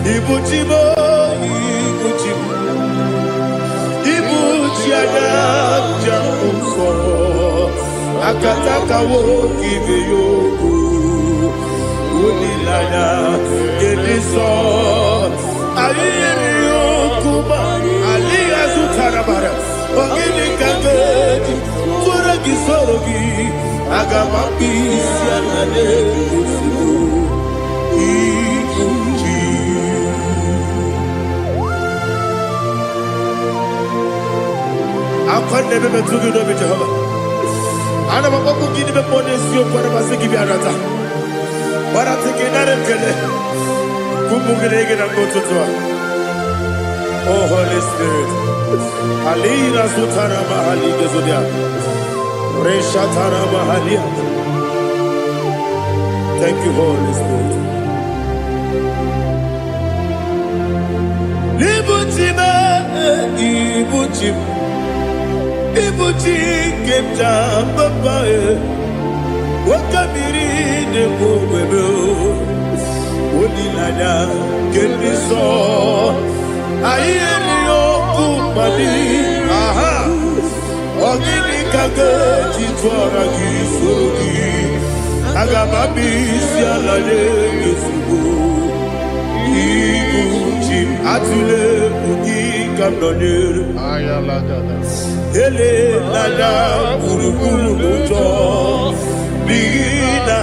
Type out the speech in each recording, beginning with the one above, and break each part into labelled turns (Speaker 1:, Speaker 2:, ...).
Speaker 1: Ibuchimo, Ibuchimo, Ibuchiana, Jamuso, Akataka wo give you, Unilana, Gediso, Aliyo Kuba, Aliya Zutarabara, Ogini Kageti, Furagi Sorogi, Agamapi, Sianade, I can't never be too good over Jehovah. I never want to give them more than you for a second. But I think another killer. Kumugregin and go to Tua. Oh, Holy Spirit. Alina Sutana Mahali Gazudia. Reshatana Mahalia. Thank you, Holy Spirit. Ibuchima, Ibuchim. Ibuchi kemja babae wakamiri de bobebe onilanya keniso ayeni okupadi aha ogini kageti twara gisogi agamabi sialale yesugo Ibuchi atule ugi kamdonir ayala dada ele nada buruburu mojo bina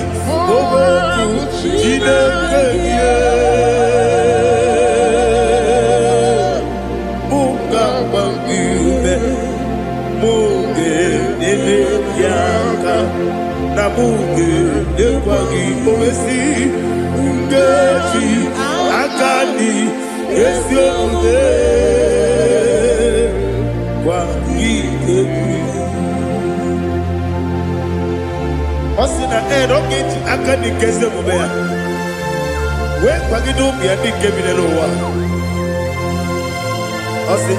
Speaker 1: oboku jinekeye muka bangibe muge nene yaka na muge nekwagi owesi ngeji akani esiomude Osina don't akani keze mubea. We kwagidu biandi kebinelo wa. Osi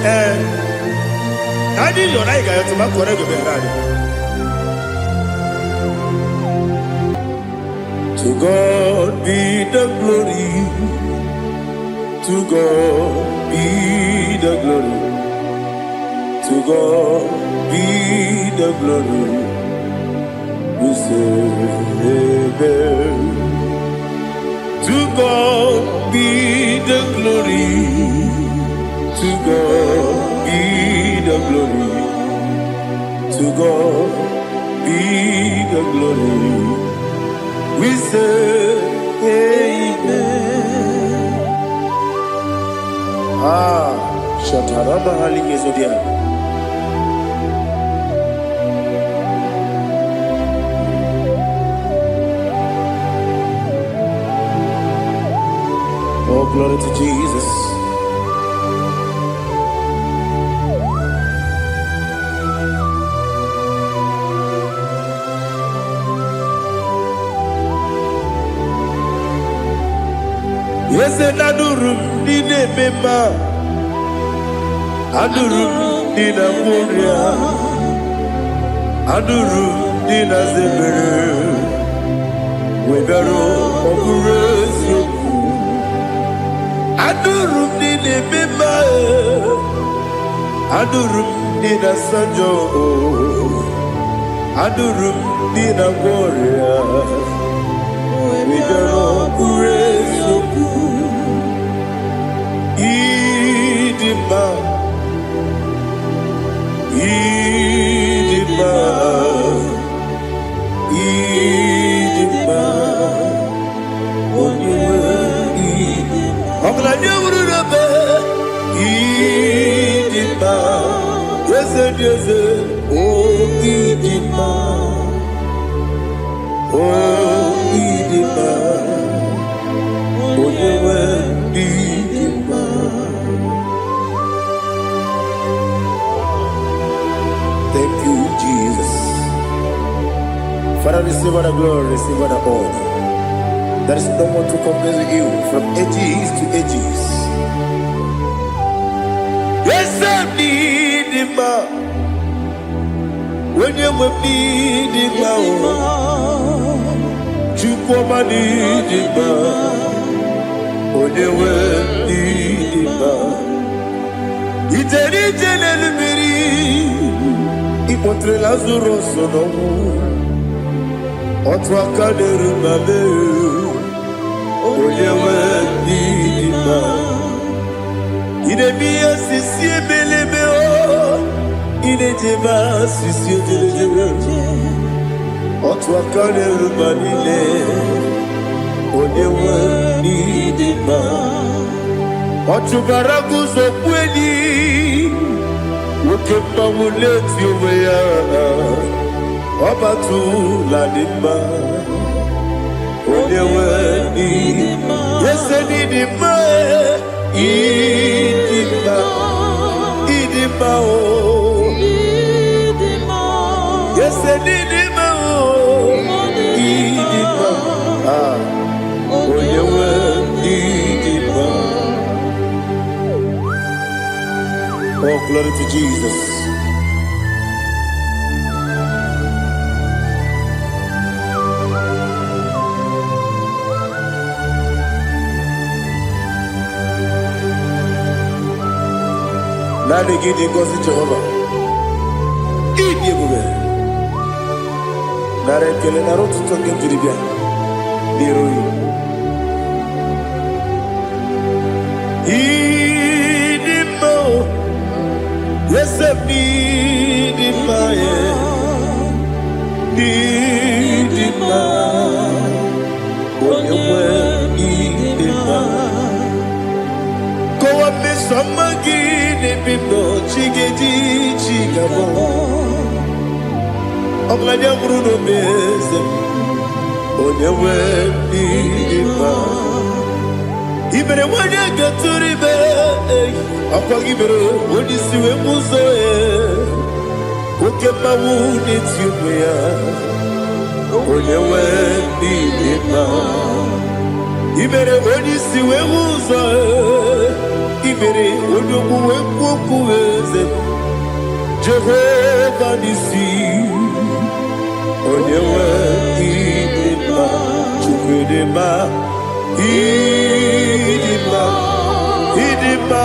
Speaker 1: nadi yona iga yotu makore goberani. To God be the glory. To God be the glory. To God be the glory. We say amen. To God be the glory. To God be the glory. To God be the glory. We say amen. Shataraba Haligezodia. Oh, glory to Jesus. Yes, and Adurum did a member. Adurum did a Moria. Adurum did a Zebere. We better operate you. Adurum did a member. Adurum did a Sanjo. Adurum did a Moria. We better operate you. Idima, Idima, Idima, Idima, yes, oh Idima, oh Idima, Idima. Thank you, Jesus. Father, receive all the glory, receive all the honor. There is no one to compare with you from ages to ages. Yes, I need him. When you need him, you come and need him. When you Iteri jenelu miri ipotre lazuro sonomu otu aka n'erumale onye nwe n'ime idemiye sisi ebelebe o idejeba sisi ojelejebe otu aka n'erumalile onye nwe n'ime ọchụbara guzo kweli nwoke mmanwụ na-eti onwe ya ọbatụla dị mma onye nwe n'ime yese n'ịdị mma ịdị mma ịdị mma o yese n'ịdị mma o ịdị mma onye nwe n'ịdị mma. Oh, glory to Jesus. Nani gidi ngozi Jehovah. Idi bube. Nare kele naro tuto kenjiri bia. Diroi. Idi mo. Yes, need in my need in my when you were need in my go up me some again if you know chigedi chigabo I'm like a Bruno Bez when you were need in my even when you get to the bed Akagibero, when you see a muso, okay, my wound it's you, when you went in my. Even when you see a muso, even when you go with Jehovah, you see, when you went in my, Chukudema, Idima, Idima.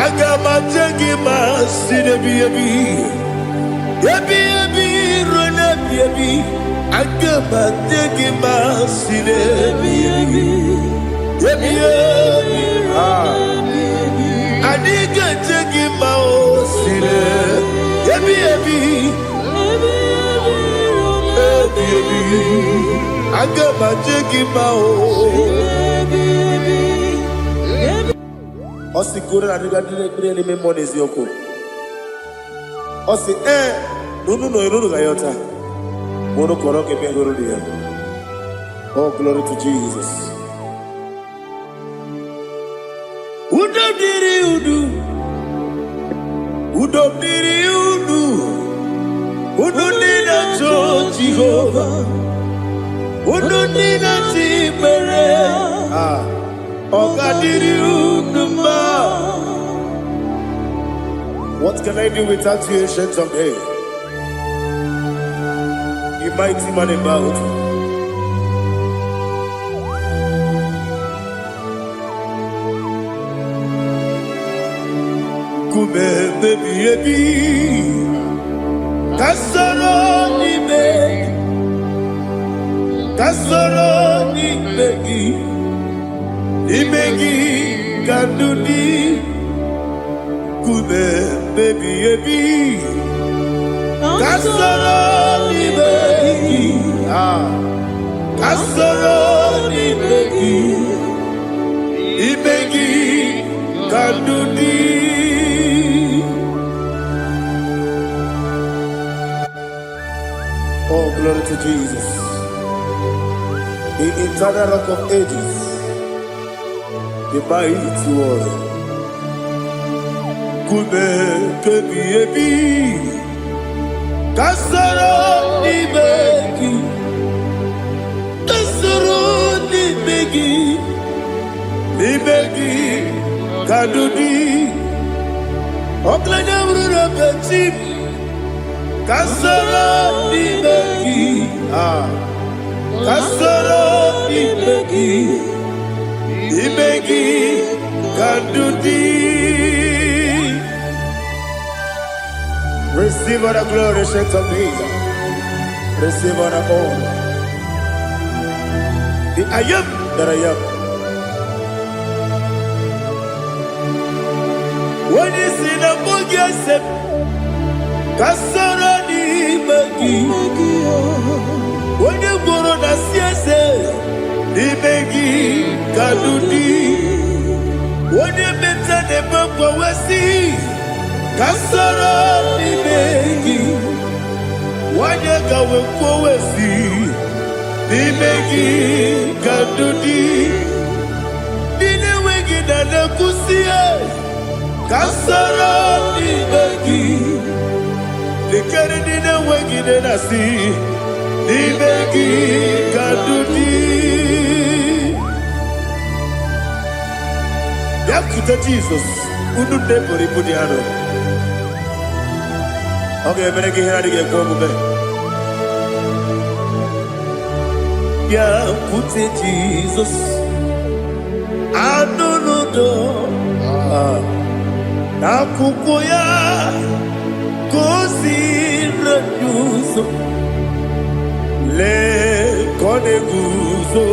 Speaker 1: Agama jagi masi nebi ebi rona ebi agama jagi masi nebi adiga jagi masi nebi ebi agama jagi masi Osi kura na niga dire me monezi yoko. Osi nunu gayota. Mono koroke me guru dia. Oh, glory to Jesus. Udo diri udu. Udo nina cho Jehovah. Udo nina tibere. What can I do without you, ancient of days? You mighty man about. Kume baby, kasoro ni begi. Imegi kandudi kume baby kasoro ni begi kasoro ni begi imegi kandudi. Oh, glory to Jesus, the eternal rock of ages, the mighty one. Kume kebi kasoro ni begi kadudi oklanya brura petit Kasoro Ibeki. Kasoro Ibeki. Ibeki Kandudi. Receive all the glory, shake of Jesus. Receive all the honor. The I am that I am. When you see the book, you say, Kasoro Ibeki. When you go on the CSA, Ibeki Kandudi. When you mention the book, we see. Kasoro Ibeki, wanyaka wekowesi, Ibeki Kandudi, Dine wegi na nekusiye, Kasoro Ibeki, Dikere dine wegi na nasi, Ibeki Kandudi. Yakuta Jesus, unu debori pudiano. Okay, I'm going to get here to get one more. Yeah, put it Jesus. I don't know. Nakukoya, kosi renuso. Le kone guzo.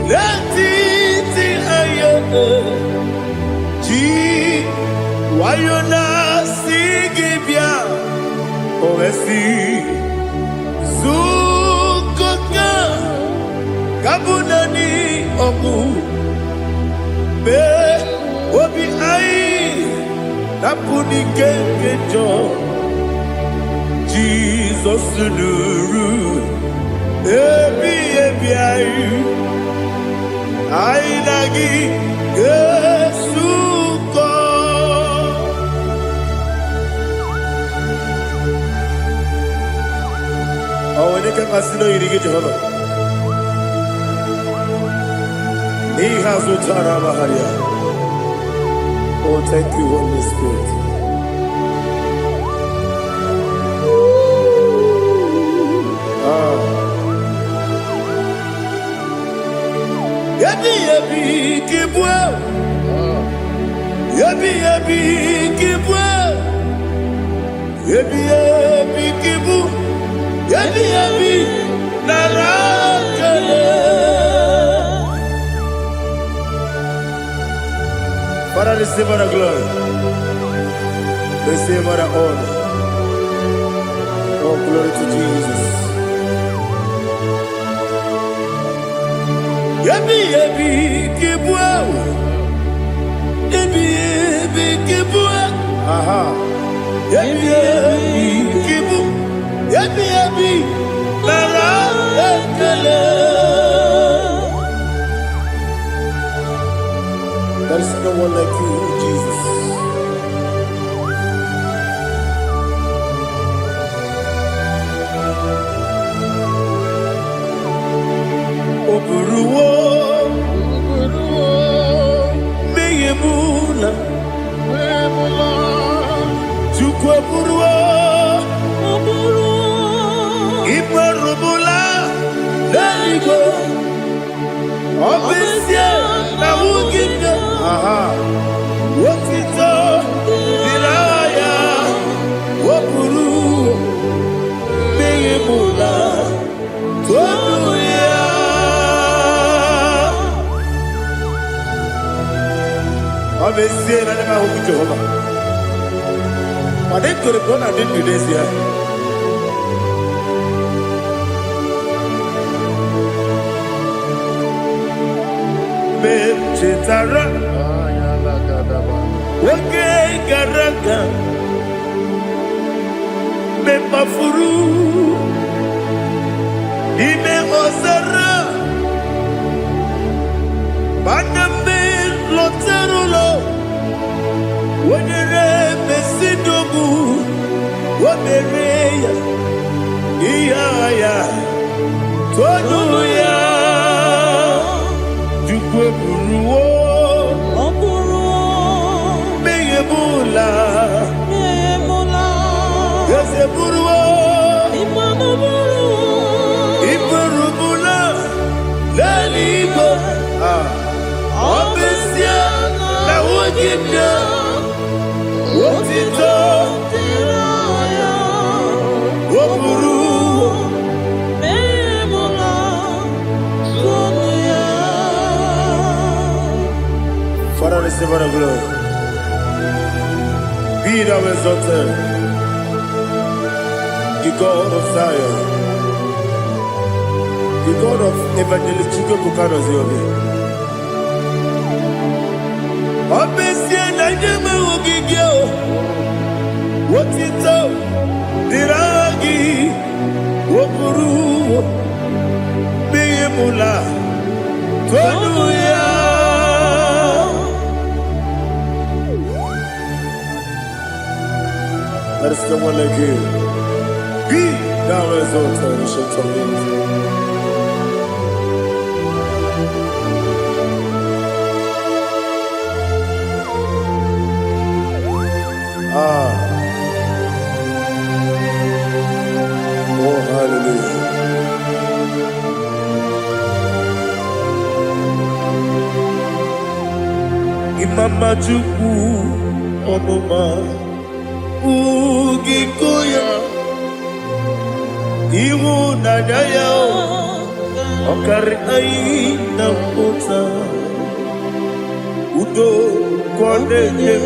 Speaker 1: Le titi ayane. Ji wayona. Ovesi Zukoka Kabunani Oku Be Obi Ai Napuni Kenkejo Jesus Nuru Ebi Ai Ai Nagi Yesuko. Oh, when you can consider you get Jehovah. He has Utara Maharia. Oh, thank you, Holy Spirit. Yabi Kibwa. Yabi Kibwa. Yabi Kibu. Yabi Narakale. Father, receive our glory. Receive our honor. Oh, glory to Jesus. Yabi Kibwa. Yabi Kibwa. Aha. Yabi Kibu. Yabi Narakale. There is no one like you, Jesus. Oburuwo, Meyemula, Chukwaburuwo, Ibarubula, Leligo, Obesia, Nawugina, Wotito, Diraya, Wapuru, Meyemula, Twabuya. Obesia, Nanema Jehovah. I didn't go to God, I didn't do this here. Chetara, okay, Garaka, Mepafuru, Ime Osara, Baname Loterulo, when you Mesidobu, what the Rea, Iaya, Toduya. Meyemula, buruwo. Iburubula. Lelibo. Obesia. La wogibya. Wotito. Woburu. Father, receive all the glory. Be thou exalted, the God of Zion, the God of Evangelist Chico Bukanos Yobi. Obesia na nyama wogigyo, wotito, diragi, woburu, beyemula, tonuya. There is no one like you. Be thou exalted, ancient of days. Oh, hallelujah. Imama Chukwu Onuma Ugikoya Iwu Nadaya Okari Aina Mota Udo Kwaneye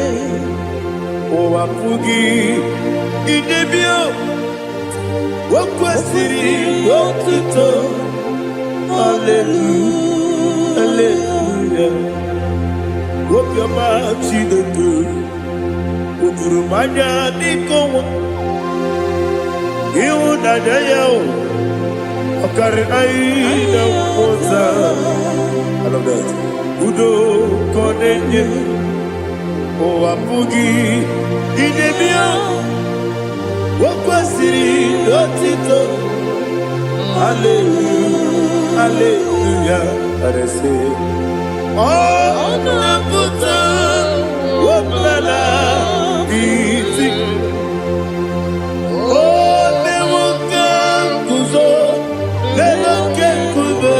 Speaker 1: Owapugi Idebio Wakwasiri Wakito Hallelujah Hallelujah Wapyama Chidetu Ukurumanya Nikowa Iwu Nadaya Okari Aina Mota I love that Udo Kwaneye Owapugi Idebio Wakwasiri Lotito Hallelujah Hallelujah I say Oh Nabuta Waplala Iti Oh Newoka Kuzo Leloke Kube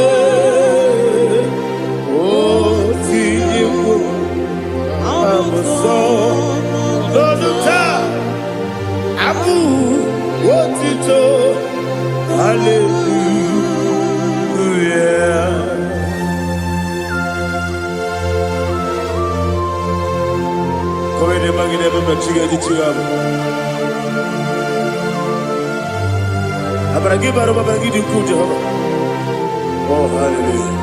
Speaker 1: Oh Tiyimu Amuso Loduta Abu Wotito Hallelujah Come ne magine baba chiga di chigabu Abragi baro baba gidi ku Jehovah Oh hallelujah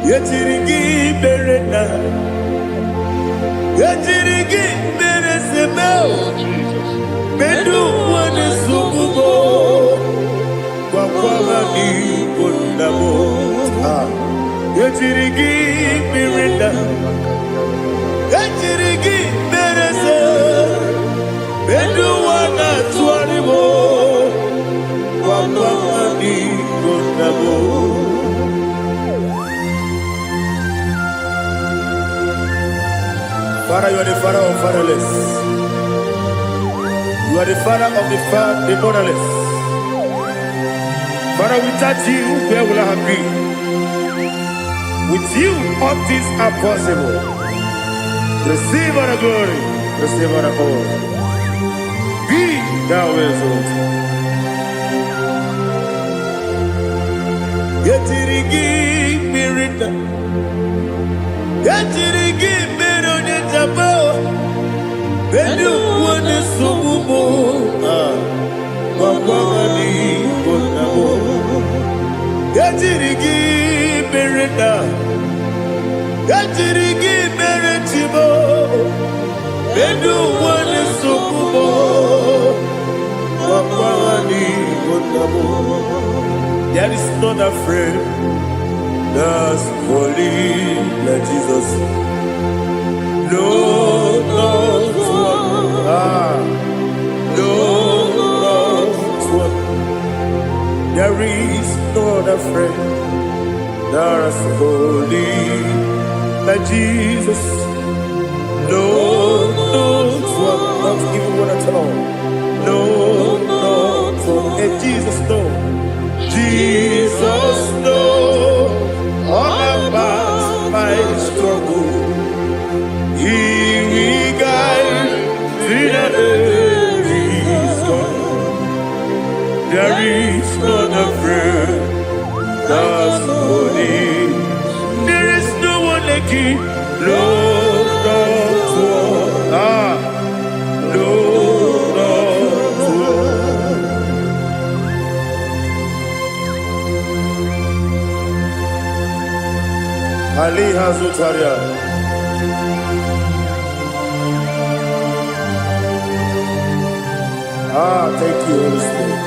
Speaker 1: Yetirigi berena Yetirigi beresebeo Bedu wane sububo Kwa ni kondabo Yetirigi berena Yetirigi berese Bedu wana tuanibo Kwa ni kondabo Father, you are the father of fatherless. You are the father of the motherless. Father, without you, where will I have been? With you, all things are possible. Receive all the glory. Receive all the honor. Be thou exalted. Yetirigi mirita. Yetirigi mirone jabo. Bedu wane sububo. Wakwamani konabo. Yetirigi mirita. Yetirigi miretibo. Bedu wane sububo. Wakwamani konabo. There is not a friend that's holy like Jesus. No, not one. No, not one. There is no other friend There's holy like Jesus. No, not even one at all. No, and Jesus, no. Jesus, no. All about my struggle. He will guide me that is gone. There is none afraid. That's holy. There is no one like him. Lord, Ali Hazutaria. Thank you, Holy Spirit.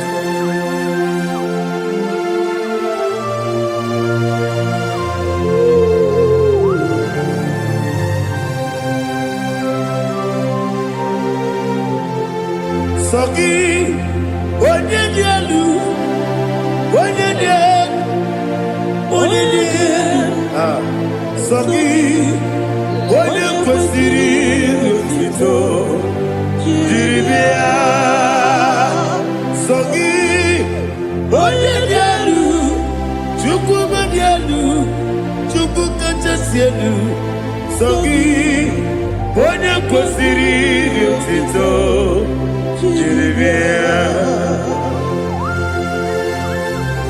Speaker 1: Sogi, Onyedielu, Sogi, Onyekwesiri otito, jiribia. Sogi, Onyedielu, Chukwu kachasielu. Sogi, Onyekwesiri otito, jiribia.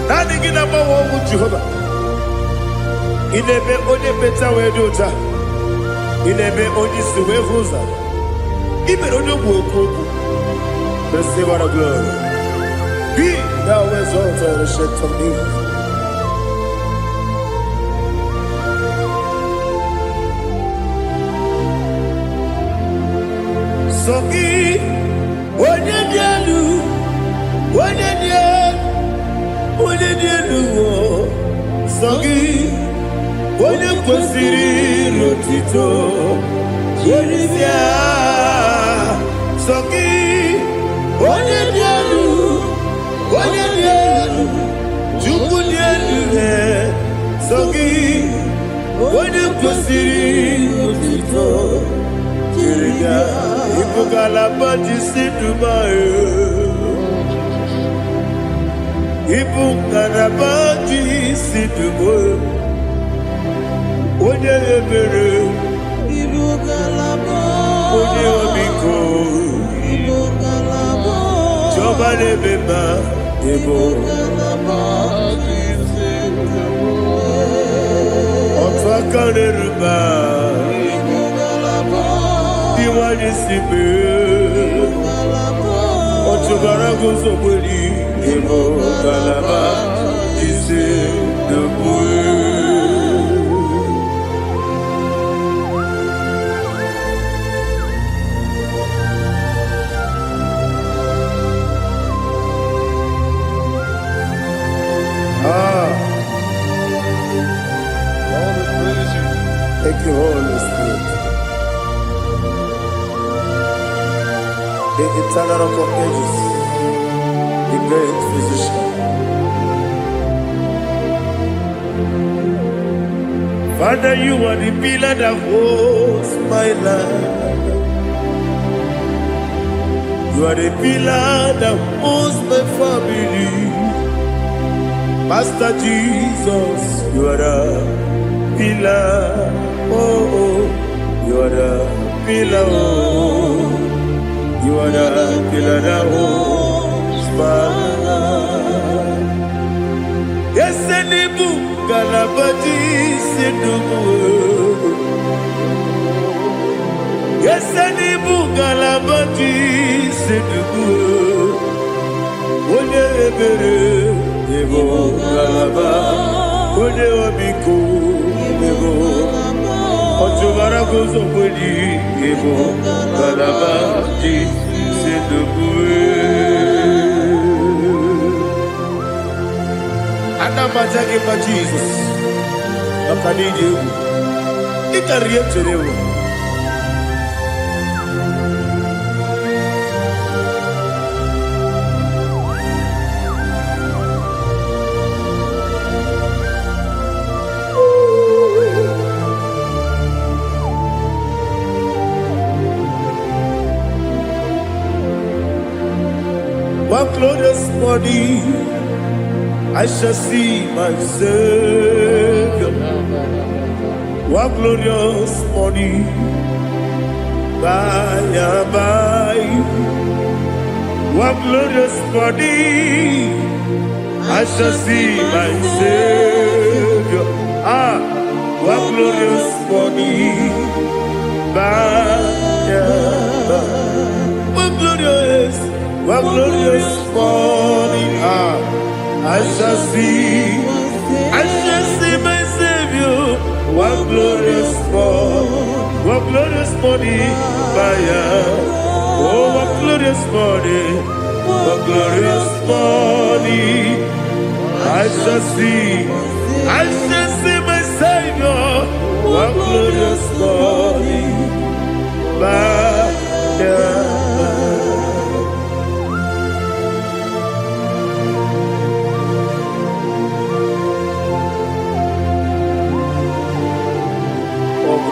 Speaker 1: Nani gina mawa omu Jehovah. Inebe onye peta we dota. Inebe onye siwe huza. Ibe onye woku. Receive our glory. Be thou exalted and shed from me. Sogi, onye dielu. Sogi, Onyekwesiri otito, jiribia. Sogi, Onyedielu, Chukwu dielu. Sogi, Onyekwesiri otito, jiribia. Ibugalaba jisidumae. Ibugalaba jisidumae. Onye ebere, onye omiko, Jọba n'ebeba, otu aka n'eruba, iwanye sibe, otubara gozobeli, Ibugalaba jisidumae. Thank you, Holy Spirit. The eternal rock of ages, the great physician. Father, you are the pillar that holds my life. You are the pillar that holds my family. Master Jesus, you are the pillar. Oh, you are the pillar. Oh, you are the pillar that holds my life. Yes, Enibu Galabati Sidumu. Yes, Enibu Galabati Sidumu. Onye ebere, Ibu Galaba. Onye omiko, Ibu. Otubara gozobeli, Ibugalaba jisidumu. Anamajage pa Jesus, akanije, ikariyeterewo. morning I shall see my Savior. What glorious morning, by and by. What glorious morning, I shall see my Savior. Ah, what glorious morning, by and by. What glorious morning, ah, I shall see my Savior. What glorious morning, by oh, what glorious morning, I shall see my Savior. What glorious morning, by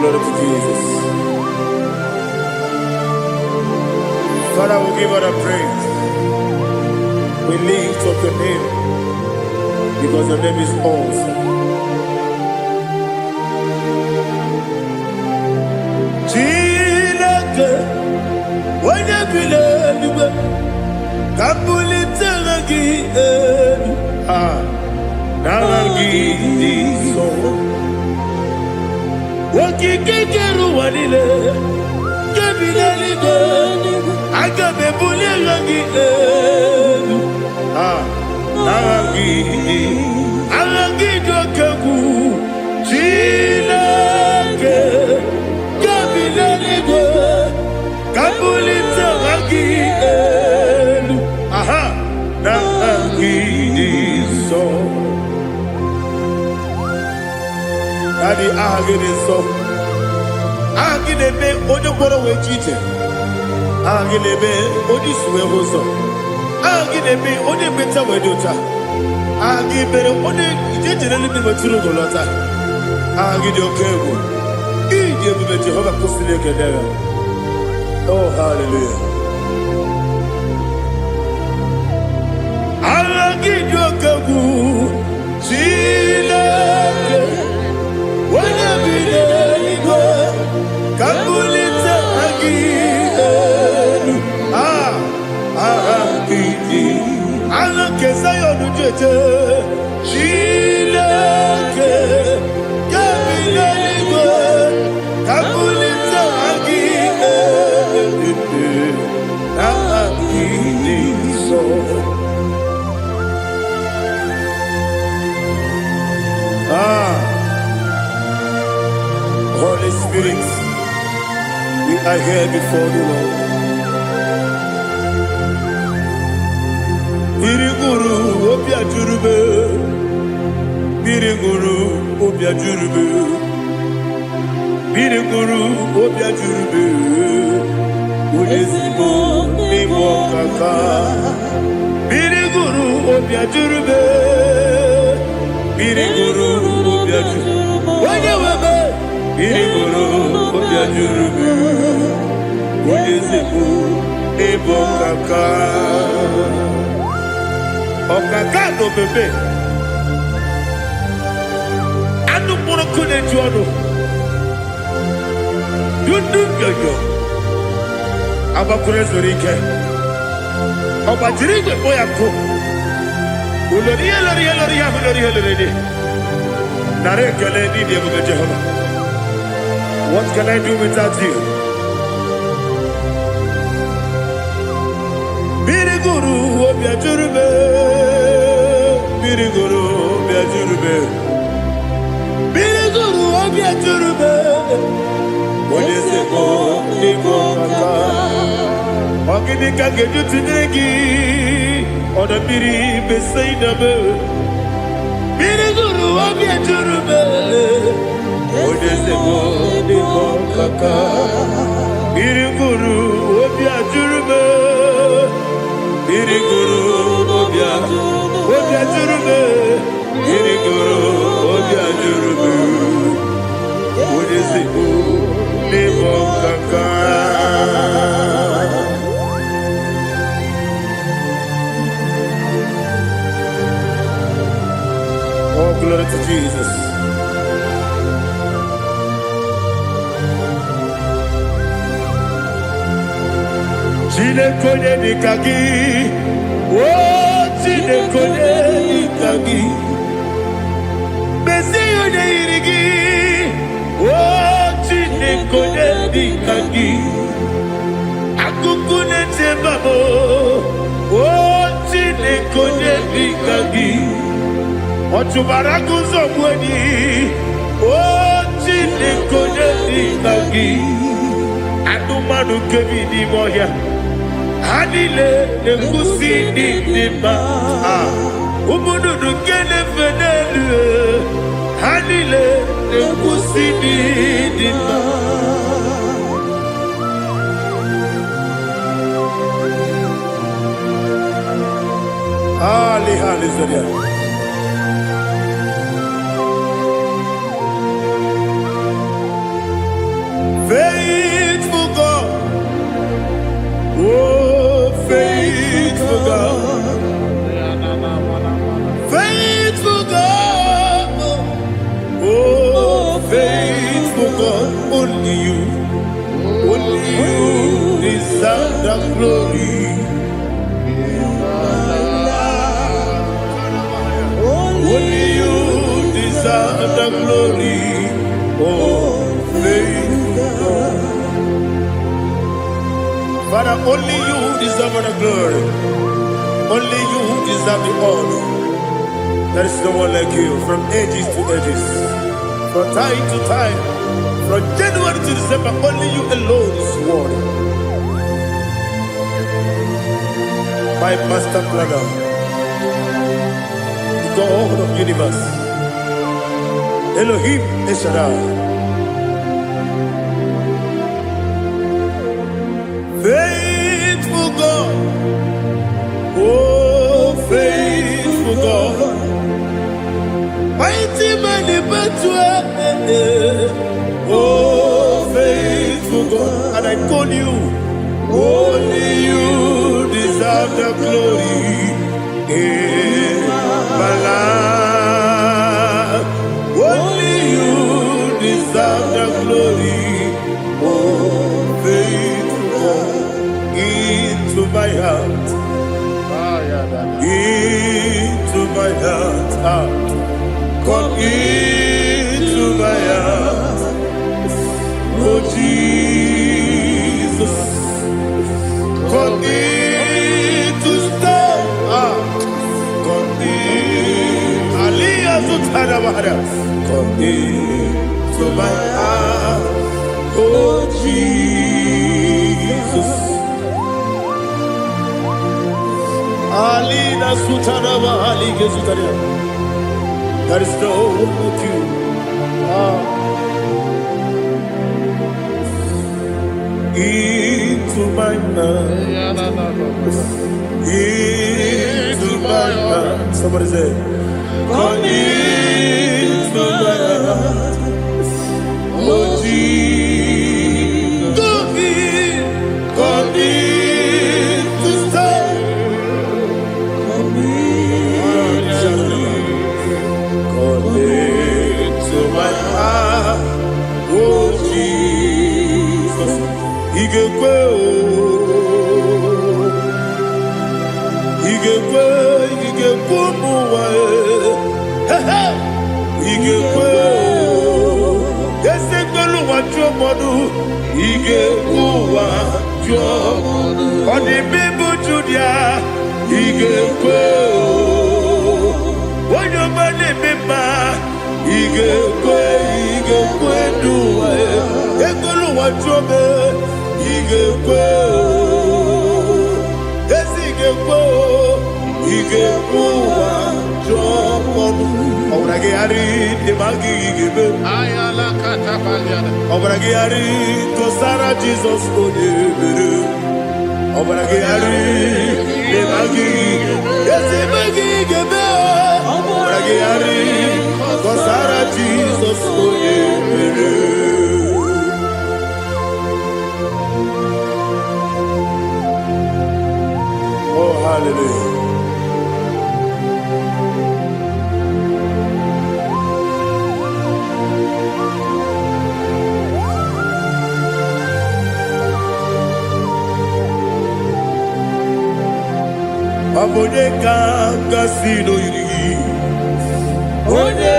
Speaker 1: glory to Jesus. Father, we give all the praise. We lift up your name because your name is awesome. Chineke, onye bileliwe, kabulitela gị elu, nara gị iso. Wakikekeru wanile, kebileliwe, agabebulela gị elu, nara gị dokegu, Chineke, kebileliwe, kabulitela gị elu, nara gị iso. Daddy, so Agidebe, Odoboro Wechite, Agidebe, Odisue Hoso, Agidebe, Odebeta Wedota, Agibere, Ode, generally be Maturu Golota, Agidio Kebu, Ije Jehovah Kostile Kedera. Oh, hallelujah. Agidio Kebu, Chile. Kabulita agidelu, agidi, alakeza yonujeje, Chileke, kabileliwe, kabulita agidelu, agidi so. Holy Spirit, we are here before you, Lord. Biriguru obia jurube, Biriguru obia jurube, Biriguru obia jurube, Udesibo nibo kaka, Biriguru obia jurube, Biriguru obia jurube. Biriguru obia jurube, Udesibo nibo kaka. Okaka no bebe anu mono kone juano yundu yoyo abakure zorike obajirige boyako ulori nare kele ni debu Jehovah. What can I do without you? Biriguru obia jurube, Biriguru obia jurube, Biriguru obia jurube, Odesebo nibo kaka. Ogini kageju tinegi, oda biri besaidabe. Biriguru obia jurube, Odesebo nibo kaka. Biriguru obia jurube. Biriguru obia jurube, Biriguru obia jurube, Odesibo nibo kaka. glory to Jesus. Chinekonye nikagi, oh chinekonye nikagi, Mesiyo ne irigi, oh chinekonye nikagi, Akukune tebabo, oh chinekonye nikagi, Ochubaraku zomweni, oh chinekonye nikagi, Adumanu kevini moya. Hanile nekusi nima, umududu kene fenelu. Hanile nekusi nima. Ali Zoria. Faithful God, oh faithful God, faithful God, oh faithful God, only you deserve the glory. Only you deserve the glory, oh faithful God. Father, only you deserve the glory. Only you deserve the honor. There is no one like you, from ages to ages, from time to time, from January to December. Only you alone is worthy. My master planner, the God of the universe, Elohim Eshadai. Faithful God, oh faithful God, mighty man in battle, oh faithful God, and I call you, only you deserve the glory in my life, only you deserve the glory, oh faithful God. Into my heart, into my heart, come into my heart, oh Jesus, come in to stay, come in, Aliyah Zutana, come into my heart, oh Jesus. Alina Sutanaba Ali Gezutaria. There is no one like you. Into my mind. Into my heart. Somebody say, come into my heart. Oh Jesus. Come in to stay. To my heart, oh Jesus, Igwe, muwa, Igwe, ese gbolu wa jomodu, Igwe wa jomodu, odi bibu Judia, Igwe, onyo mane mema. Igwe duwa, ekolu wa jobe, Igwe, Igwe wa jomodu. Obragi ari demagi Igwe.
Speaker 2: Ayala katapaliana.
Speaker 1: Obragi ari tosara Jesus onye. Obragi ari demagi, yesimagi Igwe. Obragi ari tosara Jesus onye. Oh, hallelujah. Kasino Yiri. Onye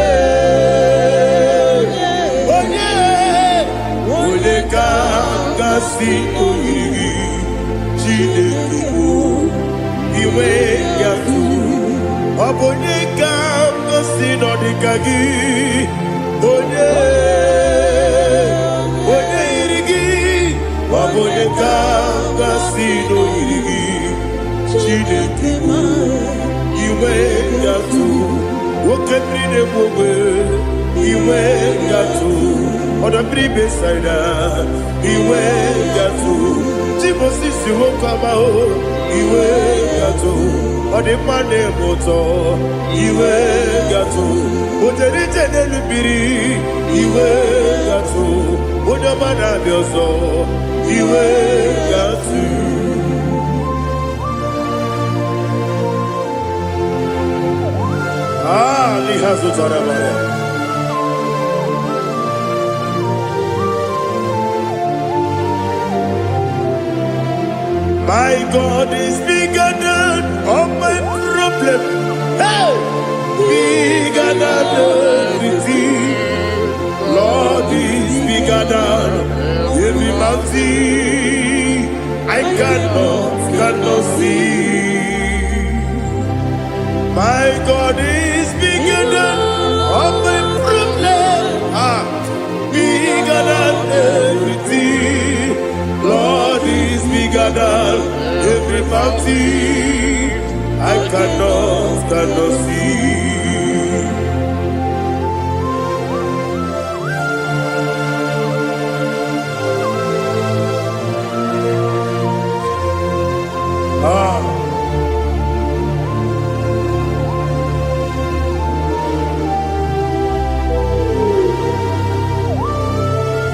Speaker 1: Kasino Yiri. Chinekibu. Iwe Yatu. Onye Kasino Dikagi. Onye Yirigi. Onye Kasino Yiri. Chinekibu. Iwe Yatu. Woketrine Bobe. Iwe Yatu. Oda Bribe Saida. Iwe Yatu. Timosisi Wokabao. Iwe Yatu. Ode Mane Moto. Iwe Yatu. Ojerite Nelubiri. Iwe Yatu. Oda Mana Bioso. Iwe Yatu. Lihazu Tarabaya. My God is bigger than all my problem. Hey! Bigger than everything. Lord is bigger than every mountain. I cannot see. My God is bigger than all my problem. Bigger than everything. Lord is bigger than every mountain. I cannot see.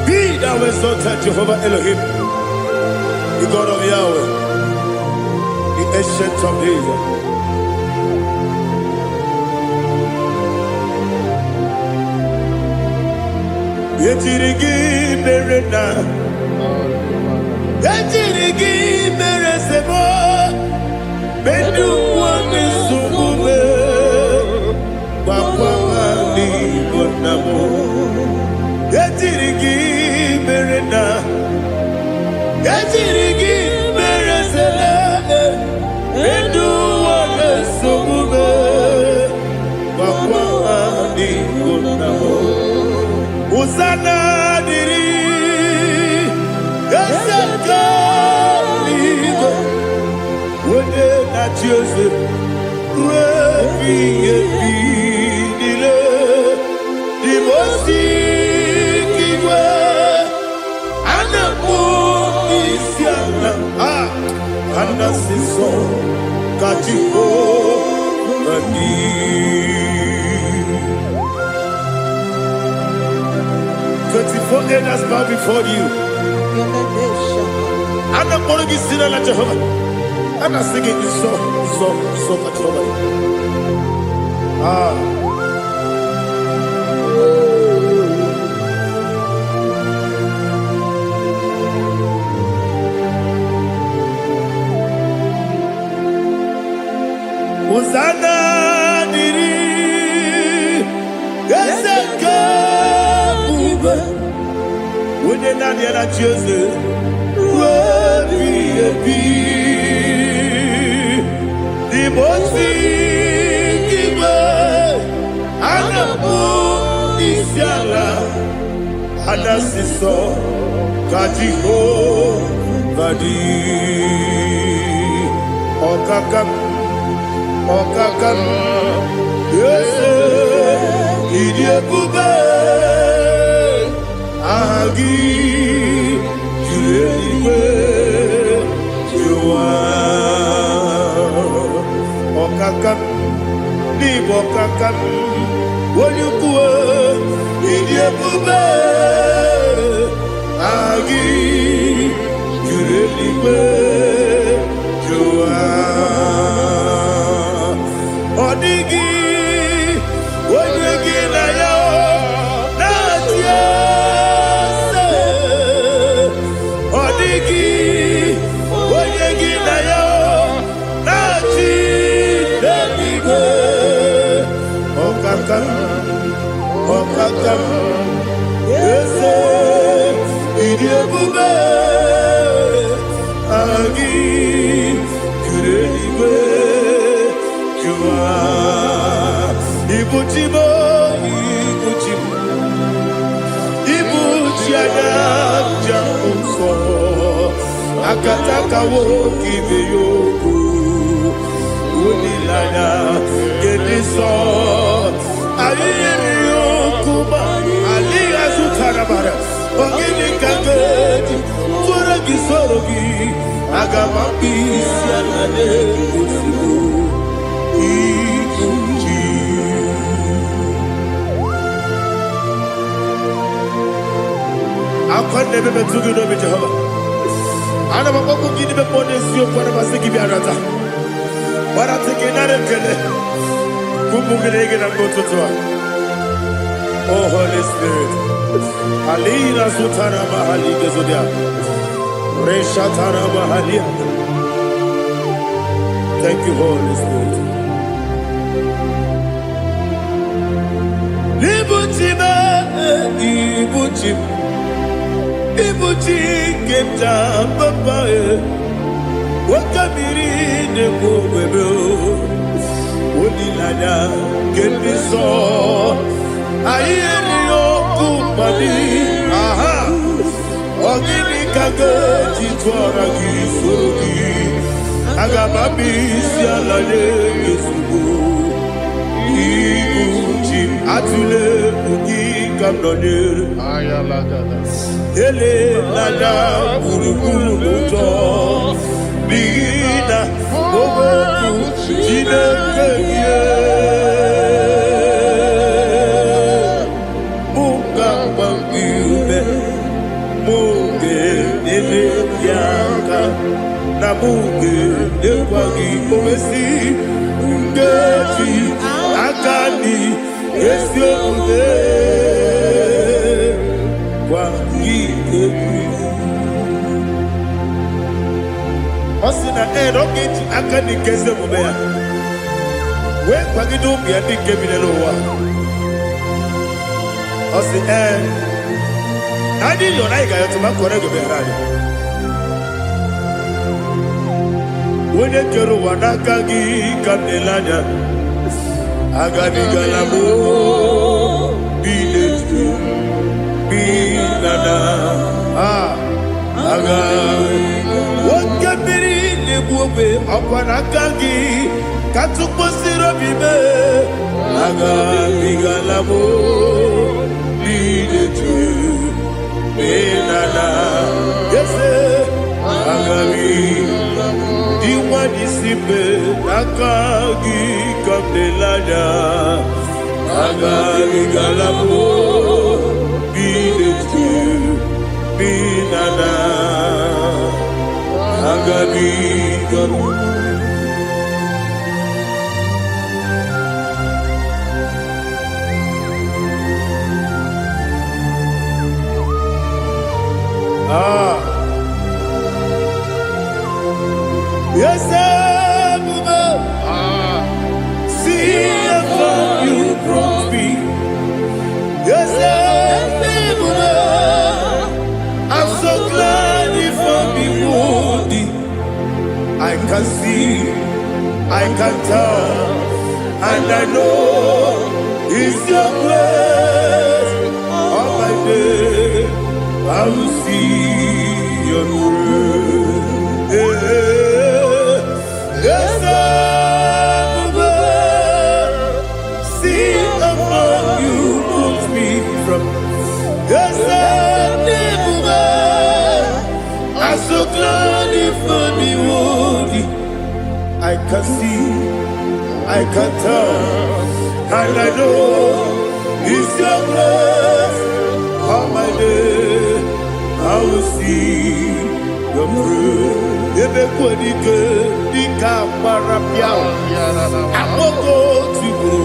Speaker 1: Be thou exalted, Jehovah Elohim, the God of Yahweh, the ancient of days. Yetirigi merena, yetirigi meresemo, bedu wane subume, papa ni bonamo. Yetirigi merena, yetirigi meresele, bedu wane subume, papa ni bonamo. Usana diri, esaka ligo, wode na Joseph, rebi nile, dimosi kiwe, anamu isiana, anasiso kajiko mani. 24 elders bow before you. I'm not going to sit like Jehovah. I'm not singing this song like Jehovah. Hosanna diri, Eseka. When you're not yet at Jesus, the most Anasiso Kajiho Vadi Okakam Yes Idiabube Agi Juliwe Jua Okakam Nibokakam Wonyukue Idiabube Agi Juliwe Jua Odigi Wonyegi na yo Natia Odigi Wonyegi na yo Natia Okatam Ese Idiabube Agi Kureniwe Jua Ibuchimo Ibuchimo Ibuchiana Jamuso Akataka woki beyoku Unilana Gediso Ayeri yokuba Aliya Zutarabara Ogini kagedi Tora gisorogi Agamabi Sianane Kusibu Ikuji Akwande bebe tugi no be Jehovah Ana maboko gini be pone siyo kwa na basiki bi arata. Wara teke na rekele. Kumugirege na mgototoa. Oh Holy Spirit. Alina sutana mahali gezodia. Resha tana mahali. Thank you, Holy Spirit. Libutime, ibutime. Ibuchi kemta papa wakamiri ne kubebe onilanya kemiso ayeri okupali aha ogini kage titwara gisogi agamabi sialale yesugo ibuchi atule ugi kamdonere
Speaker 2: Ayalagada.
Speaker 1: Ele nada buruburu luto Bigina Ogoku Jinekeye Muka Bambiube Muge Nene Yaka Namuge Nekwagi Omesi Ngeji Akani Esiode Osina roketi akani keze mubea. We kwagidu biandi kebinelowa. Osi Nadi yona iga yotuma korego beharani. Wene kero wanakagi kamnelanya. Agani galamo biletu. Binana aga wakabiri lebuwe akwanakagi katuposiro bibe aga bigalamo bidetu binana yese aga diwani sipe nakagi kamdelanya aga bigalamo Binana Agabi Garu Yes, see if you brought me. Yes, I'm so glad if I'm wounded. I can see, I can tell, and I know it's your grace. On my day, I will see your grace. Yes, I'm see among you moves me from. Yes, I'm so glad if me woody. I can see, I can tell, and I know it's your grace. On my day, I will see your grace. Ebe kwenike, dika marapia. Amoko tibu,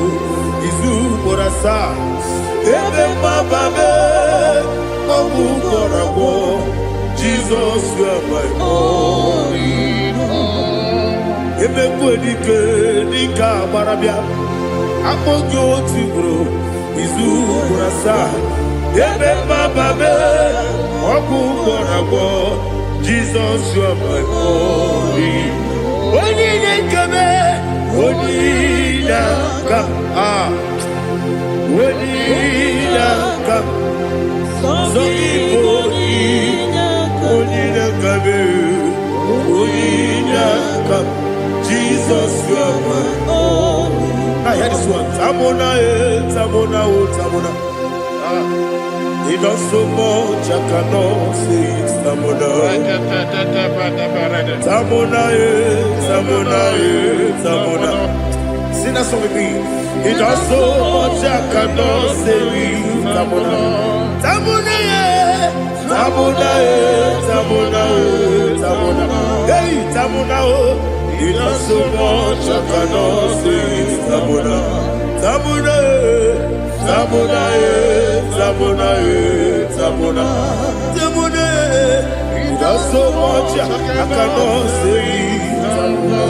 Speaker 1: izu morasa. Ebe mababe, obu korabo. Jesus, you are my only home. Ebe kwenike, dika marapia. akpọghị otu ugboro izu ugboro asaa ebe mmababe ọgwụ gwọrọ agwọ Jizọs yọmari onye na-ekebe onye na-aka onye na-aka sọ Igbo onye na-ekebe onye na-aka Jesus yọmari. I hear this one. Tamona, Tamona, Tamona. He does so much, I cannot say it. Tamona, Tamona, Tamona, Tamona. Sing that song with me. He does so much, I cannot say it. Tamona, Tamona, Tamona, Tamona, Tamona. Hey, Tamona, he does so much, I cannot say it. Tamona, Tamona, Tamona, Tamona, Tamona, Tamona. He does so much, I cannot say it. Tamona.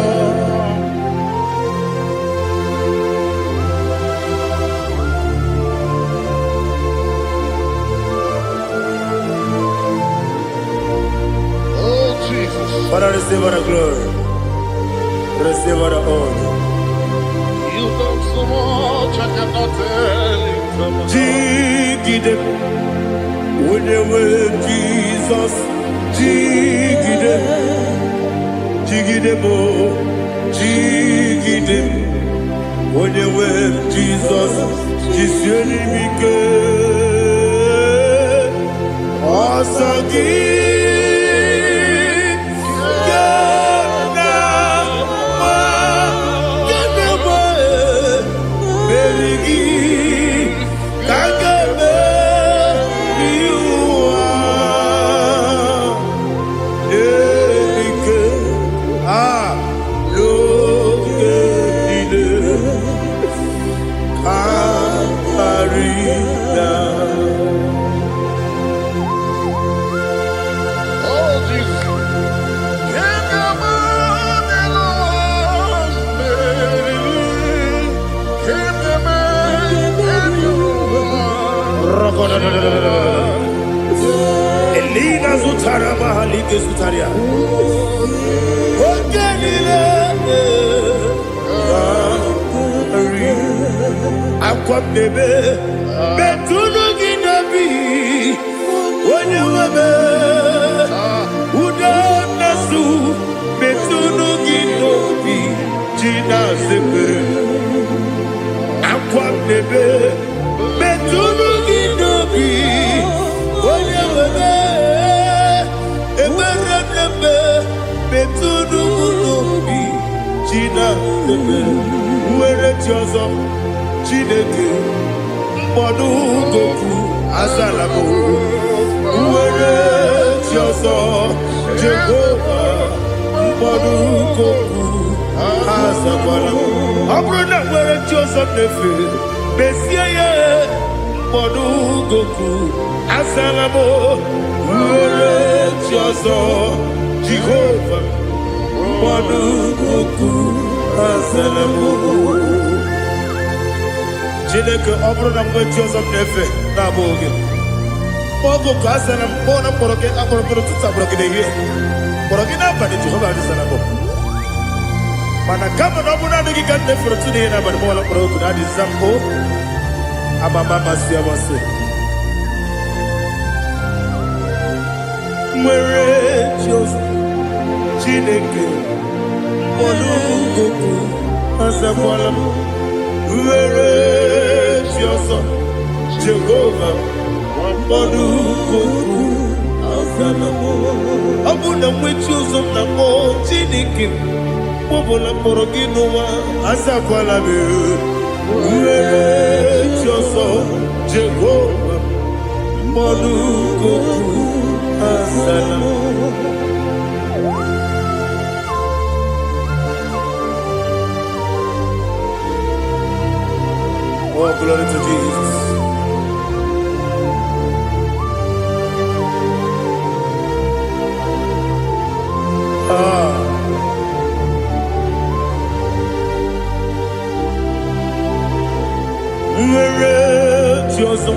Speaker 2: Oh, Jesus.
Speaker 1: Father, receive all the glory. Receive all the honor.
Speaker 2: You done so much, I cannot tell it.
Speaker 1: Jigide, when you were Jesus, Jigide, Jigide mo, Jigide, when you were Jesus, Jisyenimike, Asagi. Elina Zutara Mahalike Zutaria. Ogenile Akwabebe Betunu Ginabi Onye Webe Uda Nasu Betunu Ginobi Jina Sepe Akwabebe Betunu Ginobi Onye Webe Eberebe Betunu Ginobi Jina Sepe Uwere Tiozo Chineke mkpọdụ goku azalabo uwere chi ọzọ Jehova mkpọdụ goku azakwala ọ bụrụ na nwere chi ọzọ na-efe bezie ya mkpọdụ goku azalabo uwere chi ọzọ Jehova mkpọdụ goku azalabo. Chineke ọ bụrụ na mgbe chi ọzọ na-efe na-abụ oge ọgụ ka a sara mkpọ na mkpọrọ gị akpọrọ gị n'ụtụtụ akpọrọ gị n'ehihie mkpọrọ gị n'abalị Jehova adịsara bụ mana kama na ọ bụ naanị gị ka nne fere tụ n'ihe n'abalị mọla mkpọrọ oku na adịza mbụ amama amasị amasị nwere chi ọzọ Chineke mkpọrọ oku azakwala m nwere chi ọzọ Jehova mkpọrọ oku azala m ọ bụ na nwechi ụzọ na mkpọ Chineke mkpọbụla mkpọrọ gị n'ụwa azakwala m nwere chi ọzọ Jehova mkpọrọ oku azala m. Oh, glory to Jesus. were Joso,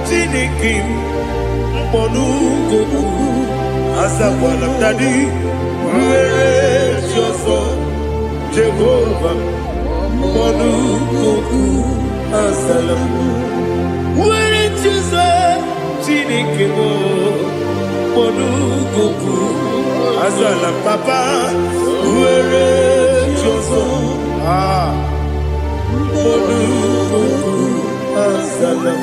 Speaker 1: Tinikim, Monugo, Azawalam Daddy, were Joso, Jehovah, Monugo, Azalam, were Joso, Tinikim, Monugo, Azalam Papa, were Joso, Azalam.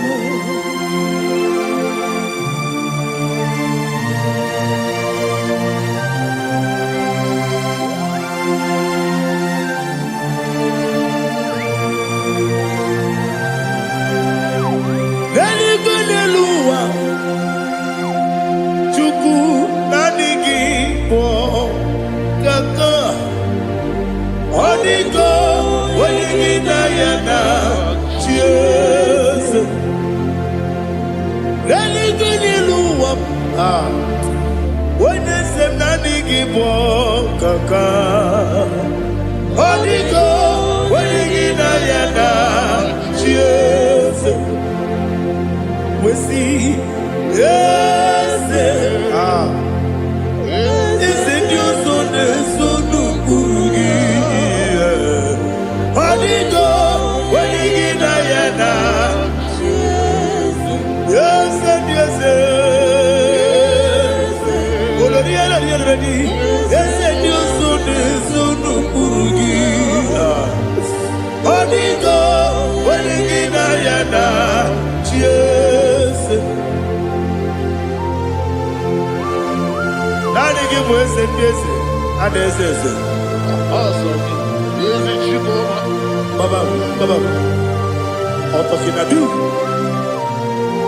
Speaker 1: Hallelujah, Chuku Nanigi Po Kaka Odigo Waligi Diana Cheers. Hallelujah, when they say Nanigi Po Kaka Odigo Waligi Diana Cheers. We see, yes, is it your son, son of Burugi? Holigo, when you get Diana, yes, and yes, yes, and your son, son of Burugi. Holigo, when you get Diana, cheers. Nani give us a piece and a sister.
Speaker 2: Awesome. Is it you,
Speaker 1: Baba, Otokinadu,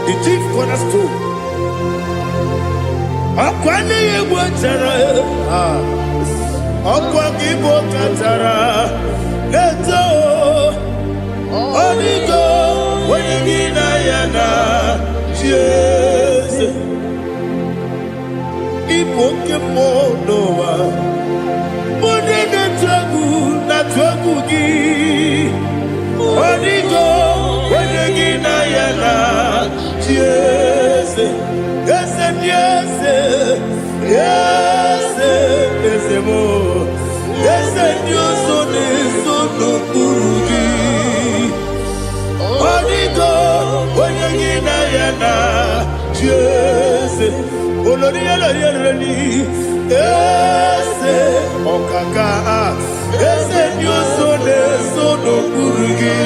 Speaker 1: the chief cornerstone. Akwani Igboworship, Akwani Igboworship, Leto, Onigo, Wenigina Yana, Jesus. Ipokemonoa, Monene Tragu, Natwagugi, Onigo, Wenigina Yana, Jesus. Yes, and yes, yes, yes, more. Yes, and your son is son of Burugi. Onigo, Wenigina Yana, Jesus. Oloria Lori, yes, Okaka, yes, and your son is son of Burugi.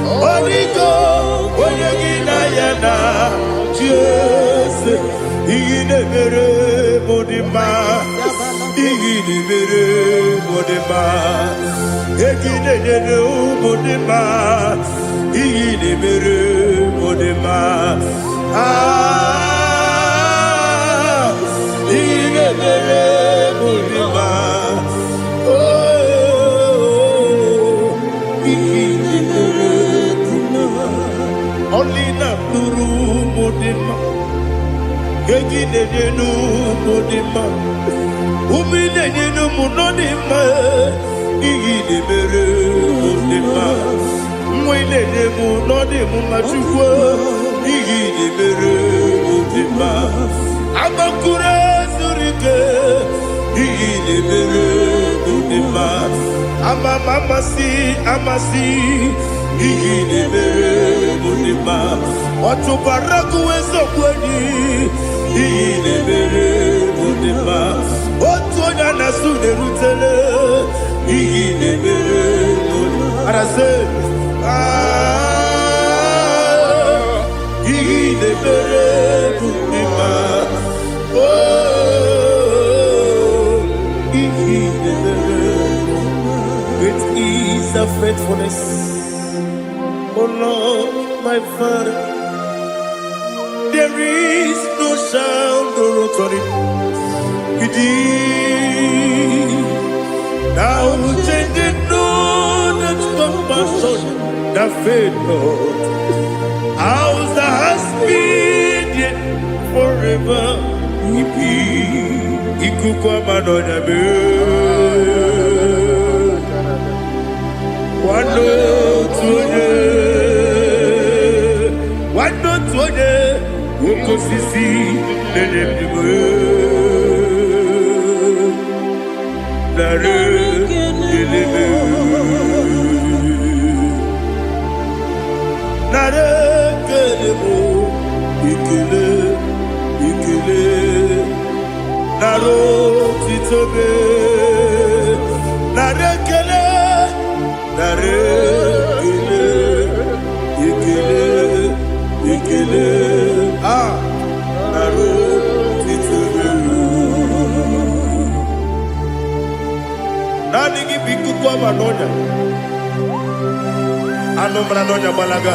Speaker 1: Onigo, Wenigina Yana, Jesus, Igidebere Modima, Igidebere Modima, Egidebere Modima, Igidebere Modima, Igidebere Modima, oh, Igidebere Modima, only not Nuru Modima. Gegidenu Modima, Umidenu Munodima, Igidebere Modima, Mwidenu Nodimu Machukwa, Igidebere Modima, Amakure Zurike, Igidebere Modima, Amasi, Igidebere Modima, Watubaraku Ezokweni, Igidebere Modima, Otonya Nasude Rutele, Igidebere Modima, Arase, Igidebere Modima, oh, Igidebere Modima, great is the faithfulness, oh Lord, my Father. There is no sound or authority. Thou changest not that compassion, that faith not. Ours that has been yet forever. Ikukwa Madonna be. One, two, kosisi nenebime nare kelebe nare kelebo ikele ikele naro titobe nare kele nare kele ikele ikele naro titobe nani gibiku kwa manonya anombra nonya balaga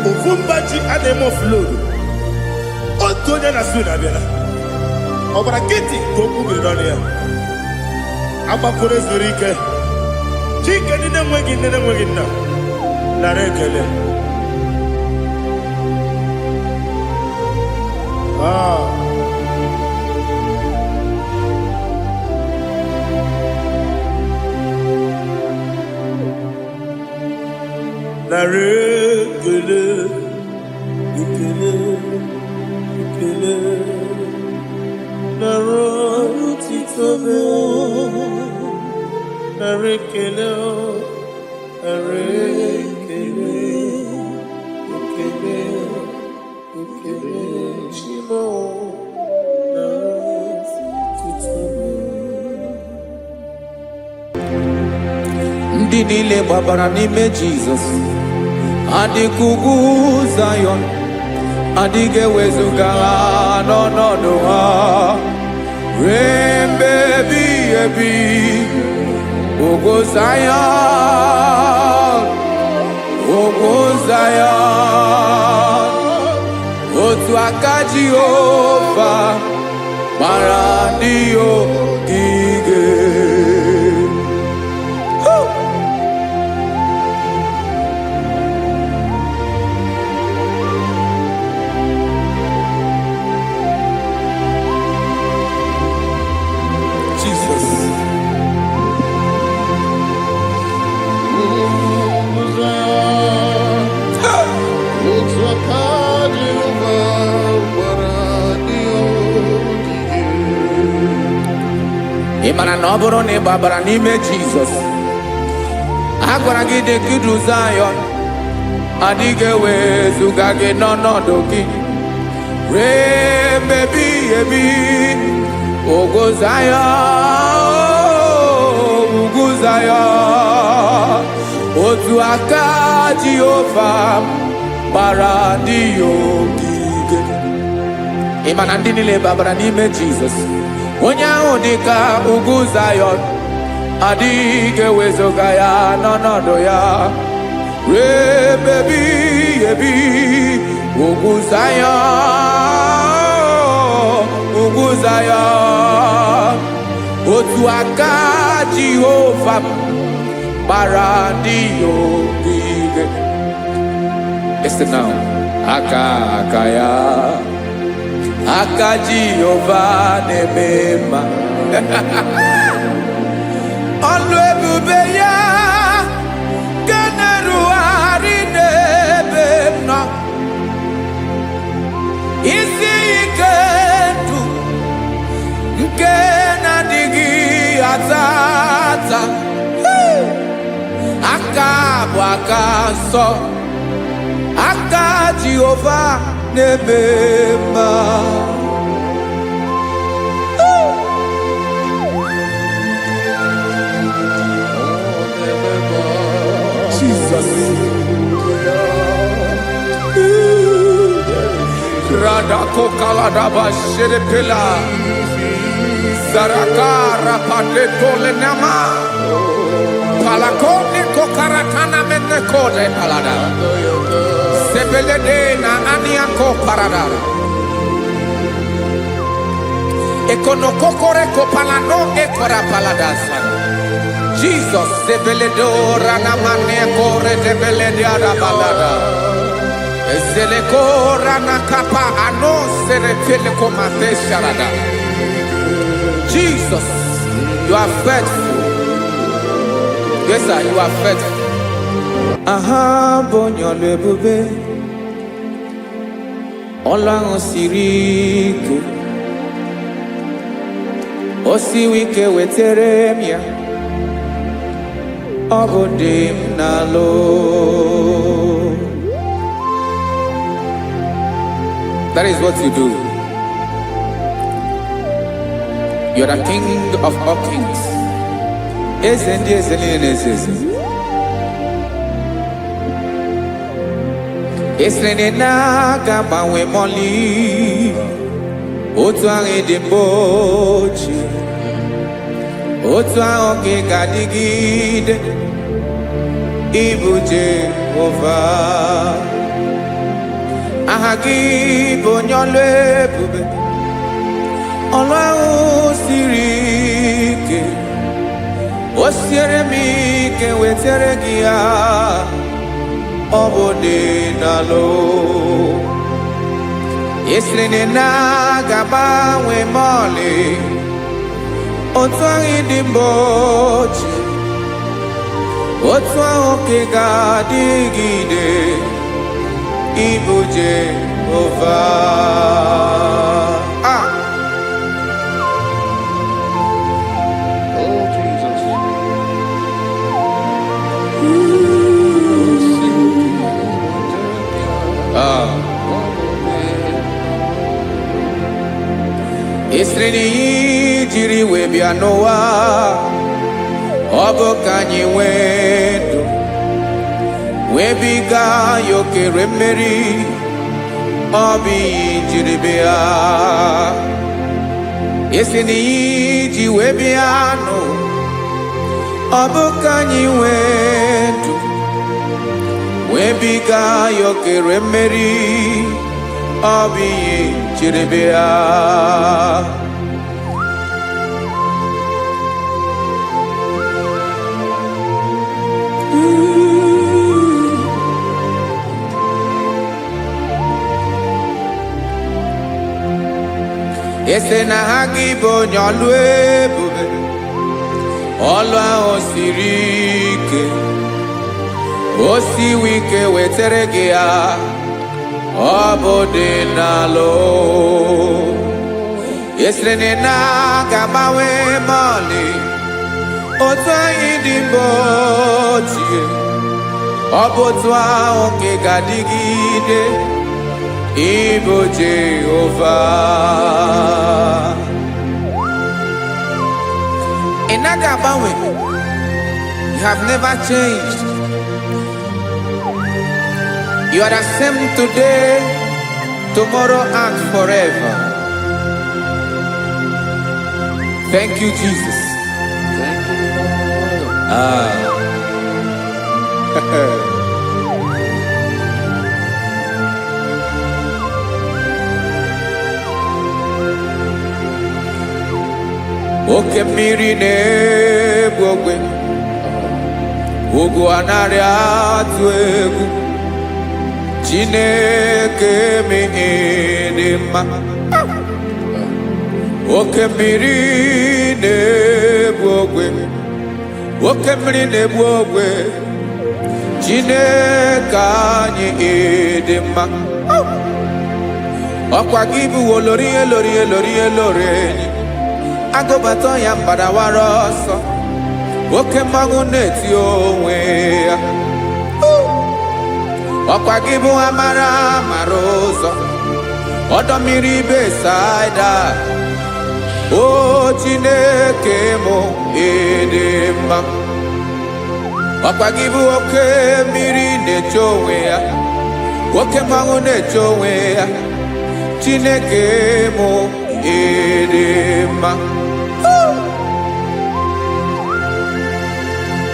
Speaker 1: ufumbaji anemo flow otonya na suna bela obra kiti koku bironia abakure zurike chike nine mwegi na narekele narekele ikele ikele narotitobe narekele narekele ikele ikele chimo narotitobe
Speaker 3: ndị niile gbabara n'ime Jizọs adịghị ugwu Zayọn adịghị ewezuga ha n'ọnọdụ ha ruo mgbe ebighị ebi ugwu Zayọn ugwu Zayọn otu aka Jehova gbara ndị ogige ịmara na ọ bụrụ na ị gbabara n'ime Jizọs a gwara gị dị ka Zayọn adịghị ewezuga gị n'ọnọdụ gị ruo mgbe ebighị ebi ugwu Zayọn ugwu Zayọn otu aka Jehova gbara ndị ogige ịma na ndị niile gbabara n'ime Jizọs onye ahụ dị ka ugwu Zayọn adịghị ewezuga ya n'ọnọdụ ya ruo mgbe ebighị ebi ugwu Zayọn ugwu Zayọn otu aka Jehova gbara ndị ogige. Listen now. Aka ya aka Jehova na-eme mma ọlụ ebube ya ga na-erugharị n'ebe m nọ isi ike ndụ nke na-adịghị ata ata aka bụ aka nsọ aka Jehova na-eme mma Jesus Radako Kaladaba Sherepela Zarakara Padetole Nama Palakone Kokaratana Menekode Palada Sebelede na Aniako Paradara Ekonokokore Kopalano Ekora Paladasa Jesus Sebeledora Namane Kore Debelediada Balada Ezelekora Nakapa Ano Serepelekomate Sharada. Jesus, you are faithful. Yes, sir, you are faithful. Aha, bonyo lebube. ọlụ ahụ siri ike, o siwe ike wetere m ya, ọ bụ dị m n'alụ. That is what you do. You are the king of all kings. Eze ndị eze niile na-eze eze. Esere na-aga gbanwe mọlị, otu ahụ dị mgbe ochie, otu ahụ ka ị ga-adịgide, ịbụ Jehova. Aha gị bụ onye ọlụ ebube, ọlụ ahụ siri ike, o siere m ike wetere gị ya, ọ bụ dị n'alụ. Esiri na-agbanwe mọlị, otu ahụ dị mgbe ochie, otu ahụ ka ị ga-adịgide, ịbụ Jehova.
Speaker 2: Oh, Jesus.
Speaker 3: Esiri na ihe jiri wee bịa n'ụwa, ọ bụ ka anyị nwee ndụ, wee biga ya okere mmeri, ọ bụ ihe jiri bịa. Esi na ihe ji wee bịa nụ, ọ bụ ka anyị nwee ndụ, wee biga ya okere mmeri, ọ bụ ihe jiri bịa. Ese na ha gị bụ onye ọlụ ebube, ọlụ ahụ siri ike, o siwe ike wetere gị ya, ọ bụ dị n'alụ. Esere na-agbanwe mọlị, otu anyị dị mgbe ochie, ọ bụ otu ahụ ka ị ga-adịgide, ịbụ Jehova. Ị naghị agbanwe. You have never changed. You are the same today, tomorrow and forever. Thank you, Jesus.
Speaker 2: Thank you, Lord.
Speaker 3: Oke mmiri na-egbu ogwe, ugwu anaghị atụ egwu, Chineke dị mma. Oke mmiri na-egbu ogwe, oke mmiri na-egbu ogwe, Chineke anyị dị mma. Ọkwa gị bụ olori elori elori elori enyi, agụbata ya mbadawara ọsọ, oke mmanwụ na-eti onwe ya. Ọkwa gị bụ amara amara ụzọ, ọdọ mmiri Besaida, o Chineke mụ dị mma. Ọkwa gị bụ oke mmiri na-eche onwe ya, oke mmanwụ na-eche onwe ya, Chineke mụ dị mma.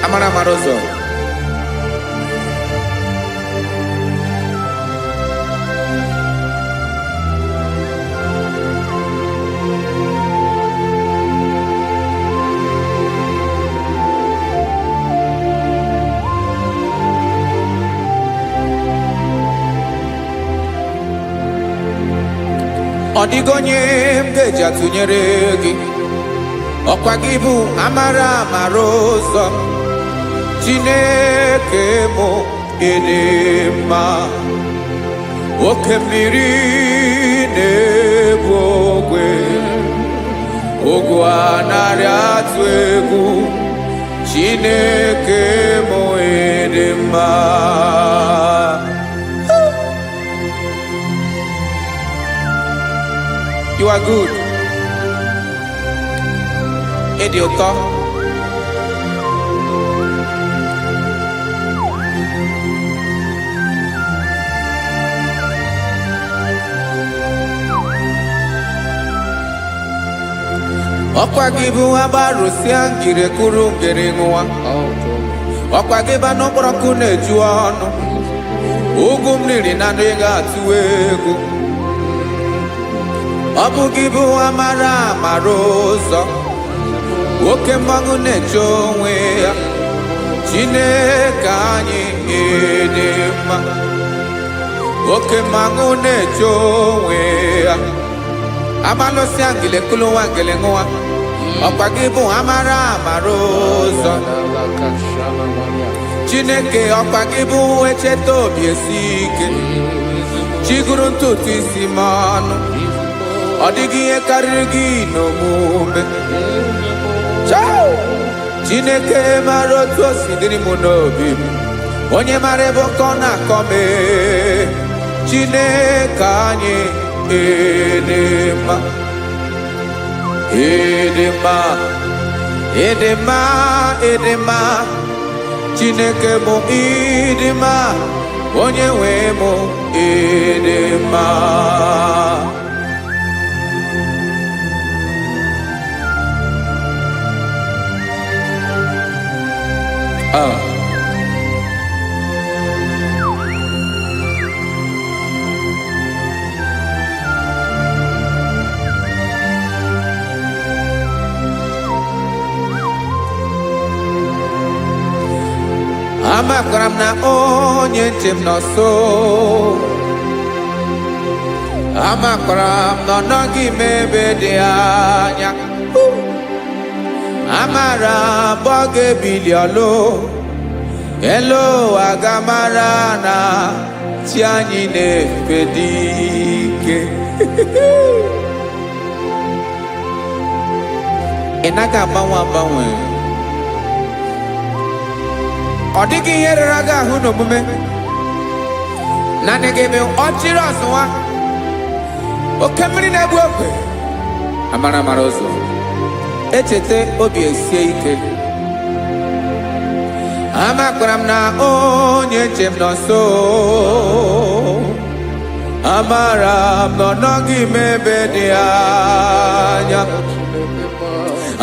Speaker 3: Amara amara ụzọ, ọ dịghị onye m ga-eji atụnyere gị. Ọkwa gị bụ amara amara ụzọ, Chineke mụ dị mma. oke mmiri na-ebu ogwe ogwu anarị atụ egwu Chineke m ịdị mma. You are good. Ịdị ụtọ. Ọkwa gị bụ agbarụsịa ngire kụrụ ngere nwa. Ọkwa gị bụ n'ọkpọrọkụ na-eju ọnụ. Ugwu mmiri na ndị ga-atụ egwu. Ọ bụ gị bụ amara amara ụzọ. Oke mmanwụ na-eche onwe ya. Chineke anyị ịdị mma. Oke mmanwụ na-eche onwe ya. Amalụsịa ngile kụlụ nwa ngele nwa. Ọkwa gị bụ amara amara ụzọ. Chineke ọkwa gị bụ echeta obi esi ike. Chigụrụ ntutu isi m ọnụ. Ọ dịghị ihe karịrị gị n'omume. Chineke mara otu o si dịrị m n'obi m. Onye mara ebe ọkọ na-akọ m. Chineke anyị ịdị mma. Ịdị mma. Ịdị mma. Ịdị mma. Chineke bụ ịdị mma. Onye nwe m ịdị mma. Amakwara m na onye nche m nọ nso. Amakwara m na ọ nọghị m ebe dị anya. Amara m ọ ga-ebili ọlụ. Elu aga mara na chi anyị na-efe dị ike. Ị naghị agbanwe agbanwe. Ọ dịghị ihe rere gị ahụ n'omume. Naanị gị bụ ọchịrị ọzụwa. Oke mmiri na-egbu ogwe. Amara amara ụzọ. Echeta obi esie ike. Amakwara m na onye nche m nọ nso. Amara m na ọ nọghị m ebe dị anya.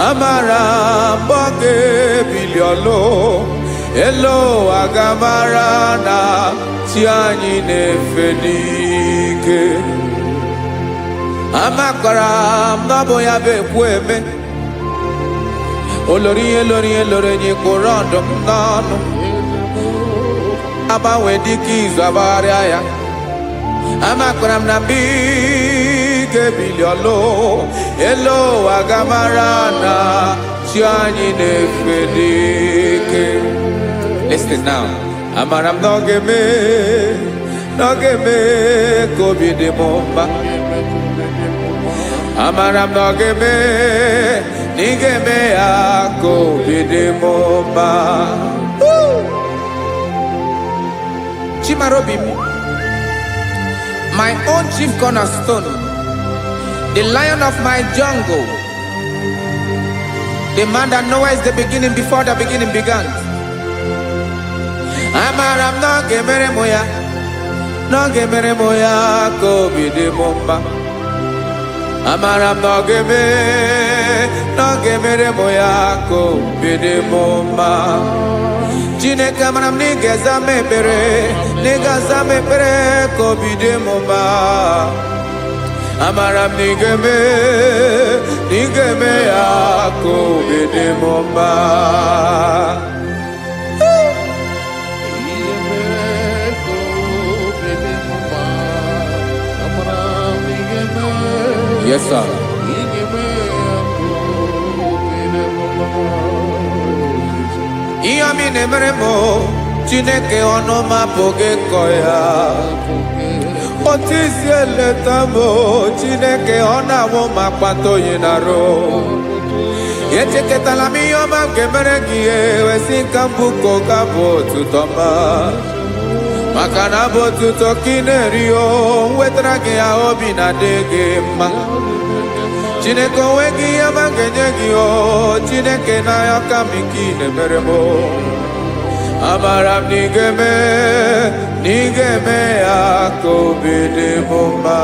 Speaker 3: Amara m ọ ga-ebili ọlụ. Elo aga mara na chi anyị na-efe n'ike. Amakwara m na ọ bụ ya bụ ekwu eme. Olori ihe lori ihe lori enyi kwụrụ ọdụm n'ọnụ. Agbanwe dịka izu agbagharịa ya. Amakwara m na mgbe ị ga-ebili ọlụ. Elo aga mara na chi anyị na-efe n'ike. Listen now. Amara m na ọ ga-eme ka obi dị m mma. Amara m na ọ ga-eme na ị ga-eme ya ka obi dị m mma. Chimara obi m. My own chief cornerstone. The lion of my jungle. The man that knows the beginning before the beginning began. Amara m na ọ ga-emere m ya. Na ọ ga-emere m ya ka obi dị m mma. Amara m na ọ ga-emere m ya ka obi dị m mma. Chineke amara m na ị ga-aza m ekpere. Na ị ga-aza m ekpere ka obi dị m mma. Amara m na ị ga-eme ya ka obi dị m mma. Yes, sir. Ihe ọmị na-emere m Chineke ọnụ m apụghị ịkọ ya. Otisi eletamo Chineke ona wo makpato yinaro. Echeketala mi yoma kemere giye wesi kambuko kabo tutoma. Makana bo tuto kinerio wetra ge obi na dege ma. Chineke wegi yama genye o Chineke na yakamiki nemeremo. Amaram nigeme akobede bomba.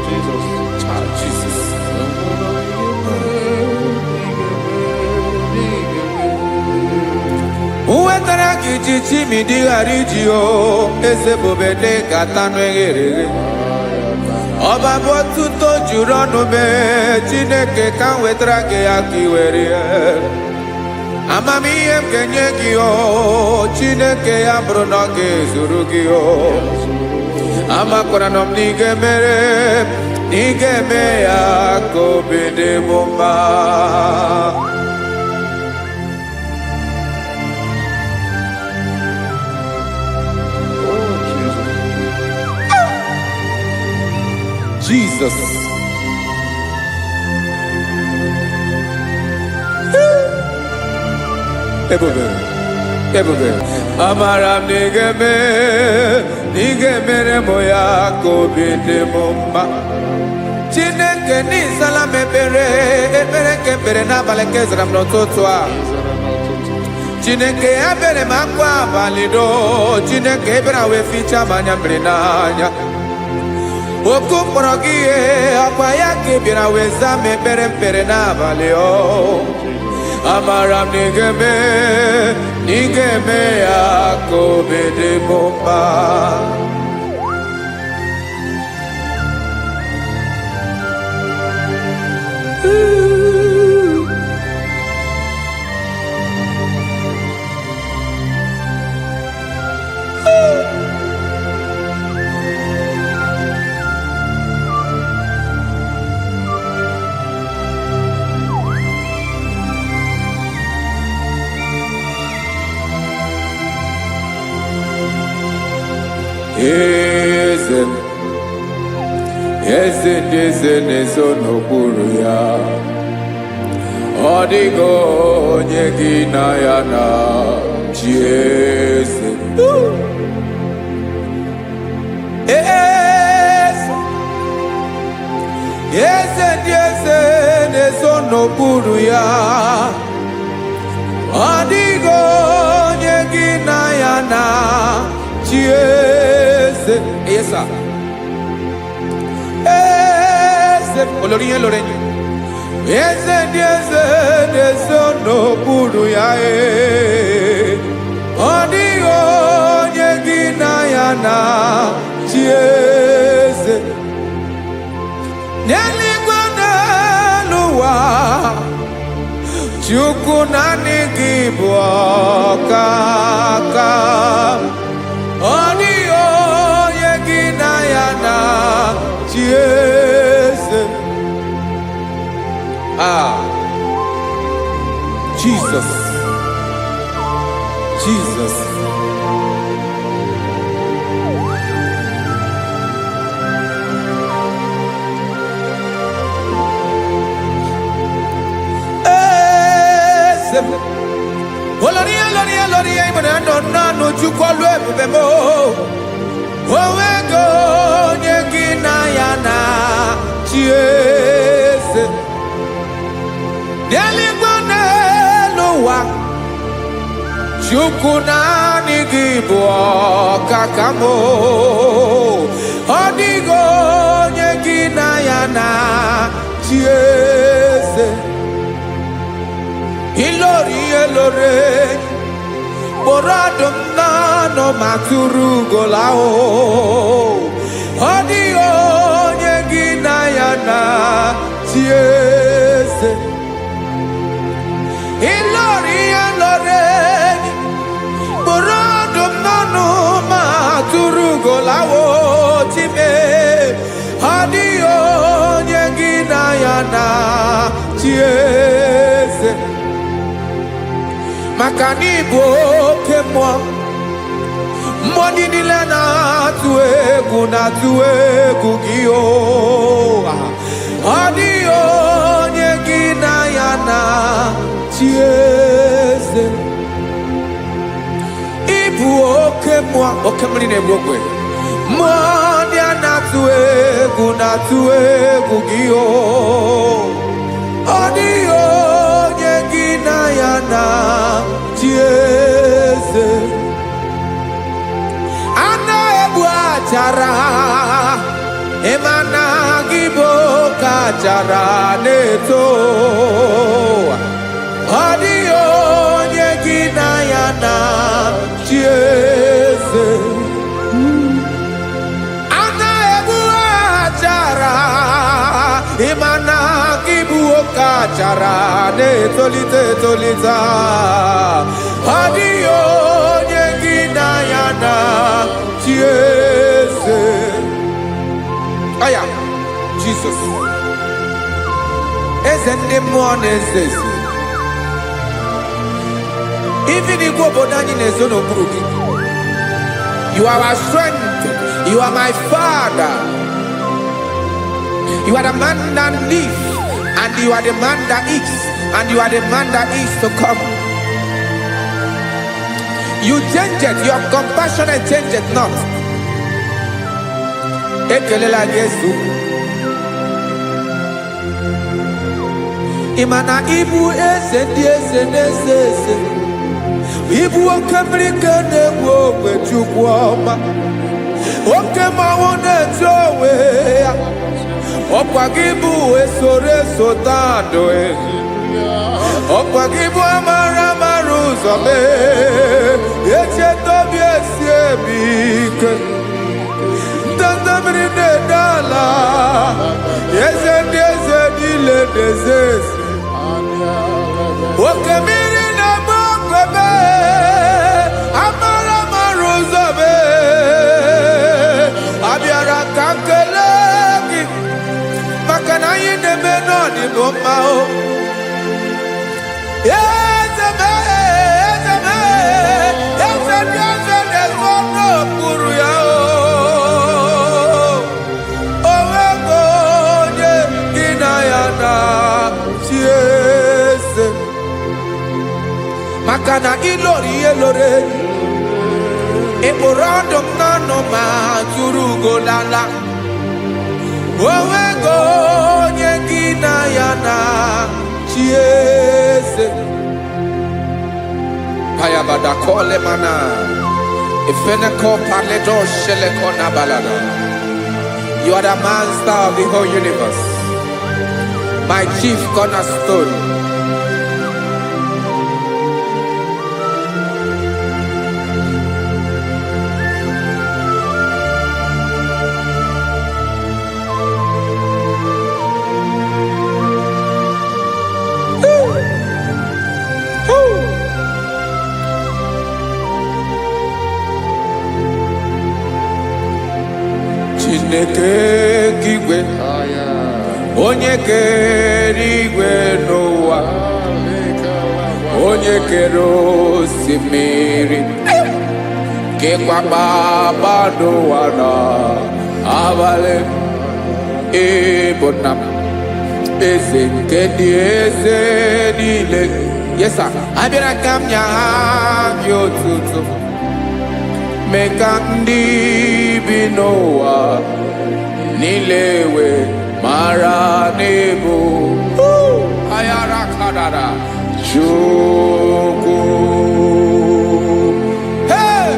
Speaker 2: Jesus.
Speaker 3: Jesus. Uwetara kichichi mi digarijio eze bobede katano egere. Ọba bụ otuto juru ọnụ mee Chineke ka m wetara gị ya ka i were ya. Amamihe m ga-enye gị o Chineke ya bụrụ na ọ ga-ezuru gị o. Amakwara na m na ị ga-eme ya ka obi dị m mma. Jesus. Ebube. Amaram nigeme moya kobi de mumba. Chineke ni sala mepere kepere na bale kezra mnototwa. Chineke abere makwa valido. Chineke ebera we ficha manya mrenanya. Oku morogie akwa yake bira weza mepere mpere na valeo. Amaram nigeme yako bede bomba. Eze n'ezo n'okpuru ya. Ọ dịghị onye gị na ya na chi eze. Eze n'ezo n'okpuru ya. Ọ dịghị onye gị na ya na chi eze. Yes, sir. Olórí lórí eze n'okpuru ya ọ dịghị onye gị na ya na chi eze n'eluigwe n'elu ụwa Chukwu naanị gị bụ ọkaka ọ dịghị onye gị na ya na chi eze. Jesus. Olórí ìmọ̀nà nánú Chukwu ọlụ ebube mo. Onwego onye gị na ya na chi eze. N'eluigwe n'elu ụwa Chukwu naanị gị bụ ọkaka m. Ọ dịghị onye gị na ya na chi eze. Ilori kpọrọ ọdụm n'ọnụ ma tụrụ ugola o. Ọ dịghị onye gị na ya na chi eze. Ilori kpọrọ ọdụm n'ọnụ ma tụrụ ugola o. Chime ọ dịghị onye gị na ya na chi eze. maka na ịbụ oke mmụọ. Mmụọ niile na-atụ egwu gị o. Ọ dịghị onye gị na ya na-achị eze. Ịbụ oke mmụọ, oke mmiri na-egbu ogwe. Mmụọ ndị a na-atụ egwu gị o. Ọ dịghị onye gị na ya na-achị eze. A na-egbu achara, ịma na gị bụ oke achara na-eto. Ọ dịghị onye gị na ya na-achị eze. A na-egbu achara, ịma na gị bụ oke achara na-etolite etolite. Ọ dịghị onye gị na ya na-achị eze. Aya, Jesus. Eze ndị mmụọ na-eze eze. Even igwe obodo anyị na-ezo n'okpuru gị. You are our strength. You are my Father. You are the man that lives, and you are the man that eats, and you are the man that is to come. You change it. Your compassion change it not. Ekelela Yesu. Imana ibu eze ndị eze na-eze eze. Ibu oke mmiri ka na-egbu ogwe Chukwu ọma. Oke mmanwụ na-eche onwe ya. Ọkwa gị bụ eso tando. Ọkwa gị bụ amara ụzọ mee. Echeta obi esi ebi ike. Ndanda mmiri na-ede ala. Eze ndị eze niile na-eze eze. Oke mmiri na-agba ogwe mee. Amara ụzọ mee. Abịara ka nkele gị. Maka na anyị na-eme n'ọdịbụ mma o. Eze mee, eze mee. Eze ndị eze na-ezo n'okpuru ya o. O nwego onye gị na ya na-achị eze. Maka na ịlọrọ ihe lọrọ enyi. Ịkpụrụ ọdụm n'ọnụ ma tụrụ ugo n'ala. O nwego onye gị na ya na-achị eze. Payabada kole mana. Ifeneko paledo sheleko nabalada. You are the master of the whole universe. My chief cornerstone. Chineke igwe, onye kere igwe n'ụwa, onye kere osimiri, kekwa kpakpando ụwa n'abalị. Ịbụ nna m, eze nke ndị eze niile. Yes sir, abịara ka m nye gị otuto. Mee ka ndị bi n'ụwa niile wee mara n'ebu ayara kadara Chukwu. Hey!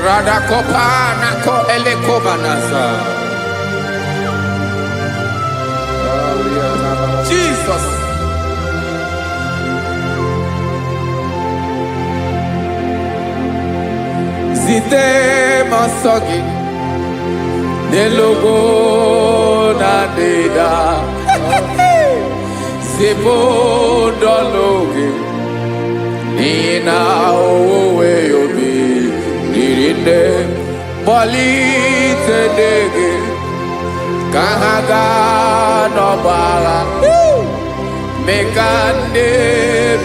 Speaker 3: Radakopa nako elekobanasa. Jesus. Zite masogi nelogo na deda. Zipo dologe nina owe yobi nirinde polite dege kahaga no bala mekande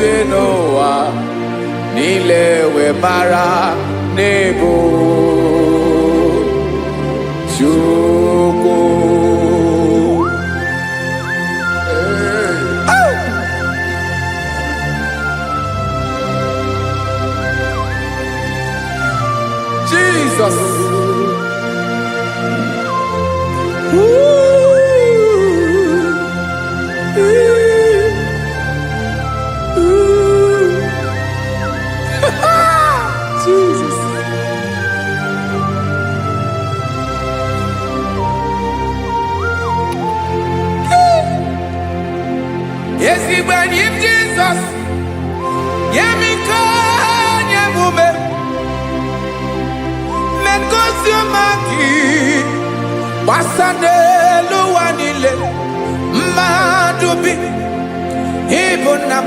Speaker 3: benoa nilewe mara nebo chuko Jesus. Jesus. Yes, he when him Jesus. Yemika nyemume. Mekosiomaki. Wasade luwanile. Madubi. Ibunam.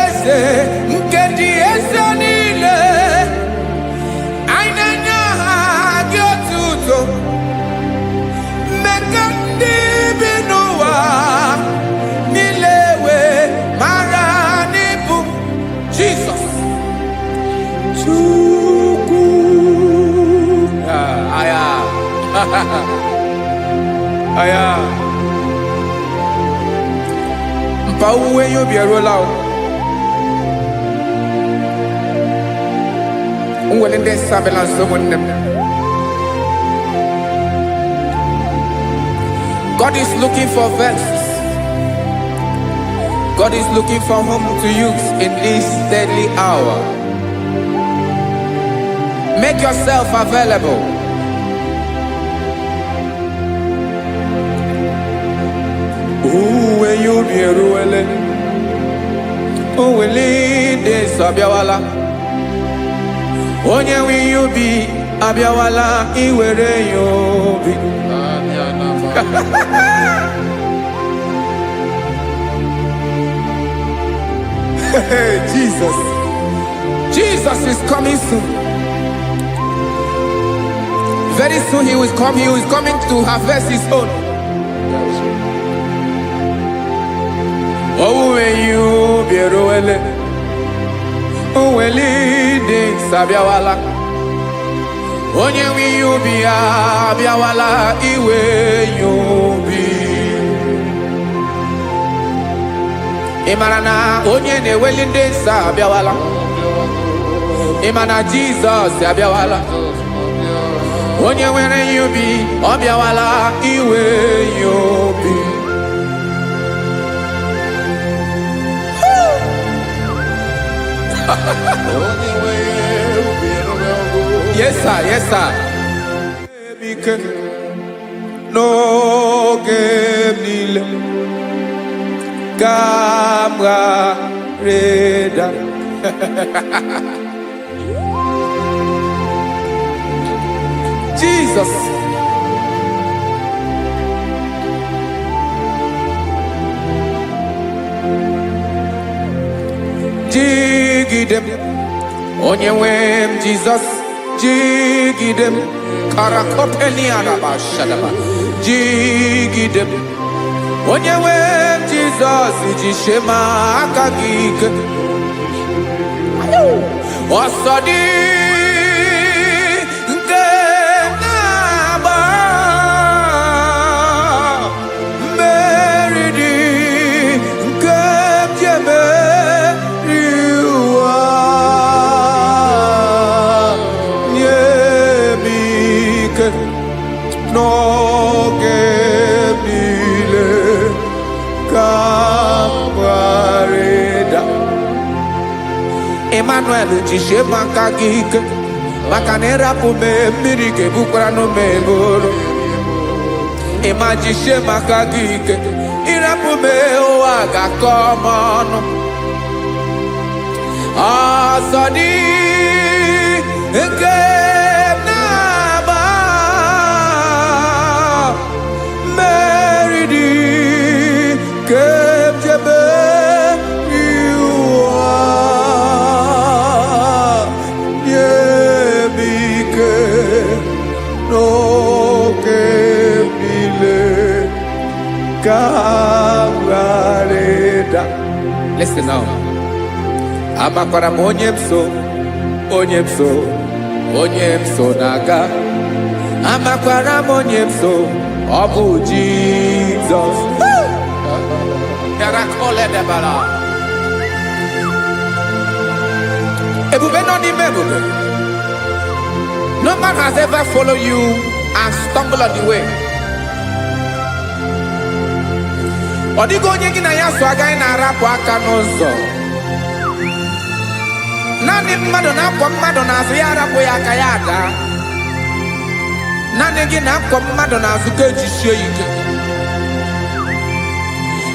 Speaker 3: Ese nkedi ese nile. Ainanya gyotuto. Mekandi binuwa. Nilewe maranibu. Jesus. Chuku. Aya. Aya. Mpauwe yo bierola o. Unwelende sabela someone. God is looking for verses. God is looking for whom to use in this deadly hour. Make yourself available. Uwe you be ruele. Uwe lead sabiawala. Onye wi you be abiawala iwere you be. Jesus. Jesus is coming soon. Very soon he will come. He is coming to harvest his own. Oh, when you be roele, oh, when leading sabiawala, onye wi you be abiawala iwe you be. Imarana onye ne welinde sabiawala, imana Jesus sabiawala, onye were you be abiawala iwe you be. Yes, sir. Yes, sir. No game Camera Reda. Jesus. Jigidem, Onyewem Jesus, Jigidem, Karakopeni Arabashadaba, Jigidem, Onyewem Jesus, Jishema Akagik, Osadi. No gemile camarada Emmanuel jishe makagik makanera pume mirike bukrano meboro Ema jishe makagik irapume oaga komono Asadi enge no que kawareda. Listen now. Amakwara monyemso, onyemso, onyemso naga. Amakwara monyemso, Obu Jesus. Yarakole debala. Ebube no di mebube. No man has ever followed you and stumbled on the way. Odigo onye gị na ya so agaghị na-arapụ aka n'ụzọ. Naanị mmadụ na-akwọ mmadụ n'azụ ya arapụ ya aka ya ada. Naanị gị na-akwọ mmadụ n'azụ ka ejisie ike.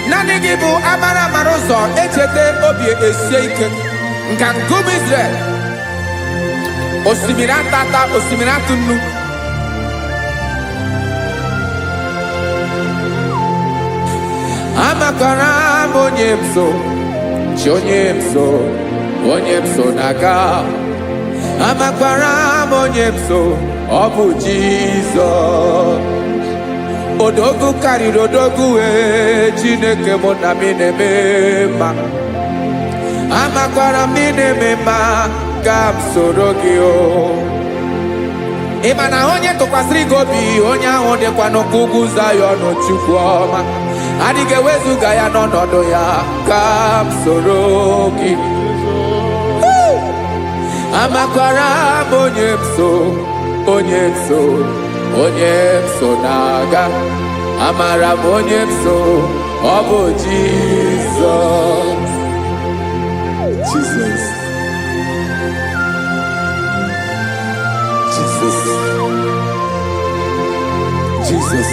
Speaker 3: Naanị gị bụ amara amara ụzọ echete obi esie ike. Nka ngụm Israel. Osimiri atata, osimiri atụ nnu. Amakwara monyemso, chonyemso, onyemso naga. Amakwara monyemso, Obu Jesus. Odogu karịrị odogu Chineke mụ na mi na-eme mma. Amakwara mi na-eme mma ka m soro gị o. Ị ma na onye tụkwasịrị gị obi, onye ahụ dịkwa n'ụkwụ ugwu Zayọn Chukwu ọma. Adịghị ewezuga ya n'ọnọdụ ya ka m soro gị. Amakwara m onyemso, onyemso, onyemso naga. Amara m onyemso, Obu Jesus. Jesus. Jesus. Jesus.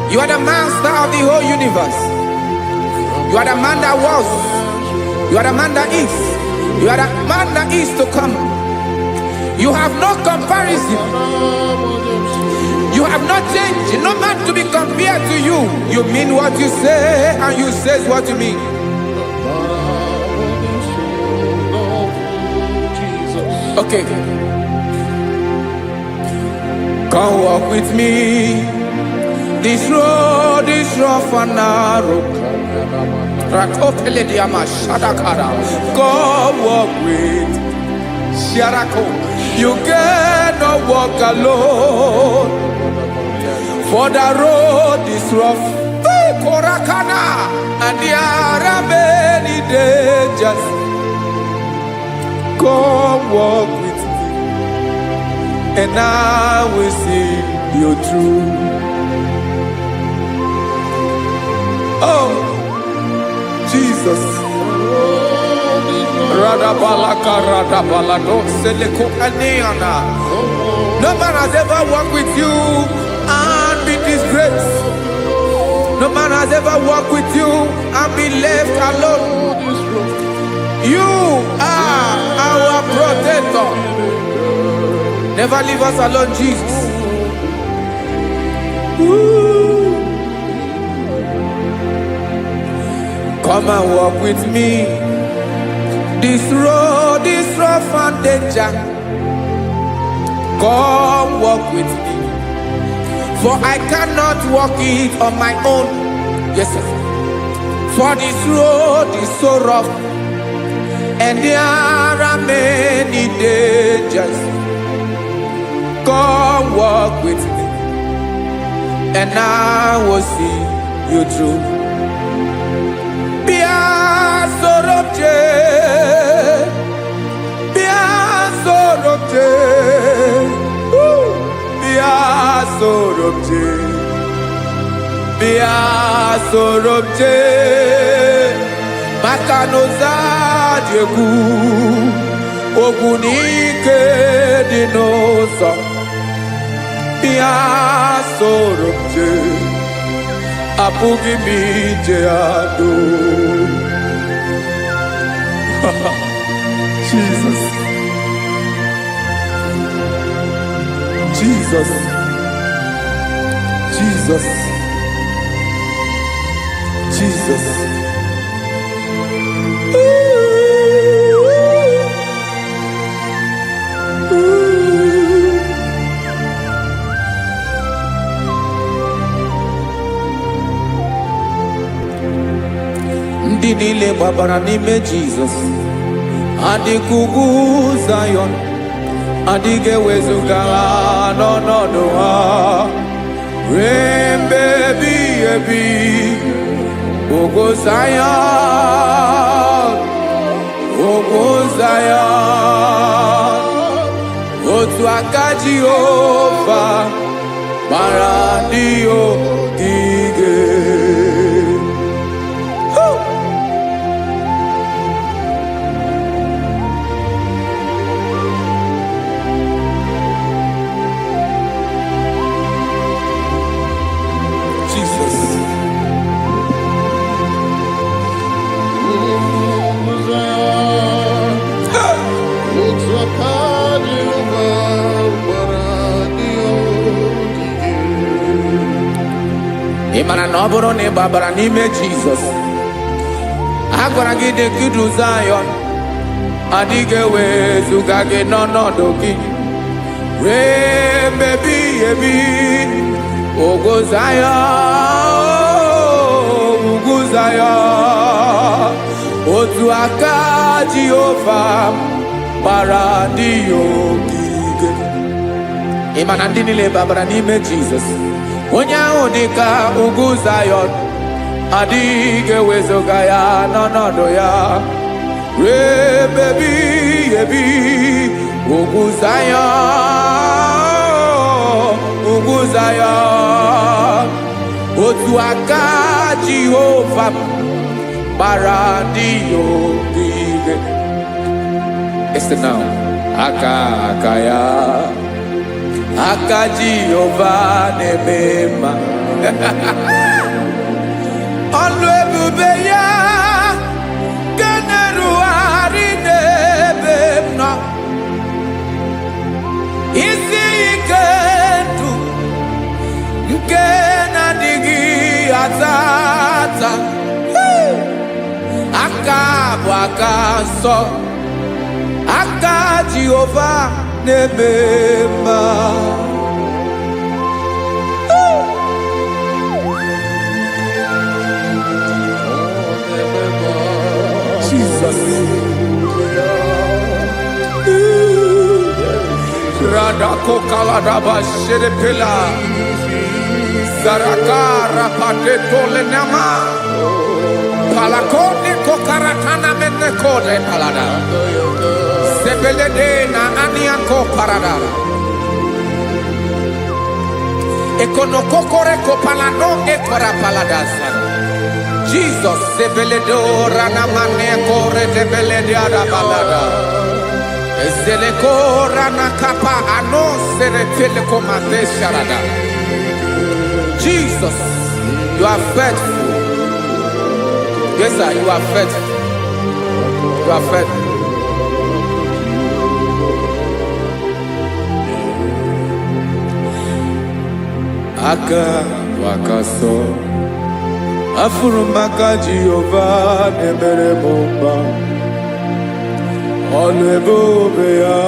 Speaker 3: You are the master of the whole universe. You are the man that was. You are the man that is. You are the man that is to come. You have no comparison. You have not changed. No man to be compared to you. You mean what you say and you say what you mean. Okay. Come walk with me. This road is rough and narrow. Come walk with Sharako. You cannot walk alone. For the road is rough. Korakana. And there are many dangers. Come walk with me. And I will see you through. Oh, Jesus. No man has ever walked with you and been disgraced. No man has ever walked with you and been left alone. You are our protector. Never leave us alone, Jesus. Ooh. Come and walk with me. This road is rough and danger. Come walk with me. For I cannot walk it on my own. Yes, sir. For this road is so rough. And there are many dangers. Come walk with me. And I will see you through. Sorobje Makanoza Diegu Ogunike Dinosa Bia Sorobje Apugi Mijeado. Jesus. Jesus. Jesus. Jesus. Ooh. ndị niile gbabara n'ime Jizọs adịghị ugwu Zayọn adịghị ewezuga ha n'ọnọdụ ha ruo mgbe ebighị ebi. Ugwu Zayọn, ugwu Zayọn, otu aka Jehova gbara ndị ogige. Ị mara na ọ bụrụ na ị gbabara n'ime Jizọs, a gwara gị dị nkudu Zayọn adịghị ewezuga gị n'ọnọdụ gị ruo mgbe ebighị ebi. Ugwu Zayọn, ugwu Zayọn, otu aka Jehova gbara ndị ogige. Ị ma na ndị niile gbabara n'ime Jizọs, onye ahụ dị ka ugwu Zayọn adịghị ewezuga ya n'ọnọdụ ya ruo mgbe ebighị ebi. Ugwu Zayọn, ugwu Zayọn, otu aka Jehova gbara ndị ogige. Listen now, aka ya, aka Jehova na-eme mma. Ọlụ ebube ya ga na-erugharị n'ebe m nọ. Isi ike ndụ nke na-adịghị ata ata. Aka bụ aka nsọ, aka Jehova na-eme mma. Jesus. Radako kaladaba sherepela zarakara pateto lenama palakone kokaratana menne kode palada sebelede na aniako paradara ekono kokore kopalano ekora paladasa. Jesus sebeledo rana mane kore debelede ada balada. Ezele kora na kapa ano sere tele komande sharada. Jesus, you are faithful. Yes sir, you are faithful. You are faithful. Aka wakaso afuru maka Jehova nebere bomba. Ọlụ ebube ya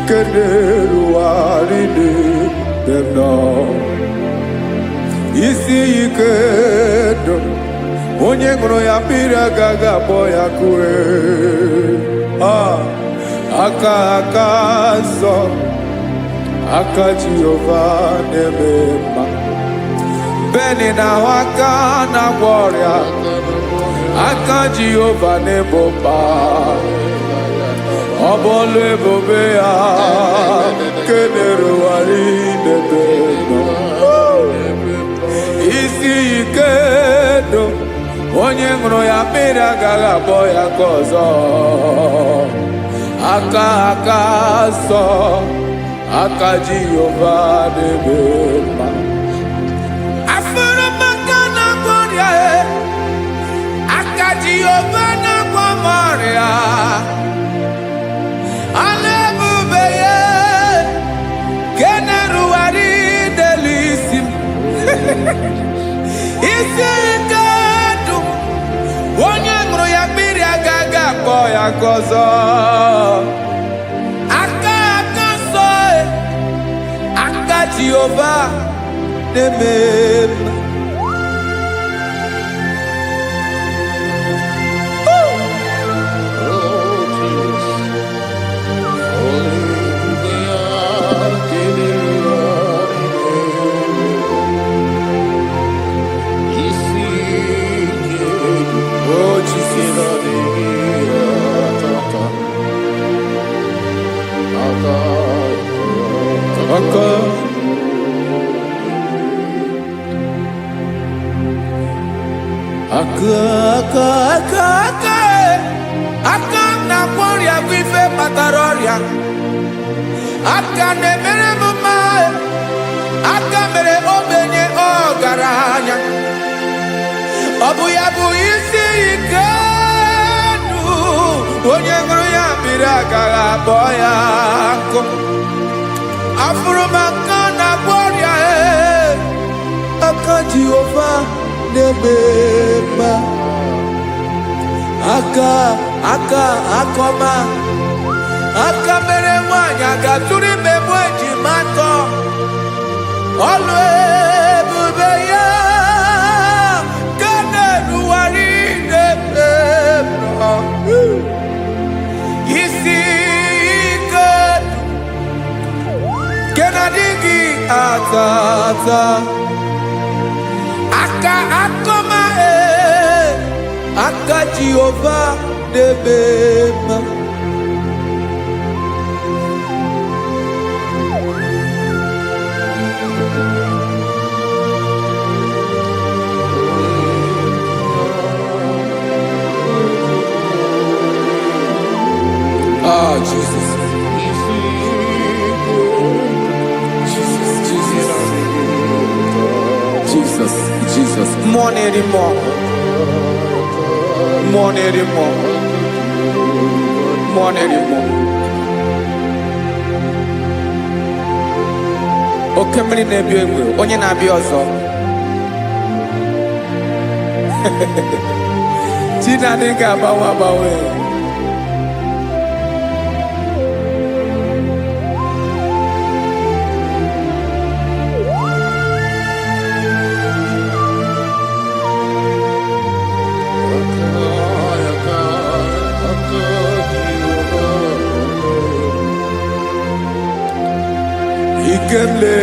Speaker 3: kenerugharị n'ebe m nọ. Isi ike ndụ onye ṅụrụ ya mmiri agaghị akpọ ya kue. Aka nsọ, aka Jehova na-eme mma. Beni na-ahụ aka na-agwọ ọrịa, aka Jehova na-ebo mba. Ọ bụ ọlụ ebube ya kenerugharị n'ebe m nọ. Isi ike ndụ onye ṅụrụ ya mmiri agaghị akpọ ya ka ọzọ. Aka nsọ, aka Jehova na-eme mma. Afụrụ m aka na-agwọ ọrịa, aka Jehova na-agwọ m ọrịa. Ọlụ ebube ya kenerugharị n'elu isi m. Isi ike ndụ onye ṅụrụ ya mmiri agaghị akpọ ya ka ọzọ. Aka nsọ, aka Jehova na-eme mma. aka na kwọrịa bụ ife kpatara ọrịa, aka na-emere m mma, aka mere ogbenye ọgaranya, ọ bụ ya bụ isi ike ndụ, onye ṅụrụ ya mmiri agaghị abụọ ya nkụ. Afụrụ m aka na kwọrịa, aka Jehova na-eme mma, aka akọma, aka mere nwanyị ga-atụrụ ime mụ ejima atọ, ọlụ ebube ya ka na-eruwari na-eme mma, isi ike nke na-adịghị ata ata, aka akọma, aka Jehova na-eme mma. Oh, Jesus. Jesus. More anymore. More anymore. More anymore. Oke mmiri na-ebi egbe, onye na-abịa ọzọ. Chinadị ga-agbanwe agbanwe. Ikele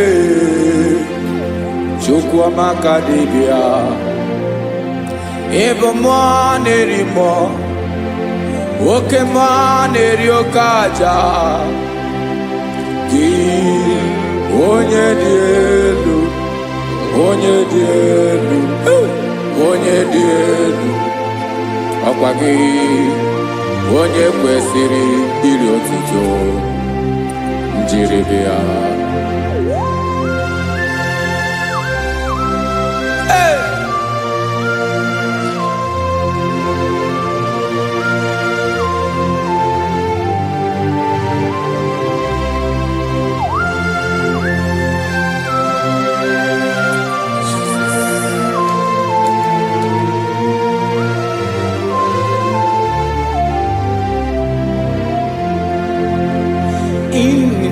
Speaker 3: Chukwuamaka dibịa, ịbụ mmụọ na-eri mmụọ, oke mmụọ na-eri oke aja, gị onye dị elu, onye dị elu, onye dị elu, ọkwa gị onye kwesịrị iri otuto, njiri bịa.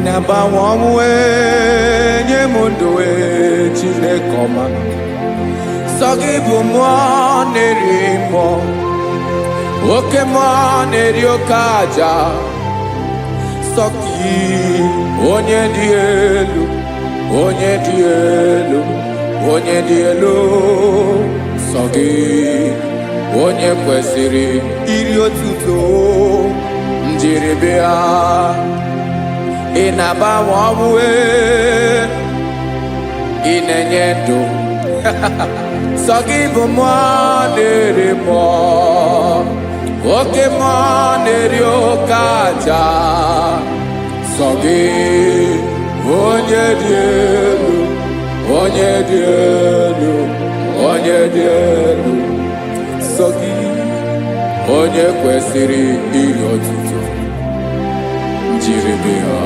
Speaker 3: Na-agbanwe ọnwụ nye m ndụ Chineke ọma, sọ gị bụ mmụọ na-eri mmụọ, oke mmụọ na-eri oke aja, sọ gị onye dị elu, onye dị elu, onye dị elu, sọ gị onye kwesịrị iri otuto, njiri bịa. Ị na-agbanwe ọnwụ, ị na-enye ndụ, sọ gị bụ mmụọ na-eri mmụọ, oke mmụọ na-eri oke aja, sọ gị onye dị elu, onye dị elu, onye dị elu, sọ gị onye kwesịrị iri otuto, njiri bịa.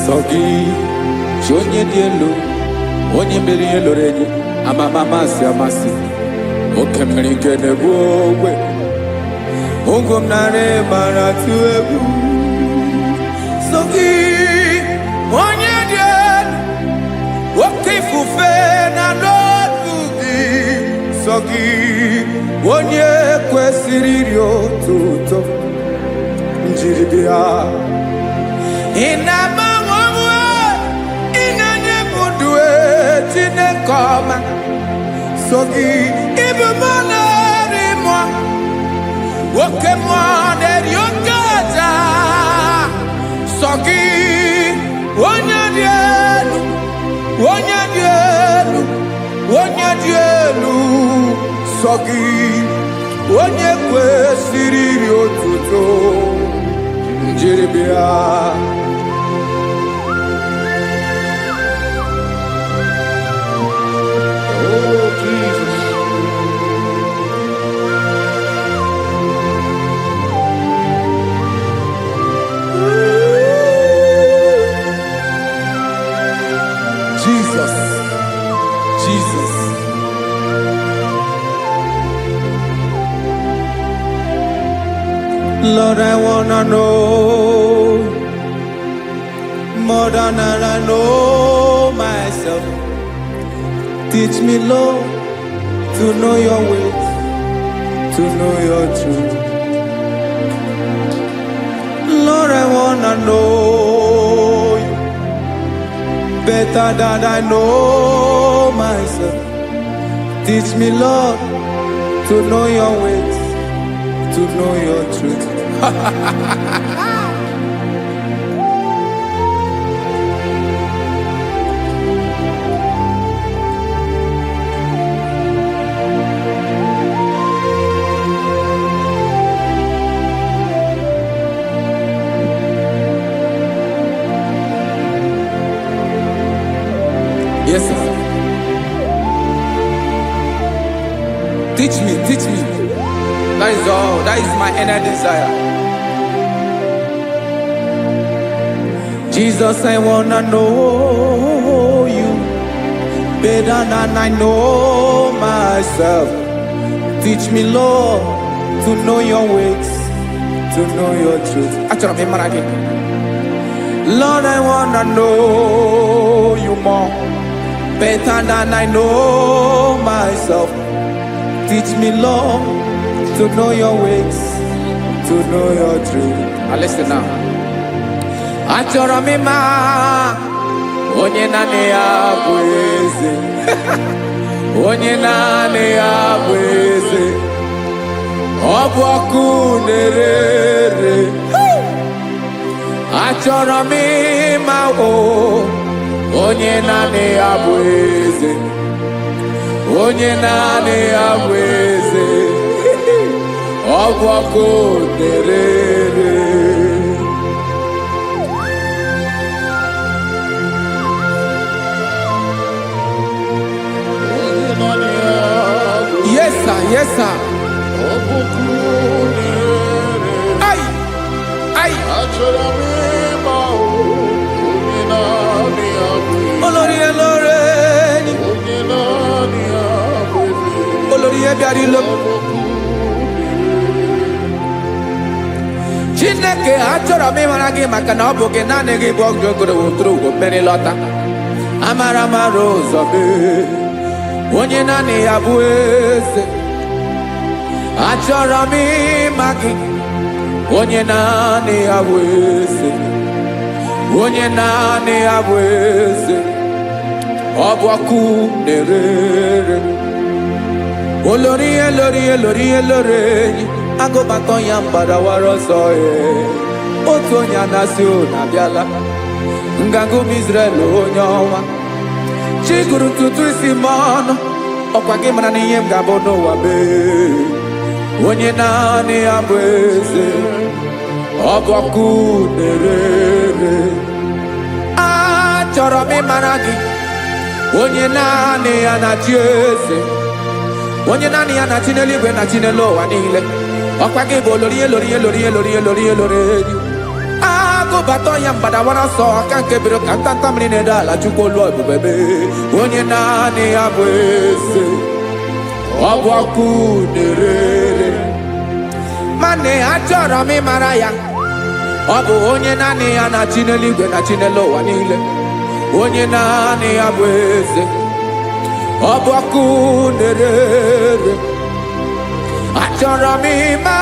Speaker 3: Sọ gị chi onye dị elu, onye mere ihe lụrụ enyi, amama amasị amasị, oke mmiri nke na-egbu ogwe, ụgwọ m narị mara tụ egwu. Sọ gị onye dị elu, oke ifufe na n'ọdụ gị, sọ gị onye kwesịrị iri otuto njiri bịa. Ị na-agbanwe onwe, ị na-enye m ndụ Chineke ọma, sọ gị ịbụ mmụọ na-eri mmụọ, oke mmụọ na-eri oke aja, sọ gị onye dị elu, onye dị elu, onye dị elu, sọ gị onye kwesịrị iri otuto njiri bịa.
Speaker 2: Oh, Jesus.
Speaker 3: Jesus, Jesus. Lord, I wanna know more than I know myself. Teach me, Lord, to know your ways, to know your truth. Lord, I wanna know you better than I know myself. Teach me, Lord, to know your ways, to know your truth. Yes, sir. Teach me, teach me. That is all. That is my inner desire. Jesus, I wanna know you better than I know myself. Teach me, Lord, to know your ways, to know your truth. Actually, I'm again. Lord, I wanna know you more, better than I know myself. Teach me, Lord, to know your ways, to know your truth. Listen now. Achọrọ m ịma onye naanị ya bụ eze, onye naanị ya bụ eze, ọ bụ ọkụ na-ere. Achọrọ m ịma onye naanị ya bụ eze, onye naanị ya bụ eze, ọ bụ ọkụ na-ere. Yes, sir. Yes, sir. Ay, ay. Olórí ẹlọ́rẹ́ ni. Olórí ẹbí àrílọ́. Chineke achọrọ m ịmara gị maka na ọ bụ gị naanị gị bụ ọgụ ogoro wotoro ugwo mmeri lọta. Amara mara ụzọ mee. Onye naanị ya bụ eze. Achọrọ m ịma gị. Onye naanị ya bụ eze. Onye naanị ya bụ eze. Ọ bụ ọkụ na-ere. Olórí elórí elórí elórí enyi. Agụbatọ ya mgbadawara ọsọ ya. Otu onye anasị na-abịala. Nganga ụmụ Izrel onye ọma. Chi gụrụ ntutu isi m ọnụ. Ọkwa gị mara na ihe m ga-abụ n'ụwa mee. Onye naanị ya bụ eze. Ọ bụ ọkụ na-ere. Achọrọ m ịmara gị. Onye naanị ya na-achị eze. Onye naanị ya na-achị n'eluigwe na-achị n'elu ụwa niile. Ọkwa gị bụ olórí elórí elórí elórí elórí elórí enyi. Agụbatọ ya mgbadawara ọsọ aka nke biri ka ntanta mmiri na-ede ala Chukwu olu ebube mee. Onye naanị ya bụ eze. Ọ bụ ọkụ na-ere. Mane achọrọ m ịmara ya. Ọ bụ onye naanị ya na-achị n'eluigwe na-achị n'elu ụwa niile. Onye naanị ya bụ eze. ọbọkụ na-ere achọrọ m ịma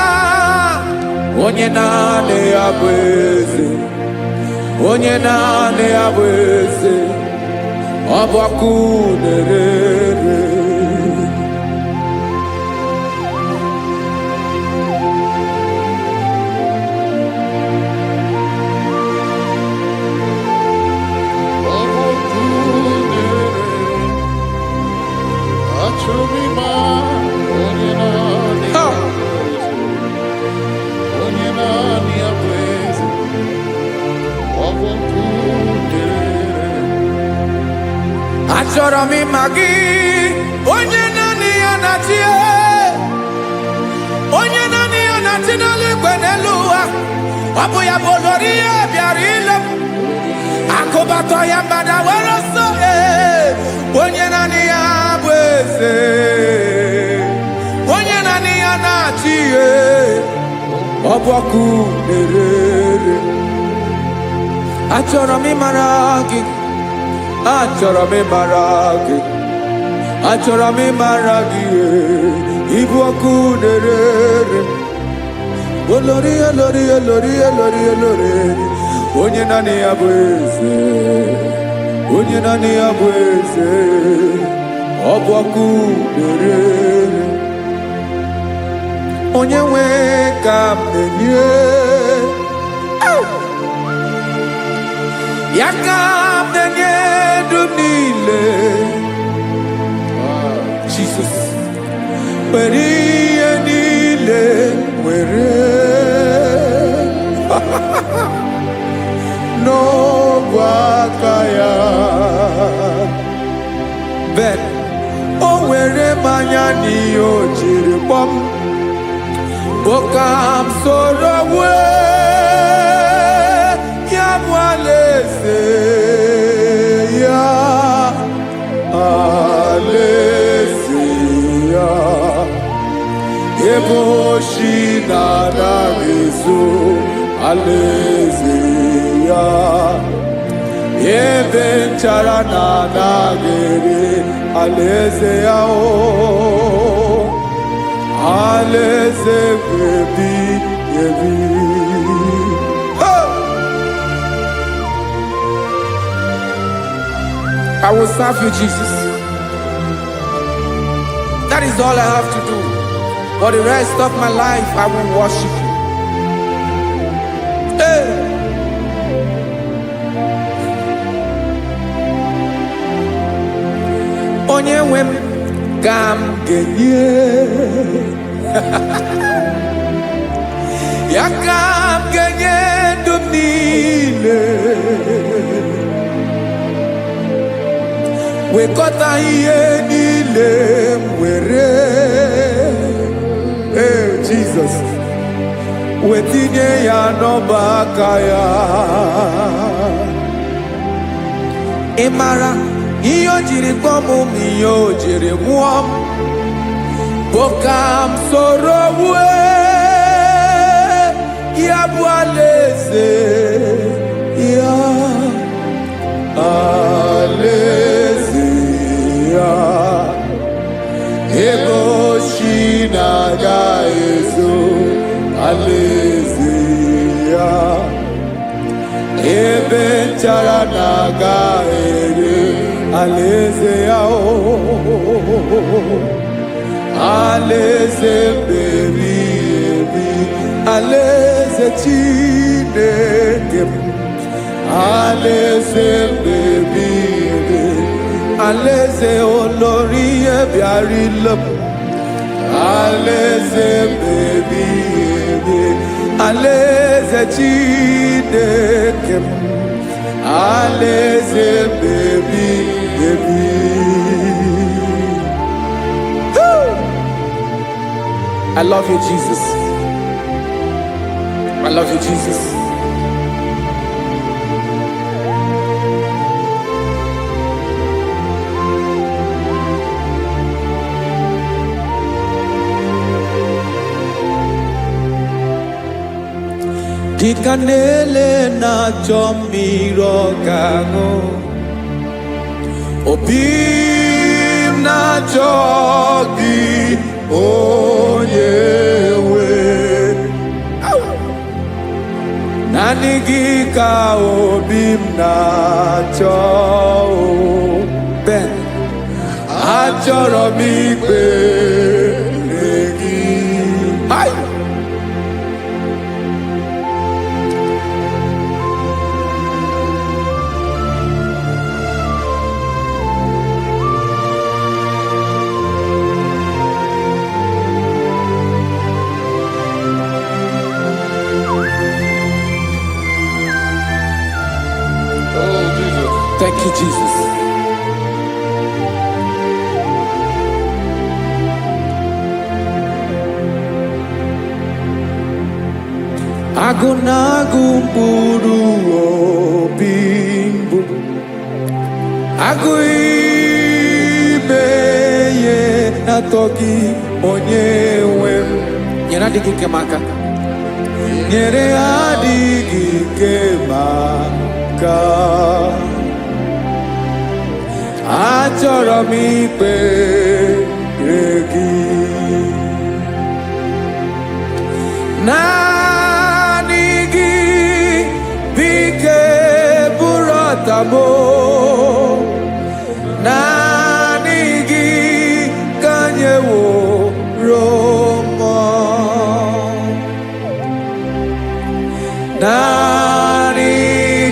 Speaker 3: onye naanị ya bụ eze, onye naanị ya bụ eze, ọbọkụ na-ere. Achọrọ m ịma gị, onye naanị ya na-achị, onye naanị ya na-achị n'eluigwe n'elu ụwa. Ọ bụ ya bụ olori ya bịara ile m, akụbatọ ya mgbada were ọsọ. Onye naanị ya bụ eze, onye naanị ya na-achị ihe, ọbọkụ na-ere. Achọrọ m ịmara gị, achọrọ m ịmara gị, achọrọ m ịmara gị, ịbụ ọkụ na-ere. Olori olori olori olori olori, onye naanị ya bụ eze, onye naanị ya bụ eze, ọ bụ ọkụ na-ere. Onye nwe ka m na-enye, ya ka m na-enye dum niile. Jesus, were ihe niile were n'ọbụ aka ya. Ben o were mmanya n'ihe o jiri kpọọ m, bụ ka m soro wee ya bụ alaeze ya, alaeze ya, ebe oshi na-anaghị ezo, alaeze ya, ebe nchara na-anaghị ere, alaeze ya. Alaeze ebi ebi. I will serve you, Jesus. That is all I have to do. For the rest of my life, I will worship you. Hey. Onye nwe m ka m ga-enye, ya ka m ga-enye ndụ m niile, wekọta ihe niile m were, Jesus, wetinye ya n'ọba aka ya. Ị mara ihe o jiri kpọọ m, ihe o jiri mụọ m, bụ ka m soro wee ya bụ alaeze ya, alaeze ya, ebe oshi na-agaghị ezo, alaeze ya, ebe nchara na-agaghị ere, alaeze ya. Alaeze ebi ebi, alaeze Chineke m, alaeze ebi ebi, alaeze olori ya bịara ile m, alaeze ebi ebi, alaeze Chineke m, alaeze ebi ebi. I love you, Jesus. I love you, Jesus. Dikanele na chomiro kago, obim na na-achọ gị onye nwe. Naanị gị ka obi m na-achọ. Ben, achọrọ m ikpere gị. Hai! Thank you, Jesus. Agụ na-agụ mkpụrụ obi mbụ, agụ ime ihe na-atọ gị onye nwe m. Nyere adịghị ike m aka, nyere adịghị ike m aka. Achọrọ m ikpere gị. Naanị gị bike bụrụ ọtabo. Naanị gị ka nyeworo m. Naanị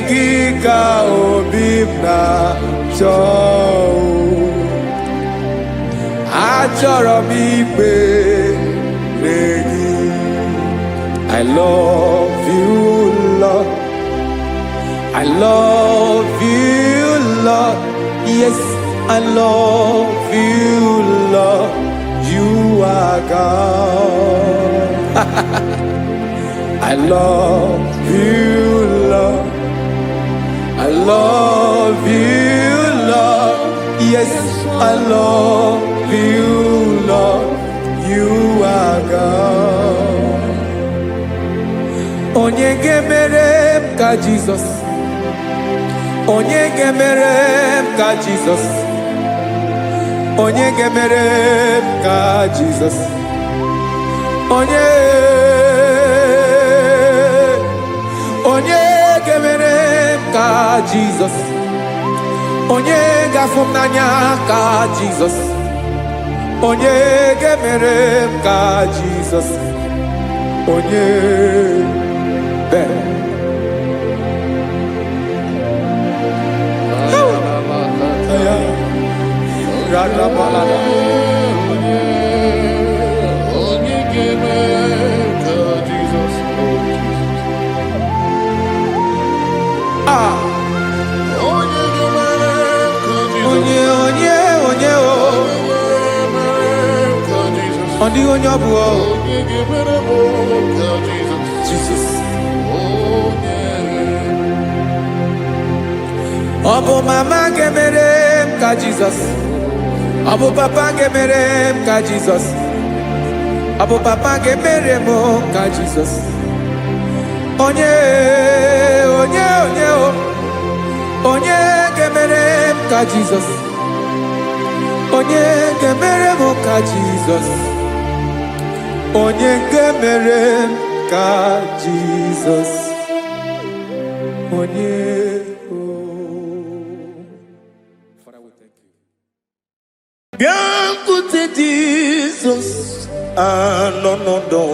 Speaker 3: gị ka obi m na-achọ. Achọrọ m ikpere gị. I love you, Lord. I love you, Lord. Yes, I love you, Lord. You are God. I love you, Lord. I love you, Lord. Yes, I love you, Lord. You are God. Onye ga-emere m ka Jizọs. Onye ga-emere m ka Jizọs. Onye ga-emere m ka Jizọs. Onye ga-emere m ka Jizọs. Onye ga-afụ m n'anya ka Jizọs. Onye ga-emere m ka Jizọs. Onye Ben. Jesus. Obu mama ga-emere m ka Jizọs. Obu papa ga-emere m ka Jizọs. Obu papa ga-emere m ka Jizọs. Onye ga-emere m ka Jizọs. Onye ga-emere m ka Jizọs. Onye ga-emere m ka Jizọs. Onye.
Speaker 1: Bịakwute Jizọs anọ n'ọdụ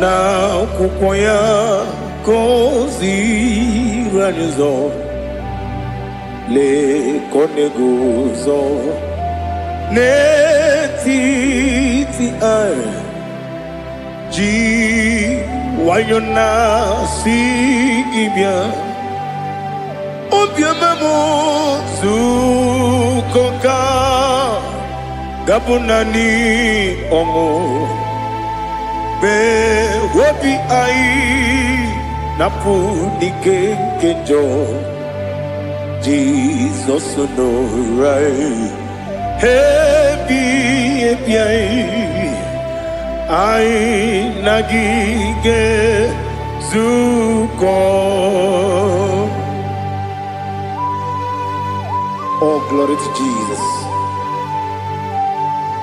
Speaker 1: n'akwụkwọ ya ka o ziri anyị ụzọ. Lee ka ọ na-eguzo n'etiti anyị, ji nwayọọ na-asị gị bịa. Obiọma m nzukọ ka gabụ naanị ọṅụ. Mgbe obi anyị na-apụ n'ike nke njọ, Jizọs nọrọ anyị. Ebi anyị na gị ga-ezukọ. Oh, glory to Jesus.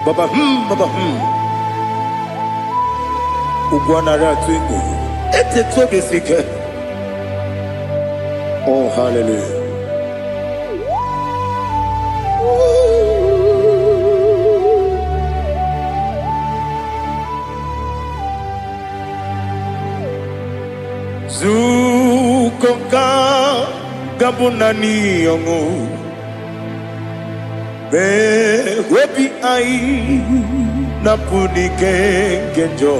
Speaker 1: Baba Ugwanara twingo. Ete tobe sike. Oh, hallelujah. Zukoka gabunani yongo be webi ai napuni kenjo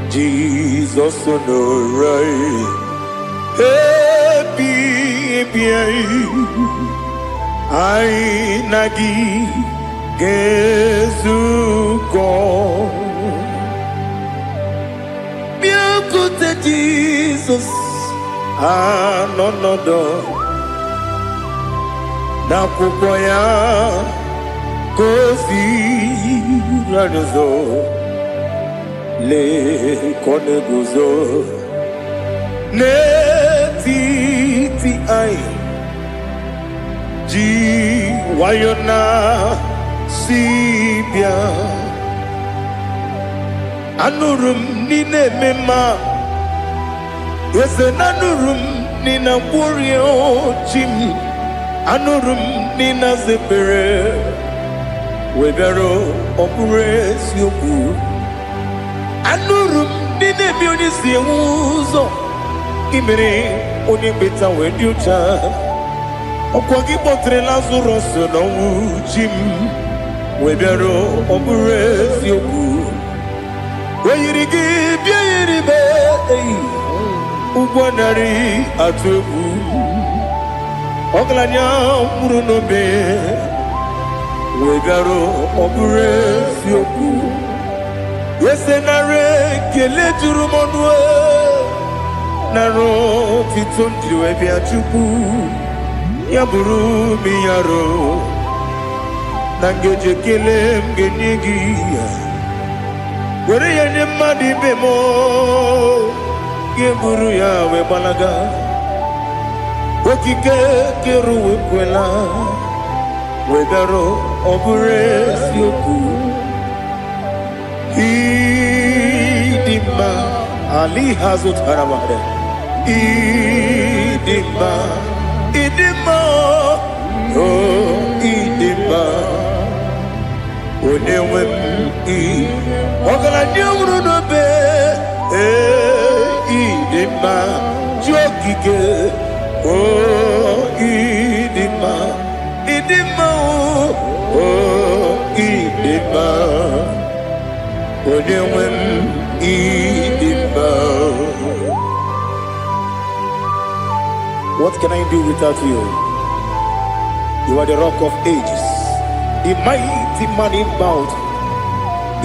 Speaker 1: Jesus no right happy ai nagi gezuko Jesus, no na kupoya kozi radozo le koneguzo ne ti ai ji wayona sibia anurum nine mema Yese nanurum nina warrior chim anurum nina zepere webero opures yoku anurum nina bionisi uzo imere oni beta wediocha okwagi potre lazarus no chim webero opures yoku weyirigi biayiribe Ugwanari atubu Oglanya murunobe Wegaro obure sioku Yesenare kele jurumonwe Naro titondriwe biachuku Yaburu miyaro Nangeje kele mgenyegi Were yanye madi bemo Guru yawe balaga Okike keru wekwela Wedaro obure sioku Idima Ali hazut haramare Idima Oh idima Onewem Ogala nyamuru nobe Idima jokike oh idima oh idima onewem idima. What can I do without you? You are the rock of ages, the mighty man in mountain,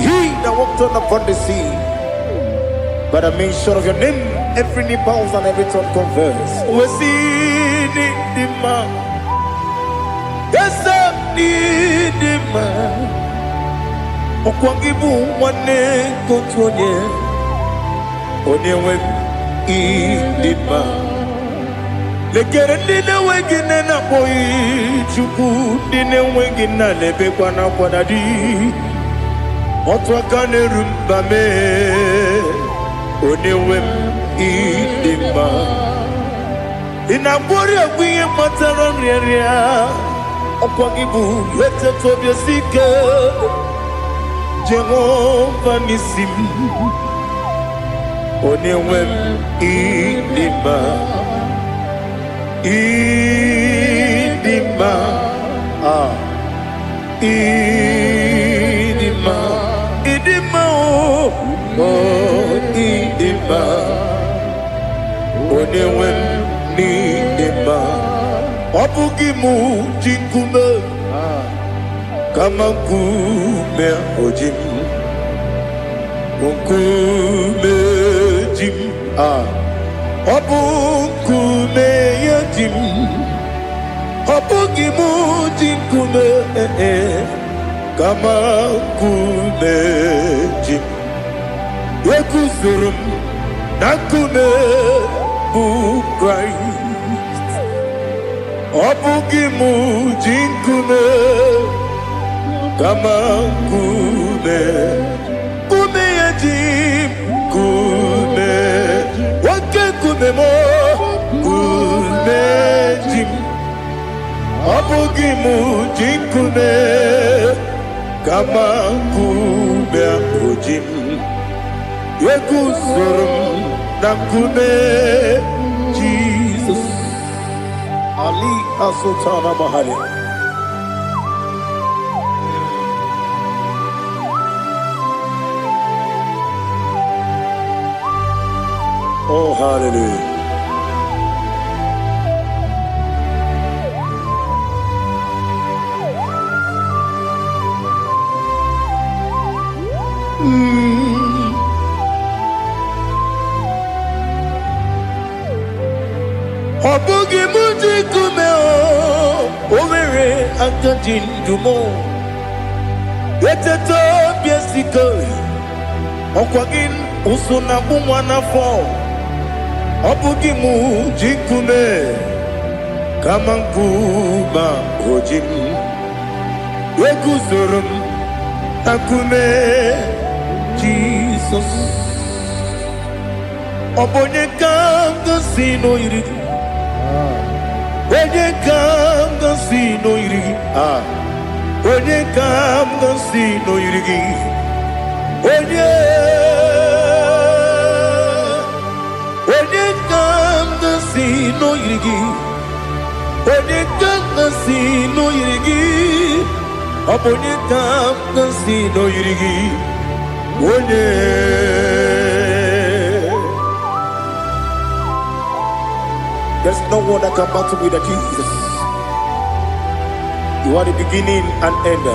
Speaker 1: he that walked upon the sea. By the mention of your name, every knee bows and every tongue confess. We see the man. Yes, the man. Okwangibu wane kotonye. Onewe idima. Lekere nina wengine na boy chuku nina wengine lebe kwa na kwa dadi. Otwakane rumbame. Onewem idima Inabori agwiye mataran ria Okwagibu lete tobye sike Jehova nisim Onewem idima Idima Idima Idima oh idima Onewem idima Obugimu jinkume Kama kume ojim Unkume jim Obukume yajim Obugimu jinkume Kama kume jim Yekuzurum Nakune Bu Christ Obugimu Jinkune kama kume kume ya jim kume wake kume mo kume jim abugi mu jikume kama kume ujim yekuzurum na kume Jesus Ali Asultana Mahali. Oh, hallelujah. Obugi muji kume o omere akadin dumo eteto biesiko okwagin usuna bumwana fo obugi muji kume kama kuba ojim wekuzurum akume Jesus obonye kanga sino yirigi Onye kam gansi no yirigi Onye kam gansi no yirigi Onye kam gansi no yirigi Onye kam gansi no yirigi Onye kam gansi no yirigi Onye There's no one that can battle with Jesus. You are the beginning and end.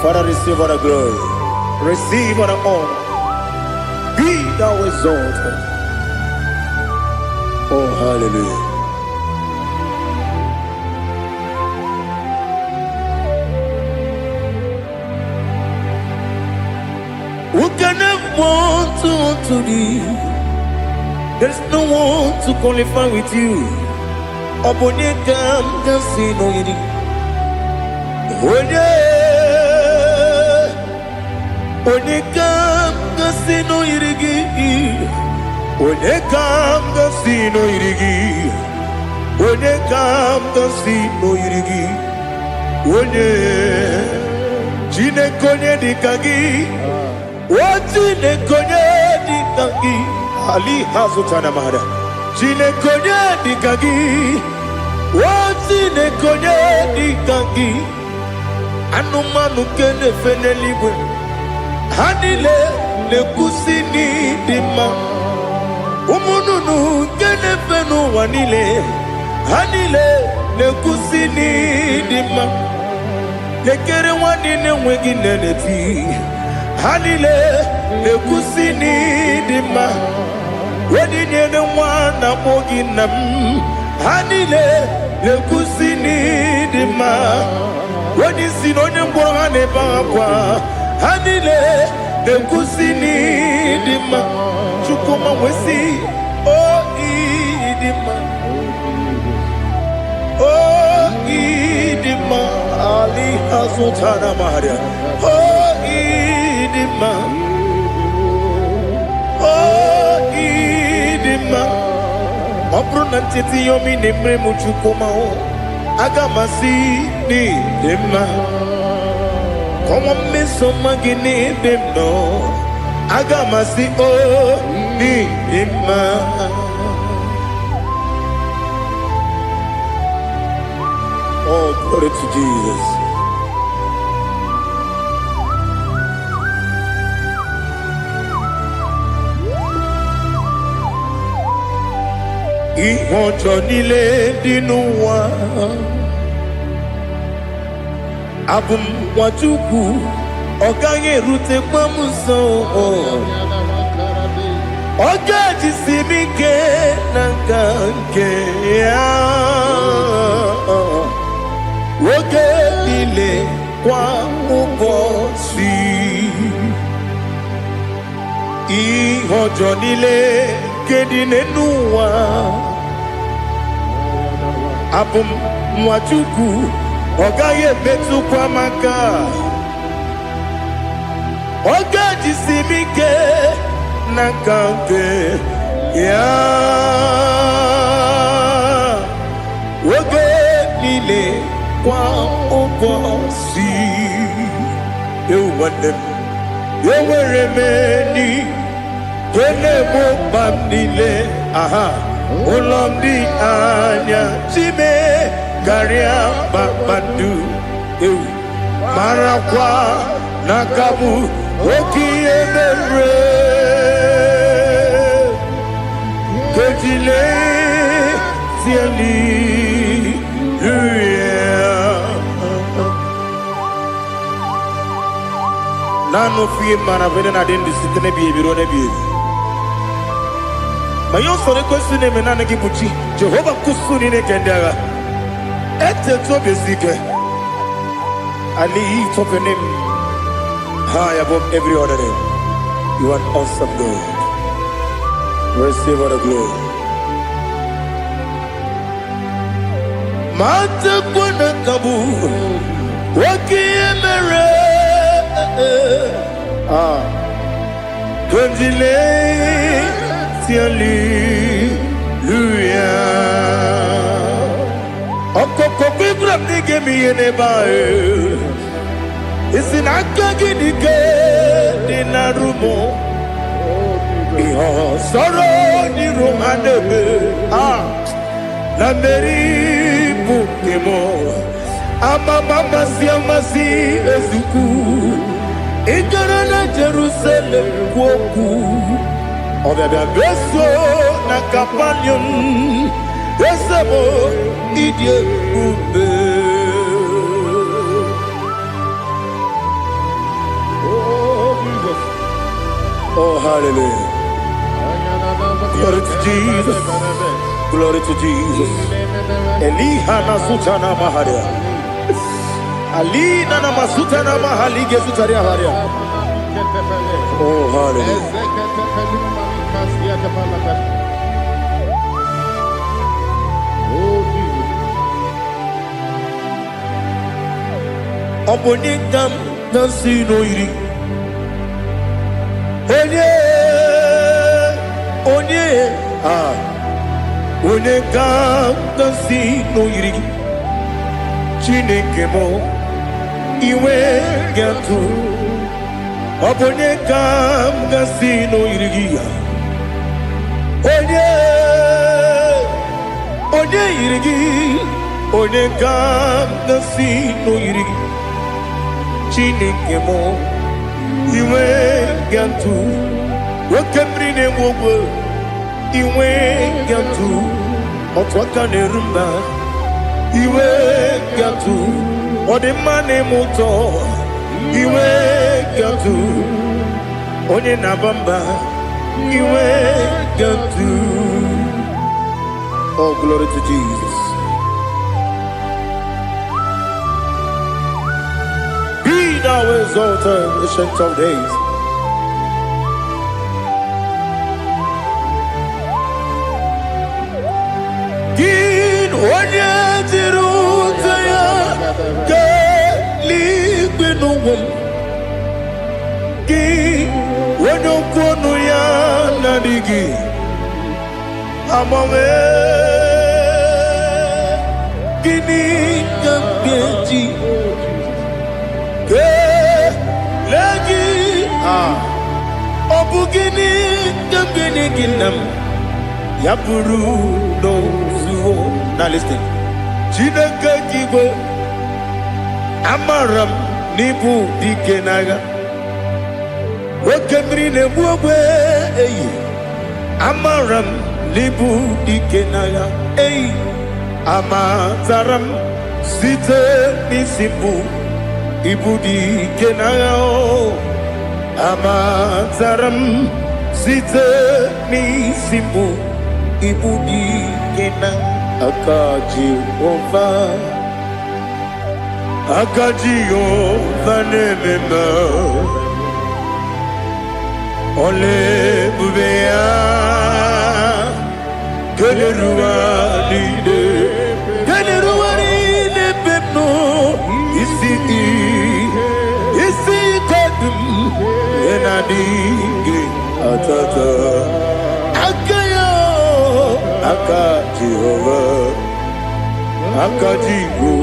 Speaker 1: Father, receive all the glory. Receive all the honor. Be thou exalted. Oh, hallelujah. Who can have one to thee? There's no one to qualify with you. Obonye kam gansi no yiri. Onye kam gansi no yirigi. Onye kam gansi no yirigi. Onye kam gansi no yirigi. Onye chine konye dikagi. Chine konye dikagi. Ali Hazutana Mahada. Chine konye dikagi. Chine konye dikagi. Anumanu kene feneligwe. Hanile le kusini dima. Umununu kene fenu wanile. Hanile le kusini dima. Lekere wanine wegi neneti. Hanile le kusini dima. Wedi nyene wana mogi nam Hanile le kusini dima Wedi sinonye mbwangane bakwa Hanile le kusini dima Chukuma wesi Oh idima Oh idima Ali Hazutana Maria Oh idima Obruna titi yomi nemre muchukoma o agamasi ni dema Komo meso magini demno agamasi o ni dema Oh, glory to Jesus. Ihojo nile dinuwa Abum wajuku Oganye rute kwa muso Oga jisimike nangange Woge nile kwa ubosi Ihojo nile kedine nuwa Abum mwachuku Ogaye betu kwa maka. Oga jisimike na kanke ya. Oge nile kwa obosi. You want them. You were remaining. Kene mo bandile. Aha. Olomdi anya. Chime. Garia babadu. Marakwa. Nakabu. Oki emere. Kejile. Tieli. Nano fiye mana vene na den disitene biye birone biye. Mayo sore kusune menana kibuchi. Jehovah kusuni ne kendaga. Ete to besike. I lift up your name high above every other name. You are awesome God. Receive all the glory. Mata kuna kabu. Waki emere. Gondile Hallelujah. Okoko bibra nige mi enebae. Isina kagi nige dinarumo. Iho soro ni romanebe. Na meri bukemo. Ama mama si amasi ezuku. Ikarana Jerusalem woku. Obebe beso na kapanion. Esebo idye ube. Oh Jesus. Oh hallelujah. Glory to Jesus. Glory to Jesus. Elihana sutana maharia. Alina na masuta na mahali gesutaria haria. Oh hallelujah. Obonikam nasino iri. Onye Onekam nasino iri. Chineke mo iwe gatu. Obonekam nasino iri. Onye iri. Onekam nasino iri. Chineke mo iwe gatu. Wakemri ne wowo iwe gatu. Otwaka ne rumba iwe gatu. Odemane moto iwe gatu. Onye nabamba iwe gatu. Oh glory to Jesus. Thou exalted, ancient of days. Gin onye jirutaya ke ligbinugum. Gin onye kwonu ya nadigi. Amame gini kambeji. Lagi obugini gambini ginam yapuru no zuo. Now listen. Chineke kibo amaram nibu dikenaga. Wakemri ne buwe amaram nibu dikenaga. Amazaram site nisimbu. Ibudi kenao amazaram site ni simbu. Ibudi kena akaji ova nemema ole bubea geleruari de pepno Jehovah, Akajigo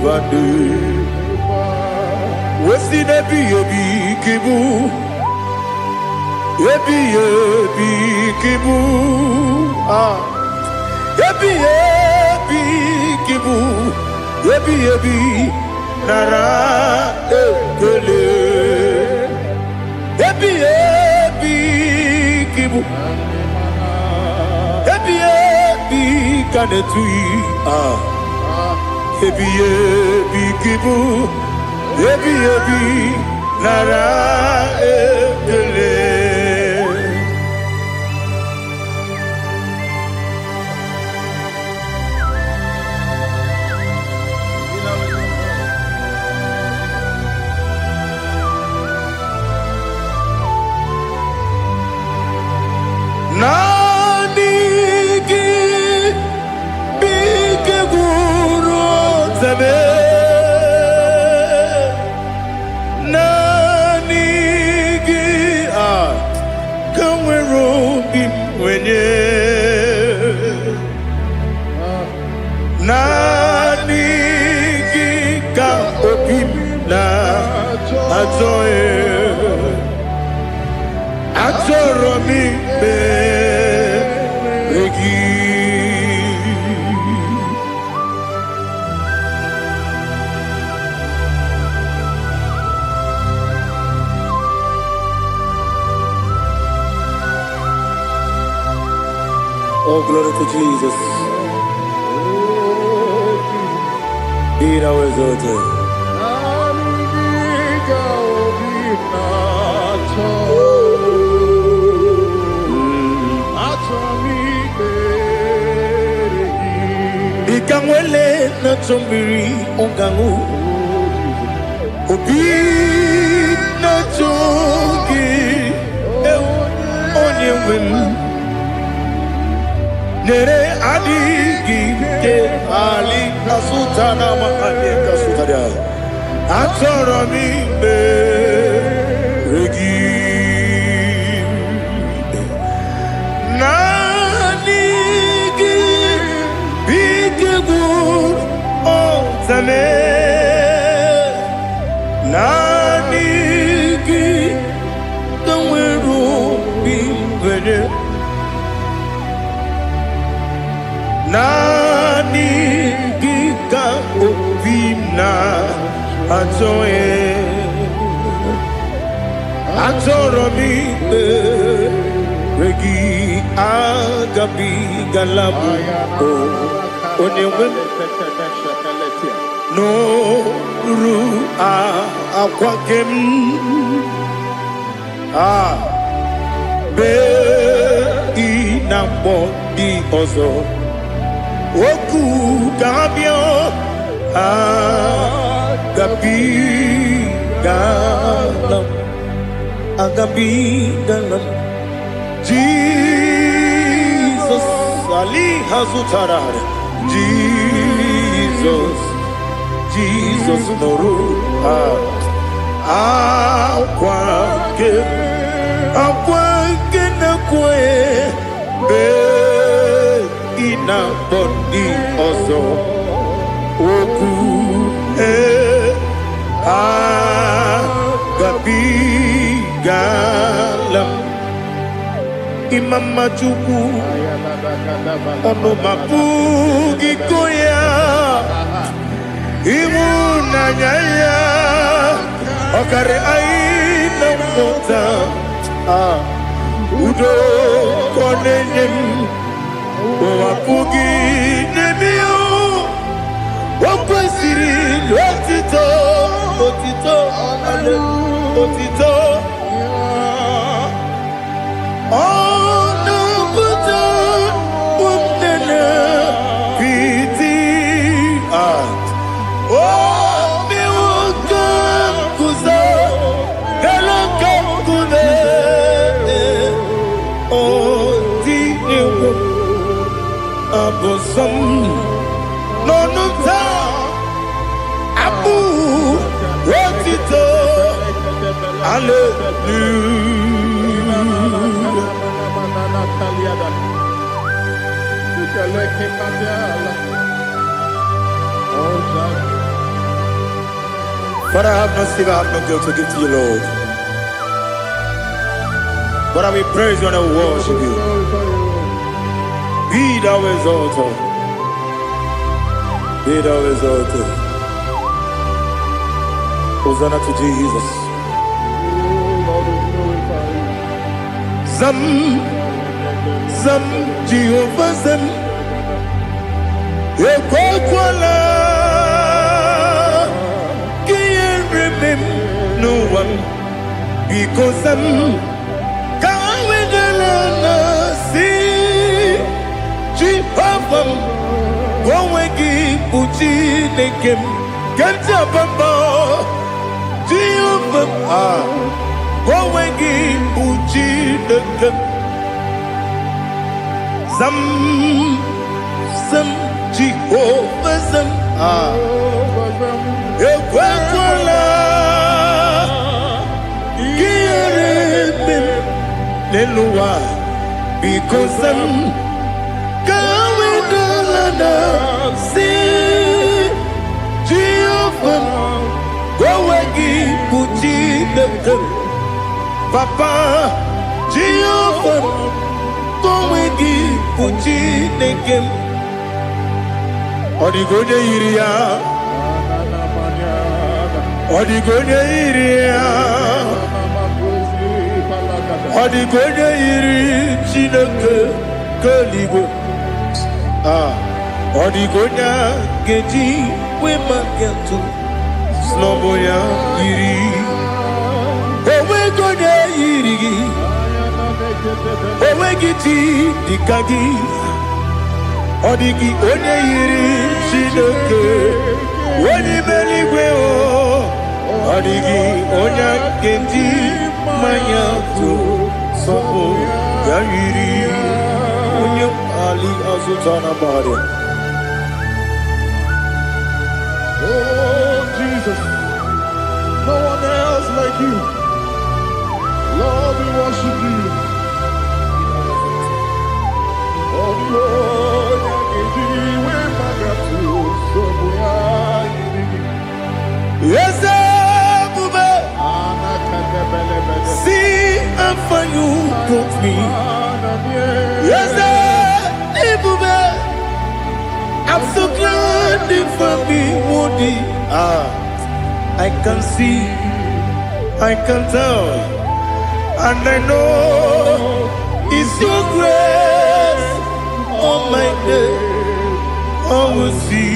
Speaker 1: Vande. Wesi nebi ebi kibu, ebi kibu, ebi kibu, ebi nara ekele, ebi kibu, ebi kanetui, ebi kibu. Ebi nara ekele. Nani ki bike guru zebe. Nani ka opim na atoe atoromi be regi. Oh, glory to Jesus. Be thou exalted. Ikamwele na chombiri ongangu. Obi na chongi onye wem. Nere adigi ke ali kasutana ma ali kasutaria atoromi be regi. Nani gi bige gur otame. Nani gi kanweru bingwede. Nani gika opina atoe atoromi regi agabi galabu onewe no ru akwakem be inambo di ozo. Oku kabio agabi galam Jesus Ali Hazutarar Jesus Noru akwake na kwe be ina body ozo oku gabi galam imama chuku ono mapugi koya imuna nyaya okare aina mota udo konenyem wapugi nemio wakwesiri otito ale otito ono buto umnene piti mi wakam kuzo galakam kude abosom nonuta abu rotito hallelujah Father, I have no sin, I have no guilt to give to you, Lord. But I will praise you and I will worship you. Be thou exalted. Be thou exalted. Hosanna to Jesus. Zam, Zam, Jehovah Zam. Ekwakwala. Can't remember no one. Because I'm Gowegi Uchi Nekem Gantapamba Jehovah Gowegi Uchi Nekem Zam Jehovah Zam Ekwakwala Kierebim Neluwa because I'm see Jehovah Gowegi Puchi Nekem Papa Jehovah Gowegi Puchi Nekem Odigonya Iria Odigonya Iria Odigonya Iri Chineke Kaligo Odigonya Geji Wemakentu Sloboya Iri Owegonya Iri Owegiti Dikagi Odigi Onye Iri Shinoke Wani Meligwe Odigi Onya Geji Mayantu Sobo Yiri Onye Ali Azutana Bari.
Speaker 2: Oh, Jesus, no one else like you. Lord, we worship you. Oh, Lord,
Speaker 1: yes, see how far you brought me. Yes, I'm so glad for me, Woody. I can see, I can tell, and I know it's your grace. Oh my God, I will see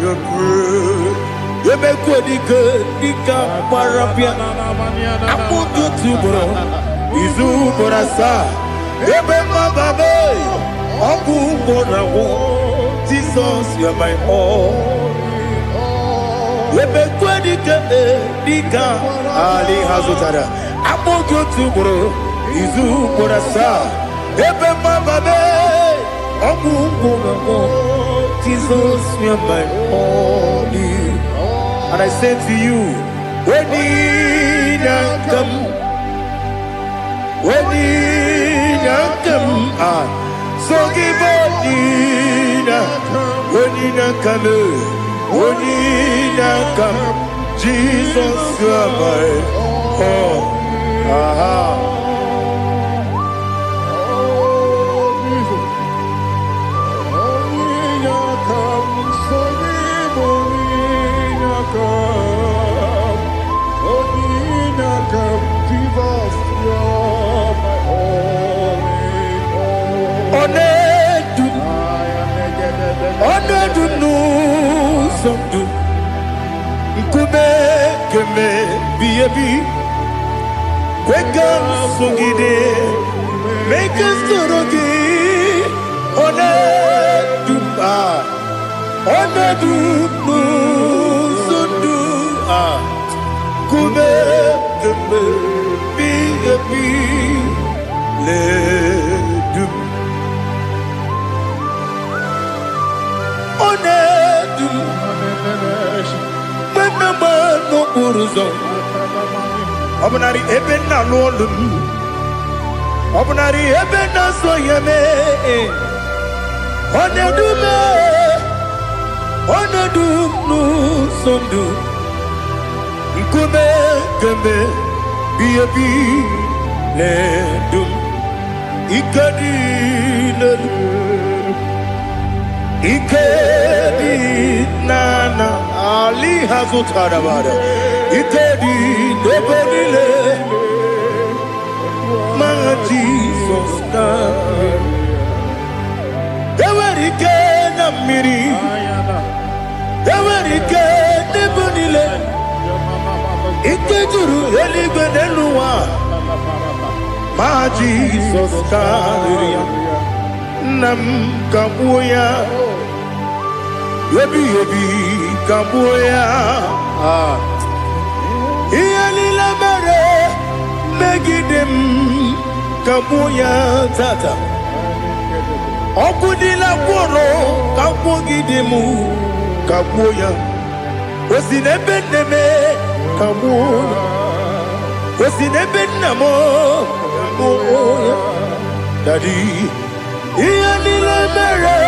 Speaker 1: your grace. You make good, Dika Parapia. I put you to bro. Izu Borasa. You make my baby. Oku Borawo. Jesus, you are my all. You make good, Dika Ali Hazutara. I put you to bro. Izu Borasa. You make my baby. Oku Borawo. Jesus, you are my all. And I say to you, when you come, so give when you come, Jesus, you are my all. Make us Obnari ebena lolum Obnari ebena soyeme Onedume, onedunu sondu, nkume kembe, biyebi ledum, ikadi ledum, ikadi nana ali hazutara bada, ikadi debodile, ma Jesus na. Ewerike na mmiri, ewerike n'ebunile, ike juru eluigwe n'elu ụwa, ma Jizọs karịrị ya. Nna m kagbuo ya, ebighị ebi kagbuo ya. Ihe niile mere megide m, kagbuo ya tata. Ọkụ dị na kwụrụ ka kwụgide m kagbuo ya. O si n'ebe nne m kagbuo ya. O si n'ebe nna m kagbuo ya. Daddy, ihe niile mere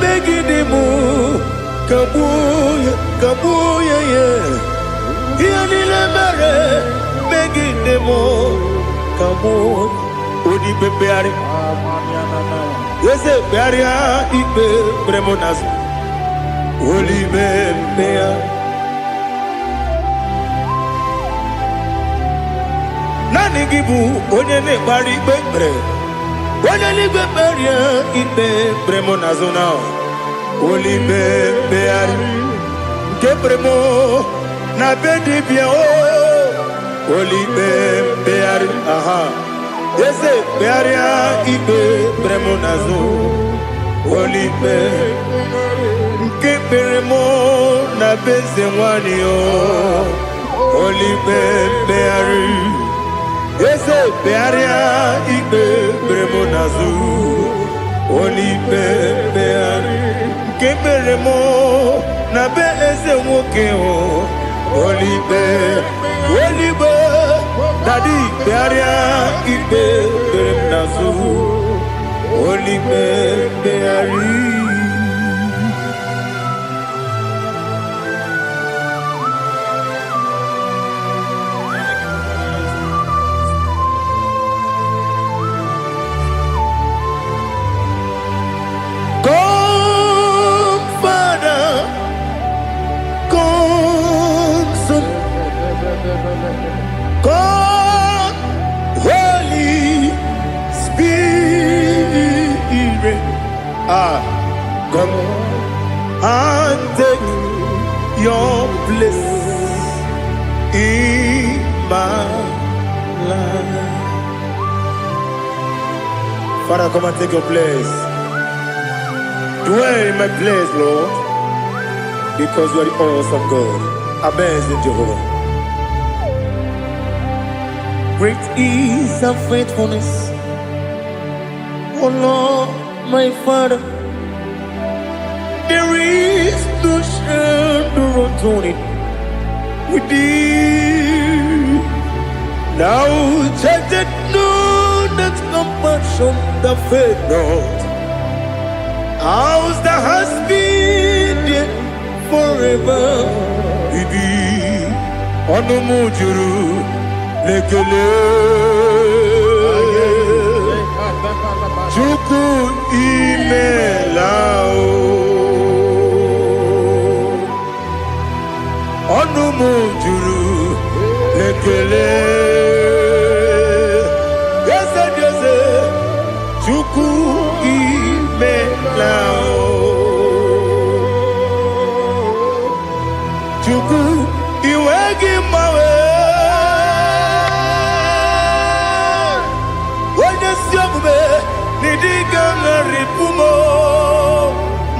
Speaker 1: megide m kagbuo ya, kagbuo ya ya. Ihe niile mere megide m kagbuo ya. Odi bebegharị. Yese bearia ikpe premonas Holy Bembea Nani gibu onye na-ekpari ikpe kpere onye n'igwe beria ikpe premonas now Holy Bembea nke premo na bedibia o Holy Bembea aha Yese bearia ibe premonazo Olipe Nke peremo na beze wani o Olipe beari Yese bearia ibe premonazo Olipe beari Nke peremo na beze woke o Olipe Olipe Daddy, bearia ibe beremnazu, olibe beari. Come, Father, come, Son, come, Holy Spirit, come and take your place in my life. Father, come and take your place. Dwell in my place, Lord, because you are the awesome God. Amazing Jehovah. Great is thy faithfulness, oh Lord, my Father. There is no shadow of turning with thee. Now check that no, that compassion that faith not. Ours that has been there forever. Bibi, ono mujuru. Lekele Chuku imelao Onu mujuru Lekele Yese yese Chuku imelao Chuku iwegi mawe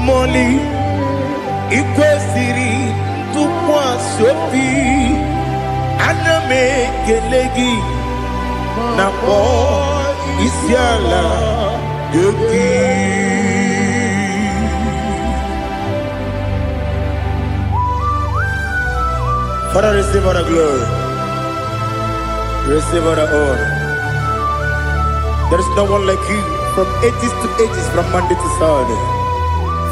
Speaker 1: Moli ikwesiri tụkwasị ana m ekele gị na kpọ isi ala gị. Father, receive all the glory, receive all the honor. There is no one like you from ages to ages, from Monday to Sunday.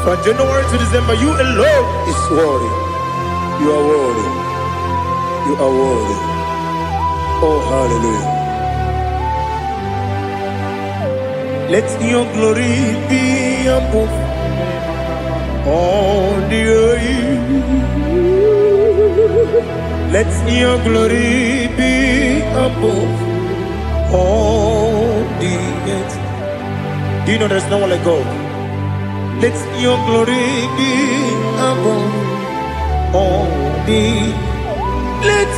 Speaker 1: From January to December, you alone is worthy. You are worthy. You are worthy. Oh, hallelujah. Let your glory be above all the earth. Let your glory be above all the earth. Do you know there's no one like God? Let your glory be above all the earth. Let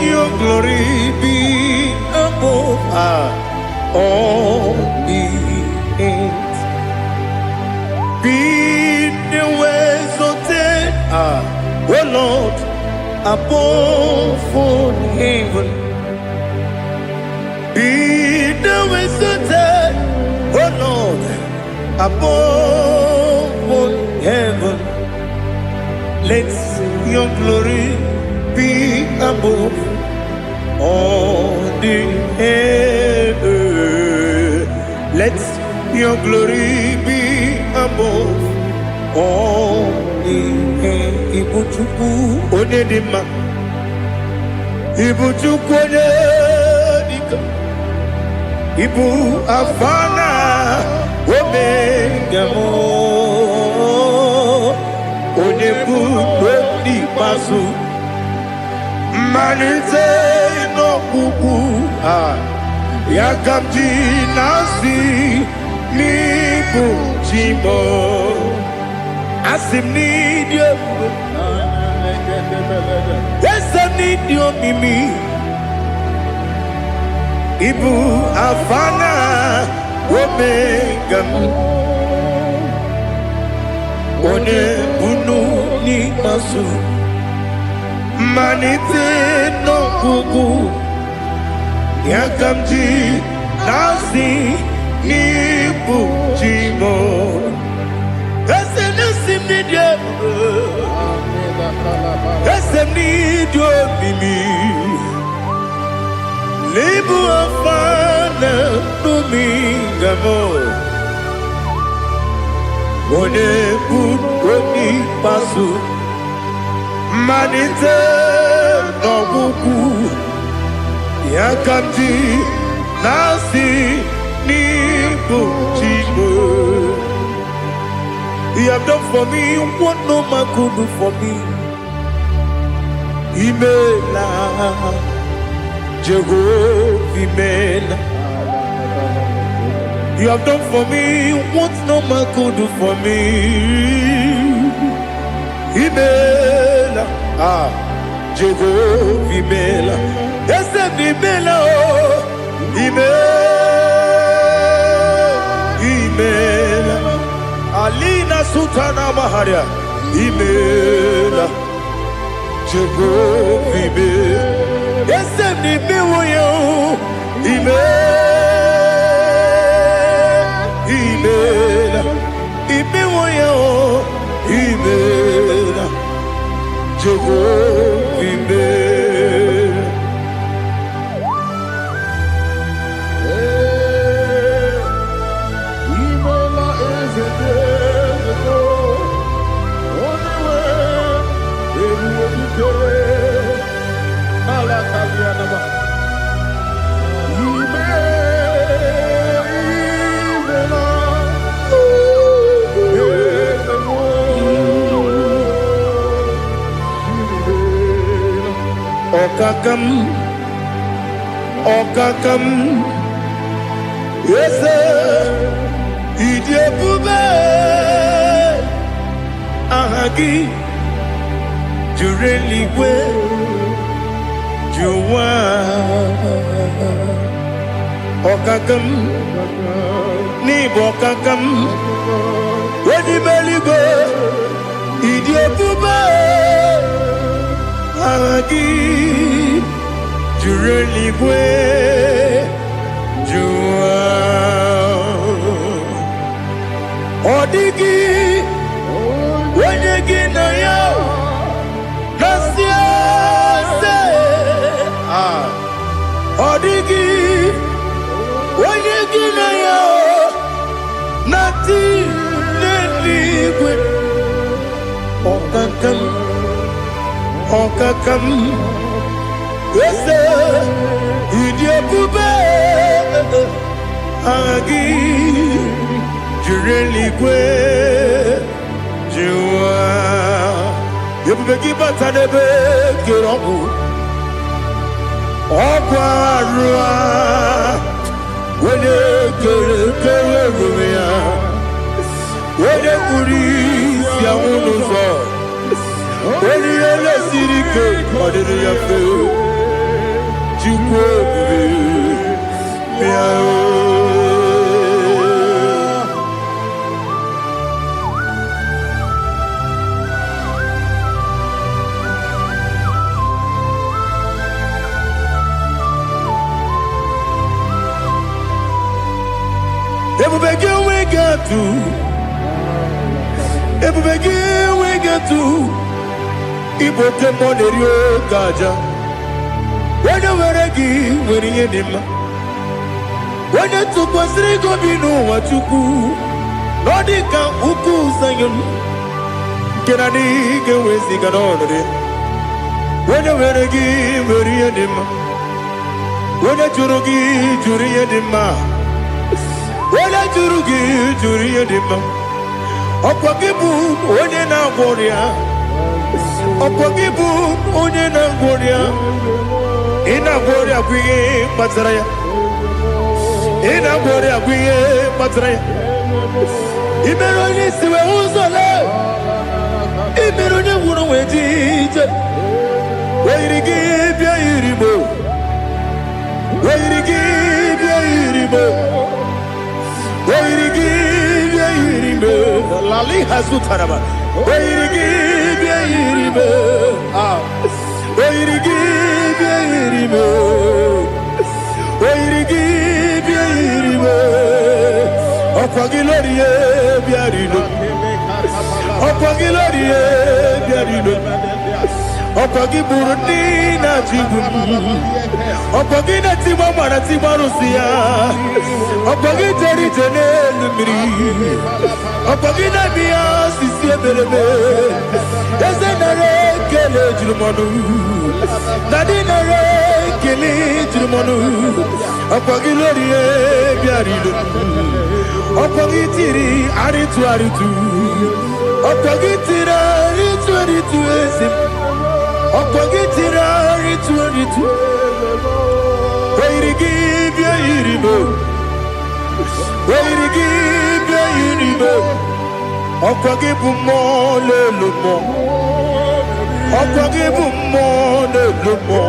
Speaker 1: your glory be above all the earth. Be the ways of death, oh Lord, above all heaven. Be the ways of death, oh Lord, above all heaven. Let your glory be above all the earth. Let your glory be above all the earth. Ibuchuku onedima, Ibuchuku onedika, Ibu afana omega mo. Onebu di pasu manite no kuku ya kamji nasi nibu jimo asim ni dio esem ni dio mimi ibu afana omega one bunu ni masu manite no kuku ya kamji nasi ni bujimo ese nasi media ese nidio mimi lebu afana numingamo one buni pasu manite no kuku ya kamji nasi ni bujimo. You have done for me what no man could do for me. Imela Jehovah Imela. You have done for me what no man could do for me. Imela, Jehovah Imela. Yes, Imela, Imela, Alina Sutana Maharia. Imela, Jehovah Imela. Yes, Imela, Imela, Imela, Jehovah Imela.
Speaker 2: Imela is a day only way you do Alakalianaba.
Speaker 1: Okakam, yes, Idiabube, Ahagi, Jureli, where you are. Okakam, Nibokakam, where the belly go, Idiabube, Ahagi. You really where you are. Odigi, when you get a yow, that's Odigi, when you get a yow, nothing. Okakam Ese Idiabube Agi Jureligwe Jua Yebeki Batanebe Kirobu Okwarua Wede Kere Rumia Wede Kuri Siamunuzo Wede Ele Sirike Odiri Yafe Chukwe Miao Everybody we get to Ibote Monerio Gaja When you were a give when you did when you took was Rigo Bino what you do Nodika Uku Sayon Kenani Gewesi Ganone when you were a give when you did when you Jurugi Juria Dima Wala jurugi juriye dima Okwakibu onye na gworia Okwakibu onye na gworia Ina gworia kwiye matraya Ina gworia kwiye matraya Imero ni siwe uzole Imero ni wuro wejije Weirigi bia iribo Weirigi bia iribo Lali Hazutaraba. Okwagi Burundi na Jibuti Okwagi na Timama na Timarusia Okwagi Teri Tenel Miri Okwagi na Mia Sisi Ebelebe Eze nare kele Jirumanu Nadi nare kele Jirumanu Okwagi Lorie Biarido Okwagi Tiri Aritu Aritu Okwagi Tira Aritu Aritu Ezim Okogitira ritu Weirigi bia iribo Weirigi bia iribo Okogibu mo le lumo Okogibu mo le lumo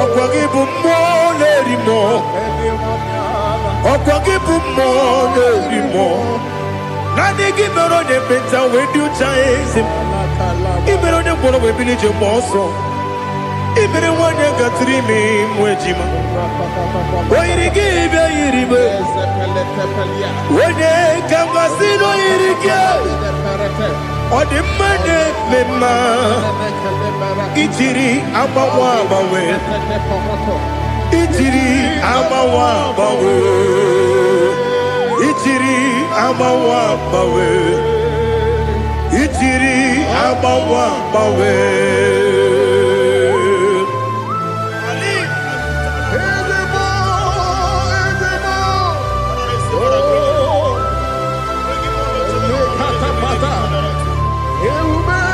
Speaker 1: Okogibu mo le rimo Okogibu mo le rimo Nani gimero de beta wedu chaizim Ibero ne kono we bilije moso Ibere wane gatrimi mwejima Oirigi bia iribe Wene kambasino irige Odimane mema Itiri amawa bawe Itiri amawa bawe Itiri amawa bawe Itiri amawa bawe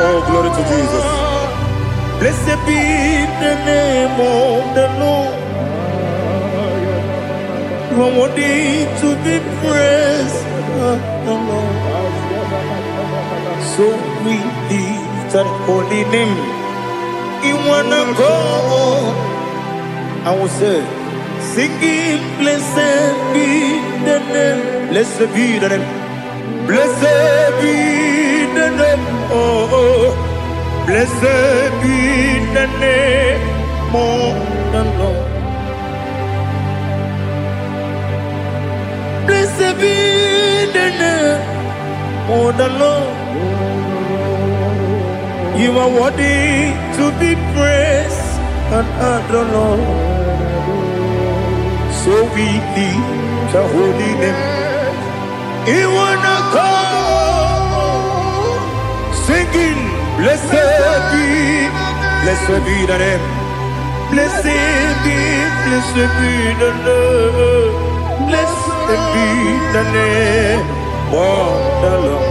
Speaker 1: Oh, glory to Jesus. Blessed be the name of the Lord. You are worthy to be praised, the Lord. So we lift that holy name. You wanna go? I will say, singing, blessed be the name. Blessed be the name. Blessed be the name. Oh, blessed be the name of the Lord. Blessed be the name of the Lord. You are worthy to be praised and adored, Lord. So we lift the holy name. You wanna call, singing, Blessed be the name. Blessed be the name. Blessed be the name of the Lord.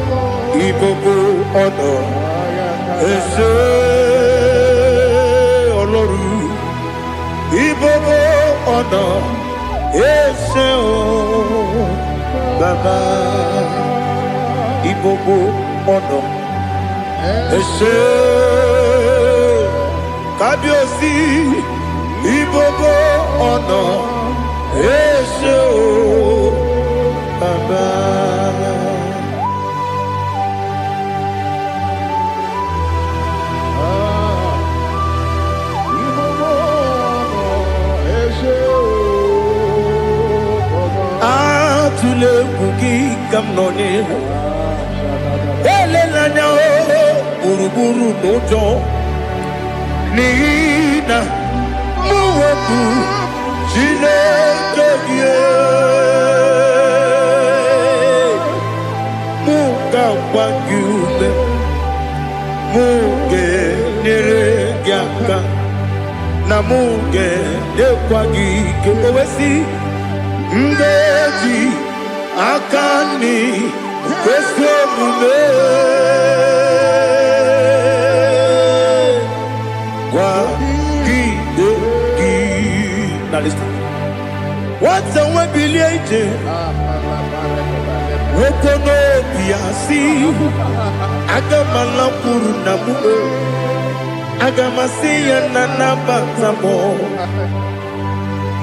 Speaker 1: Ibobo honor. Ese Oloru. Ibobo honor. Ese o Baba. Ibobo honor. Ese Kabiosi. Ibobo honor. Ese o Baba. Atule kuki kamnoni. Ele lanya o buruburu nojo. Nina muweku Chineke muka wagyume muge neregyaka na muge dekwagike owesi ndeji akani kwesomume Now listen. What's the way biliate? Wokono biasi. Agamalampuru namu. Agamasiya nanabatamo.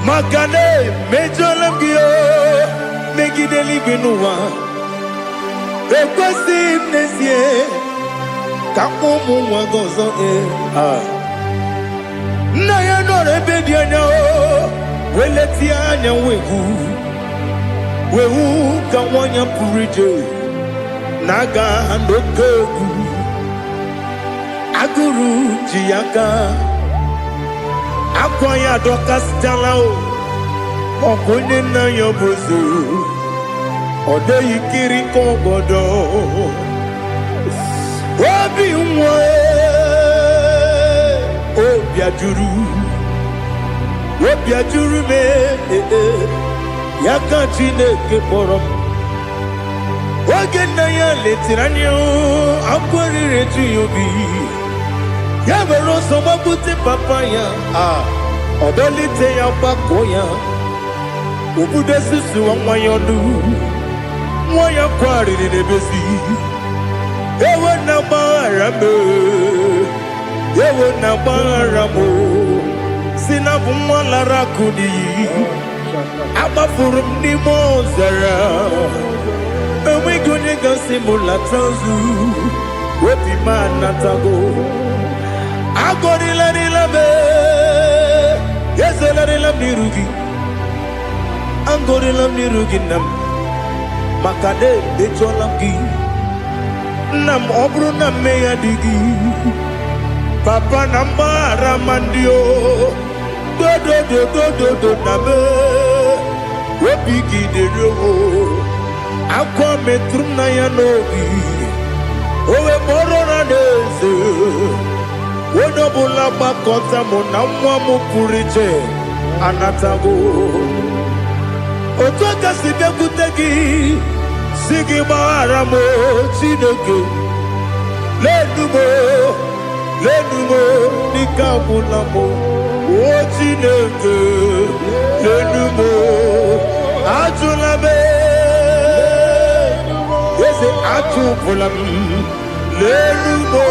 Speaker 1: Makane mejolamgio. Megideli binuwa. Rekwesi mnesie. Kamumu wagozo na ya no rebedi anya o weleti anya wehu ka wanya purije naga ndokogu aguru jiyaka akwanya doka stala o okonye na yo bozo ode yikiri kogodo obi nwa Obiajuru me Yaka Chineke kpọrọ m oge nna ya letiri anya akwarịrị eju ya obi ya mere ọsọ gbapute papa ya ọdọlite ya gbakọ ya obodo susu nwa ya ọnụ nwa ya kwarịrị n'ebezi ewe na gbaghara m ewe na gbaghara m sina bụ nwa lara kudi agbafuru m n'ime ọzara enweghị onye gasị m latazu obi m anatago agọrịlarịla m ezolarịla m n'iru gị agọrịla m n'iru gị nna m maka na emejuola m gị nna m ọ bụrụ na mmehie dị gị papa na mgbaghara ma ndị o dodododododo na me obi gị dịrị owo akwa metụrụ m na ya n'obi owe kpọrọ na n'eze onye ọbụla gbakọta mụ na nwa m pụrụ iche anatago otu aka si bịakwute gị si gị gbaghara m Chineke lenumo dịka agwụla m o Chineke lenumo ajụla m eze achụpụla m lenumo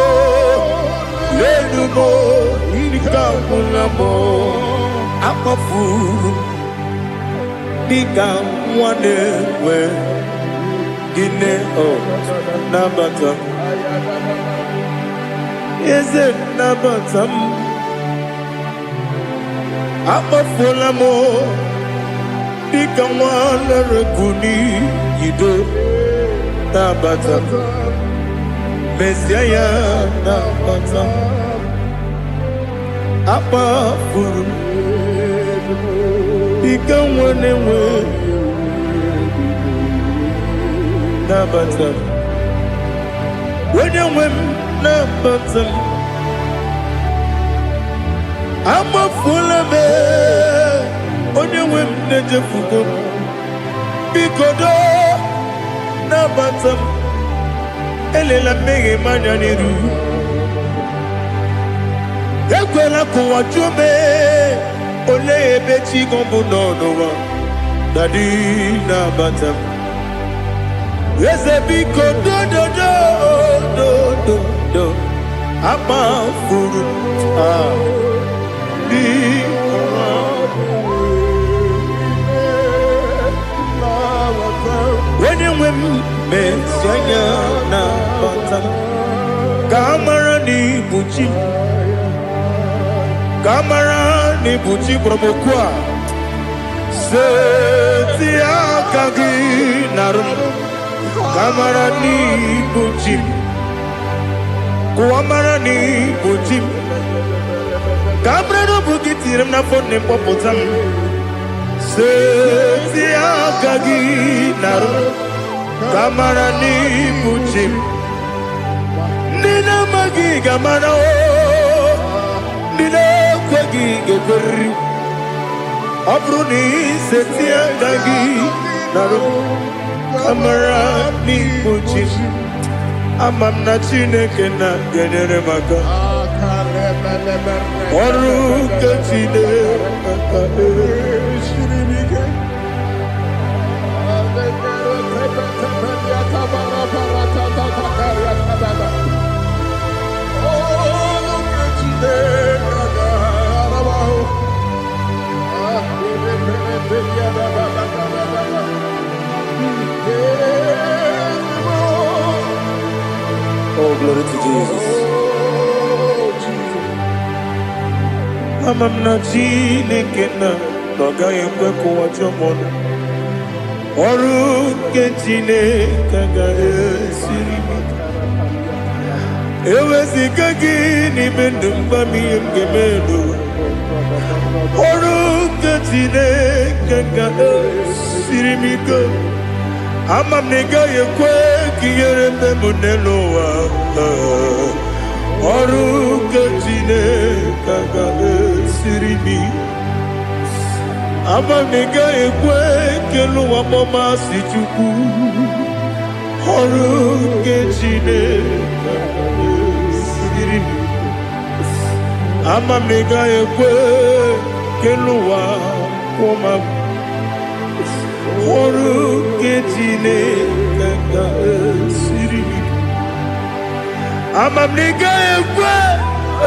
Speaker 1: dịka agwụla m akpafuru dịka nwa na-enwe gịnị nabata m eze nabata m akpafuola m dịka nwa na-erekwu n'iyido nabata m mezie ya nabata m akpafuru dịka nwa na-enwe nabata m onye nwe m nabatam amafula me onye nwe m na-ejefugo bikodo nabatam elela mmehie m anya n'iru ekwela ka ụwa jụọ m olee ebe chi gị bụ nọ n'ụwa dadi nabata m eze biko do amafuru onye nwe m mezi anya nabata m ka amara n'ibu chi kamara ni buchi promokwa seti akagi narum kamara ni buchi kuamara ni buchi kamara no bukitirim na phone popotam seti akagi narum kamara ni buchi nina magi kamara nina kwagi geberi abruni setia gagi naru kamara ni buchi amam na chineke na genere maka oru kachide maka shirimike
Speaker 3: Oh, glory to Jesus.
Speaker 1: Amam na chineke na gaghị ekwe ka ụwa jọọ m ọrụ nke chineke ga-esiri m eweziga gị n'ime ndụ mgba m ihe m ga-eme n'ụwa ọrụ nke chineke ga-esiri m ike ama m na ị gaghị ekwe ka ihere mbe m n'elu ụwa ọrụ nke chineke ga-esiri m ama m na ị gaghị ekwe ka elu ụwa mọmasị chukwu ọrụ nke chineke ga-esiri m ama m na ị gaghị ekwe ka elu ụwa kwụma m ọrụ nke chineke ga-esiri m ama m na ị gaghị ekwe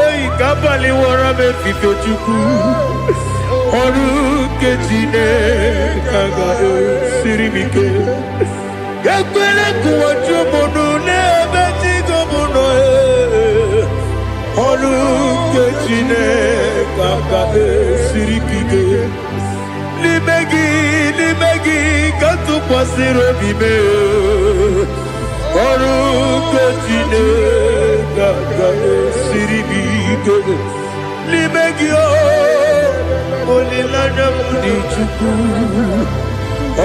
Speaker 1: oyi ka abalị wara m efife chukwu ọrụ nke chineke ga-esiri m ike ekwere ka ụwa jụọ m n'ebe chi gị bụ nọ ọrụ nke chineke ga-esiri m ike n'ime gị ka tụkwasịrị obi m ọrụ nke chineke ga-esiri m ike n'ime gị olileanya m dị chukwu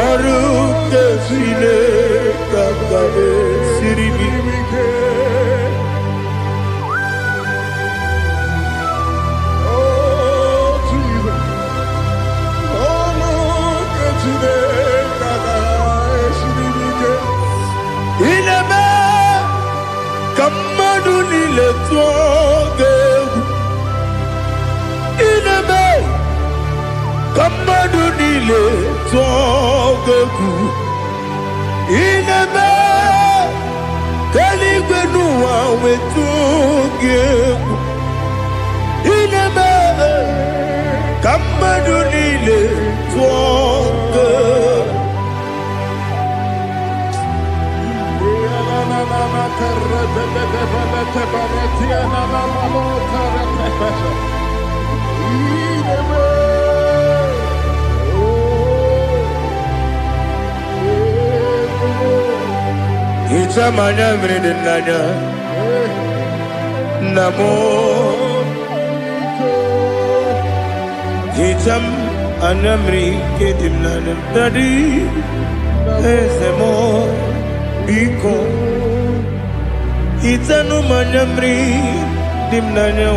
Speaker 1: ọrụ nke chineke ga-esiri m ike Kamadu nile tuoge inebe kamadu nile tuoge inebe kaligwe nuwa wetuge inebe kamadu nile tuoge Ichamanya mridinanya namo Icham anamri kedimnana dadi ezemo biko Itanu manyamri dimnanyo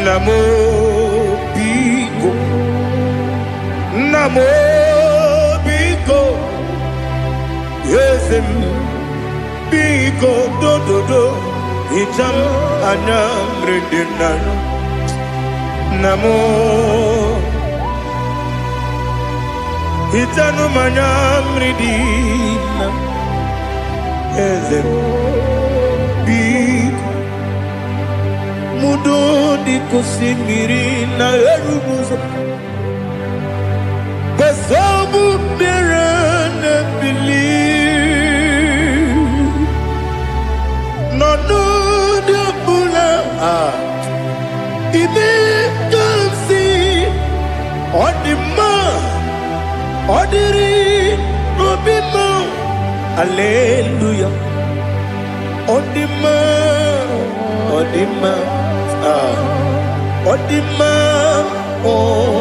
Speaker 1: namo biko namo biko yesem biko do do do itam anyamri dimnanyo namo itanu manyamri dimnanyo yesem mudo di kusimiri na erubuzo besobu berene believe no no de bula ibe kansi odima odiri obima hallelujah odima odima odima oh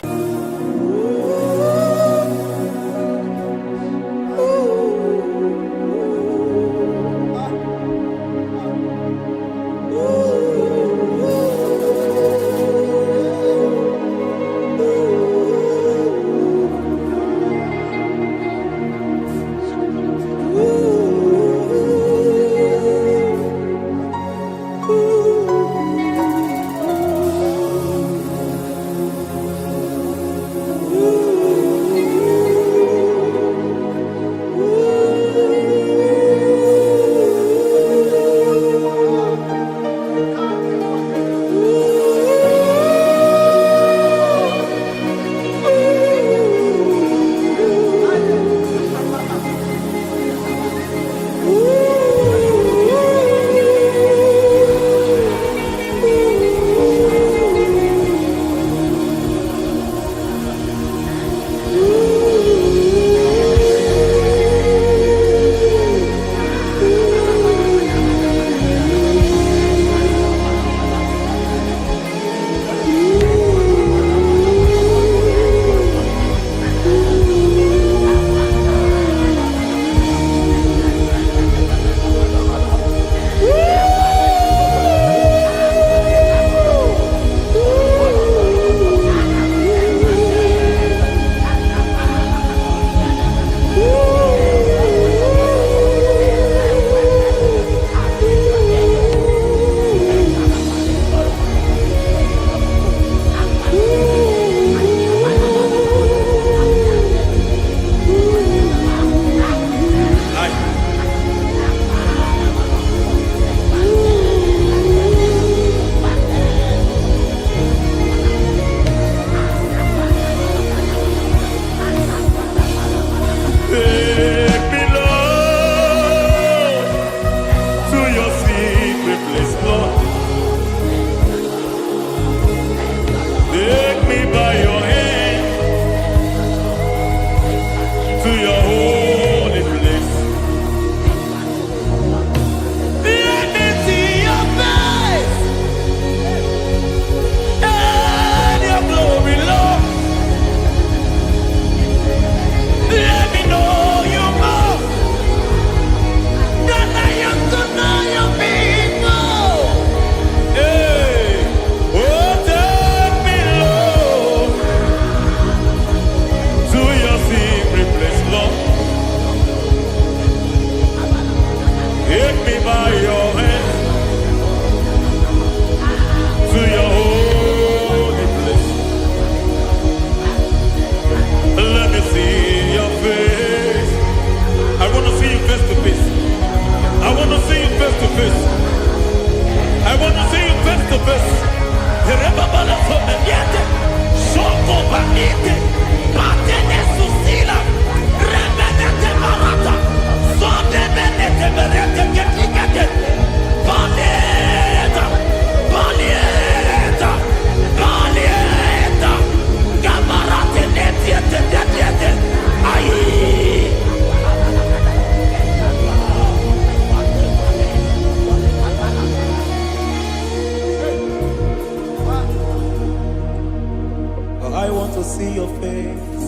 Speaker 3: see your face.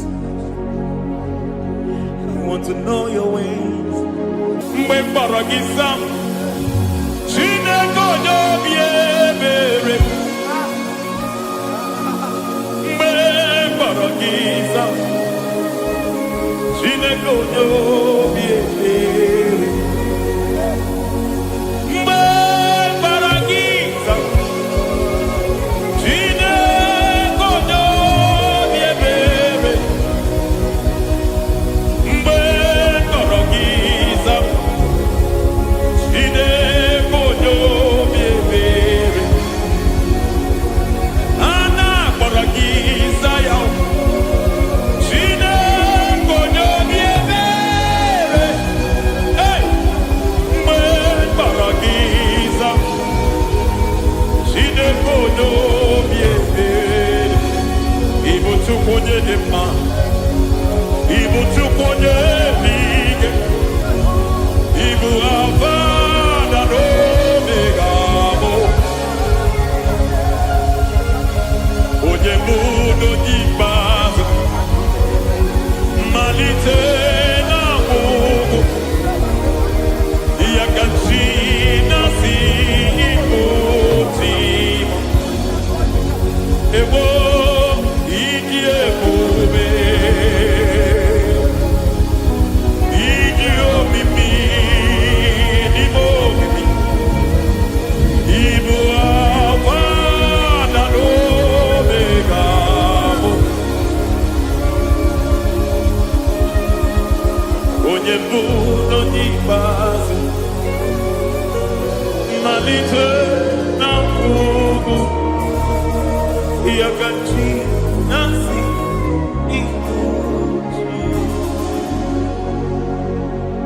Speaker 3: I want to know your ways. Mwe baragizam,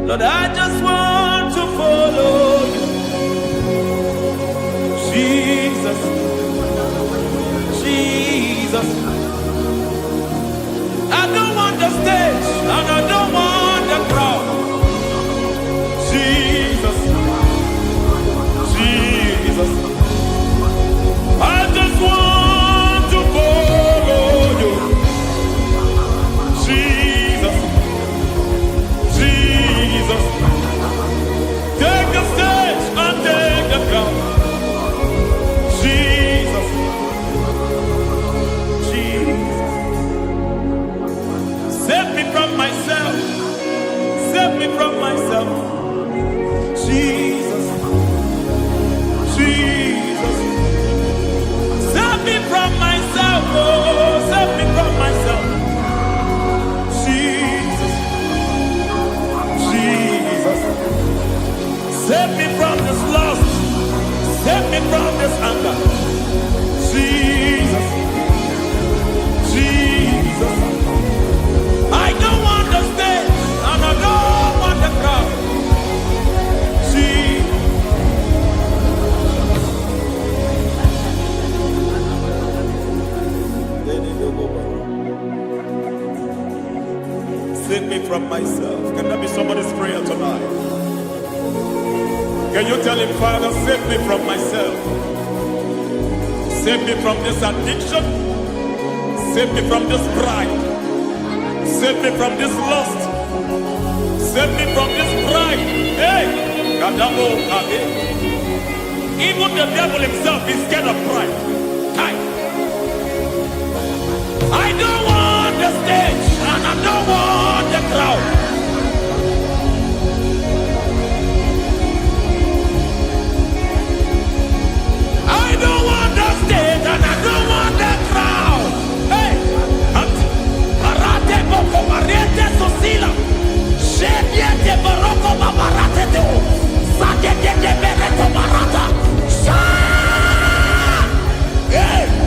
Speaker 3: Lord, I just want to follow you. Jesus, Jesus. I don't want the stage and I don't want the crowd. Jesus, Jesus. I just want to follow you. Jesus, Jesus. Take the stage and take the crown. Jesus, Jesus. Save me from myself. Save me from myself. Jesus, Jesus. Save me from myself. Oh, save me from myself. Jesus, Jesus. Save me from this lust. Save me from this anger. Jesus, Jesus. I don't want the stage and I don't want the crowd. Jesus. Save me from myself. Can that be somebody's prayer tonight? Can you tell him, Father, save me from myself. Save me from this addiction. Save me from this pride. Save me from this lust. Save me from this pride. Hey! Kadabo, Kade. Even the devil himself is scared of pride. Hi. I don't want the stage and I don't want the crowd. I don't want the stage and I don't want the crowd. Hey! Parate boko mariete sosila. Shediete baroko babarate deo. Sadete de bereto barata. Sha! Hey!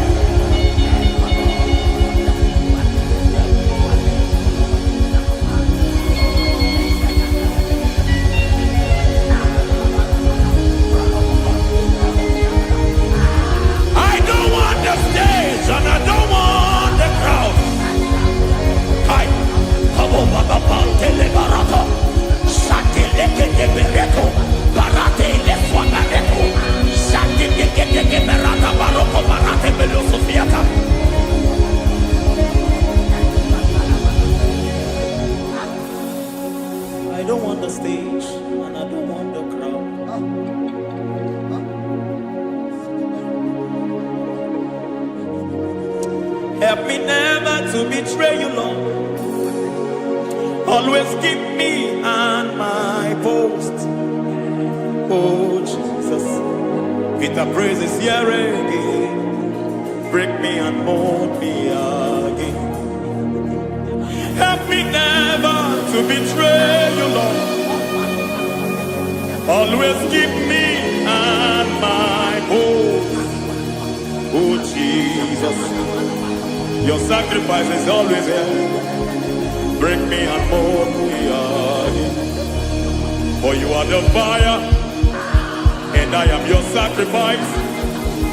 Speaker 3: Help me never to betray you, Lord. Always keep me on my post. Oh Jesus, with the praises here again. Break me and mold me again. Help me never to betray you, Lord. Always keep me on my post. Oh Jesus, your sacrifice is always here. Break me and mold me again. For you are the fire, and I am your sacrifice.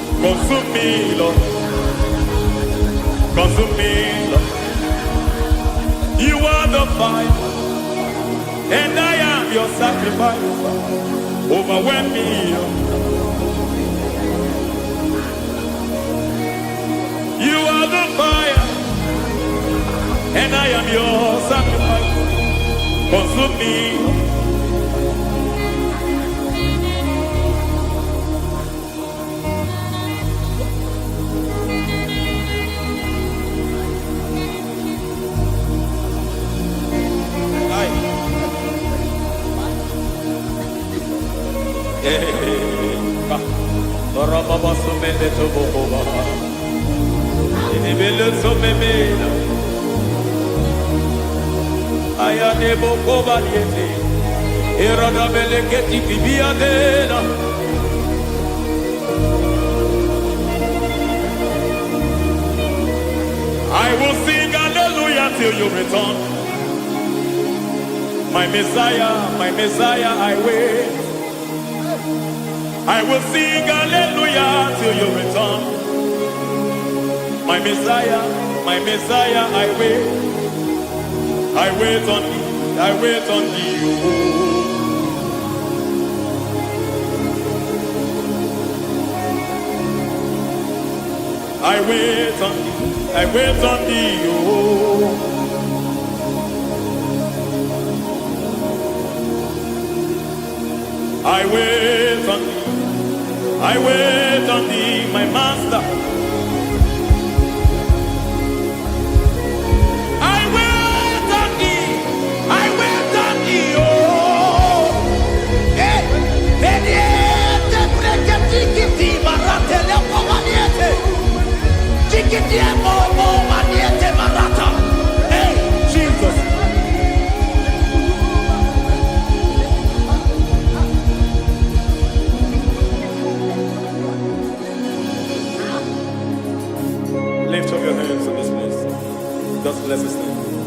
Speaker 3: Consume me, Lord. Consume me, Lord. You are the fire, and I am your sacrifice. Overwhelm me, Lord. You are the fire, and I am your sacrifice. Consume me. I will sing hallelujah till you return. My Messiah, I wait. I will sing hallelujah till you return. My Messiah, I wait. I wait on thee, I wait on thee. I wait on thee, I wait on thee. I wait on thee, I wait on thee, my master. I wait on thee, I wait on thee, oh. Hey, vediete, preketi, marate, le povaniete. Tikiti, mo, maniete, marata. Hey, Jesus. Lift up your hands in this place. Just bless his name.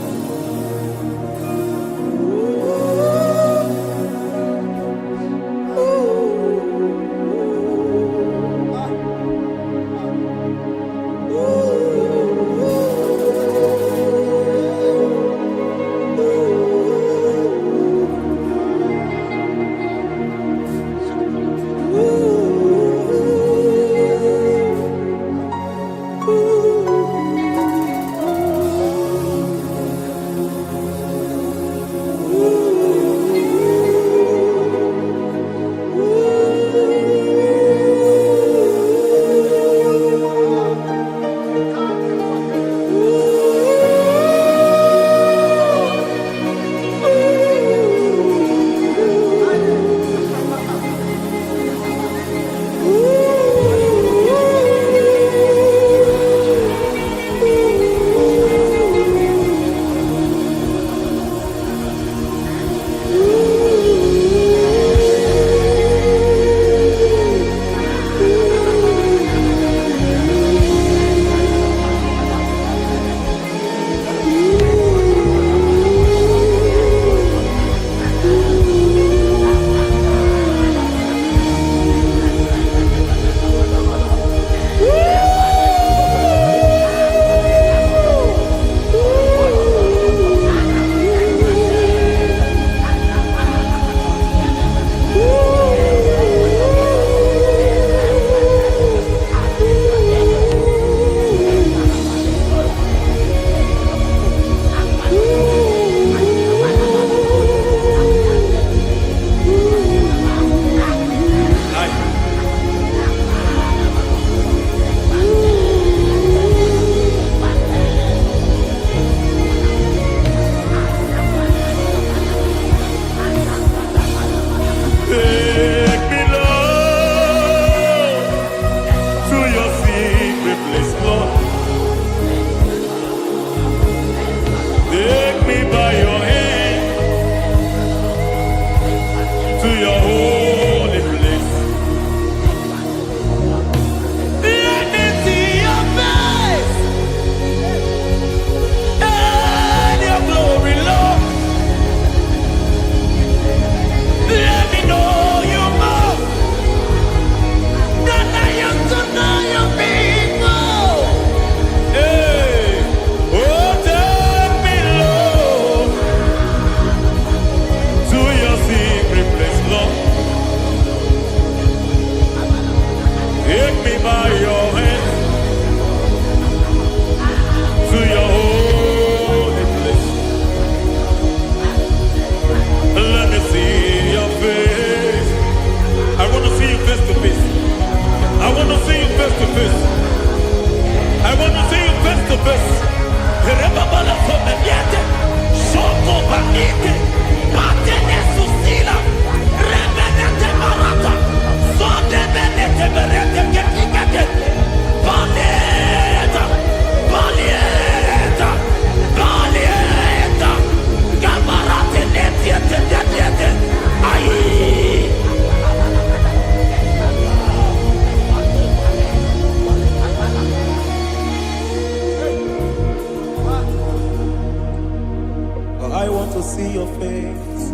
Speaker 1: see your face.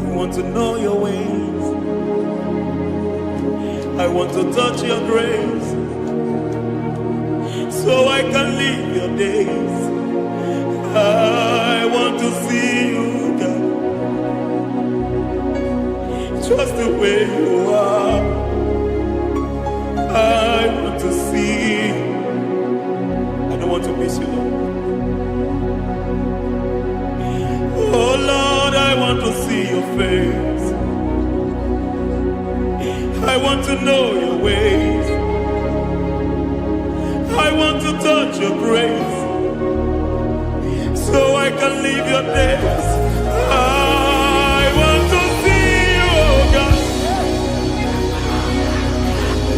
Speaker 1: I want to know your ways. I want to touch your grace, so I can live your days. I want to see you, God, just the way you are. I want to see you. I don't want to miss you, Lord. Oh Lord, I want to see your face. I want to know your ways. I want to touch your grace, so I can live your days. I want to see you, oh God.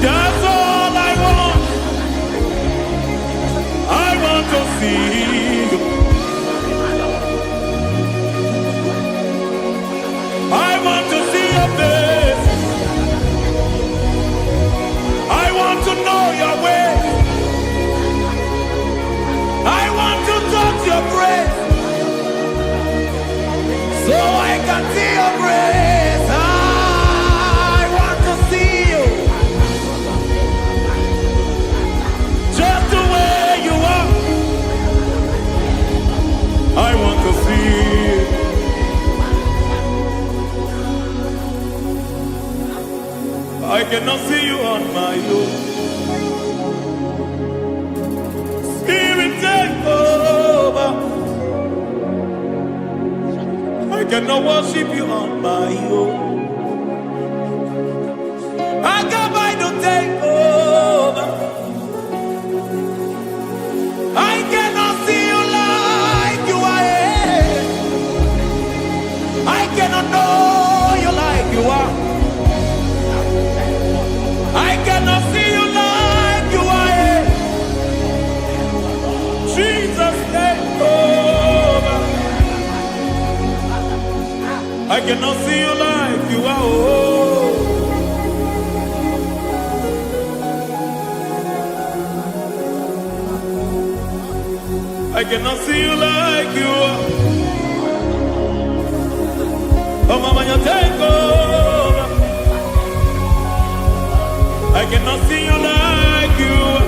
Speaker 1: That's all I want. I want to see you. I want to see your face. I want to know your ways. I want to touch your grace, so I can see your grace. I want to see you, just the way you are. I want to see you. I cannot see you on my own. Spirit, take over. I cannot worship you on my own. I come by to take over. I cannot see you like you are. I cannot know you like you are. I cannot see you like you are. Jesus, take over. I cannot see you like you are. Oh. I cannot see you like you are. Oh, Mama, you take over. I cannot see you like you are.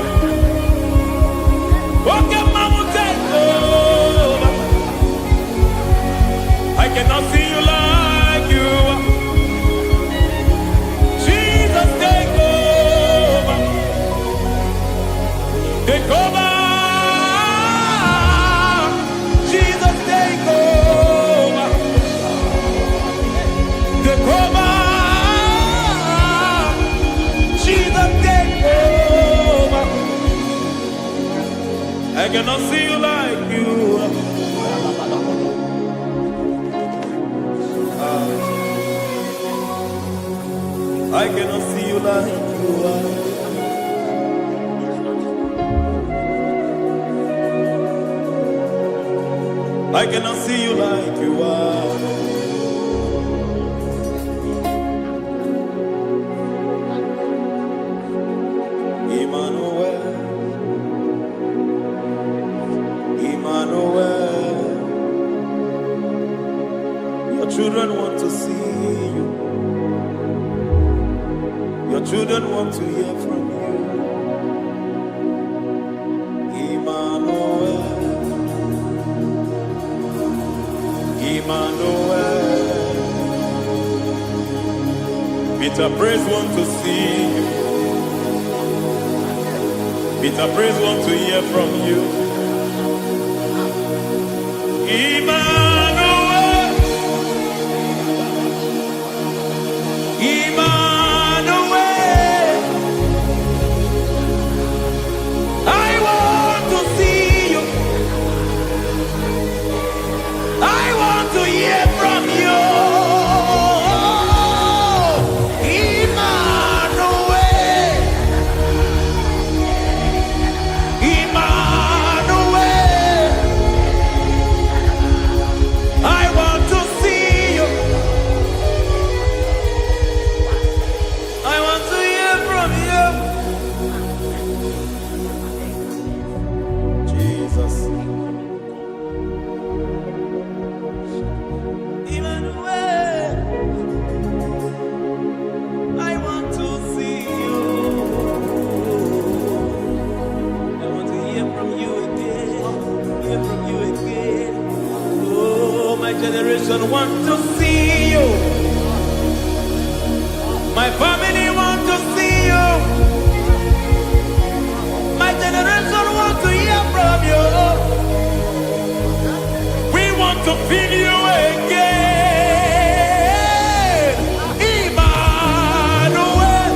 Speaker 1: Okay, Mama, take over. I cannot see you like you are. Jesus, take over. Take over. Jesus, take over. Take over. Jesus, take over. I cannot see you like you are. I cannot see you like you are. I cannot see you like you are. Emmanuel, Emmanuel, your children want to see you. Your children want to hear from you. Emmanuel, Emmanuel. Peter Praise want to see you. Peter Praise want to hear from you. Emmanuel, Emmanuel. I want to see you. I want to hear from you. Emmanuel, Emmanuel.
Speaker 3: hear from you again. Hear from you again. Oh, my generation want to see you. My family want to see you. My generation want to hear from you. We want to feel you again. Emmanuel.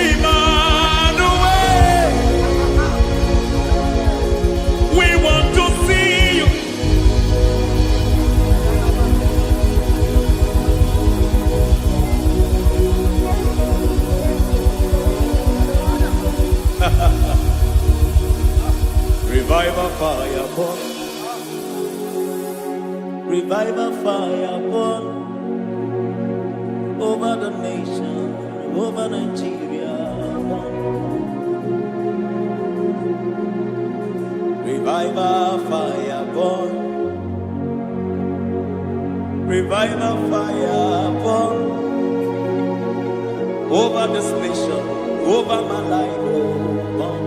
Speaker 3: Emmanuel. We want to see you. Revival fire burn. Revival fire burn over the nation, over Nigeria. Burn. Revival fire burn. Revival fire burn over this nation, over my life. Burn.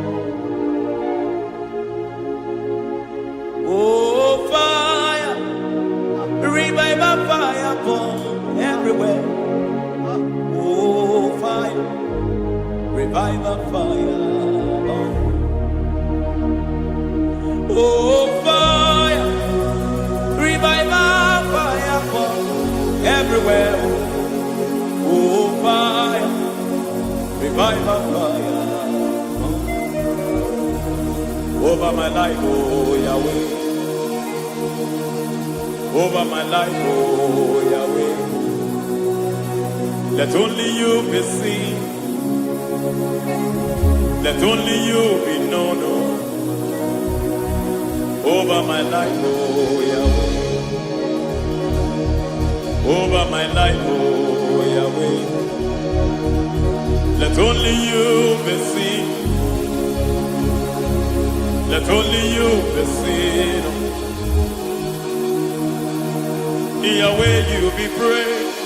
Speaker 3: Oh, fire, revival fire burn everywhere. Oh, fire, revival fire burn. Oh, fire, revival fire burn everywhere. Oh, fire, revival fire burn over my life, oh Yahweh. Over my life, oh Yahweh. Let only you be seen. Let only you be known. Over my life, oh Yahweh. Over my life, oh Yahweh. Let only you be seen. Let only you be seen. Yahweh, you be praised.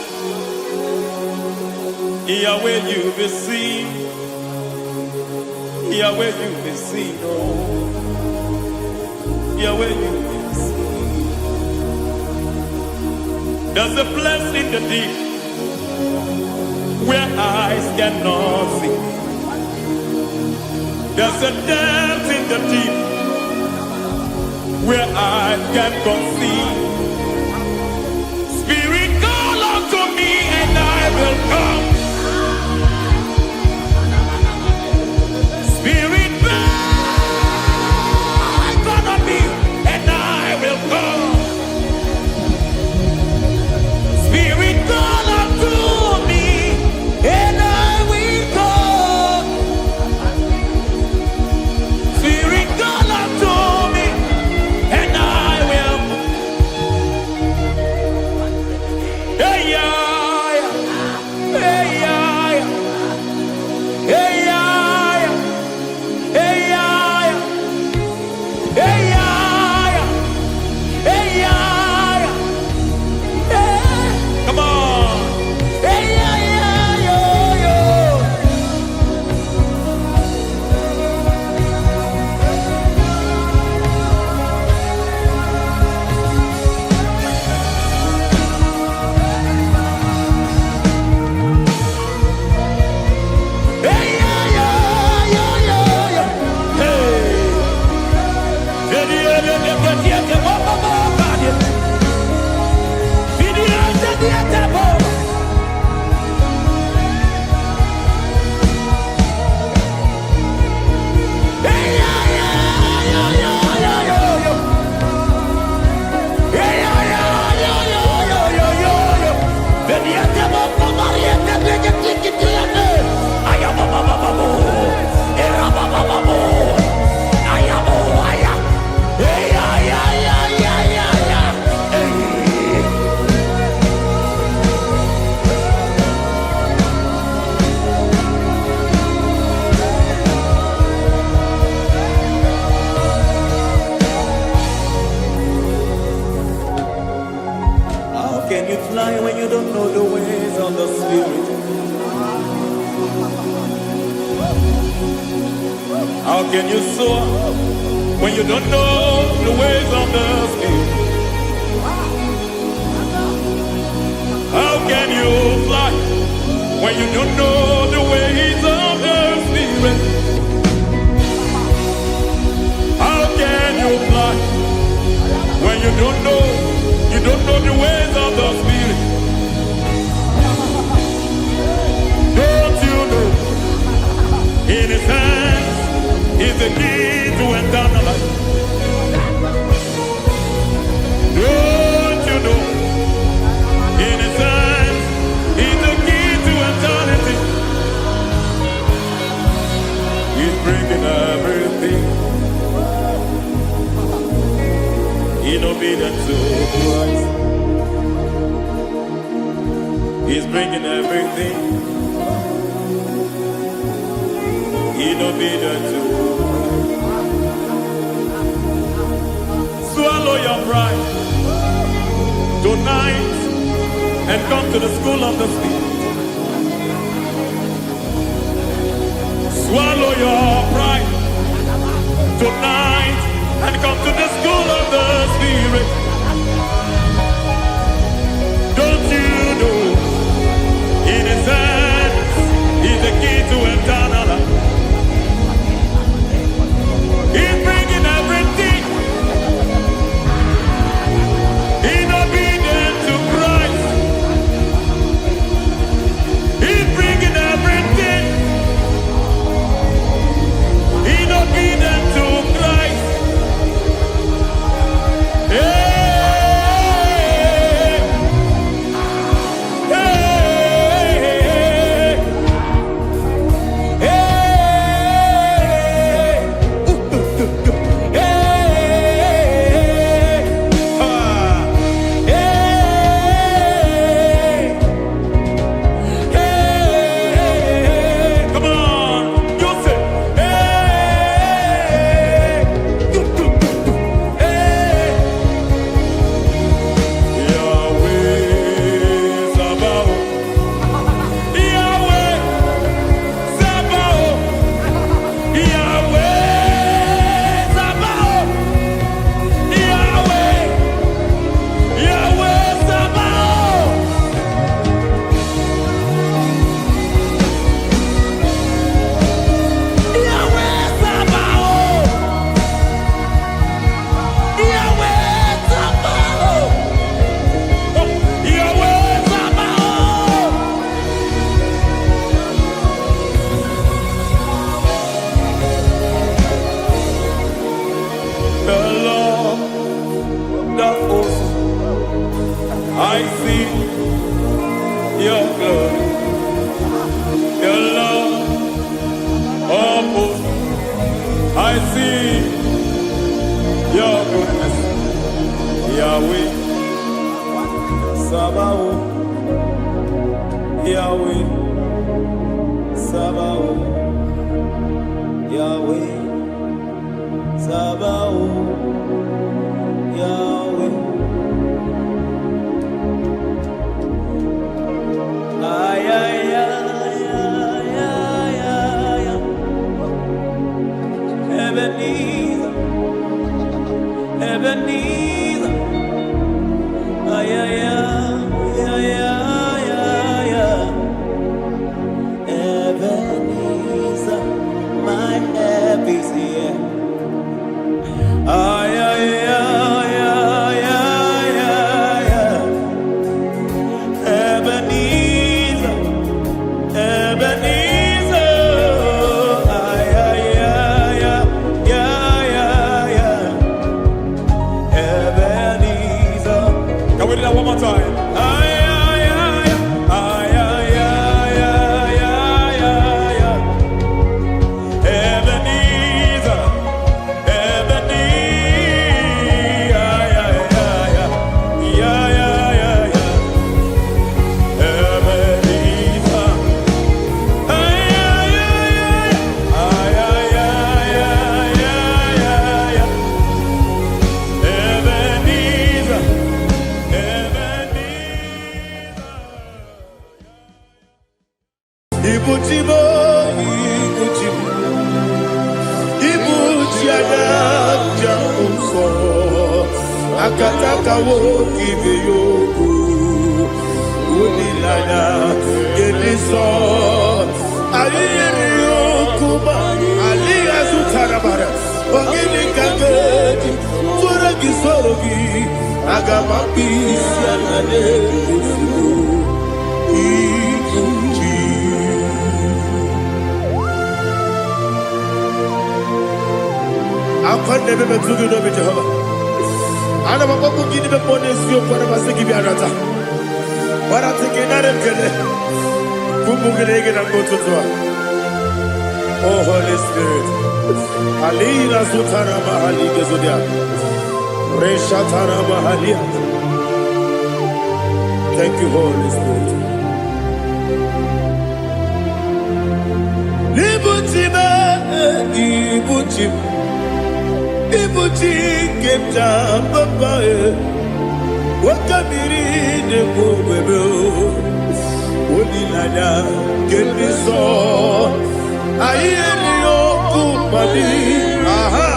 Speaker 3: Yahweh, you be seen. Yahweh, you be seen. Oh, Yahweh, you be seen. There's a place in the deep where eyes cannot see. There's a depth in the deep where eyes cannot conceive. Spirit, call unto me and I will come. Spirit, beg unto me and I will come. Spirit, call unto me and I will come. Spirit, call unto me and I will How can you soar when you don't know the ways of the Spirit? How can you fly when you don't know the ways of the Spirit? How can you fly when you don't know the ways of the Spirit? Don't you know in His hands is the key to eternal life? Don't you know in His hands is the key to eternity? He's bringing everything in obedience to Christ. He's bringing everything in obedience to Christ. Swallow your pride tonight and come to the school of the Spirit. Swallow your pride tonight and come to the school of the Spirit. Don't you know in His hands is the key to eternal life? He's bringing everything in obedience to Christ. He's bringing everything in obedience to Christ. Hey, hey, hey, hey, come on, you say, Yahweh Sabaoth, Yahweh Sabaoth, Yahweh Sabaoth, Yahweh, Yahweh Sabaoth. Yahweh Sabaoth, Yahweh Sabaoth, Yahweh Sabaoth. The Lord of hosts, I see your glory. The Lord of hosts, I see your goodness. Yahweh Sabaoth, Yahweh Sabaoth, Yahweh Sabaoth, Yahweh. Ay, ay, ay, ay, ay, ay, ay. Ebenezer, Ebenezer. Ay, ay, ay, ay, ay, ay, ay. Ebenezer, my help is here.
Speaker 1: akataka woki beyoku unilana geliso aliyeri yokuba aliyazutarabara ogini kangeti sorogi sorogi agamapisi anane kusugu ikunji akwande bebe tugi no be Jehovah ana makoku gidi be ponesio kwa basiki bi arata wara tekenare kele kumugirege na kototwa. Oh Holy Spirit alira sutara mahali gezodia reshatara mahalia. Thank you Holy Spirit. Libutima ibutim ibuti kemta papa wakamiri de bobebe onilada kemiso ayeni okupali aha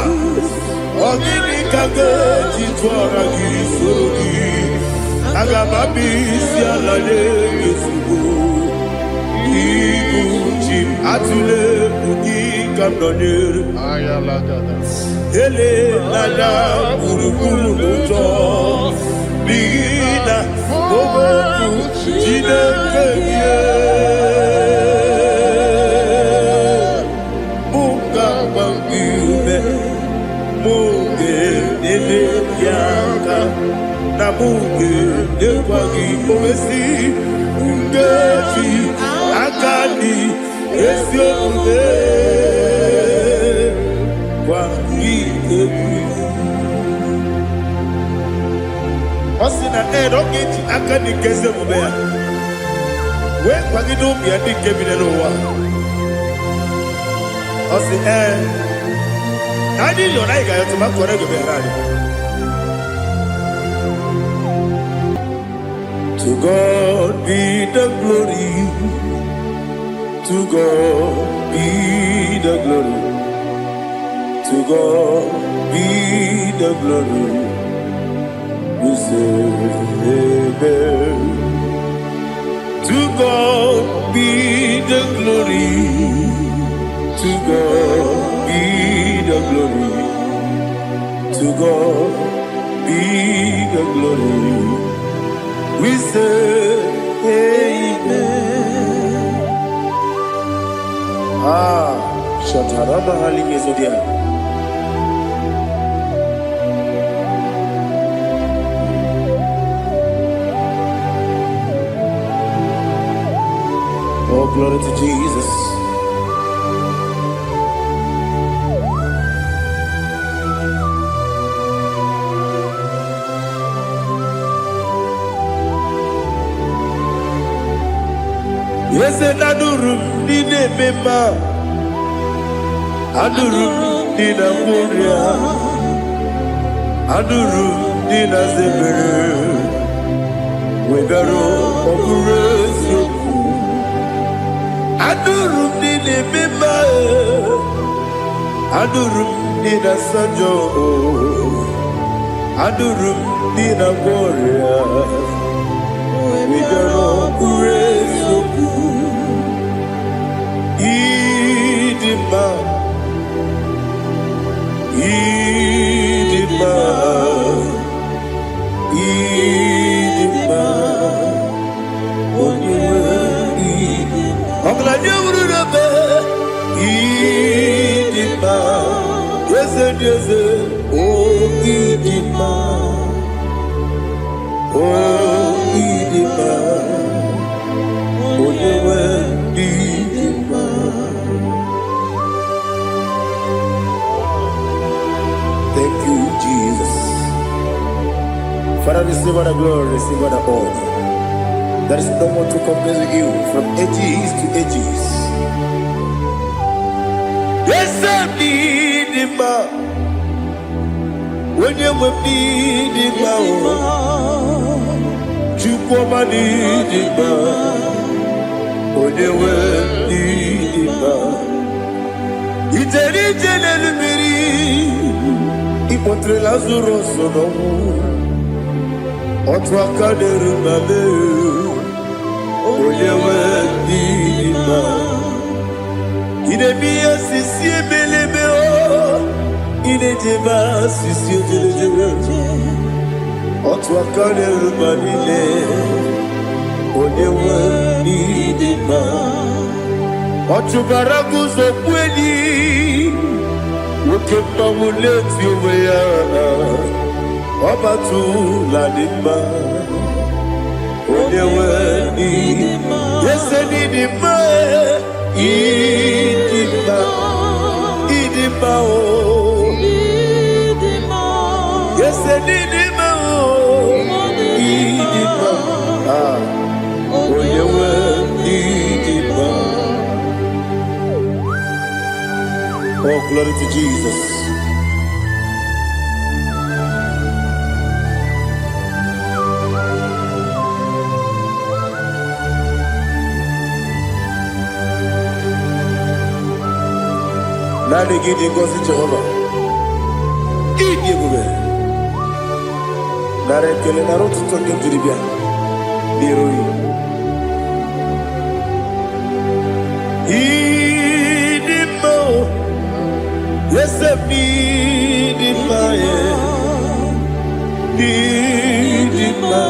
Speaker 1: ogini kage titwara gisorogi agababi sialale yesugo ibuti atule ugi kamdonere
Speaker 2: Ayalagada.
Speaker 1: ele lada buruburu moto bigina oboku jinekeye muka bangibe muge nele yaka na muge nekwagi omesi ngeji akani esiokude kwa Osina roketi akani keze mubea we kwagido bia dikebine no wa osi nadi yo na iga yo tuma kore go berani. To God be the glory, to God be the glory, to God be the glory. We say amen. To God be the glory, to God be the glory, to God be the glory. We say amen. Shatarama halinge zodia. Oh, glory to Jesus. Yes, and adurum dine mema, adurum dina muria, adurum dina zebere, wegaro okurezio. Adurum dine mema, adurum dina sanjo, adurum dina muria, wegaro okurezio. Idima, Idima, Idima, Onyewe Idima. Oglanya ururabe, Idima, Yeze Yeze, Oh Idima, Oh Idima, Onyewe Idima. Thank you, Jesus. Father, receive all the glory, receive all the honor. There is no one to compare with you from ages to ages. Yes, I need him. When you will need him, you come and need him. When you will need him, it's a little Ikotre Lazarus no Otwaka derumale Oyewe dima Idemiya sisi ebelebe o Idejeba sisi ojelejebe Otwaka derumale Oyewe dima Otubaraguzo kweli Ukemba muleti uweya Obatu la dima Oyewe dima Yese dima Idima Idima o Yese dima o Idima Oyewe dima. Oh, glory to Jesus. Now they give you God's Jehovah. Give you good. Now they tell you not to talk to the bear. Idimo, yes, idimo, idimo,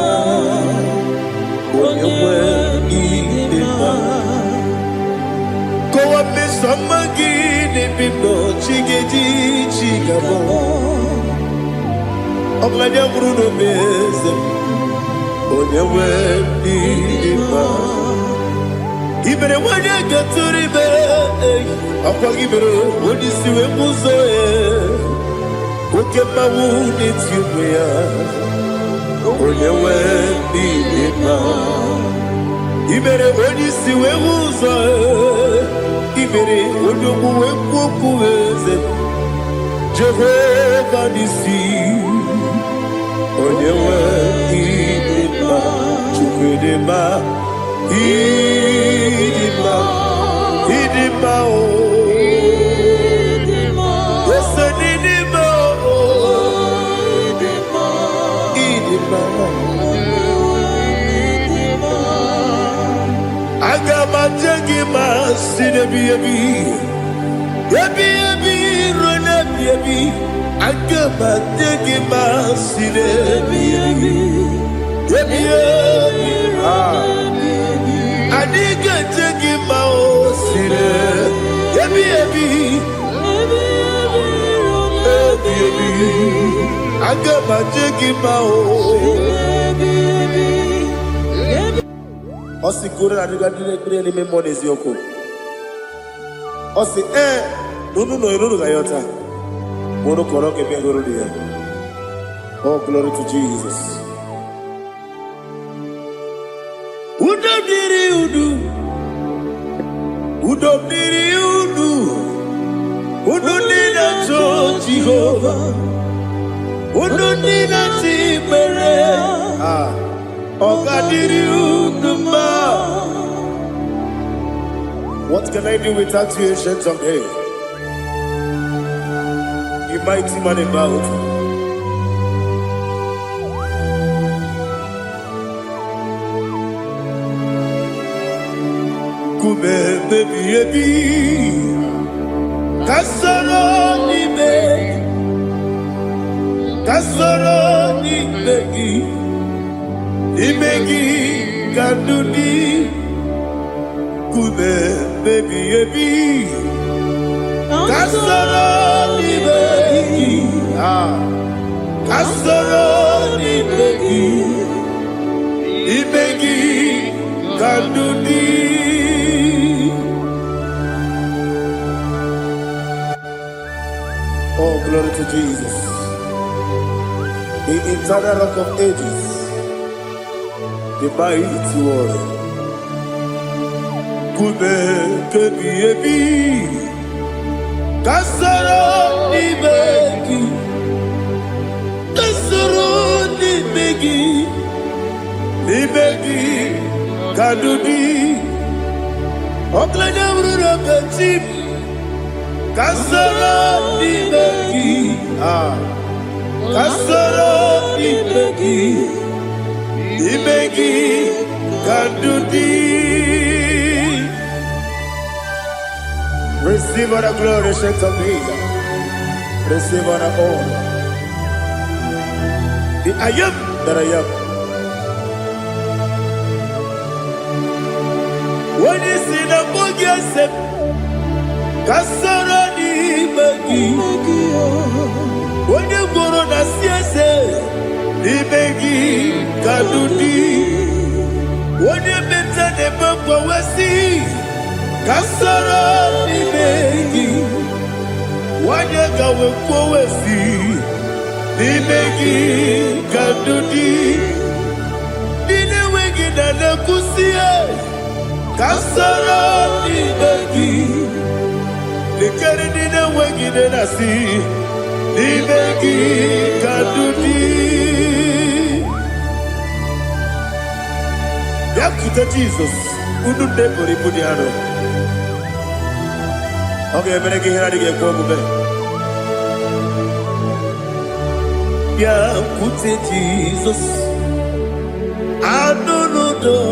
Speaker 1: oyewe idimo. Go up me some magini bimbo, chigedi chigabo. Oglanya bruno beze, oyewe idimo. Ibere wanya gaturi be Akwa ibere wadi siwe muzoe Ukema wuni tiumea Onyewe nidima Ibere wadi siwe muzoe Ibere wadi muwe kukuweze Jehovah nisi Onyewe nidima Chukwedema Idima, Idima, oh, Idima, yes, Idima, oh, Idima, Idima, Idima. Agama jagima, sinebi ebi, ebi ebi, rona ebi. Agama jagima, sinebi ebi, ebi ebi, Adiga jagi mao sire, ebi ebi, ebi, agama jagi mao. Osi kure na diga dire ni me monezi yoko. Osi nunu no iruru gayota. Mono koroke be iruru dia. Oh, glory to Jesus. Udo diri udu, udo diri udu, udo dina to Jehovah, udo dina tibere, oga diri udu ma. What can I do without you, ancient of days? You mighty man about. Baby, baby, kasoro ni begi, kadudi, kube, baby, baby, kasoro ni begi, kadudi. Oh, glory to Jesus, the eternal rock of ages, the mighty one. Kube kebi ebi, kasoro ni begi, kadudi, oklanya urura beti. Kasara ni begi, Kasoro Ibegi Kandudi. Receive all the glory, shake of Jesus. Receive all the honor. The I am that I am. When you see the book, yourself, Kasoro Ibegi. When you go on a siese, Ibegi Kandudi. When you better the book, we see. Kasoro Ibegi. Wanyega wekwowesi Ibegi Kandudi. Nine wegi na nekusie Kasoro Ibegi. Nikeri nine wegi na nasi Ibegi Kandudi. Yakuta Jesus Ununde Boripuniano. Okay, I'm going to get a go. Yeah, put it Jesus. I don't know.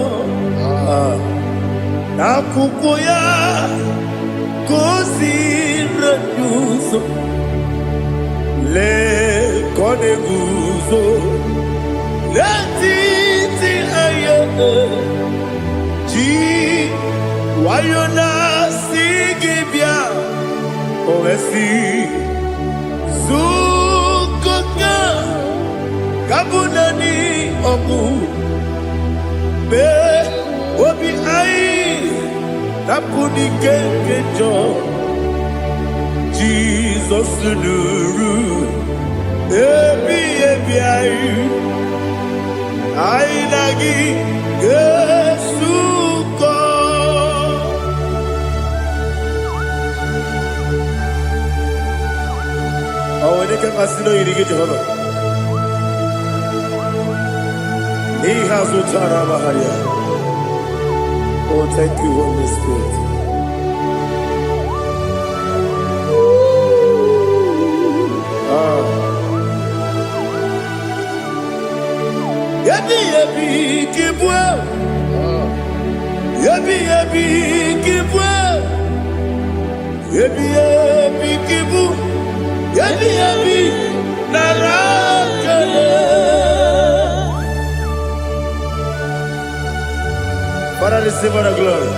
Speaker 1: Nakukoya, kosi reduso. Le koneguso. Le titi ayane. Ji wayona. Owesi Zukoka Kabunani Oku Be Obi Ai Napuni Kenkejo Jesus Nuru Ebi Ai Ai Nagi Yesuko. Oh, when you can see no, you get Jehovah. He has Utara Maharia. Oh, thank you, Holy Spirit. Yabi, Kibwa. Yabi, Kibwa. Yabi, Kibu. Yabi, Narakale. Father, receive all the glory.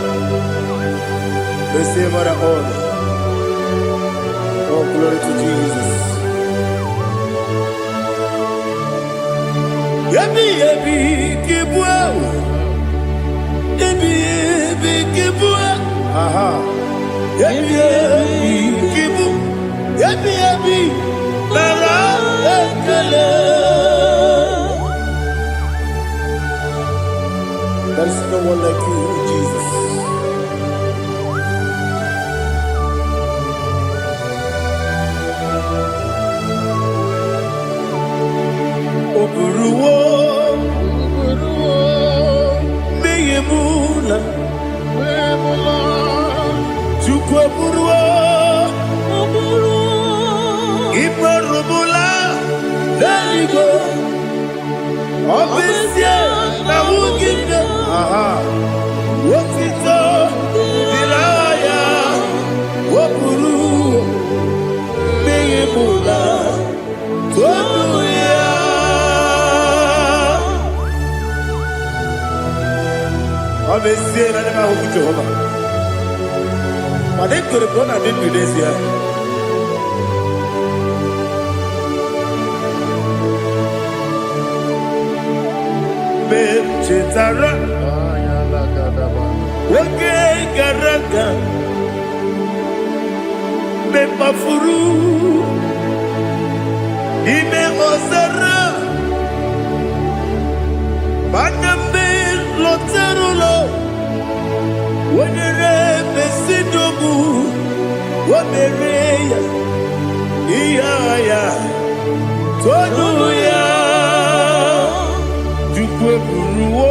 Speaker 1: Receive all the honor. Oh, glory to Jesus. Yabi, Kibwa. Yabi, Kibwa. Aha. Yabi, Kibu. Yabi, Narakale. There is no one like you, Jesus. Oburuwo, Meyemula, Chukwaburuwo, Iparubula, Daligo, Obesia, Nawugida, aha, Wotito, Diraya, Wapuru, Meyemula, Toduya. Obesia, Nanema Jehovah. But they could have gone and did this here. Chetara, Wake Garaga, Mepafuru, Ime Osara, Baname Loterulo, Wenere Besidobu, Wamereya, Iaya, Toduya. Buruwo,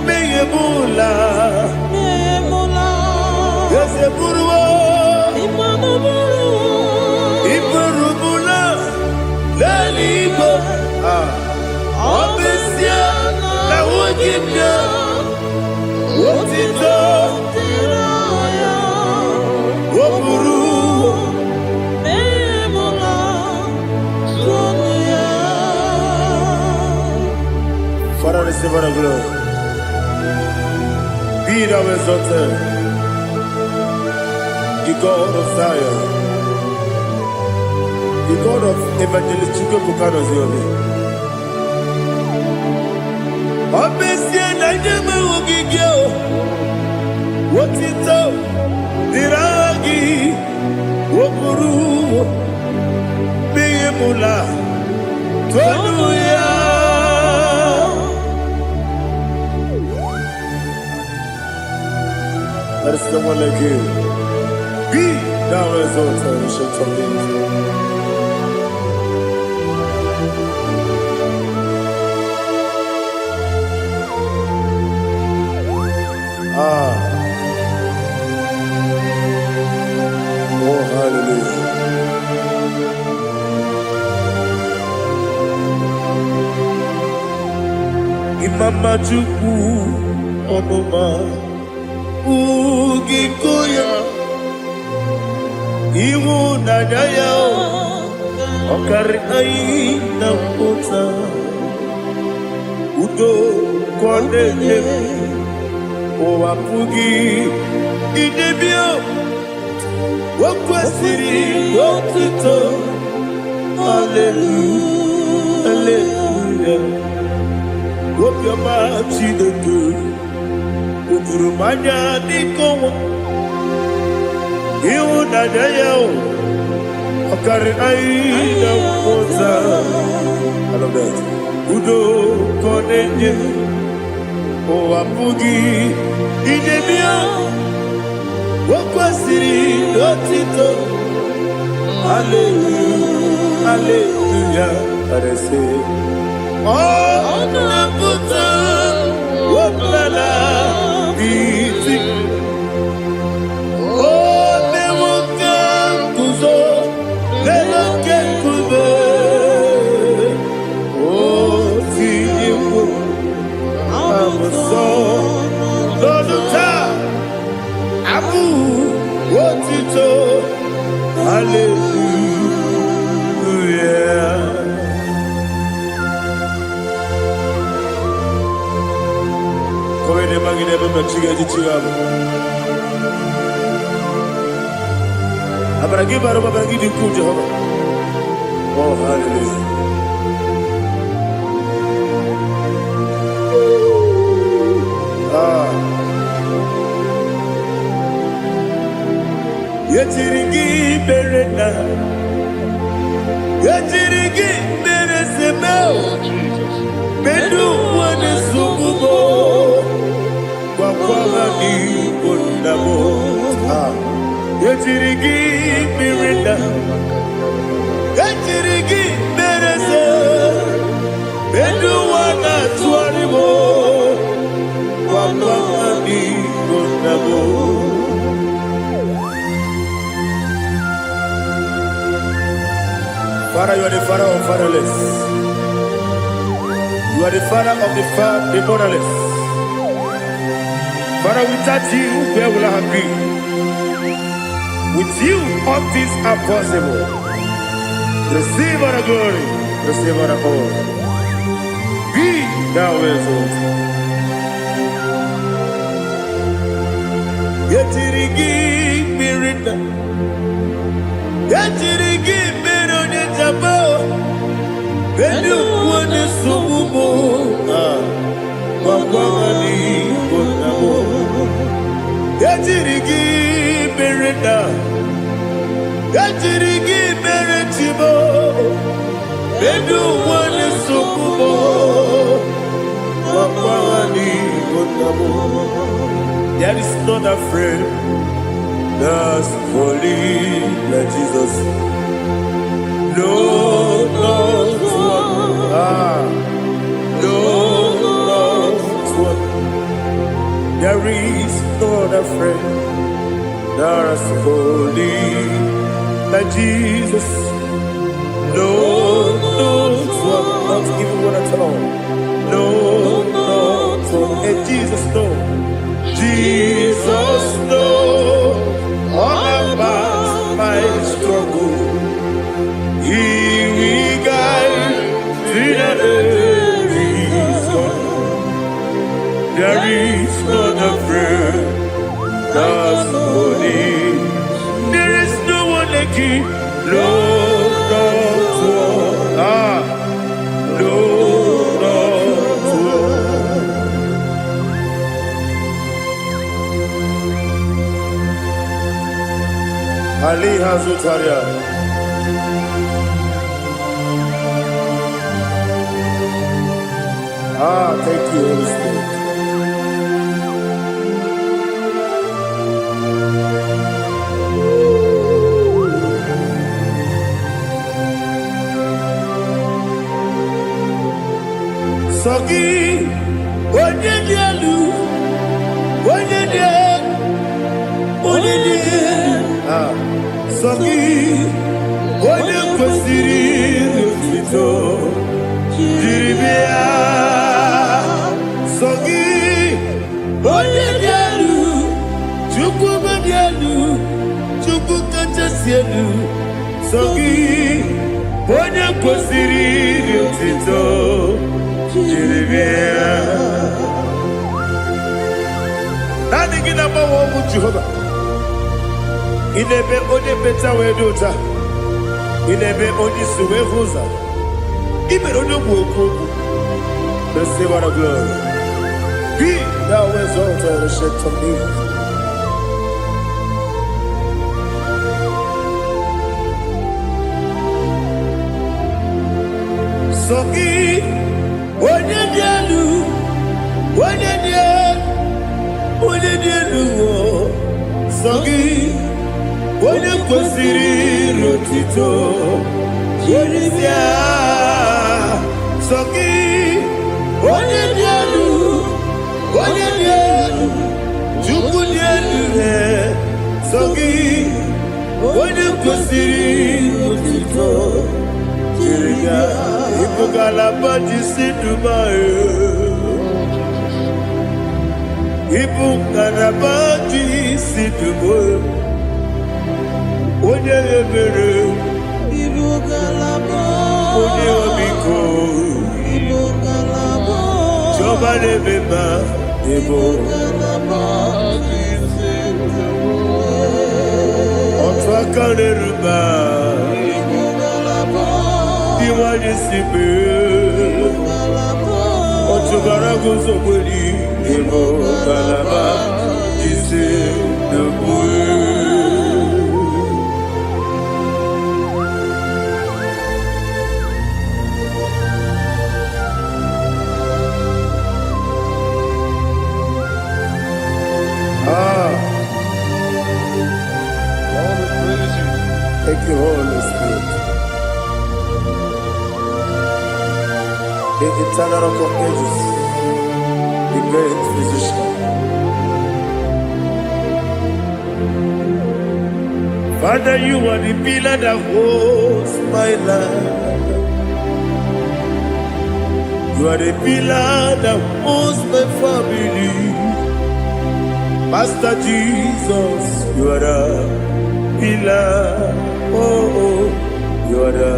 Speaker 1: Meyemula, Yese Buruwo, Iparubu, Waburu. Father, receive our glory. Be thou exalted, the God of Zion, the God of Evangelist Chukwu Bukano Ziobi. Obesia na nyama ugigio, wotito, diragi, wokuru, biyemula, tonuya. There is no one like you. Be thou exalted, ancient of days. Oh, hallelujah. Imama Chukwu Onuma Ugikoya Iwu Nadaya Okari Aina Ota Udo Kondeye Owapugi Idebio Wakwasiri Wotito Hallelujah Hallelujah Wopioma Chideke Ukurumanya Nikomo Iwu Nadaya Okari Aina Ota I love that Udo Kondeye Owapugi Idebio Wakwasiri Lotito Hallelujah Hallelujah I say Oh Nabuta Wapala Biti Oh Newoka Kuzo Newoka Kube Oh Tiyiwo Lọ́dúnta, Abu, Wotito, Hallelujah. Come ne magine bebe chiga di chiga. Abaragi baro abaragi di ku Jehovah. Oh, hallelujah. Yetirigi berena, yetirigi beresebel, bedu wane sububo, wakwama ni kondamo. Yetirigi berena, yetirigi berese, bedu wana tuaribo, wakwama ni kondamo. Father, you are the father of fatherless. You are the father of the motherless. Father, without you, where will I have been? With you, all things are possible. Receive our glory, receive our honor. Be thou exalted. Yetirigi mirina, yetirigi mirone jabo, bedu wane sububo, wakwani bonabo. Yetirigi mirina, yetirigi miretibo, bedu wane sububo, wakwani bonabo. There is not a friend that's holy like Jesus. No, not one. No, not one. There is not a friend that's holy like Jesus. No, not one. Not even one at all. No, not one. And Jesus, no. Jesus knows all about my struggle. He will guide me. There is not a friend that's holy. There is no one like him. Lord, Ali Hazutaria. Thank you, Holy Spirit. Sogi, Onyedialu, Sogi, Onyekwesiri Otito, Jiribia, Sogi, Onyedialu, Chukwumadialu, Chukwukachasielu, Sogi, Onyekwesiri Otito, Jiribia. Nothing in our world with Jehovah. In a be only better way to ta. In a be only suwe huza. Even on your work, the silver of glory. Be thou exalted and shed on me. Sogi, Onyedialu, Sogi, Onyekwesiri Otito, Jiribia, Sogi, Onyedialu, Chukwudialu, Sogi, Onyekwesiri Otito, Jiribia, Ibugalabadi Sidubae. Ibugalabadi Sidubae. Onye ebere, onye omiko, Jọba n'ebeba, otu aka n'eruba, iwanye sibe, otu bara guzo kweli, Ibugalaba ise n'ebue. Thank you, Holy Spirit. The eternal rock of ages, the great physician. Father, you are the pillar that holds my life. You are the pillar that holds my family. Master Jesus, you are the pillar. Oh, you are the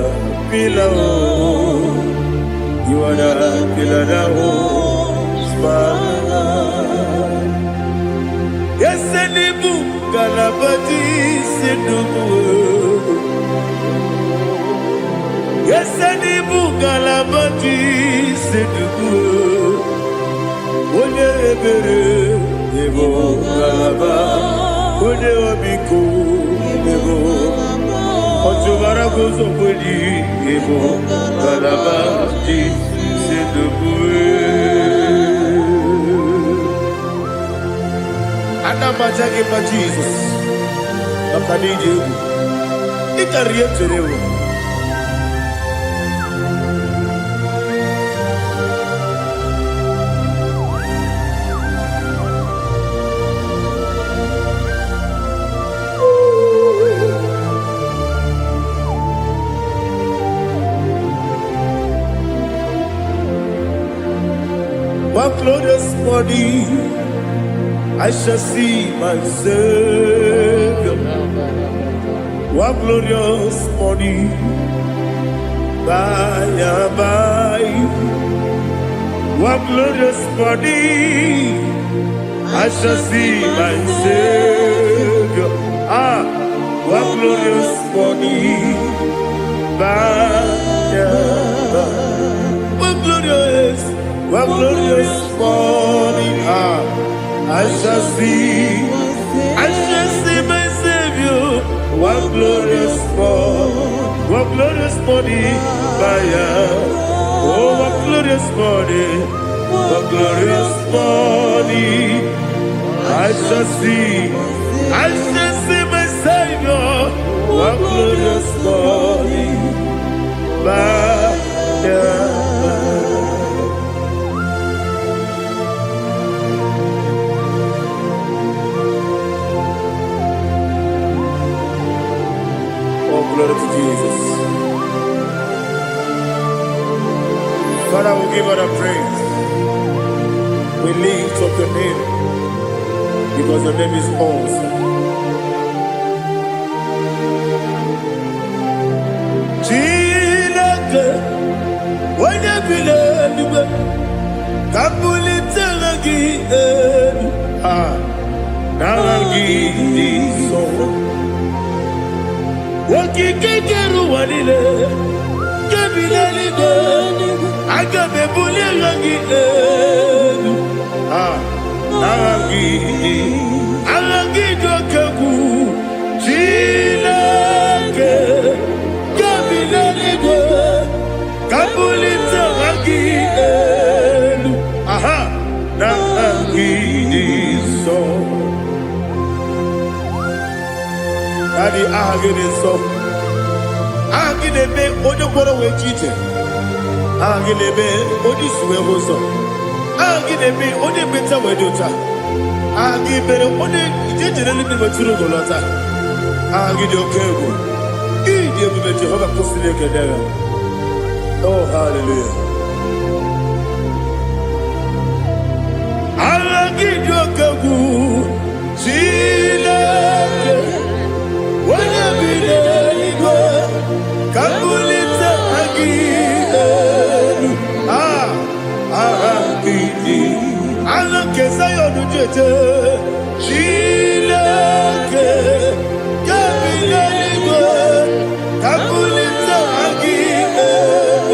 Speaker 1: pillar. Oh, you are the pillar that holds my life. Yes, Enibu Galabadi Sidubu. Yes, Enibu Galabadi Sidubu. Onye ebere, Ibu Galaba. Onye omiko, Ibu. Otubara gozo kweli, Ibu Galabadi Sidubu. Anamajage pa Jesus. Akanije. Ikariye terewo. One glorious morning, I shall see my Savior. What glorious morning, by and by. What glorious morning, I shall see my Savior. Ah, what glorious morning, by and by. What glorious morning, ah, I shall see my Savior. What glorious morning, Maya. Oh, what glorious morning, I shall see my Savior. What glorious morning, Maya. Glory to Jesus. Father, we give all the praise. We lift up your name because your name is awesome. Chilake, when you believe, Kabuli Telagi, Naragi, so. Wakikekeru walile Kebilaligo Agabe bulilangi Alangi dokeku Chilake Kebilaligo Kabulita rangi Narangi so Daddy, agide so. Agide be ojo koro we chite. Agide be oji suwe hoso. Agide be oji beta we dota. Agide be oji ijejere ni be turu golota. Agide okego. Ide be Jehovah kusile kedera. Oh, hallelujah. Agide okego. Chileke. Kabulita agidelu agidi alakeza yodujete Chileke kabileligo kabulita agidelu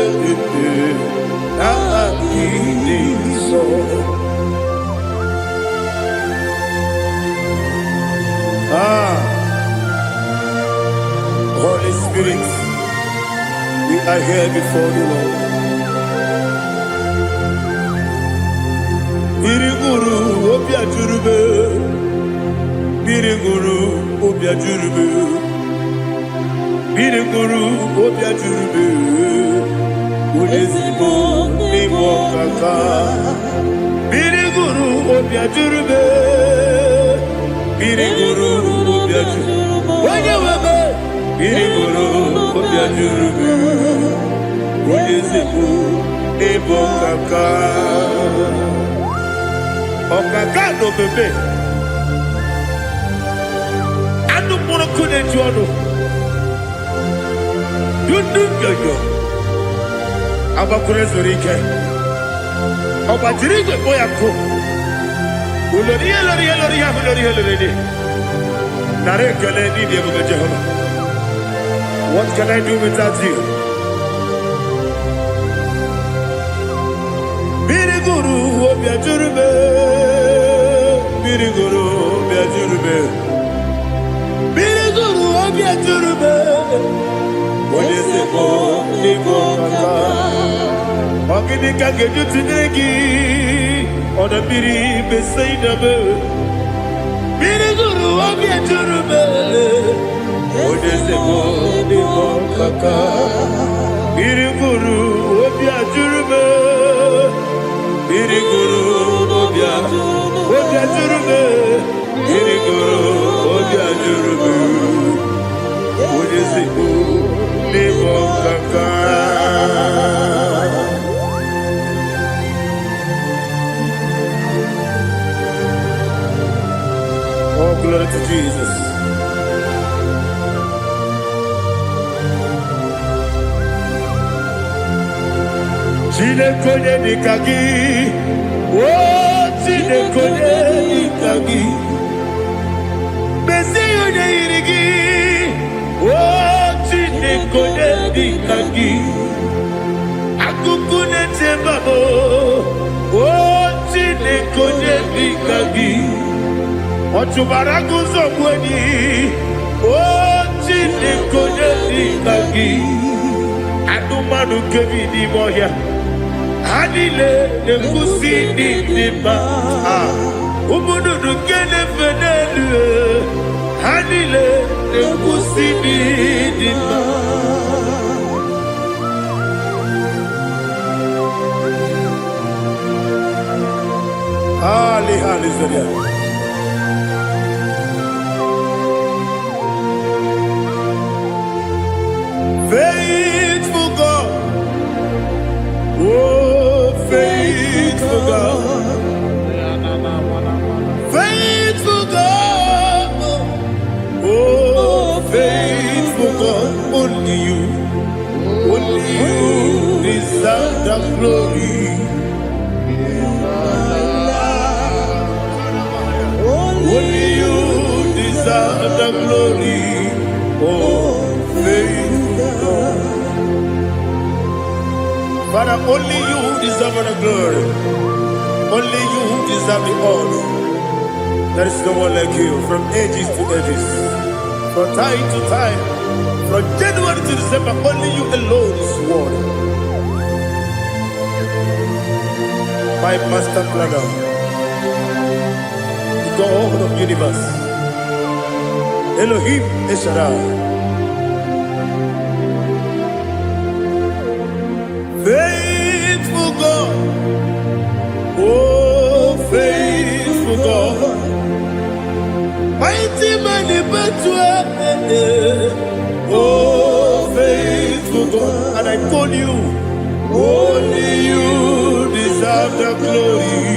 Speaker 1: agidi so. Holy Spirit, we are here before you, Lord. Biriguru obia jurube, Biriguru obia jurube, Biriguru obia jurube, Ulesibo nibo kaka, Biriguru obia jurube, Biriguru obia jurube, Wanyawebe. Biriguru obia jurube, Ulesibo nibo kaka. Okaka no bebe. Anu mono kune juano. Yundu yoyo. Abakure zorike. Obadirige boyako. Uloriya. Nare kele ni diye Jehovah. What can I do without you? Biriguru obia jurube, Biriguru obia jurube, Biriguru obia jurube. Olesibo nibo kaka, ogini kageju tinegi, ona biri besaidabe. Biriguru obia jurube, Olesibo nibo kaka, Biriguru obia jurube. Biriguru obia jurube, Biriguru obia jurube, Olesibo nibo kaka. Oh, glory to Jesus. Chinekonye nikagi. Oh, chinekonye nikagi. Mesiyo ne irigi. Oh, chinekonye nikagi. Akukune tembabo. Oh, chinekonye nikagi. Ochubaraguzo kweni. Oh, chinekonye nikagi. Adumanu kevini moya. Anile ne kusini nima. Umudu kene fenelu. Anile ne kusini nima. Ali zodia. Faithful God. Oh, faithful God. Faithful God. Oh, faithful God. Only you deserve the glory. Only you deserve the glory. Oh, faithful God. Father, only you deserve the glory. Only you deserve the honor. There is no one like you from ages to ages, from time to time, from January to December. Only you alone is worthy. My master planner, the God of the universe, Elohim Eshadai. Faithful God, oh faithful God, mighty man in battle, oh faithful God, and I call you, only you deserve the glory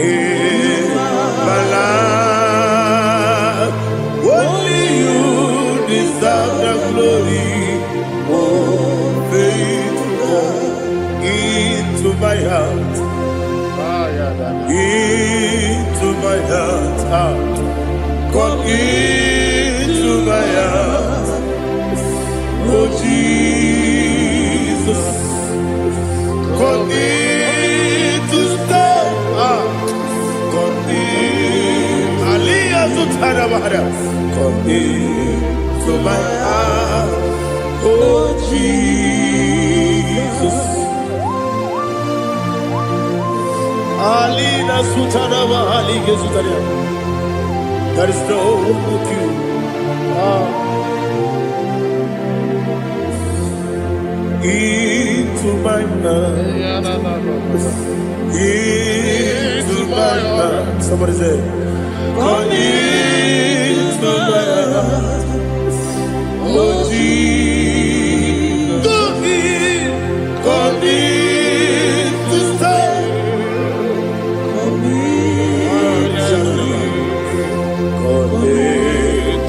Speaker 1: in my life, only you deserve the glory, oh faithful God. Into my heart, into my heart, come into my heart, oh Jesus, come in to stay, come in, Aliyah to Tanabara, come into my heart, oh Jesus. Alina Sutanaba Alige Sutaria. There is no one like you. Into my heart. Into my heart. Somebody say, come into my heart. Oh Jesus. Come in to stay.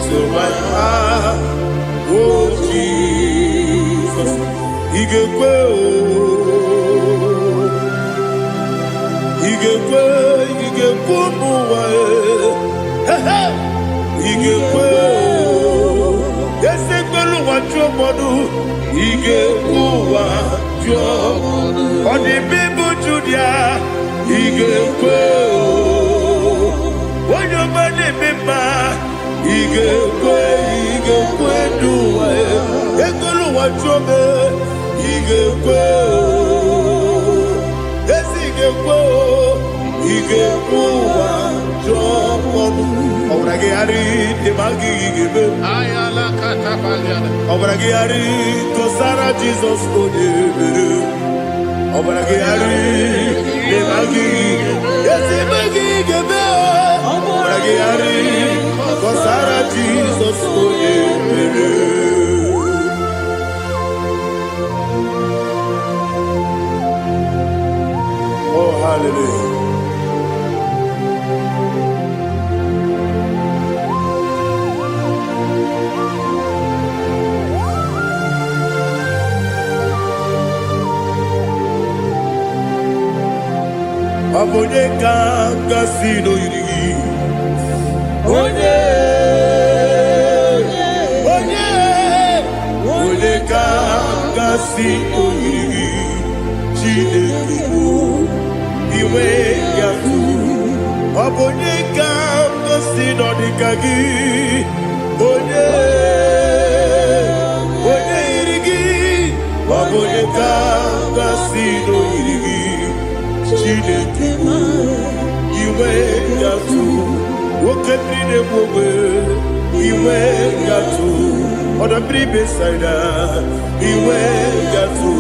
Speaker 1: To my heart, oh Jesus, He gave on the people Judah, He gave when your money member. Ige kwe duwa ekolo wachobe ige kwe ige kwe wachobe obrage ari de magi ige ayala katapaliana obrage ari to Sara Jesus odebere obrage ari de magi magi ige obrage ari Sara Jesus, oh hallelujah. Obonye kanga sino yirigi. Onye kanga sino yirigi. Chineke iwe yatu. Obonye kanga sino dikagi. Onye yirigi. Obonye kanga sino yirigi. Chineke iwe yatu. Okepine mwe iwe yatu. Oda bribe saida iwe yatu.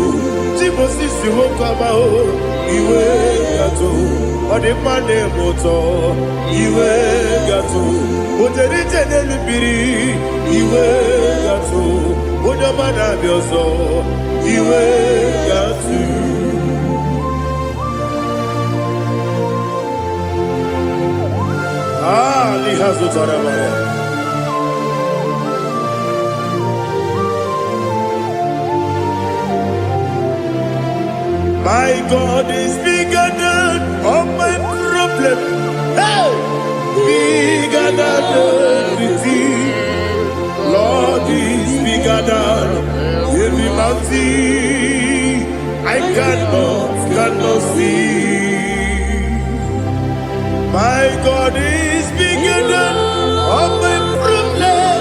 Speaker 1: Timosisi wokama o iwe yatu. Ode mane moto iwe yatu. Ode jene lubiri iwe yatu. Ode mana bioso iwe yatu. Lihazu tarabaya. My God is bigger than all my problem. Hey! Bigger than everything. Lord is bigger than every mountain. I cannot see. My God is bigger than all my problem.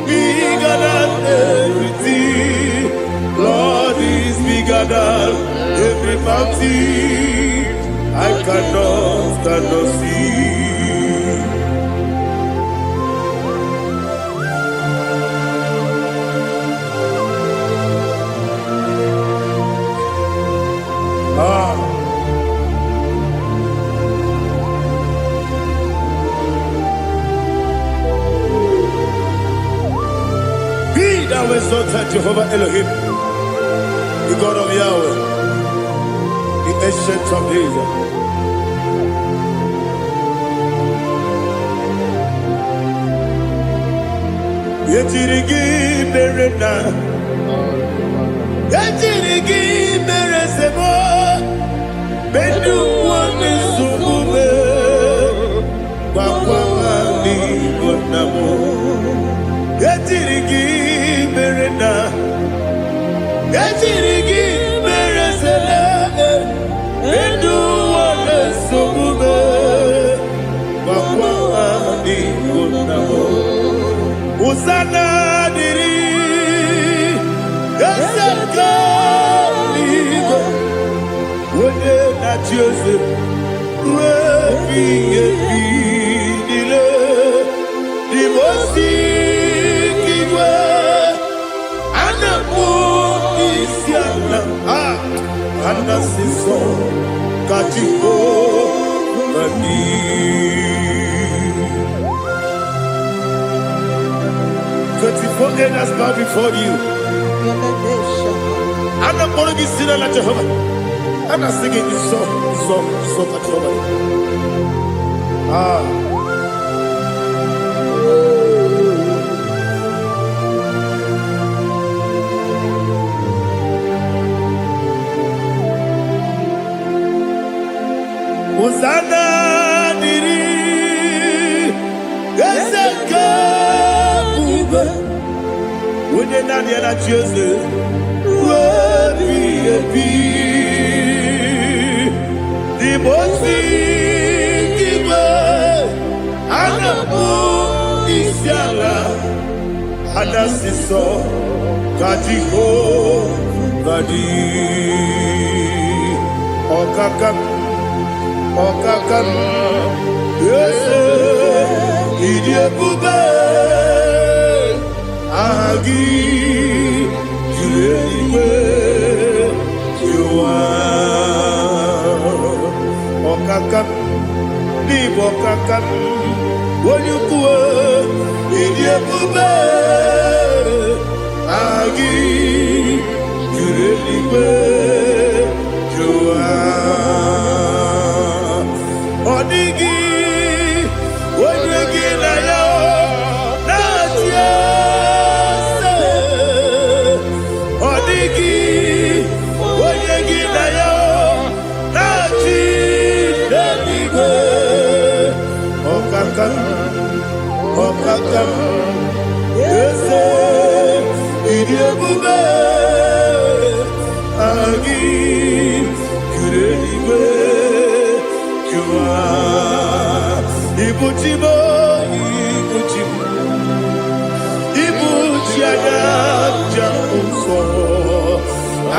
Speaker 1: Bigger than everything. Lord is bigger than every mountain. I cannot see. Thou exalted Jehovah Elohim, the God of Yahweh, the ancient of days. Yetirigi berena, yetirigi beresemo, bedu wani sumube, bakwa ni bonamo. Yetirigi berena, yetirigi beresele, bedu wani sumube, bakwa ni bonamo. Usana diri, yasaka ligo, wone na Joseph, wepi dile, dimosi kiwe, anamu isiana, anasiso katiko mani. 24 elders bow before you. I'm not going to be sitting like Jehovah. I'm not singing this song like Jehovah. Hosanna diri, Ezeka. When you're not yet at Joseph, the most Isiala, Anasiso, Kajiho, Vadi, Okakam, yes, Idiabube. Agi, Juliwe, Jua, Okakam, Libo Kakam, Wonyukue, Idiabube, Agi, Juliwe, Jua, Odigi, Wonyuki na yo, na ebube agi kureligwe jua ibuchimo ibuchianya jamuso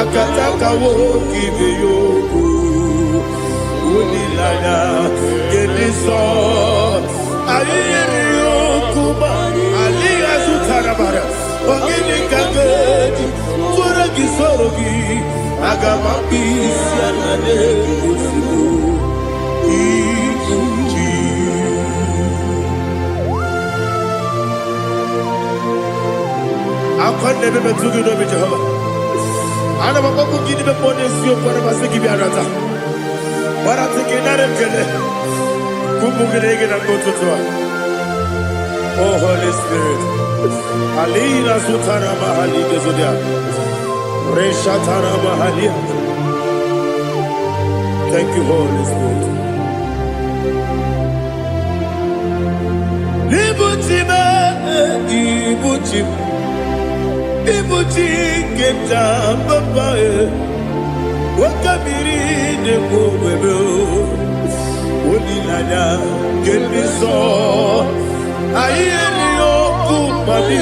Speaker 1: akataka wo kibe yoku unilaya gediso ayiri yokuba aliya zutarabara ogini kagedi fura gisorogi agamapisi anane usibu ikunji akwande bebe tugi no be Jehova ana bakoku gidi be pone sio kwa base gibi arata bara tiki nare kele kumugirege na kototoa. Oh Holy Spirit alina sutara mahali gezodia resha tara mahali. Thank you Holy Spirit. Libutime ibutim ibuti keta papa wakamiri de bobebe onilanya kemiso ayeni okupani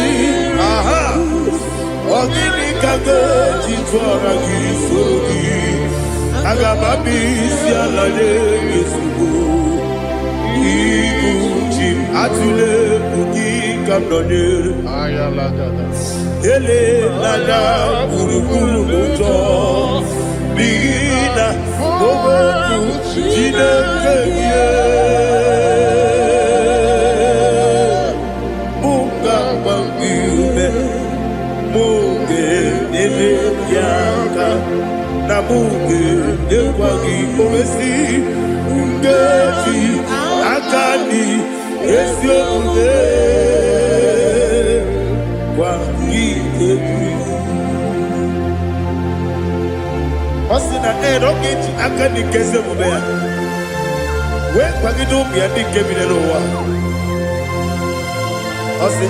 Speaker 1: aha ogini kage jitwara gisorogi agababisi alade yesubu ibuti atule buki kamdonir
Speaker 2: Ayalagada.
Speaker 1: ele lada burukuru moto bina oboku jinekeye munga bangiume munge nele yaka na munge nekwagi omesi ngeti akani esiomude Osina rogeji akani kese mubea. We kwagido biandi kebinelo wa. Osi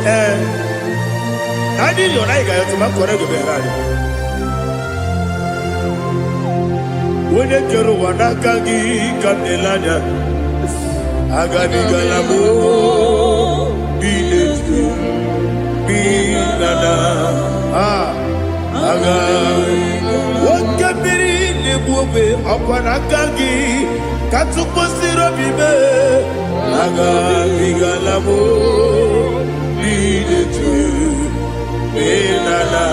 Speaker 1: nani yona iga yotuma kore goberani. Wene kero wanakagi kanelanya. Agani galamo binetu. Binana aga wakabiri nebuwe akwanakagi katuposiro bibe aga bigalamo bidetu binana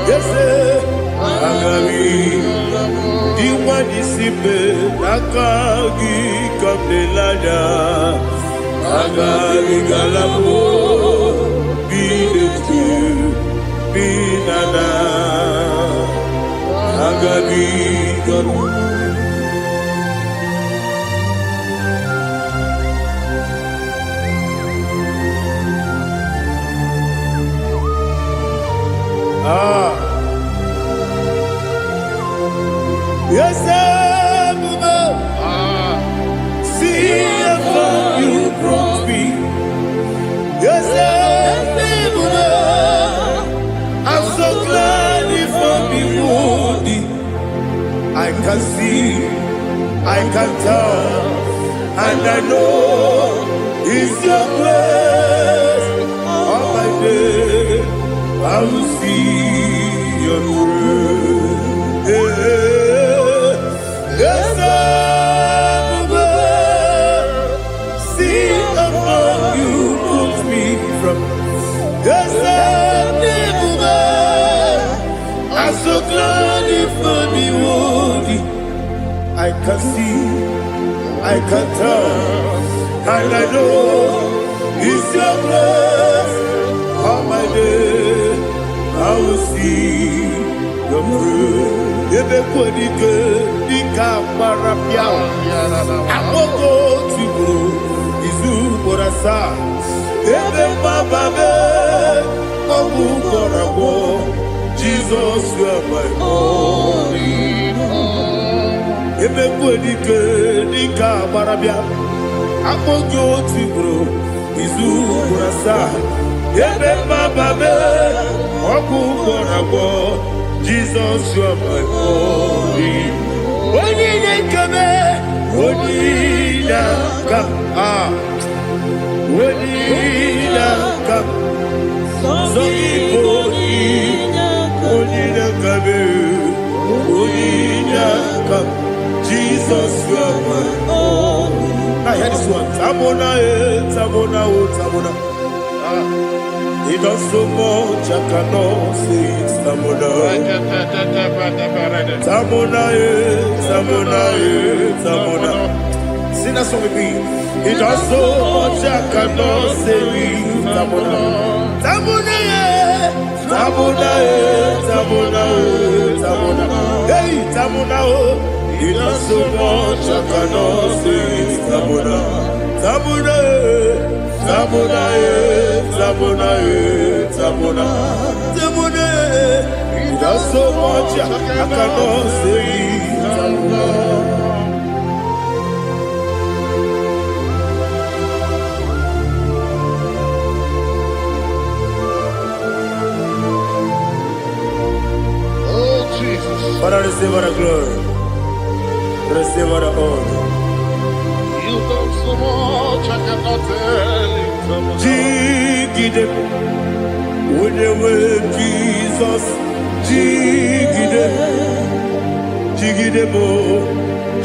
Speaker 1: yese aga diwani sibe nakagi kabelada aga bigalamo binana agabi garu yes see how you brought me. Yes I'm so glad if I'm wounded. I can see, I can tell, and I know it's your grace. On my day, I will see your grace. Yes, see above you put me from. Yes, I'm so glad if I'm wounded. I can see, I can tell, and I know it's your grace. On my day, I will see your grace. Everybody good, the camera piao. I will go to you, Izu Borasa. Everybody, Jesus, you are my only home. Everybody good, the camera piao. I will go to you, Izu Borasa. Everybody, Jesus, you are my holy. Only they come, only they come. Only they come. So only they come. Only they come. Jesus, you are my holy. I hear this one. Tamona, Tamona, Tamona. He does so much, I cannot say it. Tamona, Tamona, Tamona, Tamona. Sing that song with me. He does so much, I cannot say it. Tamona, Tamona, Tamona, Tamona, Tamona. Hey, Tamona, he does so much, I cannot say it. Tamona, Tamona. Tamona, Tamona, Tamona, Tamona. He does so much I cannot say. Tamona.
Speaker 2: Oh Jesus.
Speaker 1: Father, receive our glory. Receive our honor.
Speaker 2: You done so much I cannot tell you.
Speaker 1: Jigide, when you were Jesus, Jigide, Jigide mo,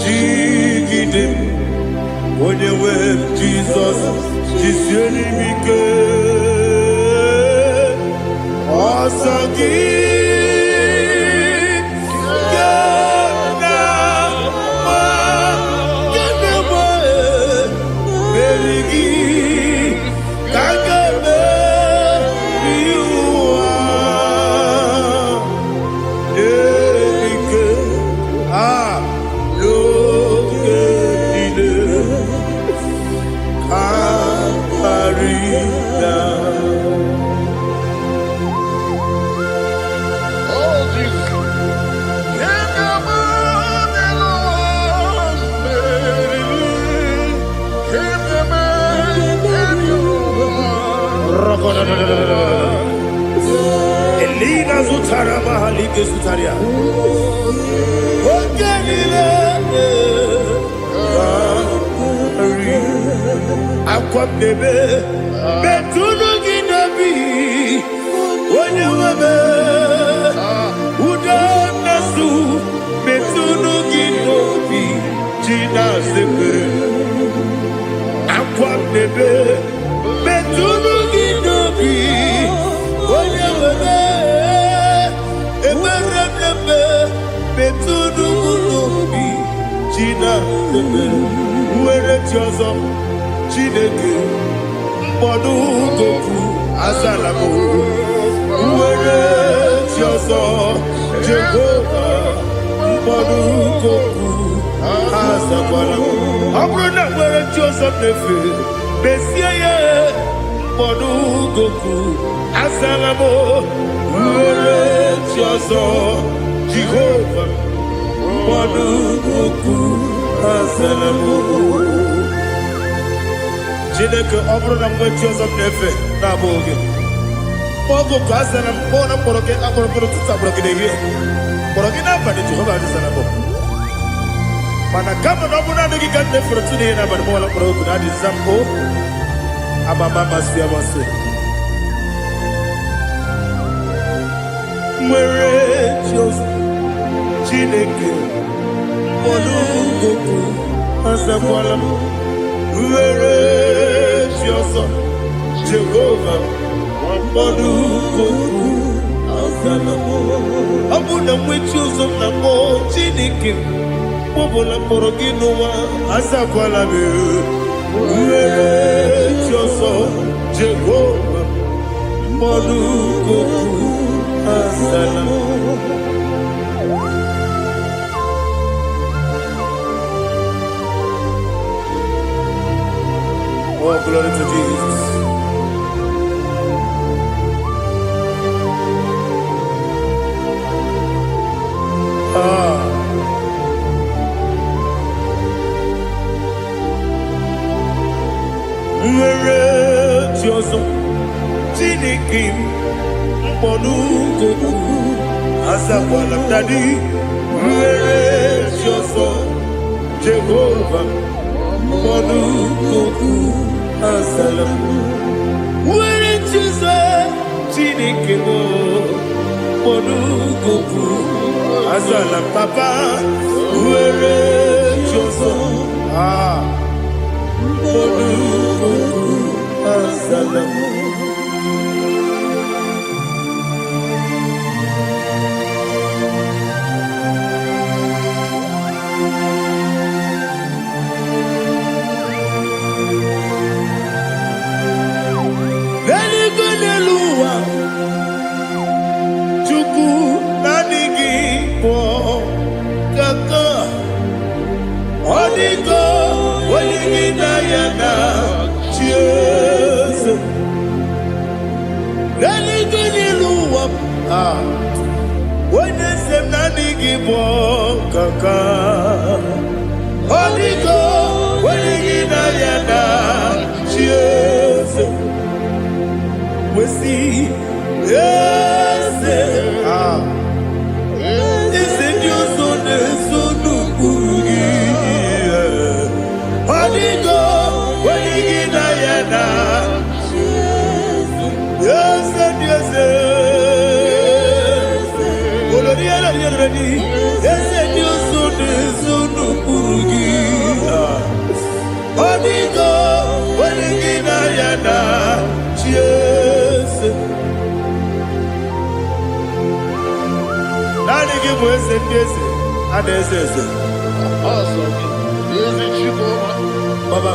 Speaker 1: Jigide, when you were Jesus, Jisuni Mike, Asagi. Elina Zutara Mahalike Zutaria. Aqua bebe, Betuno Ginabi, when you were Udanasu, Betuno Ginobi, Gina Zebe, Aqua bebe, Betuno Ginobi, when you were Betuno Ginobi, Gina Zebe, where it's yours. Chineke mkpọdụ goku azalamo uwere chiọzọ Jehova mkpọdụ goku azakwala ọ bụrụ na nwere chiọzọ na-efe besie ya mkpọdụ goku azalamo uwere chiọzọ Jehova mkpọdụ goku azalamo. Chineke ọ bụrụ na mgbe chi ọzọ na-efe na-abụ oge ogo ka a zara mkpọ na mkpọrọ gị akpọrọ mkpọrọ tụtụ akpọrọ gị n'ehihie mkpọrọ gị n'abalị Jehova adịzara bụ mana kama na ọ bụrụ na adịghị ka nne fere tụ n'ihe n'abalị mọla mkpọrọ ogu na adịza mpụ amama amasị amasị nwere chi ọzọ Chineke mkpọrọ ogu azakwala m were chi ọzọ Jehova mkpọdụ goku azala m. Ọ bụ na nwe chi ọzọ na mmụọ Chineke kpọbụla mkpọrọ gị n'ụwa azakwala m were chi ọzọ Jehova mkpọdụ goku azala m. Oh, glory to Jesus. Where is your son? Chineke Monugoku Azakwala Daddy Where is your son Jehovah Monugoku Azalam Where is Jesus Chinikemo Monugoku Azalam Papa Where is your son Monugoku Azalam we see, yes, is it your son, son of Bugi? Holy God, when you get Diana, yes, yes, yes, your son, son of Bugi. Holy God, when you get Diana, yes. Nani give us a yes, and this is
Speaker 2: awesome. Is it you,
Speaker 1: Baba,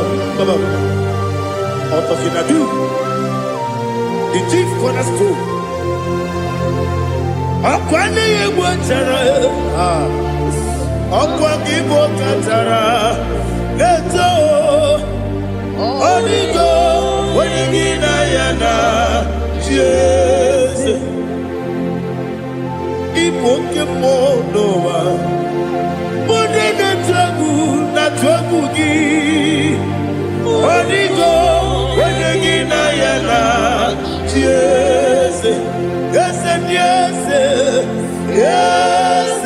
Speaker 1: out of Inadu, the chief cornerstone. Akwani Igbochara, Akwani Igbochara, Leto, Oligo, Wenigina Yana, Jesus. Ipokemonowa Modena Tragu na Tragugi Onigo Wenegina Yana Yes Yes Yes Yes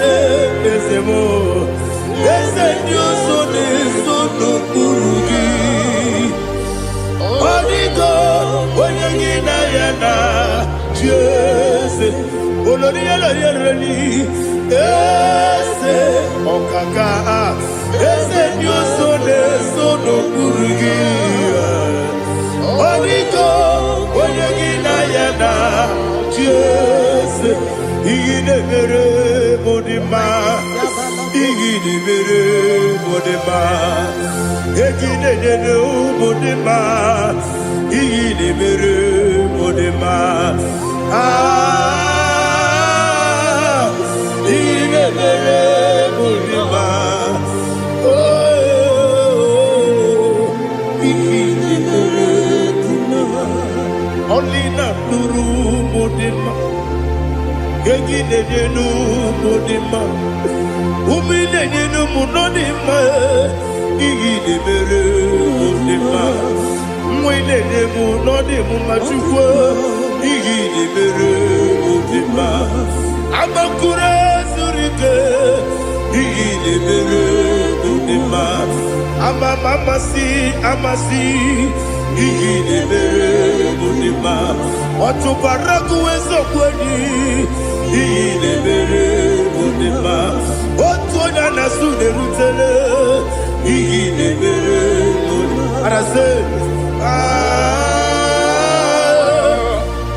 Speaker 1: Yes Mo Yes Dios Sono Kurugi Onigo Wenegina Yana Yes Olori Olori Ese Okaka Ese Diosone Sono Kurugi Oniko Oyegina Yana Jese Igine Mere Modima Igine Mere Modima Egine Nenu Modima Igine Mere Modima Only not Nuru Modima, Yaginu Modima, Umilenu Munodima, Igide Mere Modima, Mwilene Munodimu Machukwa, Igide Mere Modima, Amakure Zurike, Igide Mere Modima, Amasi, Igide Mere Modima, Otubaraku Ezokweni, Igide Mere Modima, Otuonya Nasude Rutele, Igide Mere Modima, Arase,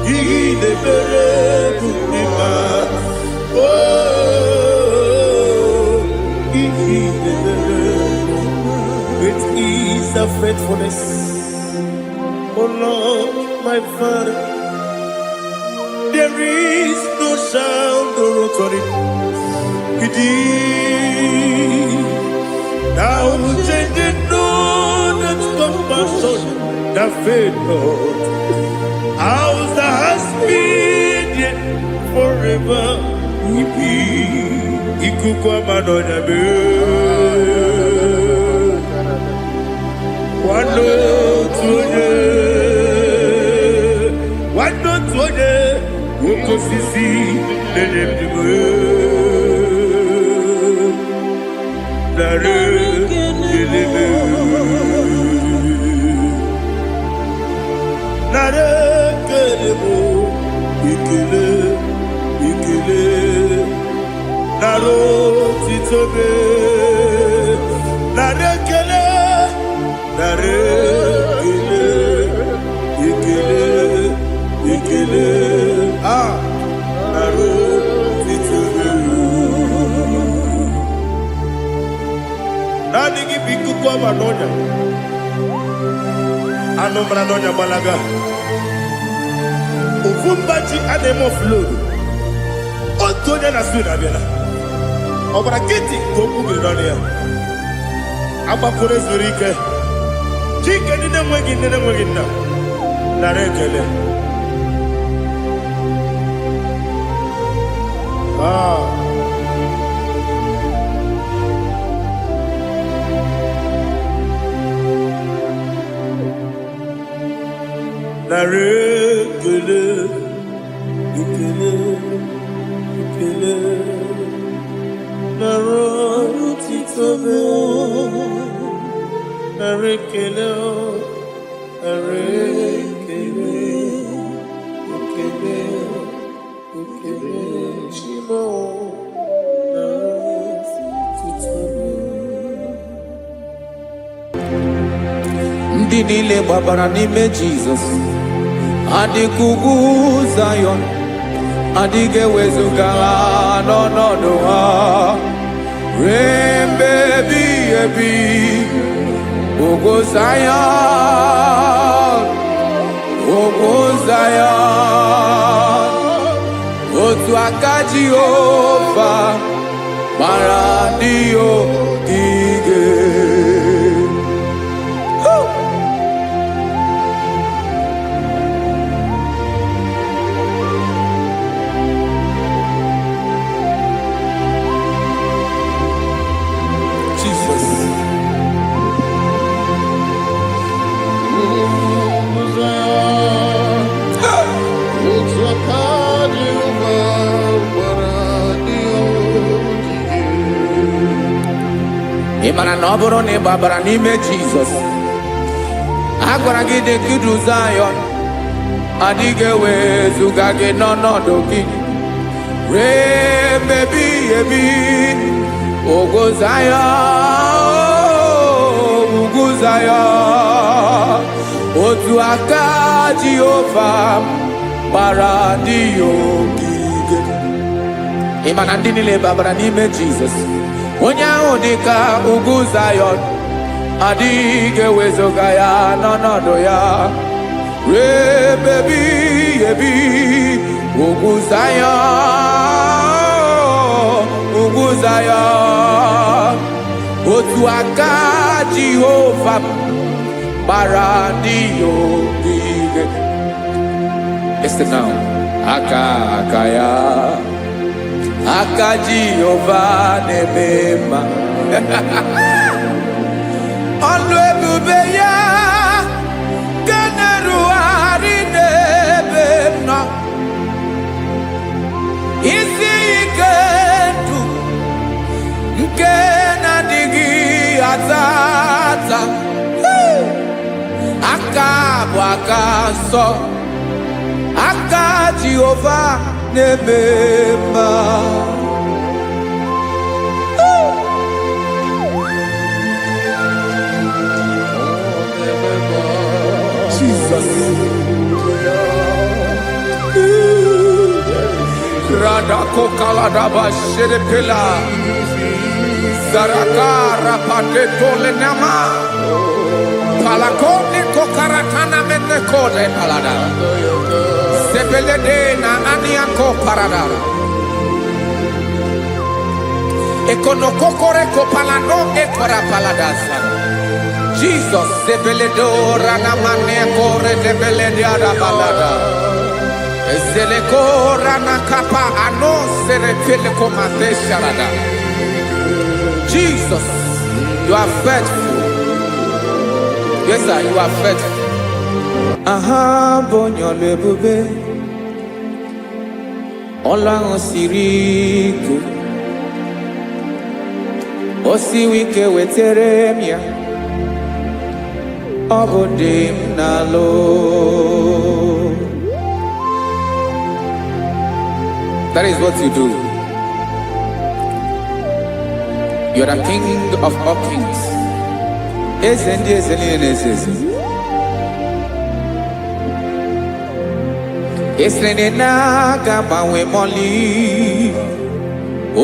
Speaker 1: Igide Mere Modima, Igide Mere Modima, great is the faithfulness. Oh Lord, my Father, there is no sound or authority. Thou changest not that compassion, that faith not. Ours that has been yet forever. Ikukwa manonya be. Wano tuone, osisi na-enyebigo nara kelebe nara kelebo ikele ikele nara otitobe nara kele nara kele ikele ikele nara otitobe nani gi bikuko manonya anomra nonya balaga Ufumbaji anemo flood. Otonya na suna bela. Obra kiti goku bironia. Aba kore zurike. Chike nine mwegi na. Narekele. Narekele, ikele, ikele, narotitobe, narekele, narekele, ikele, ikele, shimo, narotitobe.
Speaker 3: Ndị niile gbabara n'ime Jizọs adịghị ugwu Zayọn, adịghị ewezuga ha n'ọnọdụ ha ruo mgbe ebighị ebi. Ugwu Zayọn, ugwu Zayọn, otu aka Jehova gbara ndị ogige. Ị mara na ọ bụrụ na ị gbabara n'ime Jizọs, a gwara gị dị ka idu Zayọn, adịghị ewezuga gị n'ọnọdụ gị ruo mgbe ebighị ebi. Ugwu Zayọn, ugwu Zayọn, otu aka Jehova gbara ndị ogige. Ị ma na ndị niile gbabara n'ime Jizọs, onye ahụ dị ka ugwu Zayọn, adịghị ewezuga ya n'ọnọdụ ya ruo mgbe ebighị ebi. Ugwu Zayọn, ugwu Zayọn, otu aka Jehova gbara ndị ogige. Listen now, aka ya, aka Jehova na-eme mma. Ọlụ ebube ya ga na-erugharị n'ebe m nọ. Isi ike ndụ nke na-adịghị ata ata. Aka bụ aka nsọ, aka Jehova na-eme mma. Jesus. Radako kaladaba sherepela zarakara pandetole nama palakone kokaratana mene kode palada sepelede na aniako parada ekono kokore kopalano ekora paladasa. Jesus sepeledo rana mane kore debelede ada balada. Zeleko rana kapa ano serepele komate sharada. Jesus, you are faithful. Yes, sir, you are faithful. Aha bonyo lebube, ọlụ ahụ siri ike o siwe ike wetere m ya ọ bụ dị m n'alụ. That is what you do. You are the king of all kings. Eze ndị eze niile na-eze eze. Esere na-aga gbanwe mọlị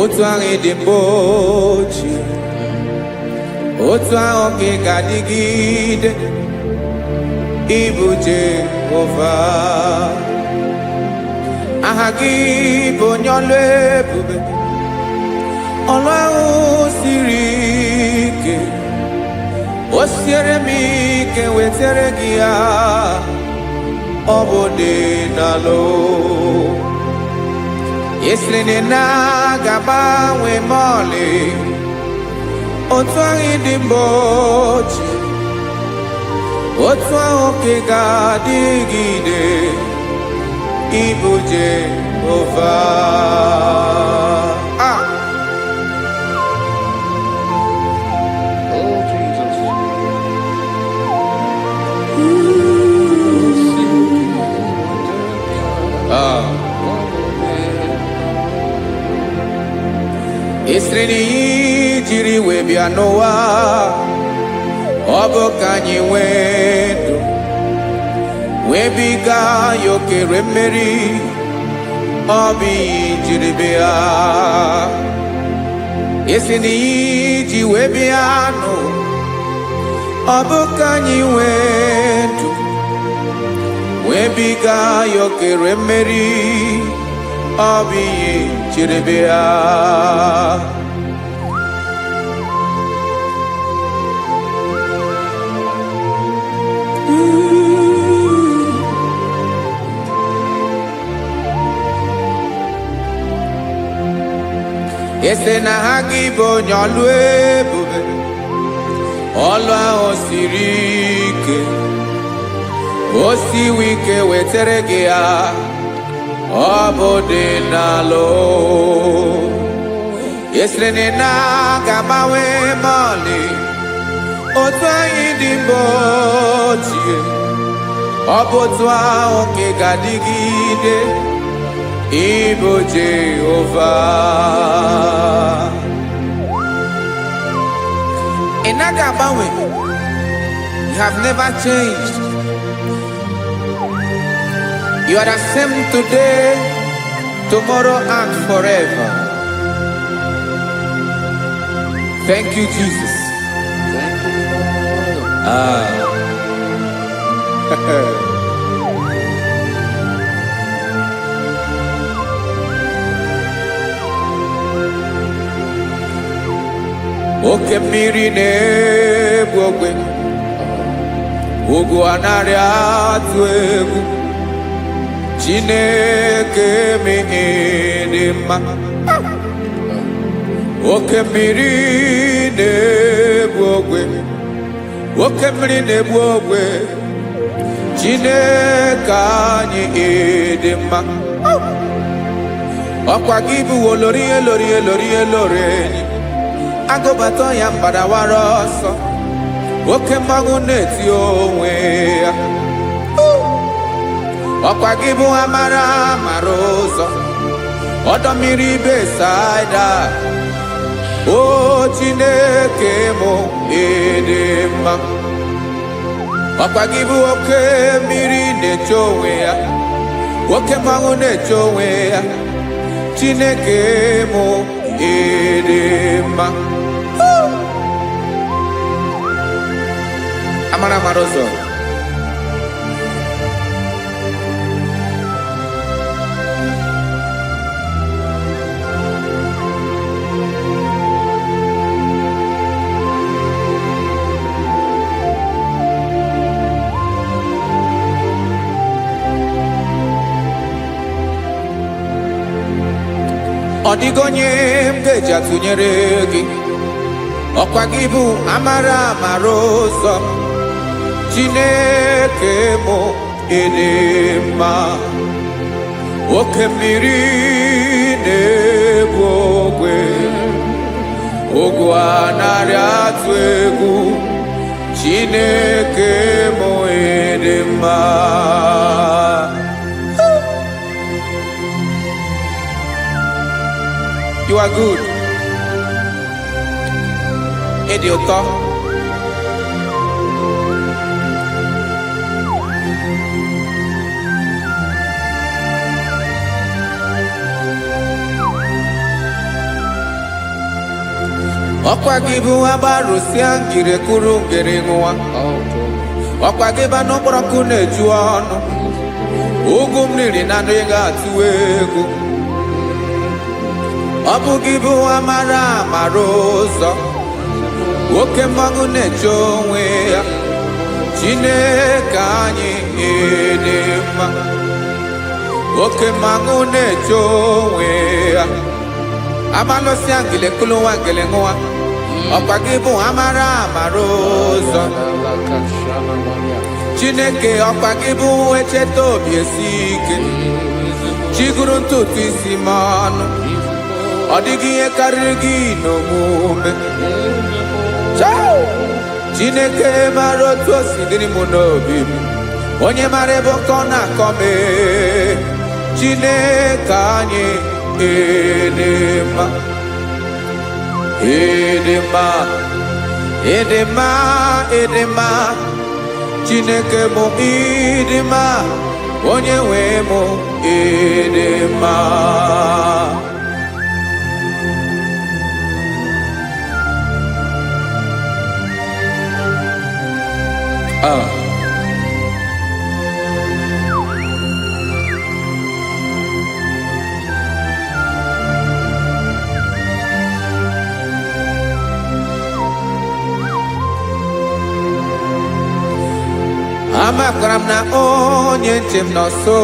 Speaker 3: otu ahụ dị mgbe ochie, otu ahụ ka ị ga-adịgide ịbụ Jehova. Aha gị bụ onye ọlụ ebube, ọlụ ahụ siri ike o siere m ike wetere gị ya ọ bụ dị n'alụ. Esiri na-agbanwe mọlị otu ahụ dị mgbe ochie, otu ahụ ka ị ga-adịgide ịbụ Jehova.
Speaker 2: Oh, Jesus.
Speaker 3: Esiri na ihe jiri wee bịa n'ụwa ọ bụ ka anyị nwee ndụ wee biga ya okere mmeri, ọ bụ ihe jiri bịa. Esi na ihe ji wee bịa nụ ọ bụ ka anyị nwee ndụ wee biga ya okere mmeri, ọ bụ ihe jiri bịa. Ese na ha gị bụ onye ọlụ ebube, ọlụ ahụ siri ike o siwe ike wetere gị ya ọ bụ dị n'alụ. Esere na-agbanwe mọlị otu anyị dị mgbe ochie, ọ bụ otu ahụ ka ị ga-adịgide ịbụ Jehova. Ị naghị agbanwe. You have never changed. You are the same today, tomorrow and forever. Thank you, Jesus.
Speaker 2: Thank you, Lord.
Speaker 3: Oke mmiri na-egbu ogwe, ugwu anaghị atụ egwu. Chineke mee dị mma. Oke mmiri na-egbu ogwe, oke mmiri na-egbu ogwe. Chineke anyị dị mma. Ọkwa gị bụ olori elori elori elori enyi, agụbata ya mbadawara ọsọ, oke mmanwụ na-eti onwe ya. Ọkwa gị bụ amara amara ụzọ, ọdọ mmiri Besaida. O Chineke mụ ịdị mma. Ọkwa gị bụ oke mmiri na-eche onwe ya, oke mmanwụ na-eche onwe ya. Chineke mụ ịdị mma. Amara amara ụzọ. Ọ dịghị onye m ga-eji atụnyere gị, ọkwa gị bụ amara amara ụzọ. Chineke mụ ịdị mma. oke mmiri na-egbu ogwe ogwu anarị atụ egwu Chineke mụ ịdị mma. You are good. Ịdị ụtọ. Ọkwa gị bụ agbarụsịa ngire kụrụ ngere nwa. Ọkwa gị ba n'ụkpọrọkụ na-eju ọnụ. Ugwu mmiri na anụ ga-atụ egwu. Ọ bụ gị bụ amara amara ụzọ. Oke mmanwụ na-eche onwe ya. Chineke anyị ịdị mma. Oke mmanwụ na-eche onwe ya. Amalụsịa ngile kụrụ nwa ngele nwa. Ọkwa gị bụ amara amara ụzọ. Chineke ọkwa gị bụ echeta obi esi ike. Chiguru ntutu isi m ọnụ. Ọ dịghị ihe karịrị gị n'omume. Chineke mara otu o si dịrị m n'obi m. Onye mara ebe ọkọ na-akọ m. Chineke anyị ịdị mma. Ịdị mma. Ịdị mma. Ịdị mma. Chineke mụ ịdị mma. Onye nwe mụ ịdị mma. Amakwara m na onye nche m nọ nso.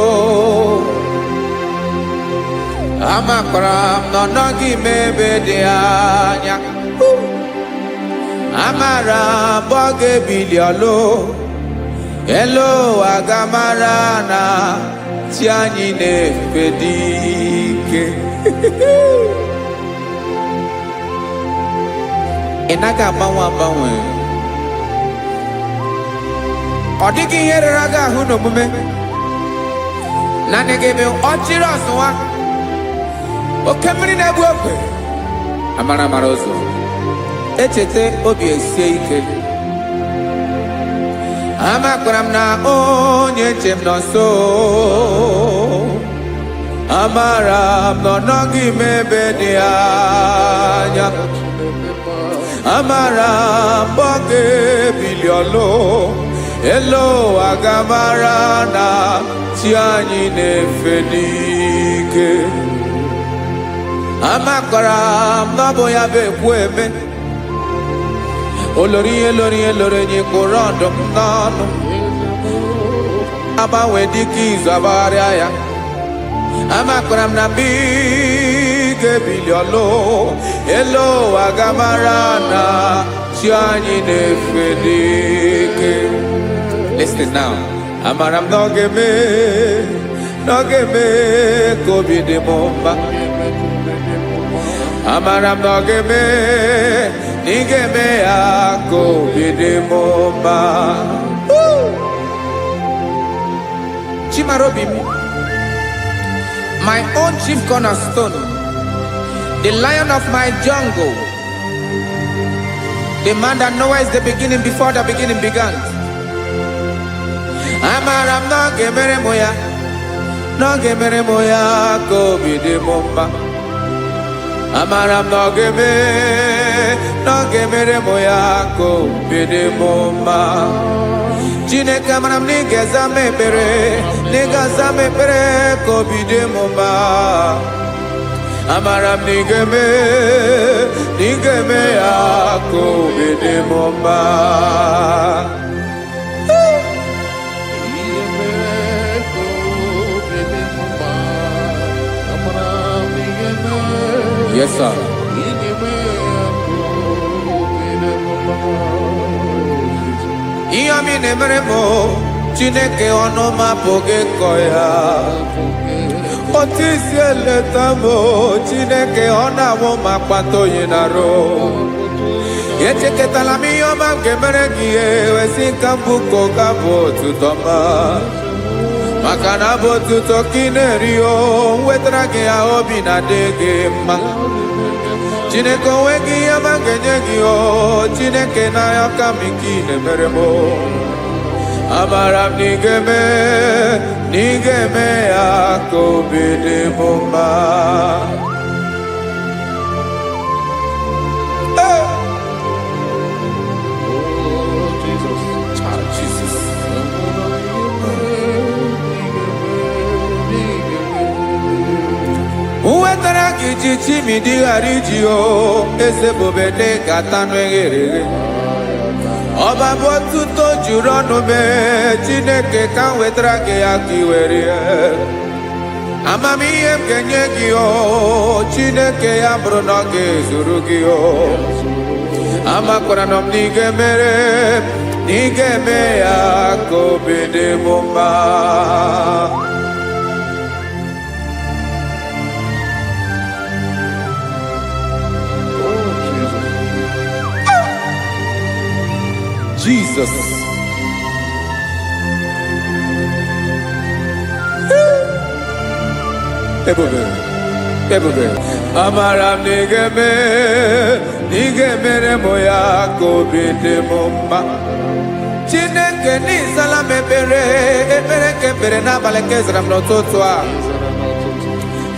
Speaker 3: Amakwara m na ọ nọghị m ebe dị anya. Amara m ọ ga-ebili ọlụ. Elu aga mara na chi anyị na-efe dị ike. Ị naghị agbanwe agbanwe. Ọ dịghị ihe rere gị ahụ n'omume. Naanị gị bụ ọchịrị ọzụwa. Oke mmiri na-egbu ogwe. Amara amara ụzọ. Echete obi esie ike. Amakwara m na onye nche m nọ nso. Amara m na ọ nọghị m ebe dị anya. Amara m ọ ga-ebili ọlụ. Elu aga mara na chi anyị na-efe n'ike. Amakwara m na ọ bụ ya bụ ekwu eme. Olori ihe lori ihe lori enyi kwụrụ ọdụm n'ọnụ. Agbanwe dịka izu agbagharịa ya. Amakwara m na mgbe ị ga-ebili ọlụ. Elu aga mara na chi anyị na-efe n'ike. Listen now. Amara m na ọ ga-eme ka obi dị m mma. Amara m na ọ ga-eme na ị ga-eme ya ka obi dị m mma. Chimarobi m, my own chief cornerstone, the lion of my jungle, the man that knows the beginning before the beginning began. Amara m na ọ ga-emere m ya, na ọ ga-emere m ya ka obi dị m mma. Amara m na ọ ga-emere m ya ka obi dị m mma. Chineke amara m na ị ga-aza m ekpere, na ị ga-aza m ekpere ka obi dị m mma. Amara m na ị ga-eme ya ka obi dị m mma. Yes, sir. Ihe mi na-emere m Chineke ọnụ m apụghị ịkọ ya. Otisi eletamo Chineke ọna-awụ ma kpata oyi na-arụ. Echeketala m ihe ọma nke mere gị ewesi ka mbụ ka ọ ga-abụ otuto ma. Maka na abụ otuto ka ị na-eri o wetara gị ya obi na-adị gị mma. Chineke onwe gị ihe ọma ga-enye gị o Chineke n'anya ka m ike ị na-emere m. Amara m na ị ga-eme ya ka obi dị m mma. Uwetara gị ji chimidi ghara iji o eze bobede gata n'eghere. Ọba bụ otuto juru ọnụ mee Chineke ka m wetara gị ya ka i were ya. Amamihe m ga-enye gị o Chineke ya bụrụ na ọ ga-ezuru gị o. Amakwara na m na ị ga-emere na ị ga-eme ya ka obi dị m mma. Jesus. Ebube. Amara m na ị ga-emere m ya ka obi dị m mma. Chineke n'ịzala m ekpere nke ekpere n'abalị nke zara m n'ụtụtụ a.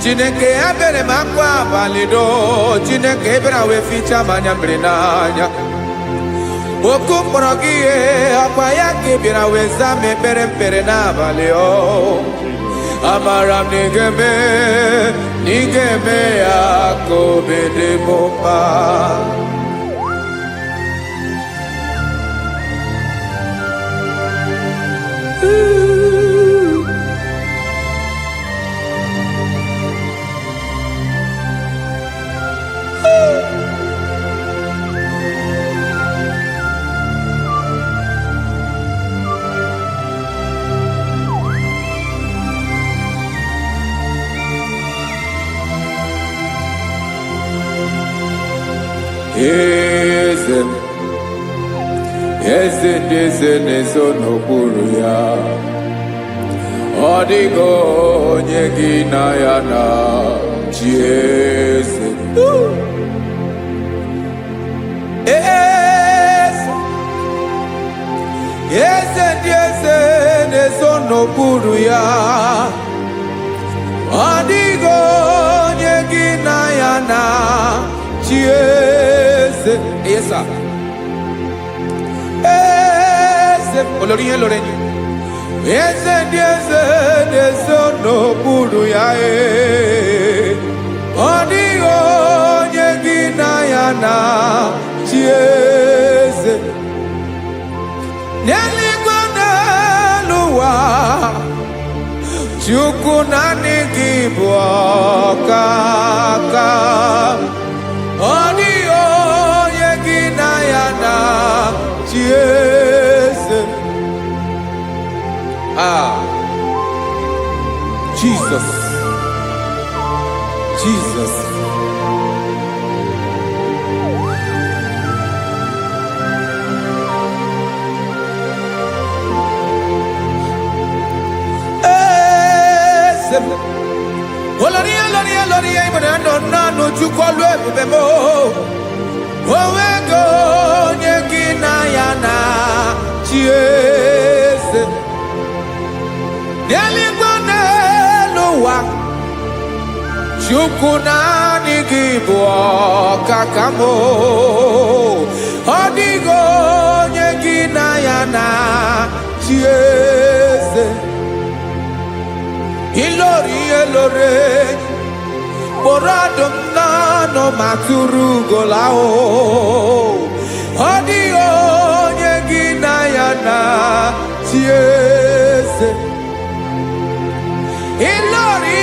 Speaker 3: Chineke ya bere m akwa abalị do. Chineke ebere wee fichaa m anya mmiri n'anya. Oku mkpọrọ gị ihe akwa ya ka ị bịara wee zaa m ekpere mpere n'abalị o. Amara m na ị ga-eme ya ka obi dị m mma. Eze ndị eze na-ezo n'okpuru ya. Ọ dịghị onye gị na ya na chi eze. Eze ndị eze na-ezo n'okpuru ya. Ọ dịghị onye gị na ya na chi eze. Yes, sir. Olórí yẹn lórí ẹni. Eze ndị eze na-ezo n'okpuru ya. Ọ dịghị onye gị na ya na chi eze. N'eluigwe n'elu ụwa Chukwu naanị gị bụ ọkaka. Ọ dịghị onye gị na ya na chi eze. Jesus. Olórí ìbọ̀dẹ̀ nánú Chukwu ọlụ ebube mo. Onwego onye gị na ya na chi eze. N'eluigwe n'elu ụwa Chukwu naanị gị bụ ọkaka m. Ọ dịghị onye gị na ya na chi eze. Ilori kpọrọ ọdụm n'ọnụ ma tụrụ ugola o. Ọ dịghị onye gị na ya na chi eze. Ilori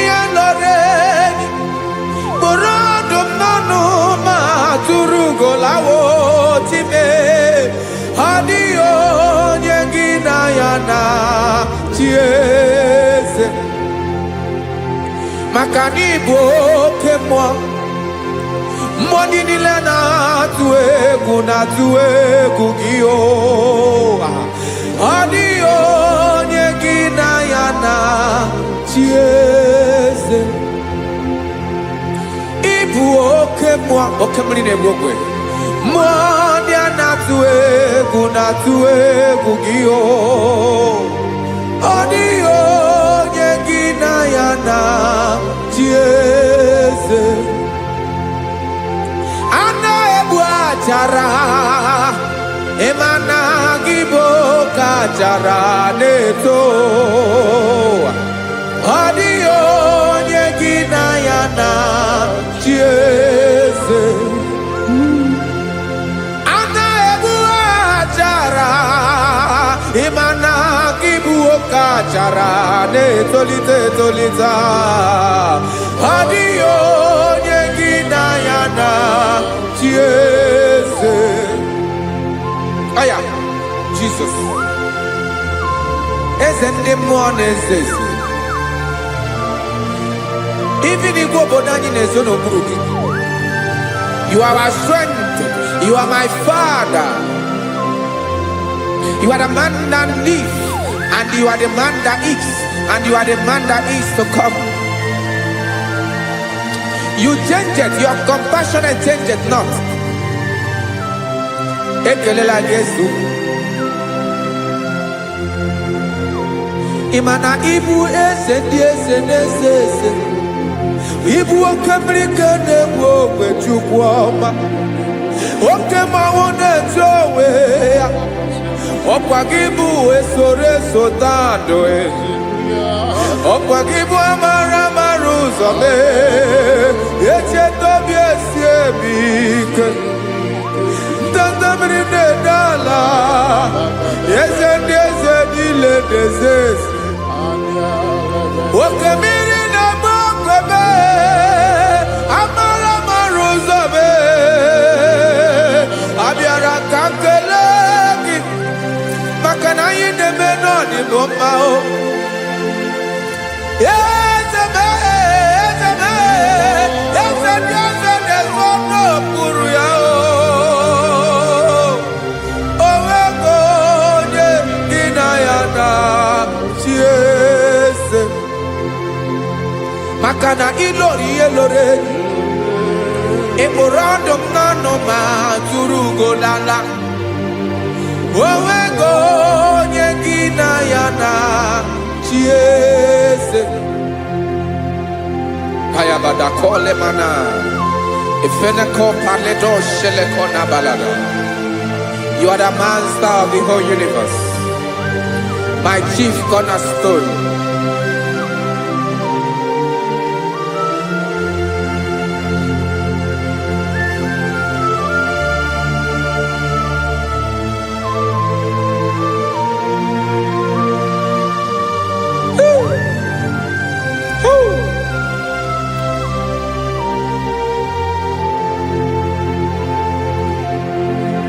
Speaker 3: kpọrọ ọdụm n'ọnụ ma tụrụ ugola o. Time ọ dịghị onye gị na ya na chi eze. maka na ịbụ oke mmụọ. Mmụọ ndị niile na-atụ egwu gị o. Ọ dịghị onye gị na ya na-achị eze. Ịbụ oke mmụọ, oke mmiri na-egbu ogwe. Mmụọ ndị a na-atụ egwu gị o. Ọ dịghị onye gị na ya na-achị eze. A na-egbu achara, ịmana gị bụ oke achara na-eto. Ọ dịghị onye gị na ya na-achị eze. A na-egbu achara, ịmana gị bụ oke achara na-etolite etolite. Ọ dịghị onye gị na ya na-achị eze. Aya, Jesus. Eze ndị mmụọ na-eze eze. Even Igbo obodo anyị na-ezo n'okpuru gị. You are our strength. You are my Father. You are the man that lives, and you are the man that is, and you are the man that is to come. You change it. Your compassion and change it not. Ekelela Yesu. Imana ibu eze ndị eze na-eze eze. Ibu oke mmiri ka na-egbu ogwe Chukwu ọma. Oke mmanwụ na-eche onwe ya. Ọkwa gị bụ esoro esota ndụ. Ọkwa gị bụ amara amara ụzọ mee. Echeta obi esi ebi ike. Ndanda mmiri na-ede ala. Eze ndị eze niile na-eze eze. Oke mmiri na-agba ogwe mee. Amara amara ụzọ mee. Abịara ka m kelee gị maka na anyị na-eme n'ọdịbụ mma o. Eze mee, eze mee, eze ndị eze na-ezo n'okpuru ya o. O nwego onye gị na ya na-achị eze. Maka na ịlọrọ ihe lọrọ enyi. Ịkpụrụ ọdụ m n'ọnụ ma tụrụ ugo n'ala. O nwego onye gị na ya na-achị eze. Kayabada kole mana. Ifeneko paledo sheleko na balada. You are the master of the whole universe. My chief cornerstone.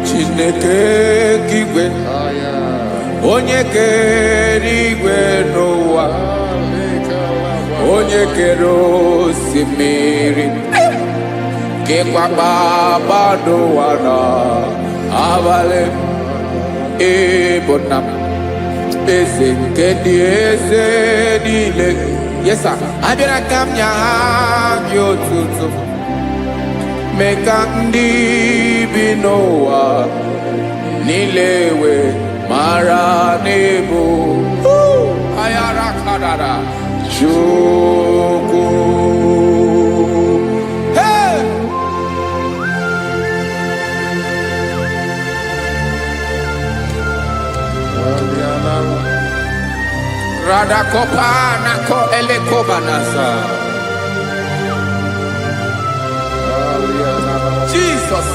Speaker 3: Chineke kigwe, onye kere igwe n'ụwa, onye kere osimiri, kekwa kpakpando ụwa n'abalị. Ịbụ nna m, eze nke ndị eze niile. Yes sir, abịara ka m nye gị otuto. Mee ka ndị bi n'ụwa niile wee mara n'ebu ayara kadara Chukwu. Hey! Radakopa nako elekobanasa. Jesus.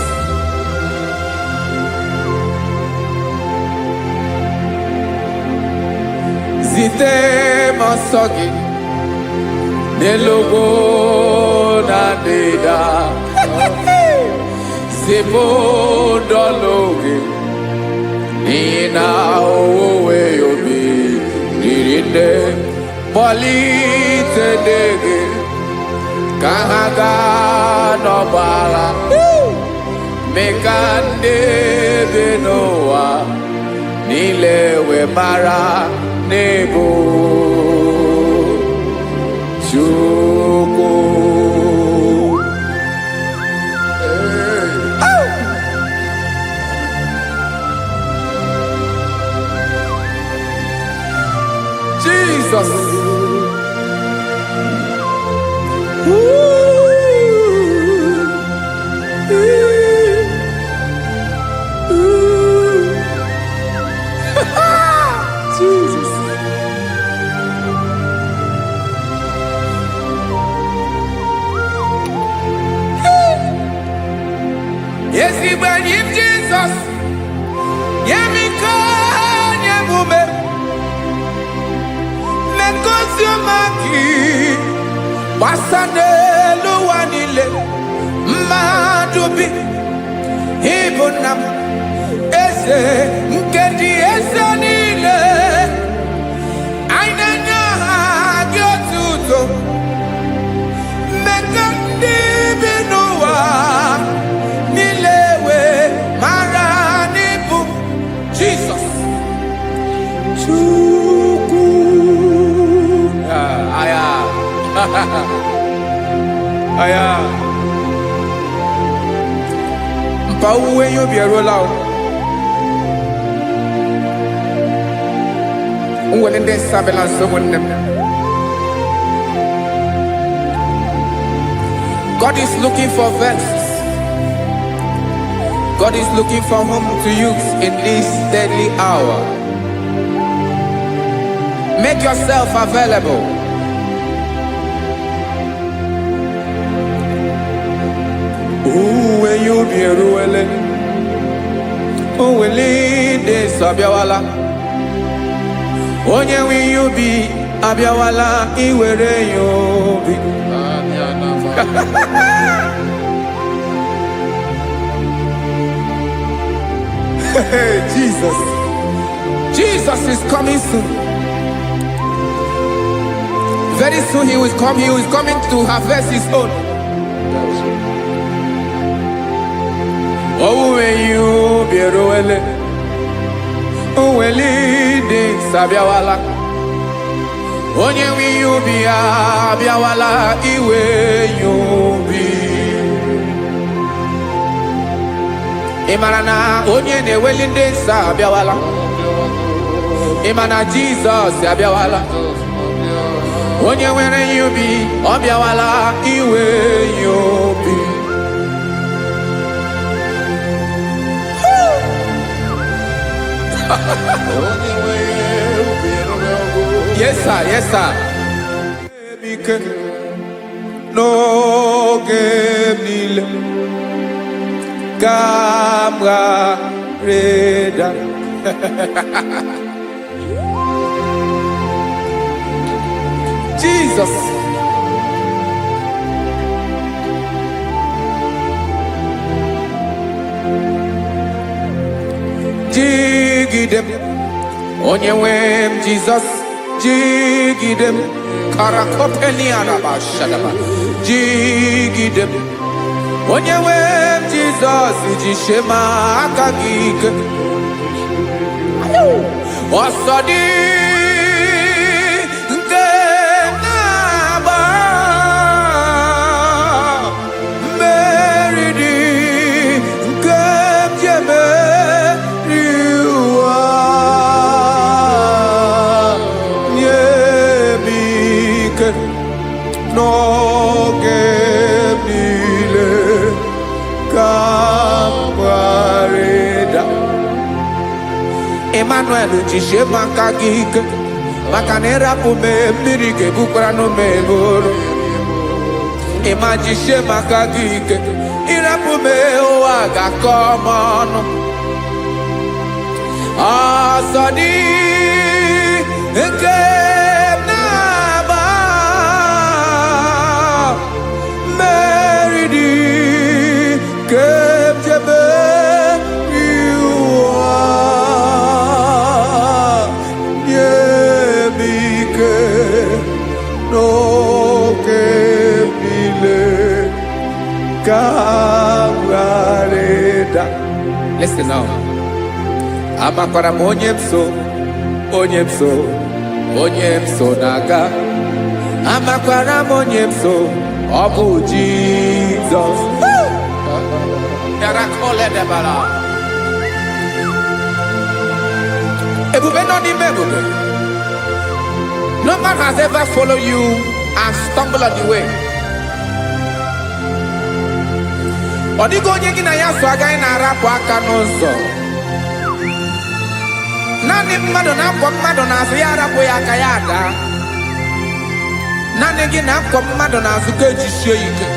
Speaker 3: Zite masogi nelogo na deda. Zipo dologi nina owe yobi nirinde polite dege kahaga no bala mekande benoa nilewe mara nebo chuku. Jesus. Jesus. Yes, he believe Jesus. Yemiko nyemume mekosiomaki wasane luwanile madubi ibunam ese nkedi ese nile ainanya agiotuto mekandi binuwa nilewe maranibu. Jesus. Chuku. Aya. Aya. Mpauwe yo bierola o. Unwelende sabela someone. God is looking for verses. God is looking for whom to use in this deadly hour. Make yourself available. When you be ruele, oh, will lead this Abiawala. Onye when you be Abiawala, iwere you be. Jesus. Jesus is coming soon. Very soon he will come. He is coming to harvest his own. Oh, when you be roele, oh, when leading Sabiawala. Onye when you be Abiawala, iwe you be. Imanana onye ne welinde Sabiawala. Imana Jesus Sabiawala. Onye were you be Obiawala, iwe you be. Yes, sir. Yes, sir. No game Camera Reda. Jesus. Jigidem. Onyewem Jesus. Jigidem. Karakopeni arabashadaba. Jigidem. Onyewem Jesus. Jishema akagike. Osodi. No gemile kamwareda Emmanuel jishe makagike makanera pume mirike bukrano meboro Ema jishe makagike irapume oaga komono Asadi eke no que Kawareda. Listen now. Amakwara m onye m so, onye m so, onye m so na-aga. Amakwara m onye m so, ọ bụ Jizọs. Yarakoledebara. Ebube nọ n'ime ebube. No man has ever followed you and stumbled on the way. Ọ dịghị onye gị na ya so agaghị na-arapụ aka n'ụzọ. Naanị mmadụ na-akwọ mmadụ n'azụ ya arapụ ya aka ya ada. Naanị gị na-akwọ mmadụ n'azụ ka ejisie ike.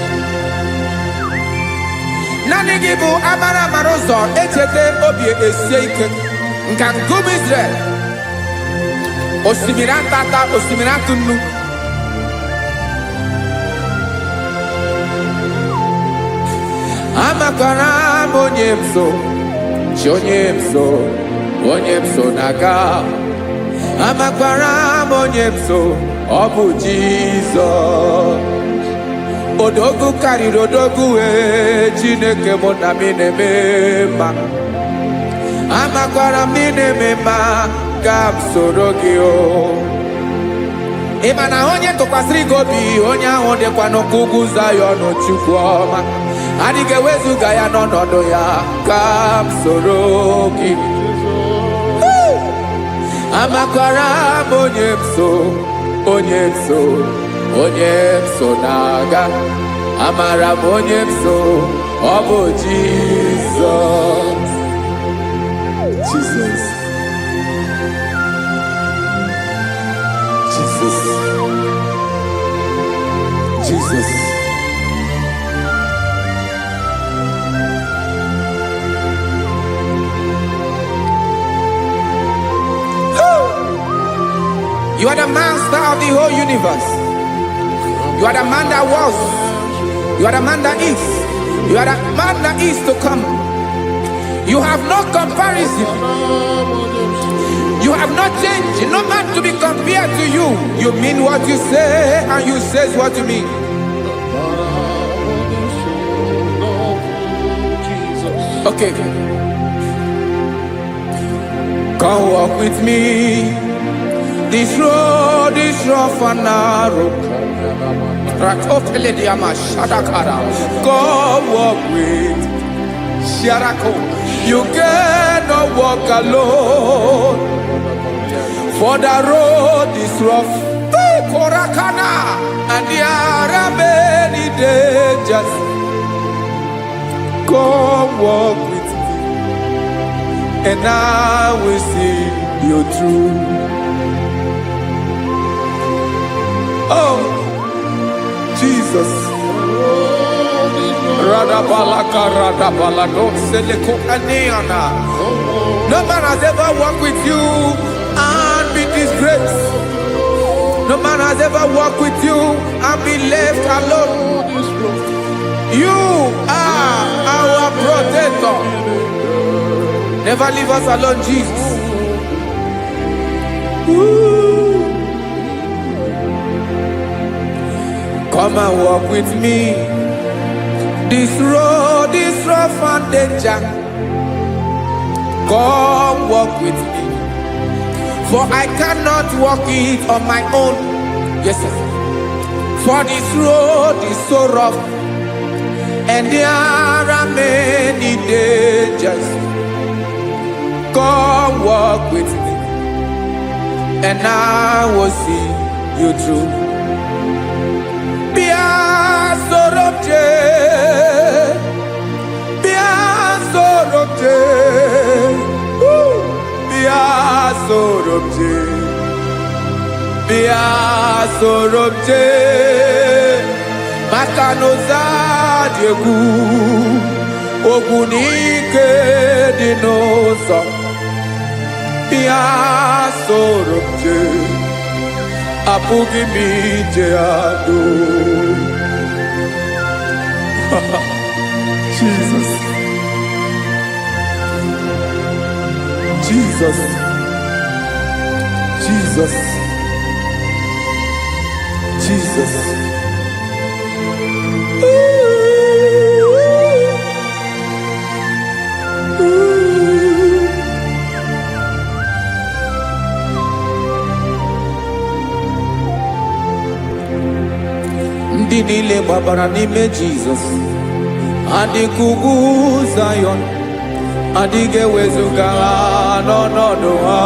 Speaker 3: Naanị gị bụ amara amara ụzọ echete obi esie ike. Nka ngụm Israel. Osimiri atata, osimiri atụ nnu. Amakwara m onye m so, chi onye m so, onye m so na-aga. Amakwara m onye m so, ọ bụ Jizọs. Odogwu karịrị odogwu wee Chineke mụ na m na-eme mma. Amakwara m na-eme mma ka m soro gị o. Ị ma na onye tụkwasịrị gị obi, onye ahụ dịkwa n'ụkwụ ugwu Zayọn Chukwu ọma. Adịghị ewezuga ya n'ọnọdụ ya ka m soro gị. Amakwara m onye m so, onye m so, onye m so na-aga. Amara m onye m so, ọ bụ Jizọs. Jesus. Jesus. Jesus. You are the master of the whole universe. You are the man that was. You are the man that is. You are the man that is to come. You have no comparison. You have not changed. No man to be compared to you. You mean what you say and you say what you mean. Okay. Come walk with me. This road is rough and narrow. Come walk with Sharako. You cannot walk alone. For the road is rough. Korakana. And there are many dangers. Come walk with me. And I will see you through. Oh, Jesus. No man has ever walked with you and been disgraced. No man has ever walked with you and been left alone. You are our protector. Never leave us alone, Jesus. Ooh. Come and walk with me. This road is rough and danger. Come walk with me. For I cannot walk it on my own. Yes, sir. For this road is so rough. And there are many dangers. Come walk with me. And I will see you through. Sorobje Makanoza Diegu Ogunike Dinosa Bia Sorobje Apugi Mijeado. Jesus. Jesus. Jesus. Jesus. Ooh. niile gbabara n'ime Jizọs. Adịghị ugwu Zayọn, adịghị ewezuga ha n'ọnọdụ ha.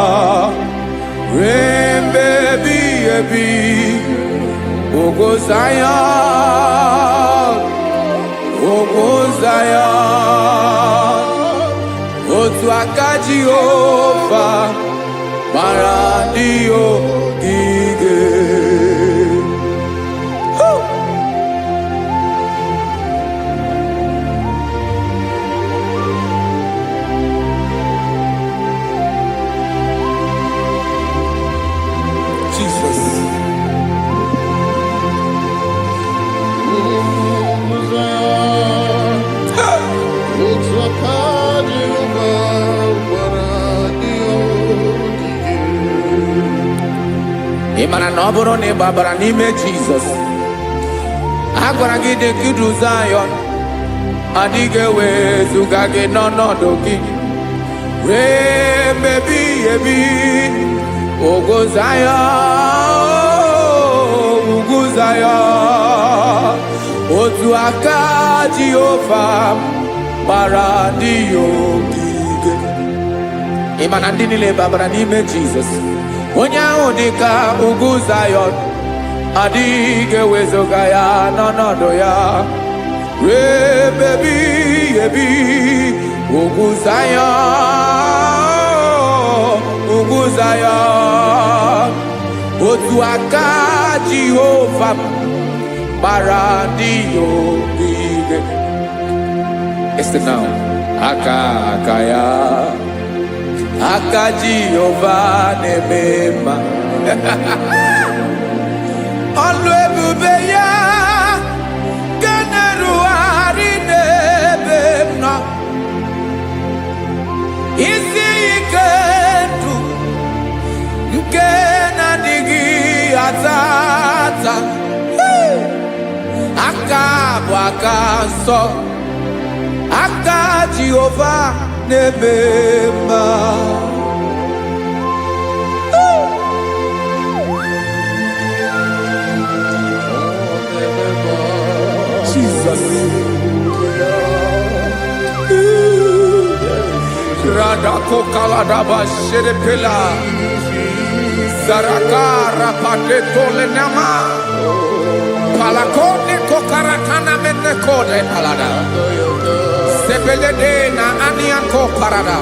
Speaker 3: Ruo mgbe ebighị ebi, ugwu Zayọn, ugwu Zayọn, otu aka Jehova gbara ndị ogige. Ị mara na ọ bụrụ na ị gbabara n'ime Jizọs, a gwara gị dị nkiru Zayọn, adịghị ewezuga gị n'ọnọdụ gị. Ruo mgbe ebighị ebi, ugwu Zayọn, ugwu Zayọn, otu aka Jehova gbara ndị ogige. Ị ma na ndị niile gbabara n'ime Jizọs, onye ahụ dị ka ugwu Zayọn, adịghị ewezuga ya n'ọnọdụ ya. Ruo mgbe ebighị ebi, ugwu Zayọn, ugwu Zayọn, otu aka Jehova gbara ndị ogige. Este now, aka ya, aka Jehova na-eme mma. Ọlụ ebube ya ga na-erugharị n'ebe m nọ. Isi ike ndụ nke na-adịghị ata ata. Aka bụ aka nsọ, aka Jehova na-eme mma. Jesus. Radako kaladaba sherepela, zarakara patole nama, palakone kokarakana mene kode palada, sebelede na aniako parada,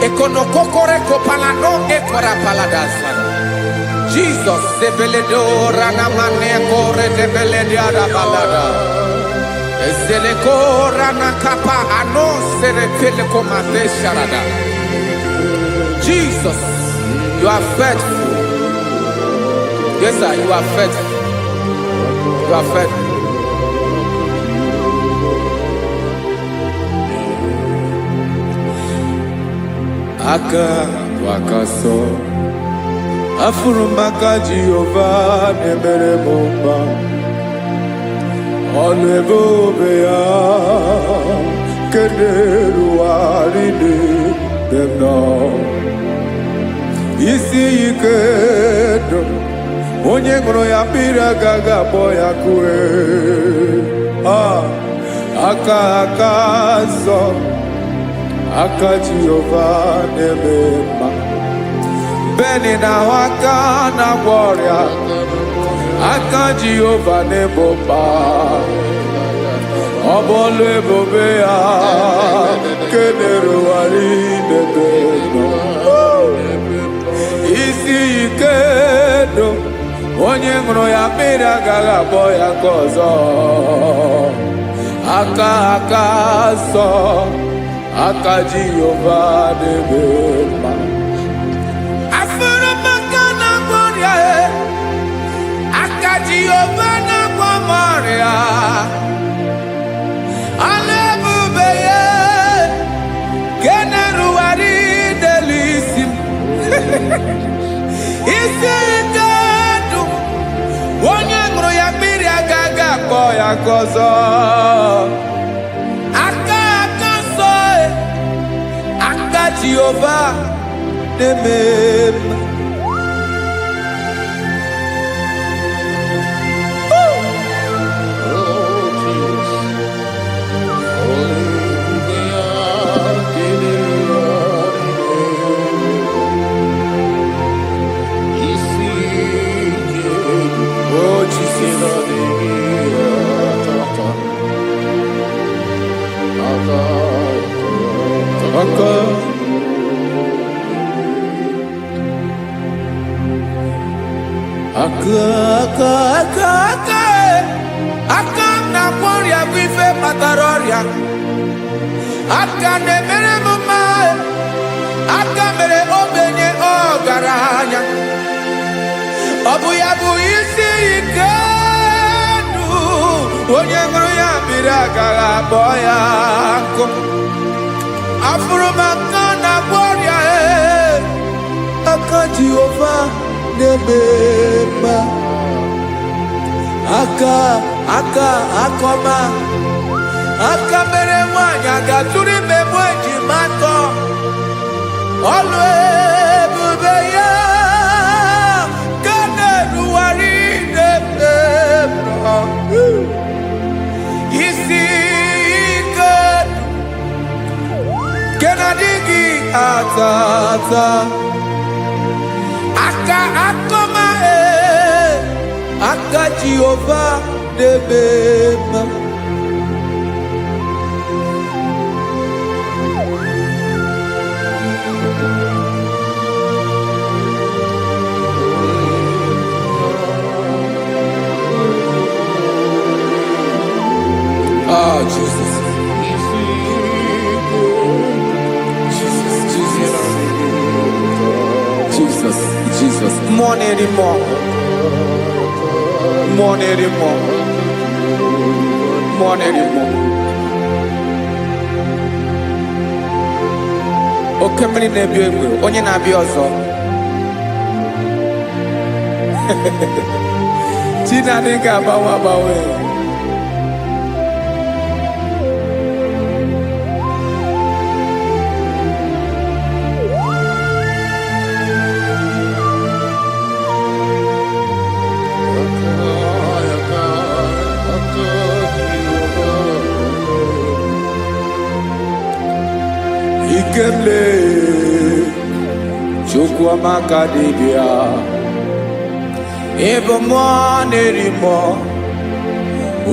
Speaker 3: ekono kokore kopalano ekora paladasa. Jesus, sebeledo rana mane kore debelediada balada. Eseleko rana kapa ano serepele komate sharada. Jesus, you are faithful. Yes, sir, you are faithful. You are faithful. Aka wakaso. Afurumaka Jehova nemere mumba. Ọlụ ebube ya keneruwarị n'ebe m nọ. Isi ike ndụ, onye ṅụrụ ya mmiri agaghị akpọ ya kue. Aka nsọ, aka Jehova na-eme mma. Beni na aka na-agwọ ọrịa, aka Jehova na-ebo mma. Ọ bụ ọlụ ebube ya kenerugharị n'ebe m nọ. Isi ike ndụ, onye ṅụrụ ya mmiri agaghị akpọ ya nke ọzọ. Aka nsọ, aka Jehova na-eme mma. Jehova na-agwọ m ọrịa, ọlụ ebube ya nke na-erugharị n'elu isi m. Isi ike ndụ, onye ṅụrụ ya mmiri agaghị akpọ ya nke ọzọ. Aka nsọ, aka Jehova na-eme mma. aka na-emere m mma, aka mere ogbenye ọgaranya. Ọ bụ ya bụ isi ike ndụ, onye ṅụrụ ya mmiri agaghị akpọ ya nkụ. Afụrụ m aka na-agwọ ọrịa, aka Jehova na-eme mma. Aka akọma, aka mere nwanyị agatụrụ ime mụ ejima atọ. Ọlụ ebube ya ka na-erugharị n'ebe m nọ. Isi ike nke na-adịghị ata ata. Aka akọma, aka Jehova na-eme mma. Oh, Jesus. Jesus. More anymore. More anymore. More anymore. Oke mmiri na-ebi egbe, onye na-abịa ọzọ. Chinadị ga-agbanwe agbanwe. Ikemle Chukwamaka dibia, ebe mmụọ na-eri mmụọ,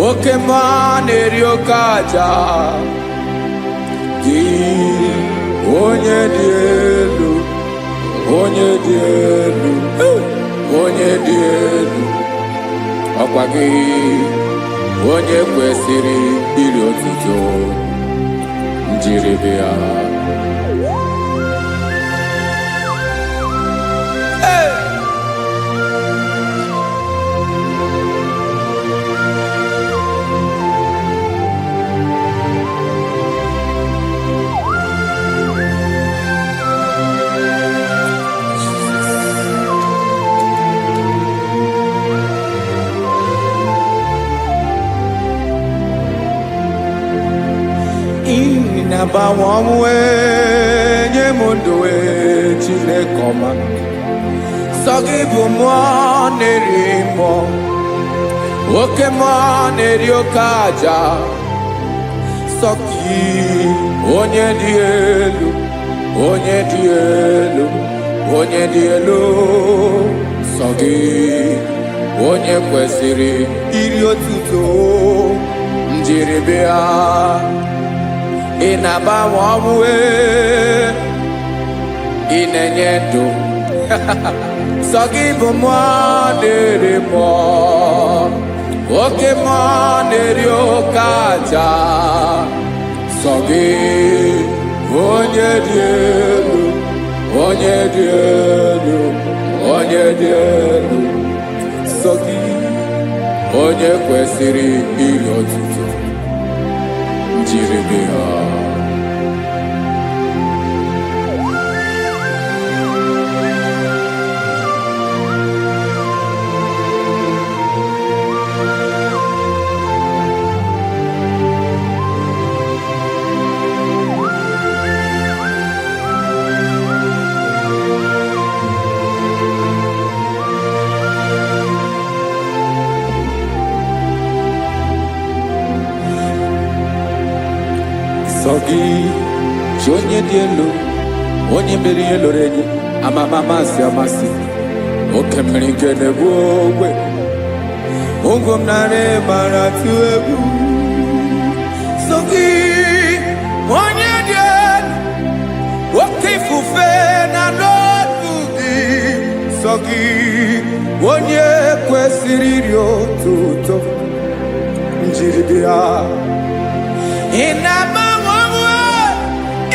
Speaker 3: oke mmụọ na-eri oke aja. Gị onye dị elu, onye dị elu, onye dị elu, ọkwa gị onye kwesịrị iri otuto. Njiri bịa. Inagbanwe ọnwụ nye m ndụ Chineke ọma. Sọ gị bụ mmụọ na-eri mmụọ, oke mmụọ na-eri oke aja. Sọ gị onye dị elu, onye dị elu, onye dị elu. Sọ gị onye kwesịrị iri otuto. Njiri bịa. Ị na-agbanwe ọnwụ, ị na-enye ndụ. Sọ gị bụ mmụọ na-eri mmụọ, oke mmụọ na-eri oke aja. Sọ gị onye dị elu, onye dị elu, onye dị elu. Sọ gị onye kwesịrị iri otuto. Njiri bịa. Sọ gị chi onye dị elu, onye mere ihe loro enyi, amama amasị amasị. Oke mmiri nke na-egbu ogwe, ụgwọ m narị mara atụ egwu. Sọ gị onye dị elu, oke ifufe na n'otu gị. Sọ gị onye kwesịrị iri otuto. Njiri bịa. Inamawawa,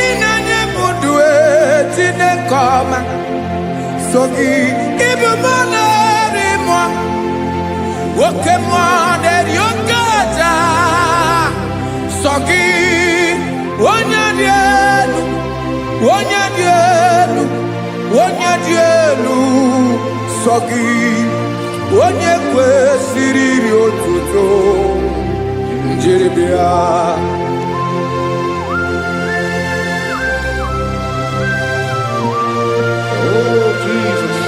Speaker 3: inanyemudwe, tinekoma. Sogi, ibumana rimwa, wokemwa deriokaja. Sogi, wanyadielu, wanyadielu, wanyadielu. Sogi, wanyekwe siriri otuto, njiribia.
Speaker 2: Oh, Jesus.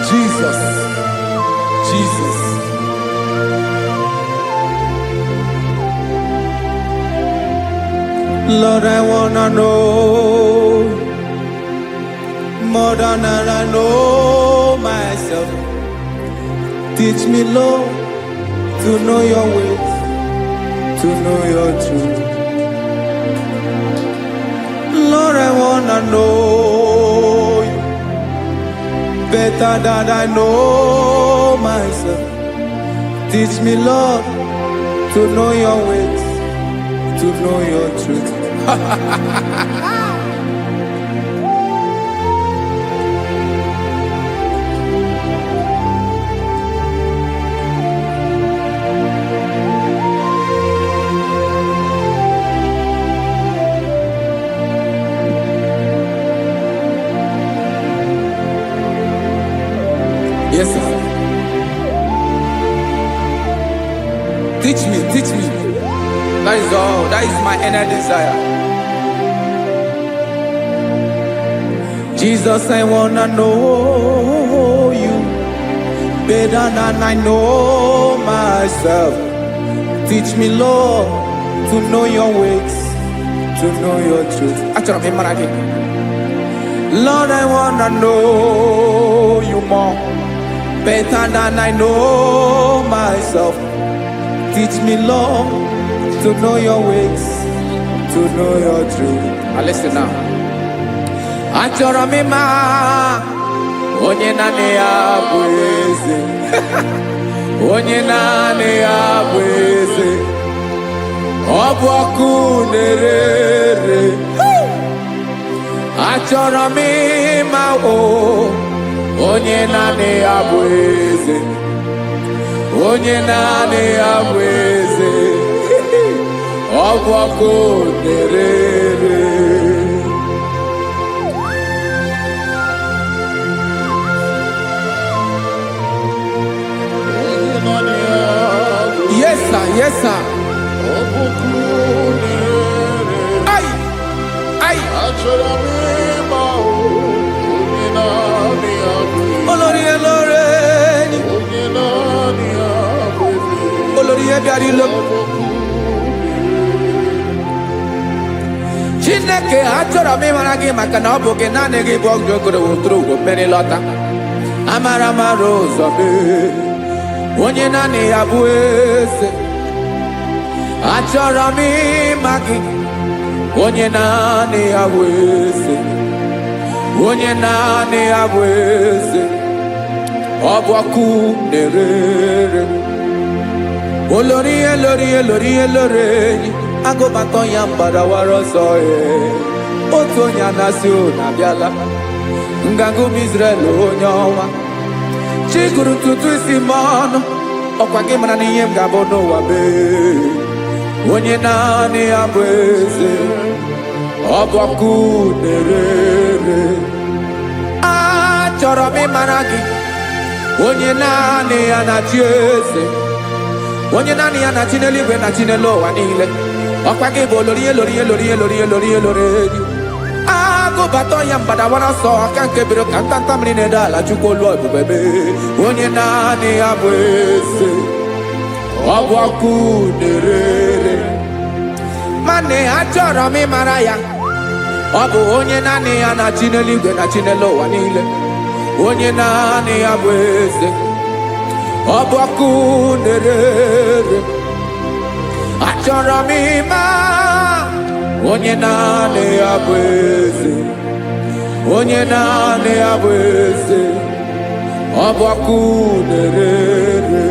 Speaker 3: Jesus, Jesus. Lord, I wanna know more than I know myself. Teach me, Lord, to know your ways, to know your truth. Lord, I wanna know you better than I know myself. Teach me, Lord, to know your ways, to know your truth. Yes, sir. Teach me, teach me. That is all. That is my inner desire. Jesus, I wanna know you better than I know myself. Teach me, Lord, to know your ways, to know your truth. Actually, I'm in Lord, I wanna know you more better than I know myself. Teach me, Lord, to know your ways, to know your truth. Listen now. Achọrọ m ịma onye naanị ya bụ eze. Onye naanị ya bụ eze. Ọ bụ ọkụ na-ere. Achọrọ m ịma onye naanị ya bụ eze. Onye naanị ya bụ eze. Ọ bụ ọkụ na-ere. Yes, sir. Yes, sir. Ay, ay. Olórí Olórí. Olórí Ebiari lo. Chineke achọrọ m ịmara gị maka na ọ bụ gị naanị gị bụ ọgụ ogoro wotoro ugwo mmeri lọta. Amara mara ụzọ mee. Onye naanị ya bụ eze. Achọrọ m ịma gị. Onye naanị ya bụ eze. Onye naanị ya bụ eze. Ọ bụ ọkụ na-ere. Olórí Olórí Olórí Olórí. Agụbatọ ya mgbadawara ọsọ ya. Otu onye anasị na-abịala. Nganga ụmụ Izrel onye ọnwa. Chikuru ntutu isi m ọnụ. Ọkwa gị mara na ihe m ga-abụ n'ụwa mee. Onye naanị ya bụ eze. Ọ bụ ọkụ na-ere. Achọrọ m ịmara gị. Onye naanị ya na-achị eze. Onye naanị ya na-achị n'eluigwe na-achị n'elu ụwa niile. Ọkwa gị bụ Olórí Olórí Olórí Olórí Olórí Olórí. Agụbatọ ya mgbadawara ọsọ aka nke biri ka ntanta mmiri na-ede ala Chukwu olu ebube mee. Onye naanị ya bụ eze. Ọ bụ ọkụ na-ere. Mane achọrọ m ịmara ya. Ọ bụ onye naanị ya na-achị n'eluigwe na-achị n'elu ụwa niile. Onye naanị ya bụ eze. Ọ bụ ọkụ na-ere. Achọrọ m ịma onye naanị ya bụ eze. onye naanị ya bụ eze, ọgbakọ unerere.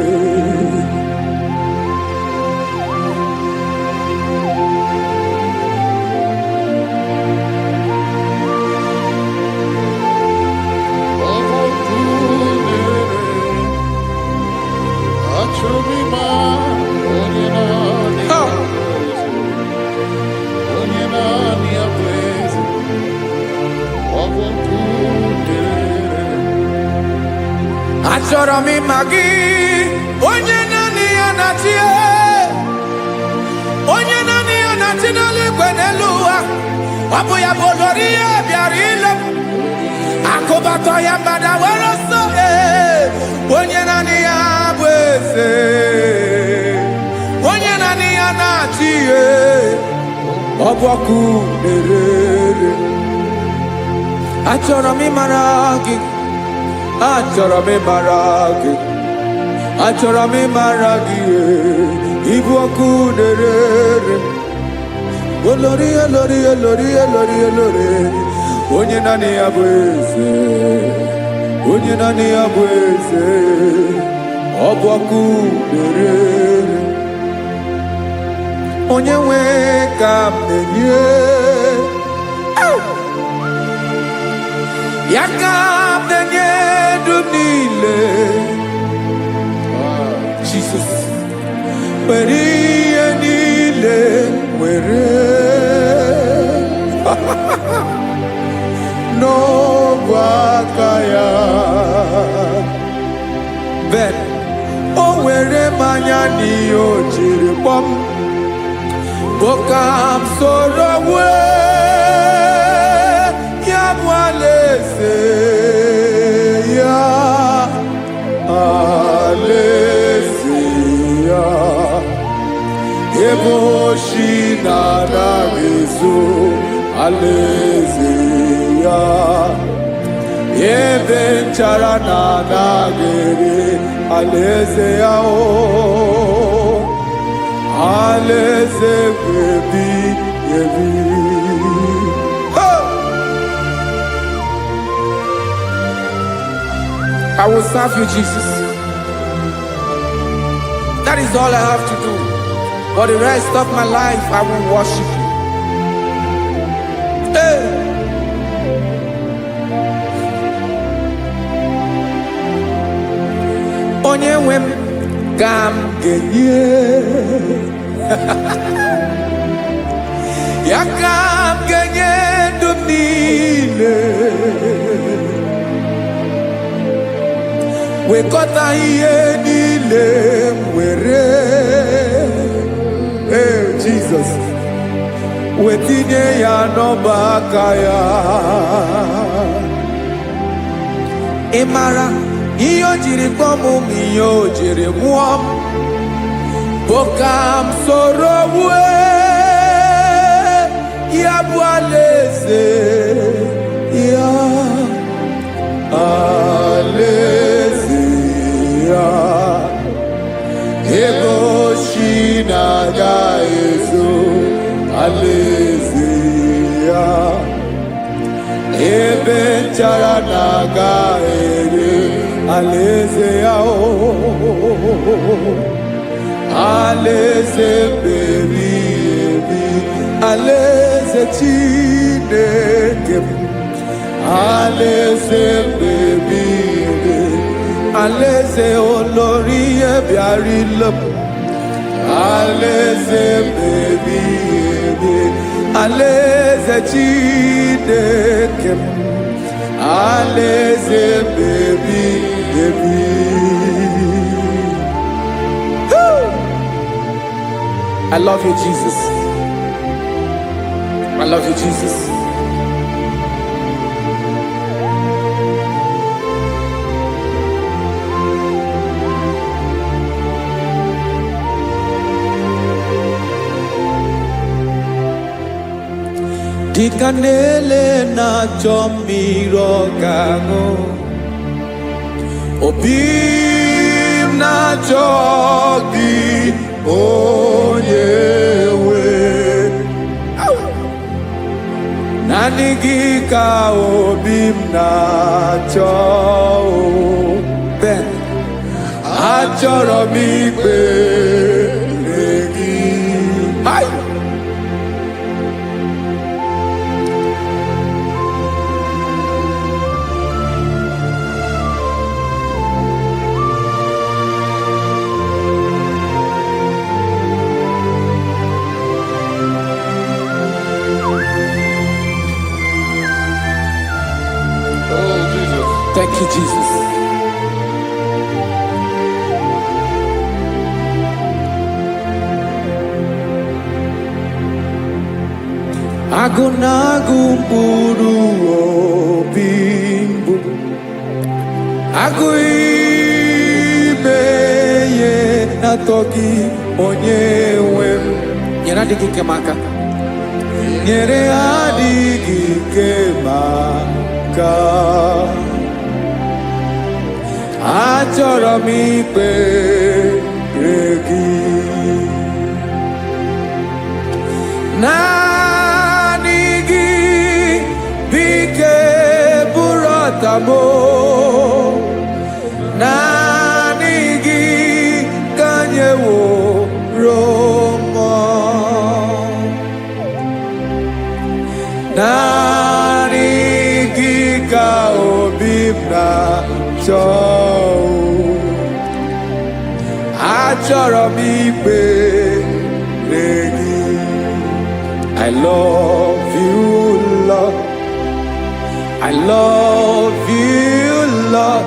Speaker 3: Achọrọ m ịma gị, onye naanị ya na-achị, onye naanị ya na-achị n'eluigwe n'elu ụwa. Ọ bụ ya bụ olori ya bịara ile m, akụbatọ ya mgbada were ọsọ. Onye naanị ya bụ eze, onye naanị ya na-achị ihe, ọgbakọ unerere. Achọrọ m ịmara gị, achọrọ m ịmara gị, achọrọ m ịmara gị, ibu ọkụ unerere. Olori olori olori olori olori, onye naanị ya bụ eze, onye naanị ya bụ eze, ọ bụ ọkụ unerere. Onye nwe ka m na-enye, ya ka m na-enye dum niile. Jesus, were ihe niile were n'ọbụ aka ya. Ben, o were mmanya n'ihe o jiri kpọọ m, bụ ka m soro wee ya bụ alaeze ya, alaeze ya. Ebe oshi na-adaghị ezo, alaeze ya. Ebe nchara na-adaghị ere, alaeze ya. Alaeze ebi ebi. I will serve you, Jesus. That is all I have to do. For the rest of my life, I will worship you. Hey. Onye nwe m ka m ga-enye, ya ka m ga-enye ndụ m niile. Wekọta ihe niile m were, Jesus, wetinye ya n'ọba aka ya. Ị mara ihe o jiri kpọọ m, ihe o jiri mụọ m, bụ ka m soro wee ya bụ alaeze ya, alaeze ya. Ebe oshi na-agaghị ezo, alaeze ya. Ebe nchara na-agaghị ere, alaeze ya. Alaeze ebi ebi, alaeze Chineke m, alaeze ebi ebi, alaeze olori ya bịara ile m, alaeze ebi ebi, alaeze Chineke m, alaeze ebi ebi. I love you, Jesus. I love you, Jesus. Dịka na-ele na-achọ mmiri ọ ga-aṅụ, obi m na-achọ gị onye nwe. Nanigi ka obi m na-achọ Ben achọrọ m ikpere gị. Hai! Thank you, Jesus. Agụ na-agụ mkpụrụ obi mbụ, agụ ime ihe na-atọ gị onye nwe m. Nyere adịghị ike m aka, nyere adịghị ike m aka. Achọrọ m ikpere gị. Naanị gị bike bụrụ ọtamo. Naanị gị ka nyeworo m. Naanị gị ka obi m na-achọ. Achọrọ m ikpere gị. I love you, Lord. I love you, Lord.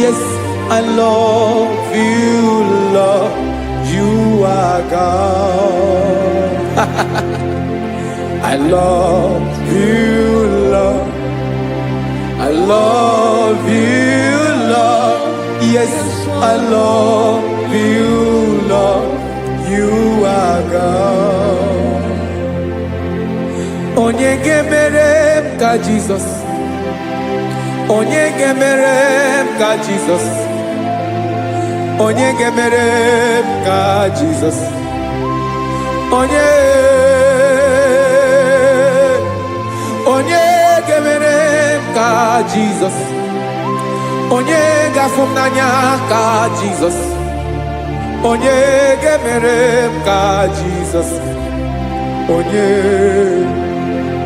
Speaker 3: Yes, I love you, Lord. You are God. I love you, Lord. I love you, Lord. Yes, I love you, Lord. You are God. Onye gemere m ka Jesus. Onye gemere m ka Jesus. Onye gemere m ka Jesus. Onye gemere m ka Jesus. Onye gafụ m n'anya ka Jesus. Onye gemere m ka Jesus. Onye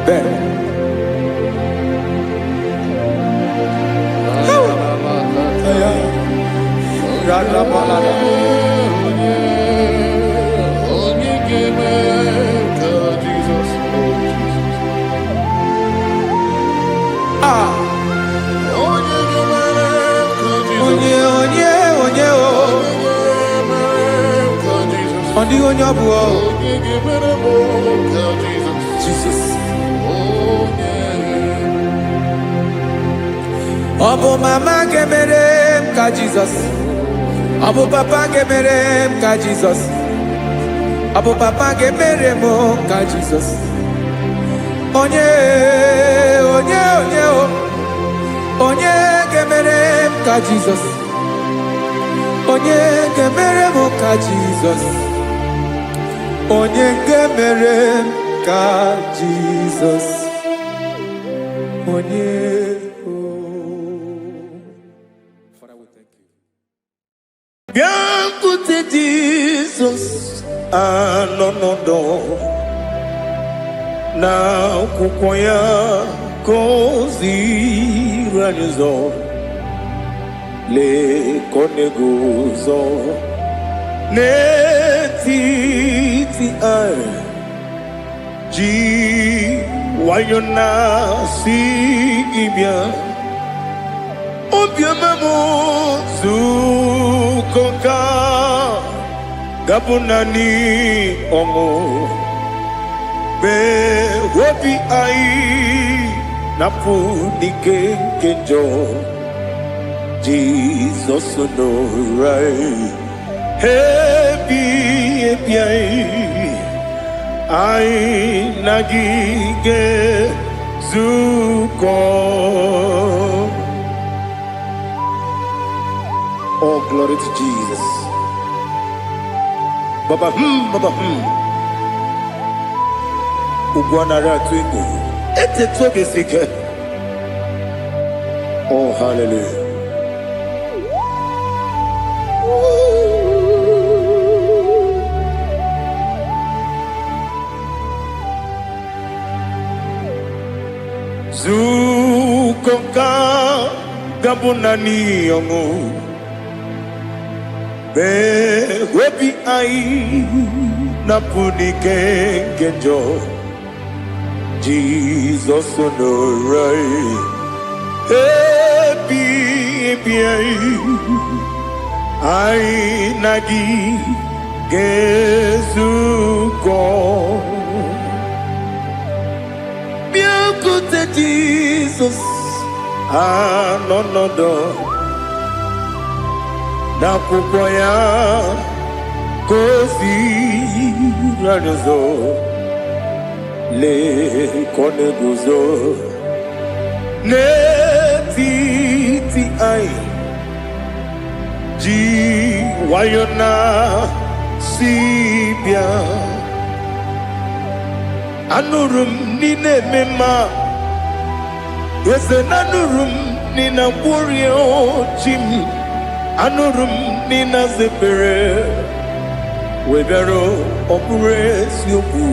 Speaker 3: better. Jesus. Obu mama gemere m ka Jesus. Obu papa gemere m ka Jesus. Obu papa gemere m ka Jesus. Onye gemere m ka Jesus. Onye gemere m ka Jesus. Onye gemere m ka Jesus. Onye
Speaker 1: Biancote Jesus anonodo na kukoya kozi ranizo le konegozo le titi ai ji wayona si ibia obiamamu zukoka gabunani omo be wobi ai napu dike kenjo Jesus no right happy ai nagige zuko. Oh, glory to Jesus. Baba, Ugwana Ratwingo. It's so basic. Oh, hallelujah. Zukonga gabunani yongu be webi ai napunike genjo Jesus onorai ebi ai nagi gezuko Biakute Jesus, no, na kukwaya kosi ranozo le koneguzo ne titi ai ji wayona sibia anurum nine mema yese nanurum nina warrior chim anurum nina zepere webero opures yoku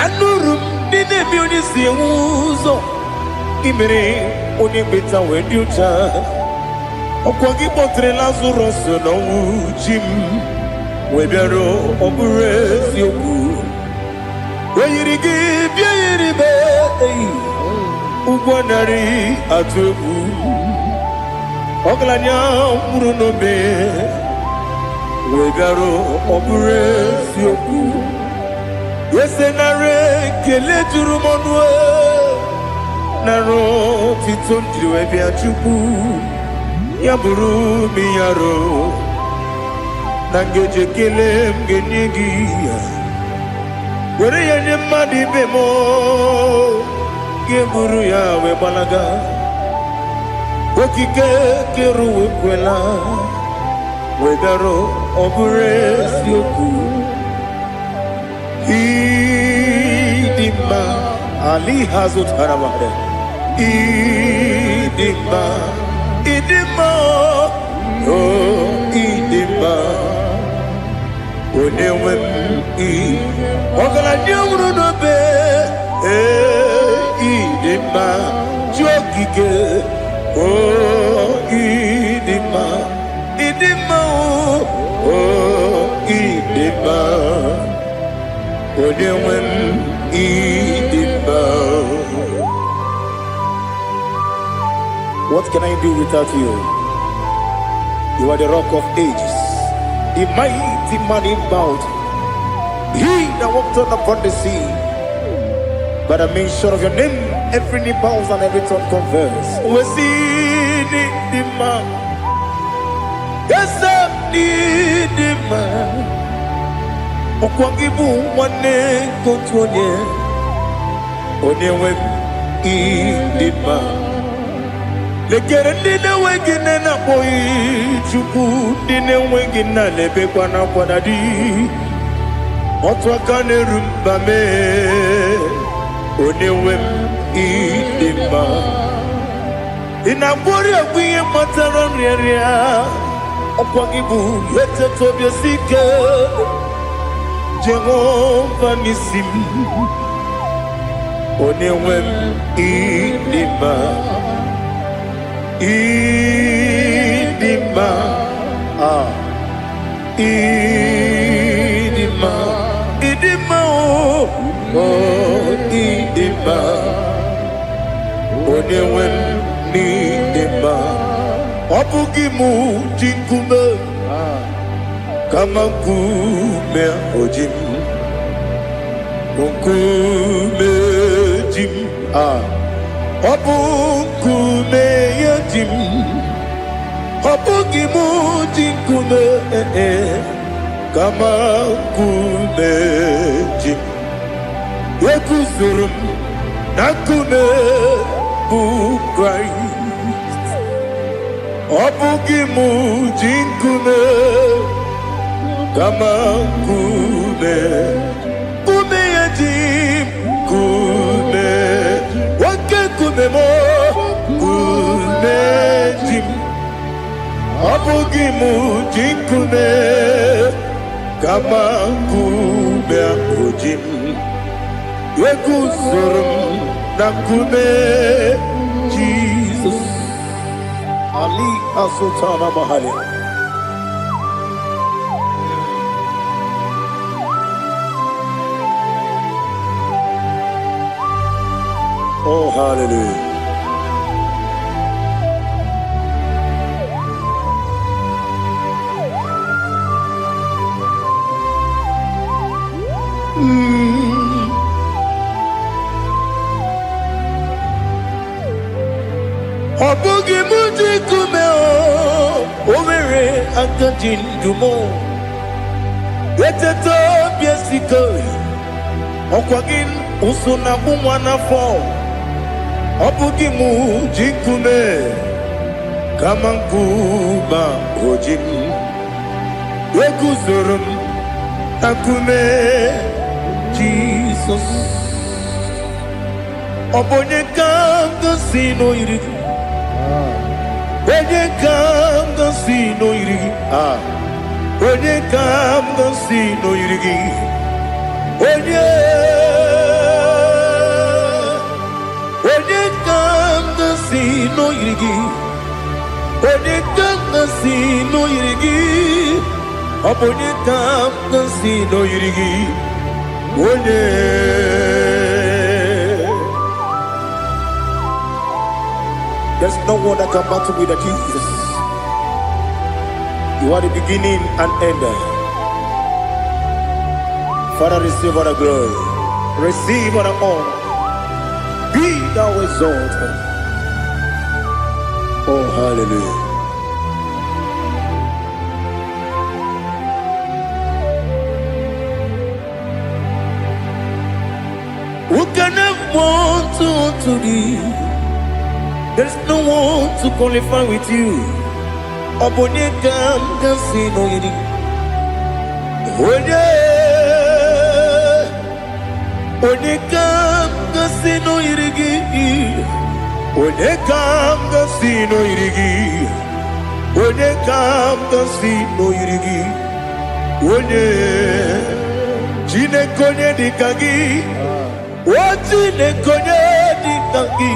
Speaker 1: anurum nine bionisi uzo imere onibeta weducha okwagi potre lazarus no chim webero opures yoku Weyirigi biyiribe ugwanari atubu oglanya murunobe wegaro obure sioku yesenare kele turumonwe naro titondriwe biachuku yaburu miyaro nangeje kele mgenyigia Where you madi bemo, Geburu ya we balaga, Wokike keru kwela, Wegaro obures yoku, Idima Ali hazut haramade, Idima, oh Idima. Onewem ogala nyamru no be idima jogige idima idima onewem idima. What can I do without you? You are the rock of ages, the mighty man in battle. He that walked on upon the sea. By the mention of your name, every knee bows and every tongue confess. We see the man. Yes, the man. Okwangibu wane kotuonye. Onyewe idima. Lekere ndine wengine na boy chuku ndine wengine lebe kwa na kwanadi otwakane rumba me onewe idima inabori agwiye matara nriaria okwagibu yete tobye sike Jehova nisim onewe idima Idima, Idima, Idima, oh, Idima, Onewem Nidima, Opugimu Jinkume, Kamakume Ojim, Kunkume Jim, Opukume Jim, Opugimu Jinkume, Kamakume Jim, Wekusurum, Nakune, Christ, Opugimu Jinkume, Kamakume, Kume Jim, Kume Obugi mujikume kama kume ojim Yekuzurum nakume Jesus Ali Asultana Mahali. Oh, hallelujah. Obugi mujikume omere akajindumo Eteto biesiko Okwagin usuna kumwana fo Obugi mujikume Kamankuma ojim Yekuzurum Akume Jesus Obonye kanga sino irigi Onye kanga sino irigi Onye kanga sino irigi Onye kanga sino irigi Onye kanga sino irigi Onye kanga sino irigi Onye There's no one that can battle with Jesus. You are the beginning and end. Father, receive all the glory. Receive all the honor. Be thou exalted. Oh, hallelujah. Who can have one to thee? There's no one to qualify with you. Obonye kam kasino yiri. Onye kam kasino yirigi. Onye kam kasino yirigi. Onye kam kasino yirigi. Onye jine konye dikagi. Wajine konye dikagi.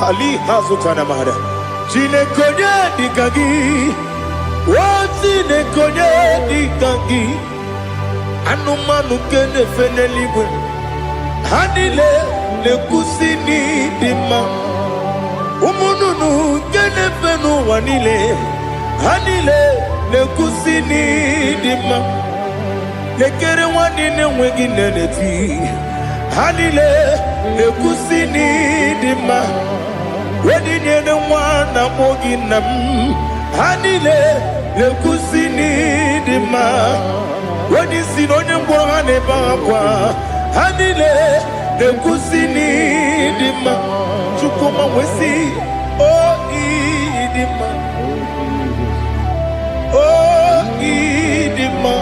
Speaker 1: Ali Hazutana Mahada. Jine konye dikagi. Wajine konye dikagi. Anumanu kene feneliwe. Hanile le kusini dima. Umununu kene fenu wanile. Hanile le kusini dima. Lekere wanine wengi neneti. Hanile le kusini dima. Wedi nyene wana mogi nam. Hanile le kusini dima. Wedi sinonye mbwahane bakwa. Hanile le kusini dima. Chukuma wesi oh idima. Oh idima.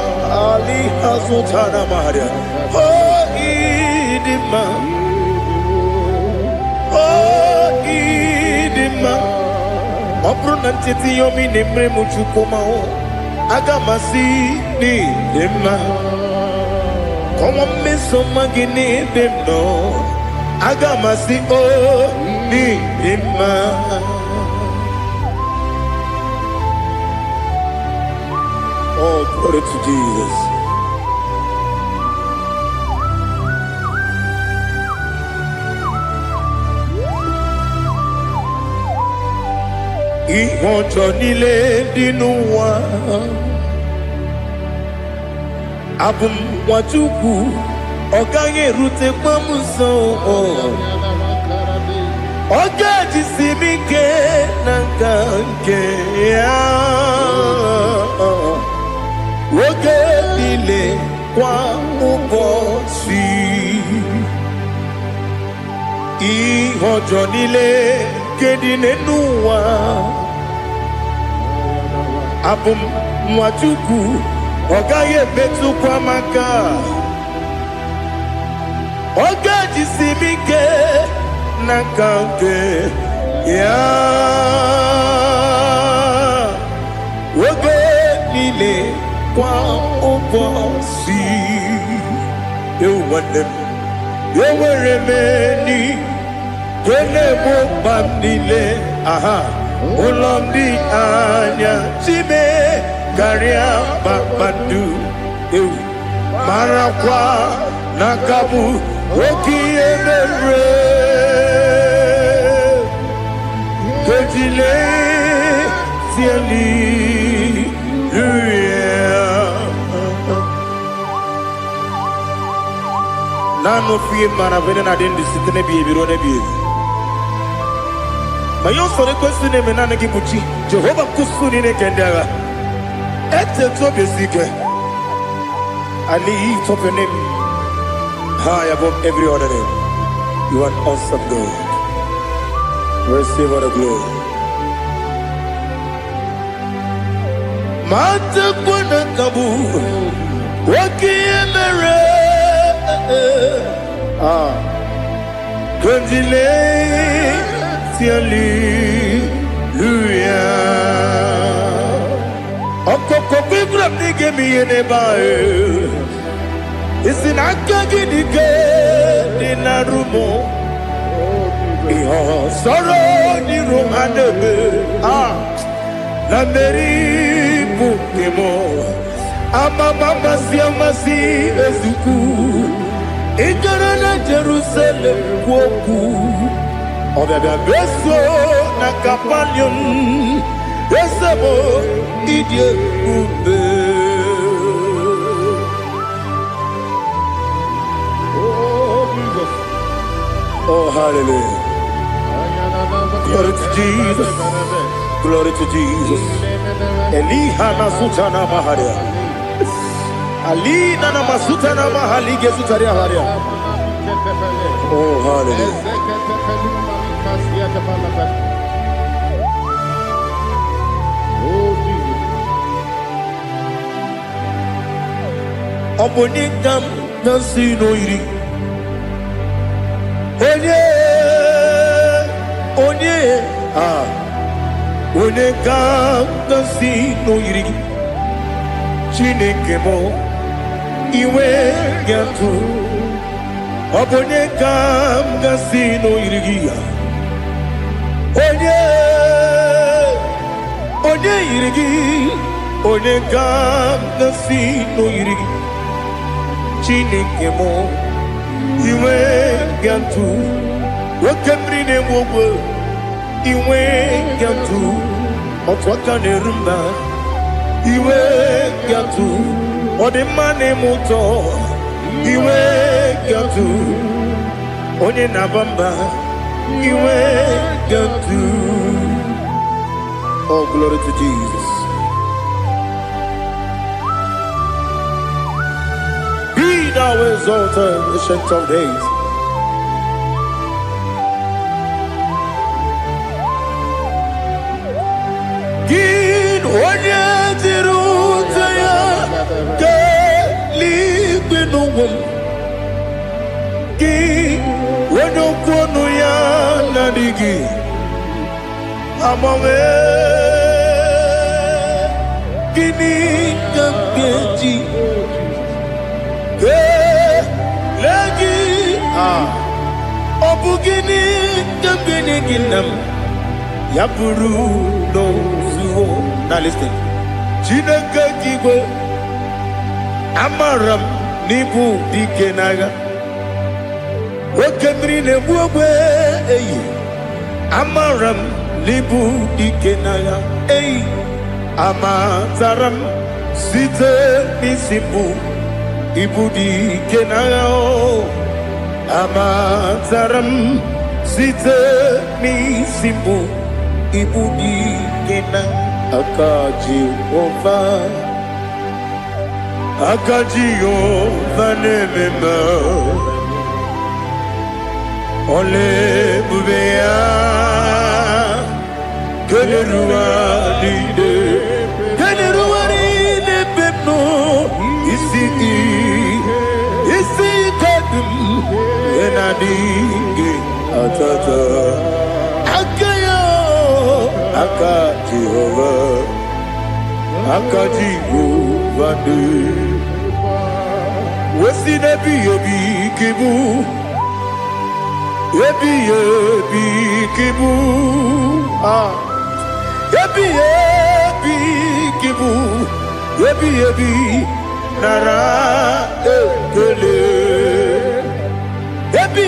Speaker 1: Ali Hazutana Maria. Oh idima. Oh idima. Opronantiti yomi nemre muchukuma o. Agamasi ni dima. Como me somagini demno. Agamasi o ni dima. Oh, glory to Jesus. Ihojo nile dinuwa Abum wajuku Ogange rute kwa muso Oga jisimike nangange Oge nile kwa ubosi Ihojo nile kedine nuwa Abum wajuku Ogaye betu kwa maka Oga jisimike Nakanke Ya oge niile kwa ụbọchị. Ewu nwanne m, enwere m enyi ga-egbo mkpa m niile. Aha, ụlọ m dị anya chime karịa kpakpando. Ewu marakwa na ka bụ oke ihe mere ejile tieli nanu fie mana vene na den disitene bi ebiro ne bi. Ma yo sore kwesi ne menane ki buchi Jehova kusuni ne kendaga ete to besike. I lift up your name high above every other name. You are awesome God. Receive all the glory. Mata kuna kabu wakiemere Kundile Hallelujah. Okoko bibra nige mi enebae. Isin akagi nige dinarumo. Iho soro ni romanebe. La meri bukemo. Amama siamasi ezuku. Ikarana Jerusalem woku. Obebe beso na kapanium. Besabo idie ube. Oh Jesus. Oh hallelujah. Glory to Jesus. Glory to Jesus. Elihana sutana maharia. Alina na masuta na mahali gesutaria haria. Oh hallelujah. Obonikam nasino iri. Onye Onekam nasino iri. Chineke mo iwe yatu. Obonekam nasino iri. Onye iri. Onekam nasino iri. Chineke mo iwe yatu. Wakemri ne wogo iwe yatu. Otwaka ne rumba iwe yatu. Odemane moto iwe yatu. Onye nabamba iwe yatu. Oh glory to Jesus. Be thou exalted, ancient of days. Gid onye tiruta ya ke libinum. Gid onye kwonu ya nadigi amame. Gini kamkeji ke lagi obugini kamgini ginam yapuru no zuo. Now listen. Chineke kigwe amaram nibu dikenaga. Wakemri ne buogwe eyi amaram nibu dikenaga. Eyi amataram site misibu ibu dikenaga. Amataram site misibu ibu dikenaga. Akaji Ova nemema Ole bubea Kelerua lide pepno Isi kadum Enadingi atata Akayo Aka Jehovah Akajigo vade. Wesi nebi ebi kibu. Ebi kibu. Ah. Ebi kibu. Ebi nara ekele. Ebi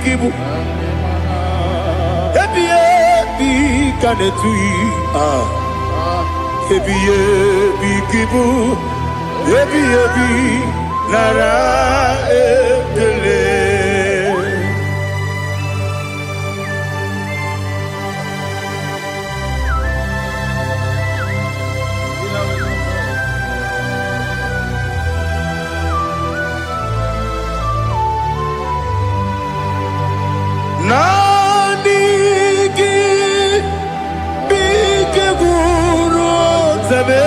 Speaker 1: kibu. Ebi kanetui. Ah. Ebi kibu. Ebi nara ekele. Nanigi bige guru zabe.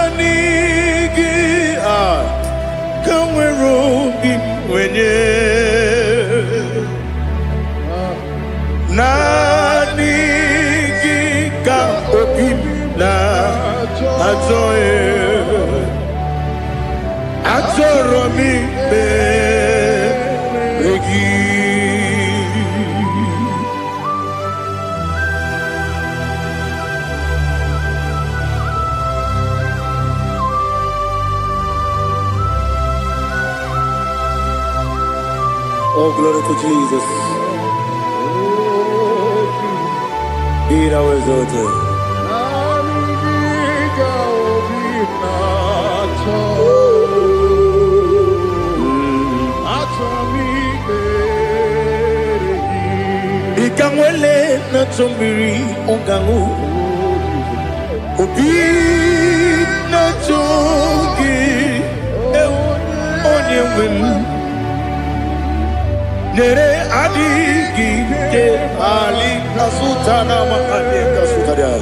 Speaker 1: Nanigi kamweru bimwenye. Nanigi ka opim na atoe. Atoro mi be regi. Oh, glory to Jesus. Be thou exalted. Ikangwele na chombiri ongangu. Obi na chogi onye wim. Nere adigi ke ali kasutana makane kasutaria.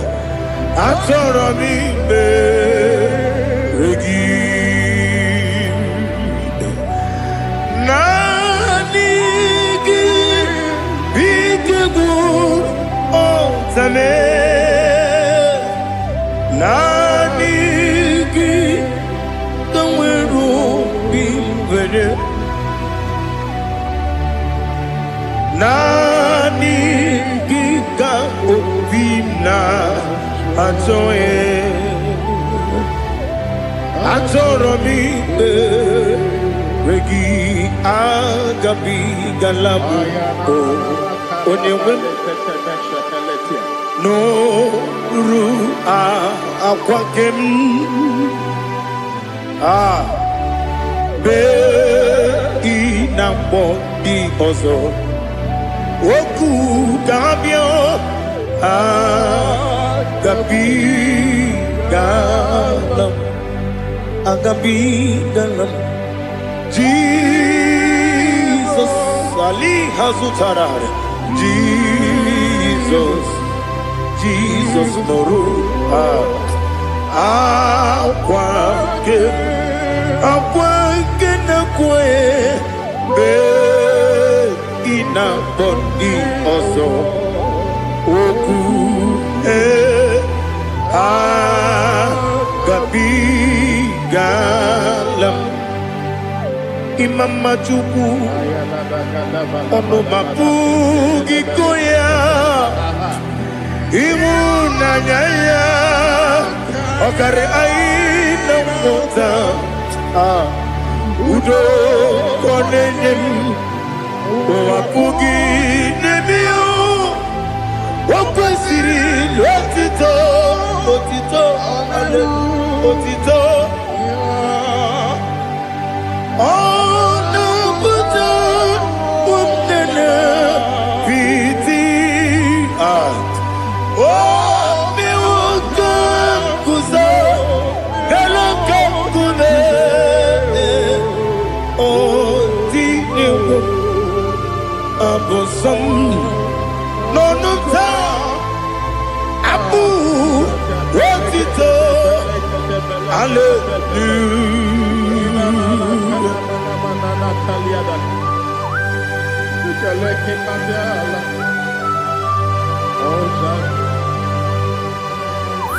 Speaker 1: Atoro mi be regi. Nanigi bigegu otame. Nanigi kamweru bimwene. Nanigi ka opina atoe. Atoro mi regi agabi galabu onyewe no ru akwakem be inambo di ozo oku gabio agabi galam agabi galam. Jesus Ali Hazutarare. Jesus Noru Akwake na kwe be ina bondi ozo oku gabi galam. Imam majuku ono mapugi koya imuna nyaya okare aina mota udo konenem mapugi nemio wakwesiri lotito ale otito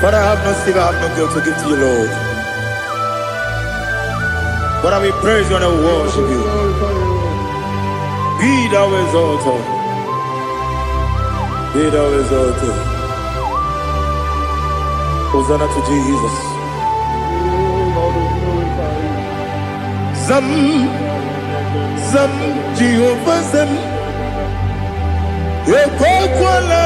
Speaker 1: But I have no sin, I have no guilt to give to you, Lord. But I will praise you and I will worship you. Be thou exalted. Be thou exalted. Hosanna to Jesus. Zam, Zam, Jehovah Zam. Ekwakwala,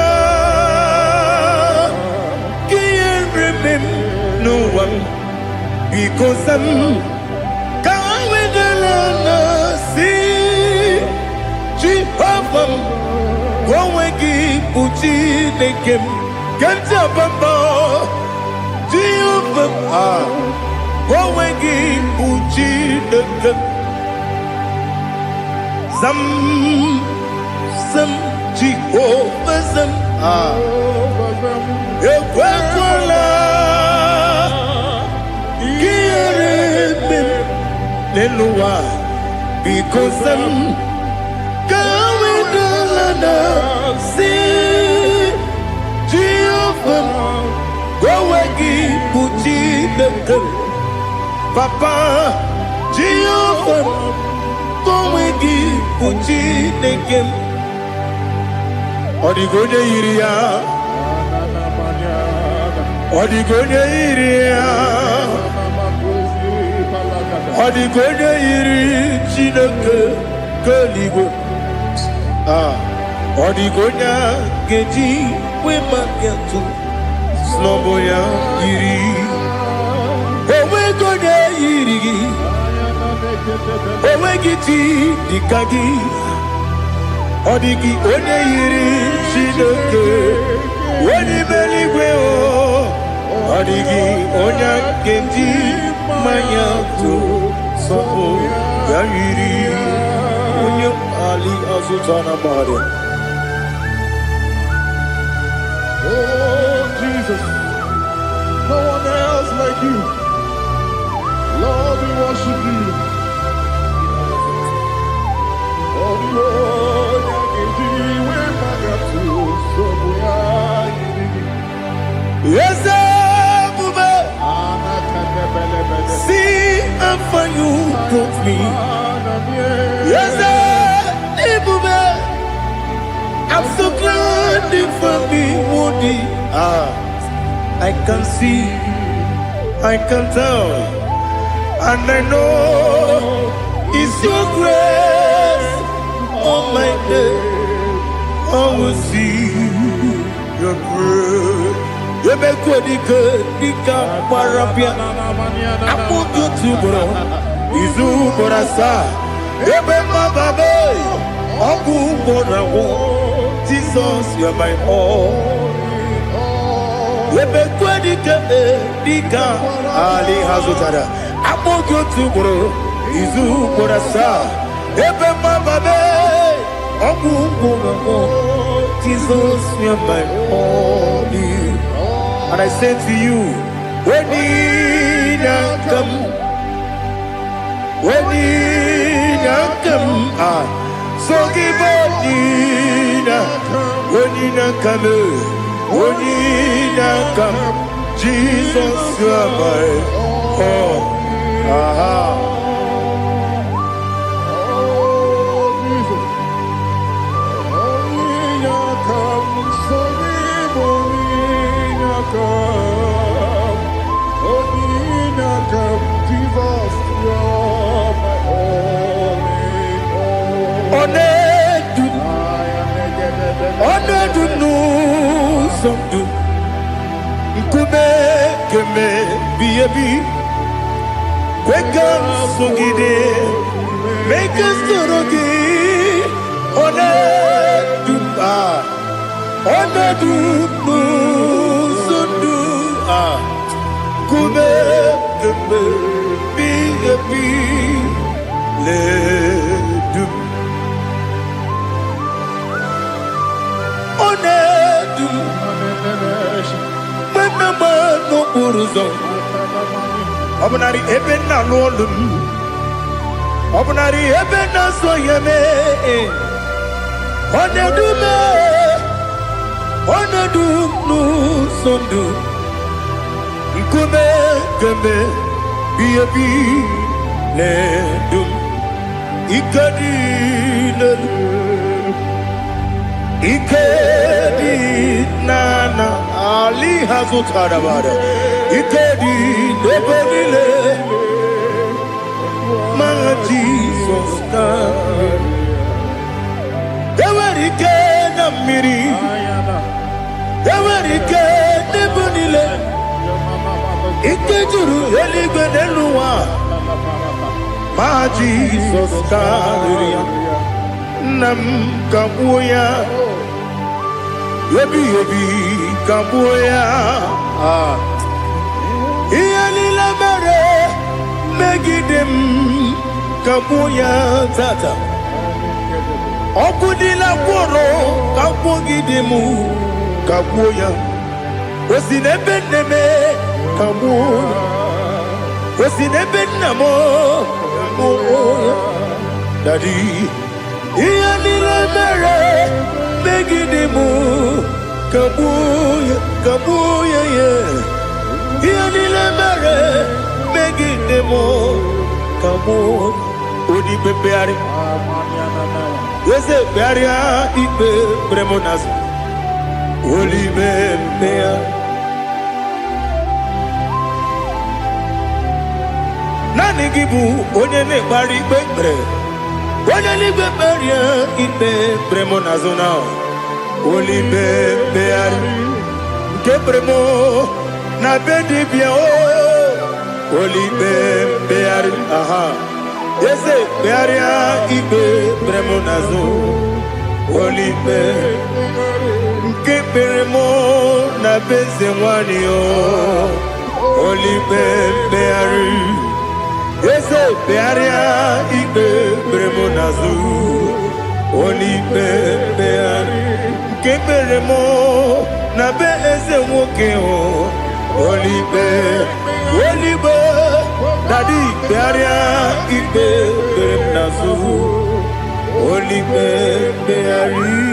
Speaker 1: can't remember no one because I'm going with the Lord. See, Jehovah, go and give Puchi the game. Can't jump on Jehovah, go and give Puchi the game. Some Jehovah Zam, Ekwakwala, Kiribim, Nelua, because I'm going to London. See, Jehovah, go again, Puchi the girl, Papa, Jehovah, go again, Puchi the game. Odigonya iria, Odigonya iria, Odigonya iri chineke keligo. Odigonya geji wema getu sloboya iri. Owe gonya iri, owe giti dikagi. Odigi onye yiri Chineke, onye meligwe o. Odigi onye kenji manya to sopo ya yiri. Onye ali azutana bade.
Speaker 2: Oh Jesus, no one else like you. Lord, we worship you.
Speaker 1: Yes, see how far you brought me. Yes, I'm so glad for me, Woody. I can see, I can tell, and I know it's your grace. Oh my day, I will see your grace. You make what you could, you can't parapia. I'm going to bro. Izu Borasa. You make my baby. I'm going to walk. Jesus, you're my all. You make what you could, you can't. Ali Hazutara. I'm going to bro. Izu Borasa. You make my baby. I'm going to walk. Jesus, you're my all. And I say to you, when you come, so give up, when you come, Jesus, you are my all. Make us Obnari ebena lolum, Obnari ebena soyeme, Onedume, Onadu nu sondu Nkume keme Biyebi Ledum Ikadi Lelu Ikadi Nana Ali Hazutarabada Ikadi Nebonile My Jesus God Ewerike na miri Ewerike nebonile Ikejuru eligwe neluwa My Jesus God Nam kabuya Yebi kabuya Iyalila mere Megidem kabuya tata Okudila kworo kakwogidemu kabuya Osinebeneme kabuya Osinebenamo kabuya Daddy Iyalila mere Megidemu kabuya kabuya yeah Iyalila mere Megidemu kabuya Odi pepeari Wese pearia ipe premonas Oli bepea Nani gibu onye ne bari pepre Onye li peperia ipe premonas ona Oli bepeari Ke premo na bedi bia o Oli bepeari aha Ese pearia ibe premonazo Olipe Nke peremo na beze mwani o Olipe peari Ese pearia ibe premonazo Olipe peari Nke peremo na beze mwoke o Olipe Olipe Daddy pearia ibe premonazo Olipe peari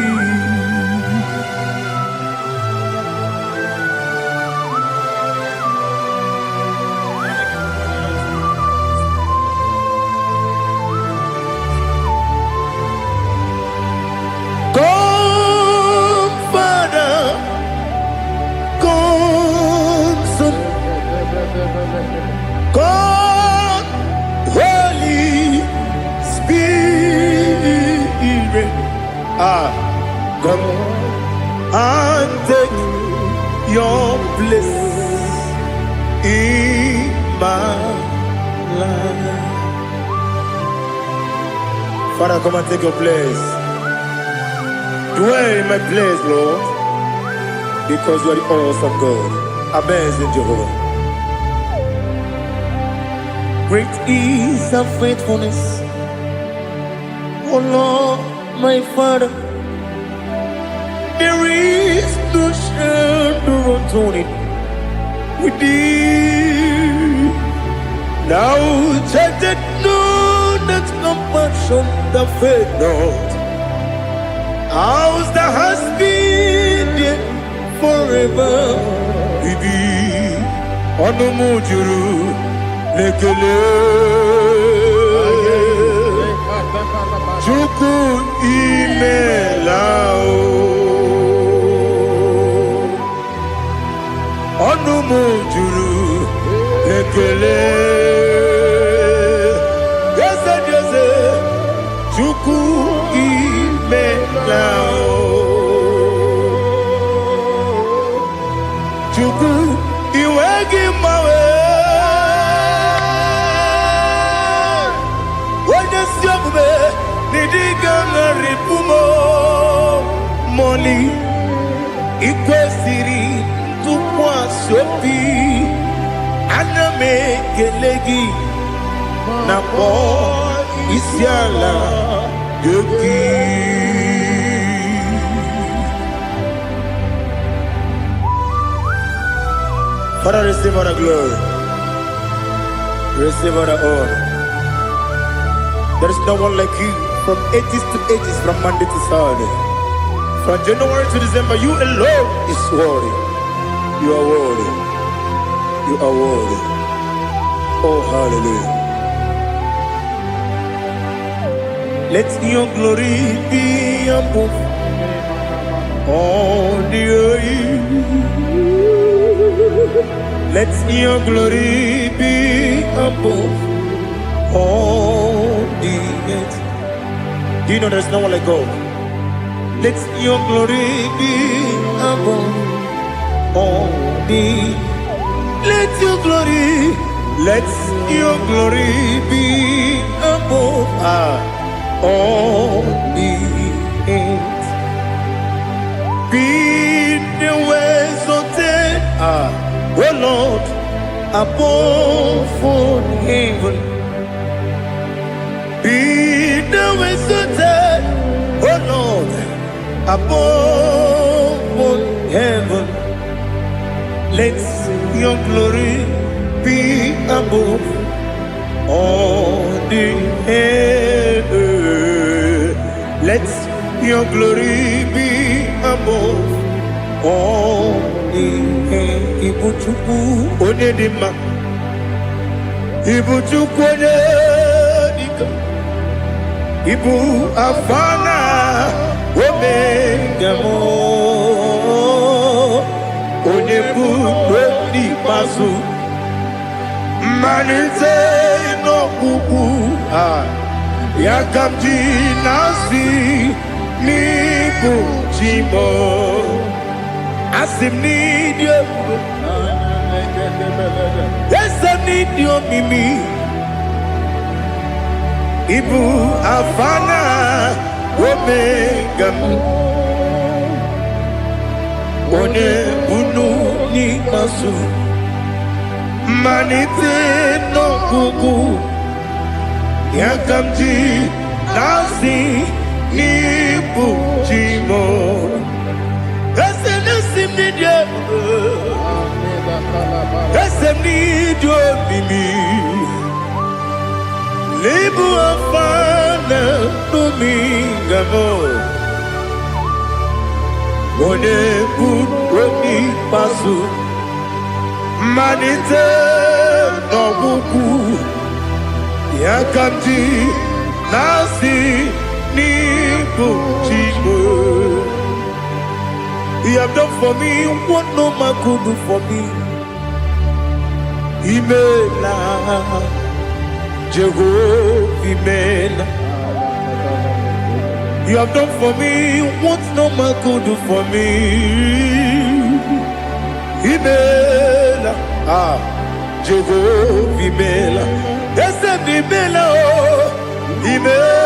Speaker 1: Come Father Come Son Come Holy Spirit come and take your place in my life. Father, come and take your place. Dwell in my place, Lord, because you are the awesome God. Amazing Jehovah. Great is thy faithfulness, oh Lord, my Father. There is no shadow of turning with thee. Now check that no, that compassion that faith not. Ours that has been there forever with thee. Onomujuru lekele Chuku imelao Onomujuru lekele Yese yese Chuku imelao Chuku iwegi mawe Moli ikwesiri tụkwasị obi ana m ekele gị na kpọ isi ala gị Father, receive all the glory, receive all the honor. There is no one like you from ages to ages, from Monday to Saturday. From January to December, you alone is worthy. You are worthy. You are worthy. Oh, hallelujah. Let your glory be above all the earth. Let your glory be above all the earth. Do you know there's no one like God? Let your glory be above all the. Let your glory be above all the earth. Be the ways of death, oh Lord, above all heaven. Be the ways of death, oh Lord, above all heaven. Let your glory be above all the earth. Let your glory be above all the earth. Ibuchukwu onedima, Ibuchukwu onedika, Ibu afana omega mo, onebu doni pasu, manite no kuku yakamji nasi nibu chimo asim nidio esa nidio mimi ibu afana omega one bunu ni masu manite no kuku yakamji nasi nibu chimo ese nasi nidio ese nidio mimi libu afana numingamo one bunu pasu manite no kuku yakamji nasi nibu chimo. You have done for me what no man could do for me. Imela, Jehovah, Imela. You have done for me what no man could do for me. Imela, Jehovah, Imela. Yes, Imela, Imela.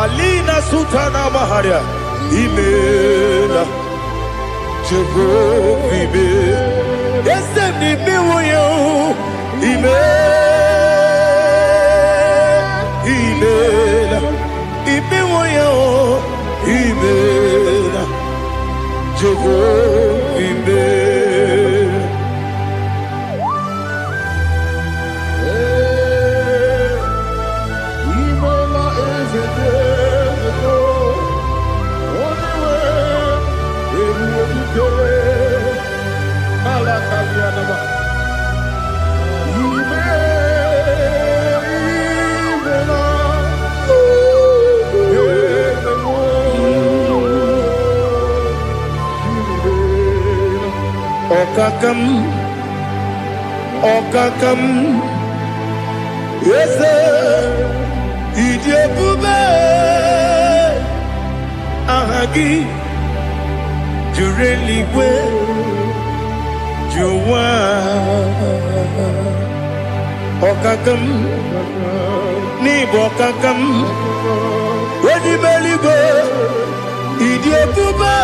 Speaker 1: Alina Sutana Maharia, Imela, Jehovah, Imela. Yes, Imela, Imela, Imela, Jehovah, Imela. Okakam, yes, Idiabube, Ahagi, Jureligwe, Juwa, Okakam, Nibokakam, Wedibeligo, Idiabube,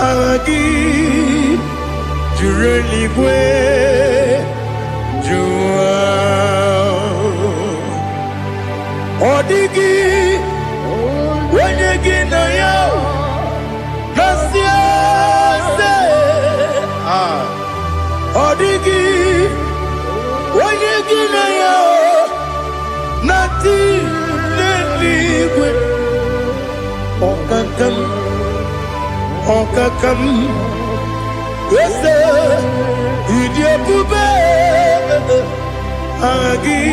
Speaker 1: Ahagi. Jureligwe, Jua, Odigi, Wenyegina yo, Nasia se, Odigi, Wenyegina yo, Nati. Okakam, Wese, Idiabube, Agi,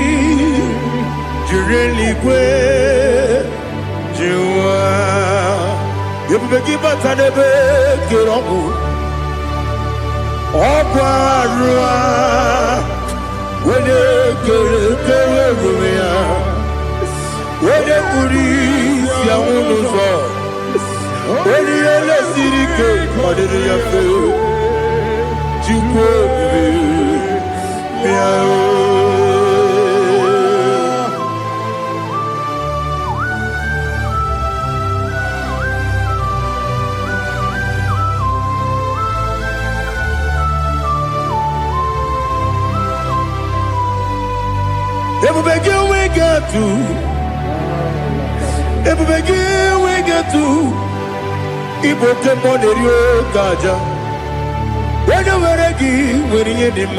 Speaker 1: Jureligwe, Jua, Yabeki Batanebe, Kiroku, Okwarua, Wede Kerumia, Wede Puris, Yamunuzo. When you let City Cake, what did you feel? You broke me. Every begin we get to. Every begin we get to. Ibo tempo de rio gaja. When you were gi, when you dim.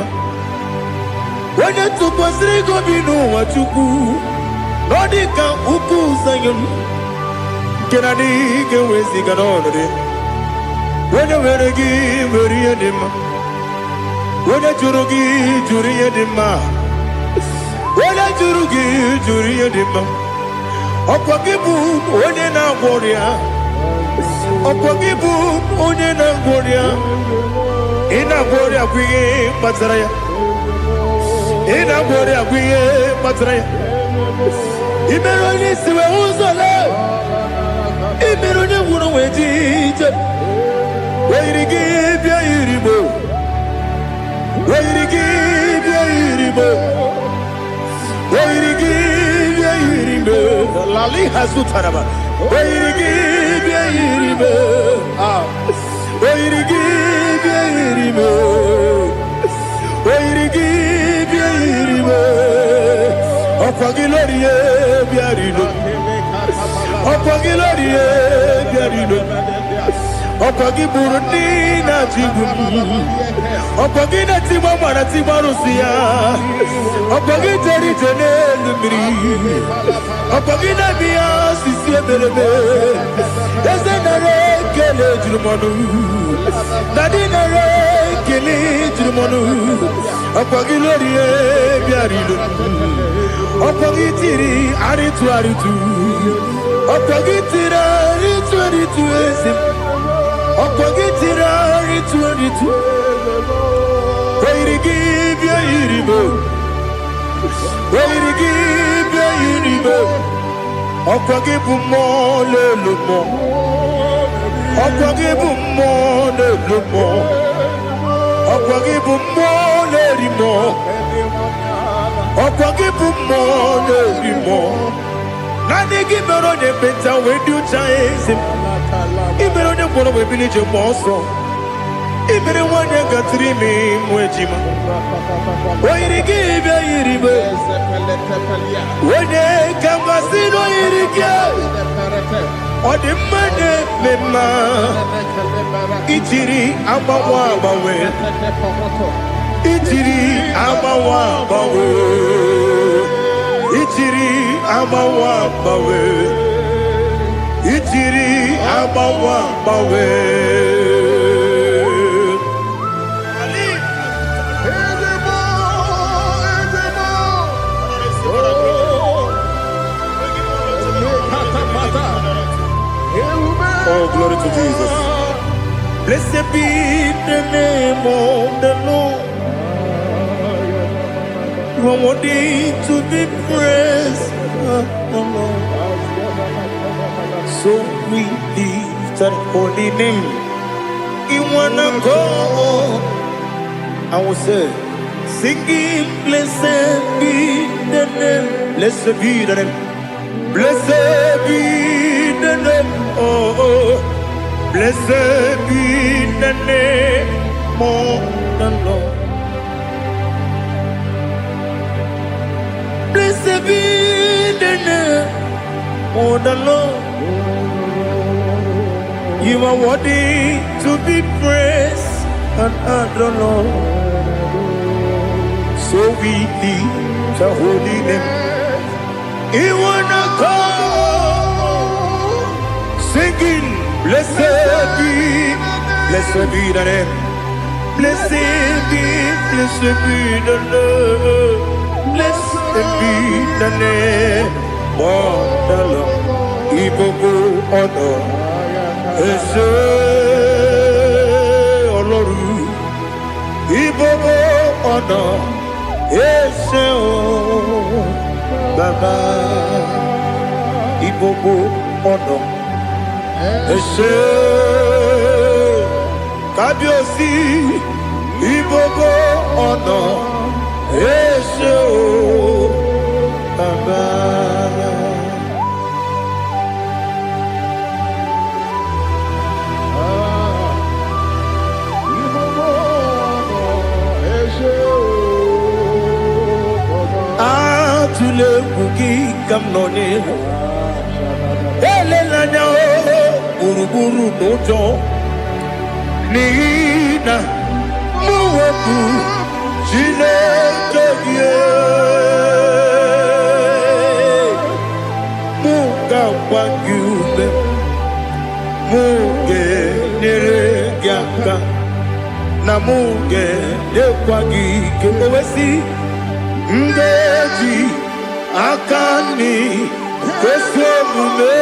Speaker 1: When you took was rigo binu what you go. Nodika uku sayon. Kenadi get with the ganore. When you were gi, when you dim. When you jurugi, juri dima. When you jurugi, juri dima. Opakibu, when you na warrior. Opogibu onye na ngoria ina ngoria kwiye patraya ina ngoria kwiye patraya imero ni siwe uzole imero ni wuro wejije weirigi bia iribo weirigi bia iribo weirigi bia iribo lali hasutaraba weirigi bia iribo weirigi bia iribo weirigi bia iribo okwagilorie bia rido okwagilorie bia rido okwagiburundi na jibum okwagina timama na timarusia okwagiteri jene lumiri okwagina bia sisi ebelebe ezenare kele jurumonu nadinare kele jurumonu okwagilorie bia rido okwagitiri aritu okwagitira aritu esim okwagitira aritu weirigi bia iribo weirigi bia iribo okwagibu mo lelumo okwagibu mo lelumo okwagibu mo lerimo okwagibu mo lerimo nani gibero de beta we do chase ibero de kono we village moso ibere wanya gatrimi mwejima oirigi bia iribo wene kamasino irige odimane mema itiri abawa bawe itiri abawa bawe itiri abawa bawe itiri abawa bawe Oh, glory to Jesus. Blessed be the name of the Lord. You are worthy to be praised, the Lord. So we lift that holy name. You wanna go? I will say, singing, blessed be the name. Blessed be the name. Blessed be the name. Oh, blessed be the name of the Lord. Blessed be the name of the Lord. You are worthy to be praised and adored, Lord. So we lift the holy name. You wanna go? Singing, Blessed be the name. Blessed be the Lord. Blessed be the name of the Lord. Ibogo honor. Ese Oloru. Ibogo honor. Ese o Baba. Ibogo honor. Ese Kabiosi. Ibogo honor. Ese o Baba. Atule kuki kamnone. Elelanya o uruburu nojo. Nina muweku Chineke Muga wangyume Muge neregiaka Na muge nekwagike Owesi Ngeji akani Kwesemume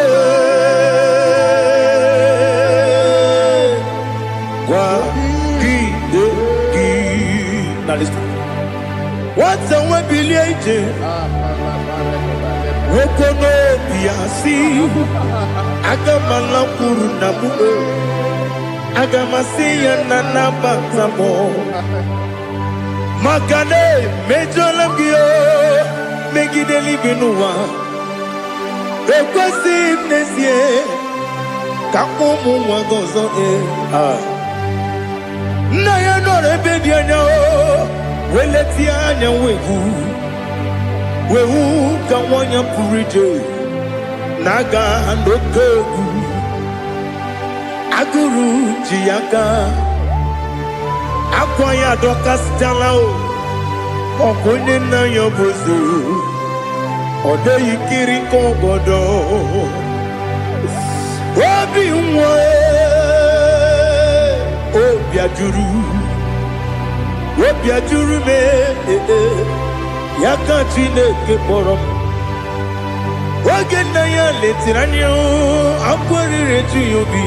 Speaker 1: Now listen. What's a webileje? Wokono biasi. Agamala kurunamu. Agamasiya nanabatamo. Makane mejolamgio. Megideli binua. Ekwesi mnesie. Kakumu wagozo na ya no rebedi anya o weleti anya wehu ka wanya purije naga ndokogu aguru jiaka akwa ya doka stala o okunye na yo bozu ode yikiri ko godo obi nwa Obiajuru me Yaka Chineke kpọrọ Oge nna ya letiri anya akwarịrị eju ya obi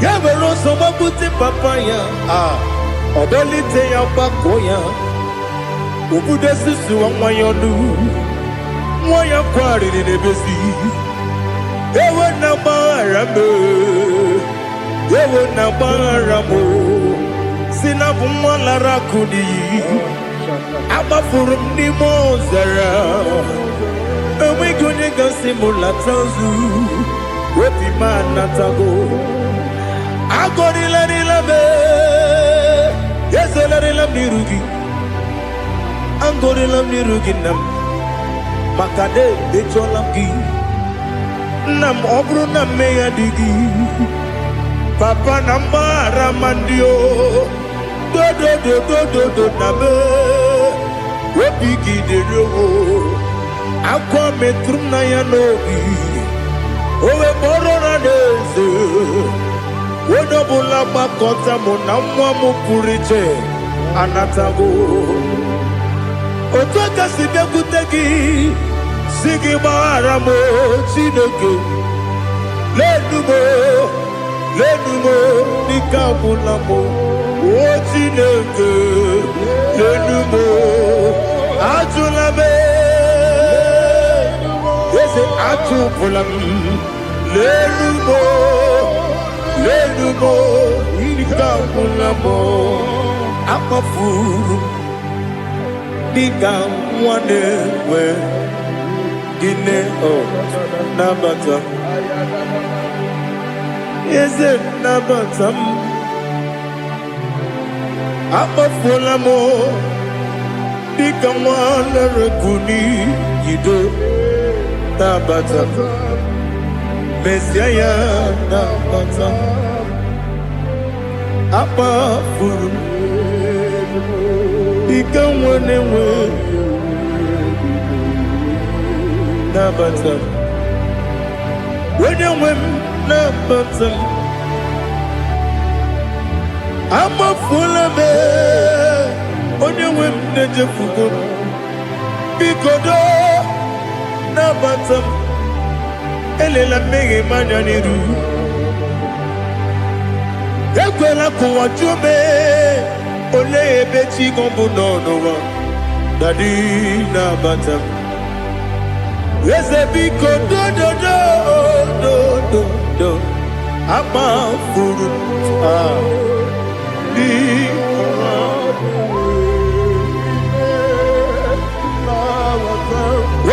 Speaker 1: ya were ọsọ gbapute papa ya ọdọlite ya gbakọ ya obodo susu nwa ya ọnụ nwa ya kwarịrị n'ebezi ewe na gbaghara me ewe na gbaghara mo si na bụ nwa lara kudi agbafuru m n'ime ọzara enweghị onye gasị m lata ozu obi m anatago agọrịlarịla m ezelarịla m n'iru gị agọrịla m n'iru gị nna m maka na emechọla m gị nna m ọ bụrụ na mmehie dị gị papa na mgbaghara ma ndị o dodododododo na be obi gị dịrị owo akwa metụrụ m na ya n'obi owe kpọrọ na n'eze onye ọbụla gbakọta mụ na nwa m pụrụ iche anatago otu aka si bịakwute gị si gị gbaghara m Chineke lenumo dịka agwụla m o Chineke lenumo ajụla m eze ajụpụla m lenumo dịka agwụla m akpafuru dịka nwa na-enwe gịnị nabata eze nabata m akpafuola m dịka nwa na-erekuni yido nabata mesia ya nabata akpafuru dịka nwa na-enwe nabata onye nwe m nabatam amafula me onye nwe m na-ejefugo bikodo nabatam elela mmehie m anya n'iru ekwela ka ụwa jụọ m olee ebe chi gị bụ n'ụwa dadi nabata m eze biko do amafuru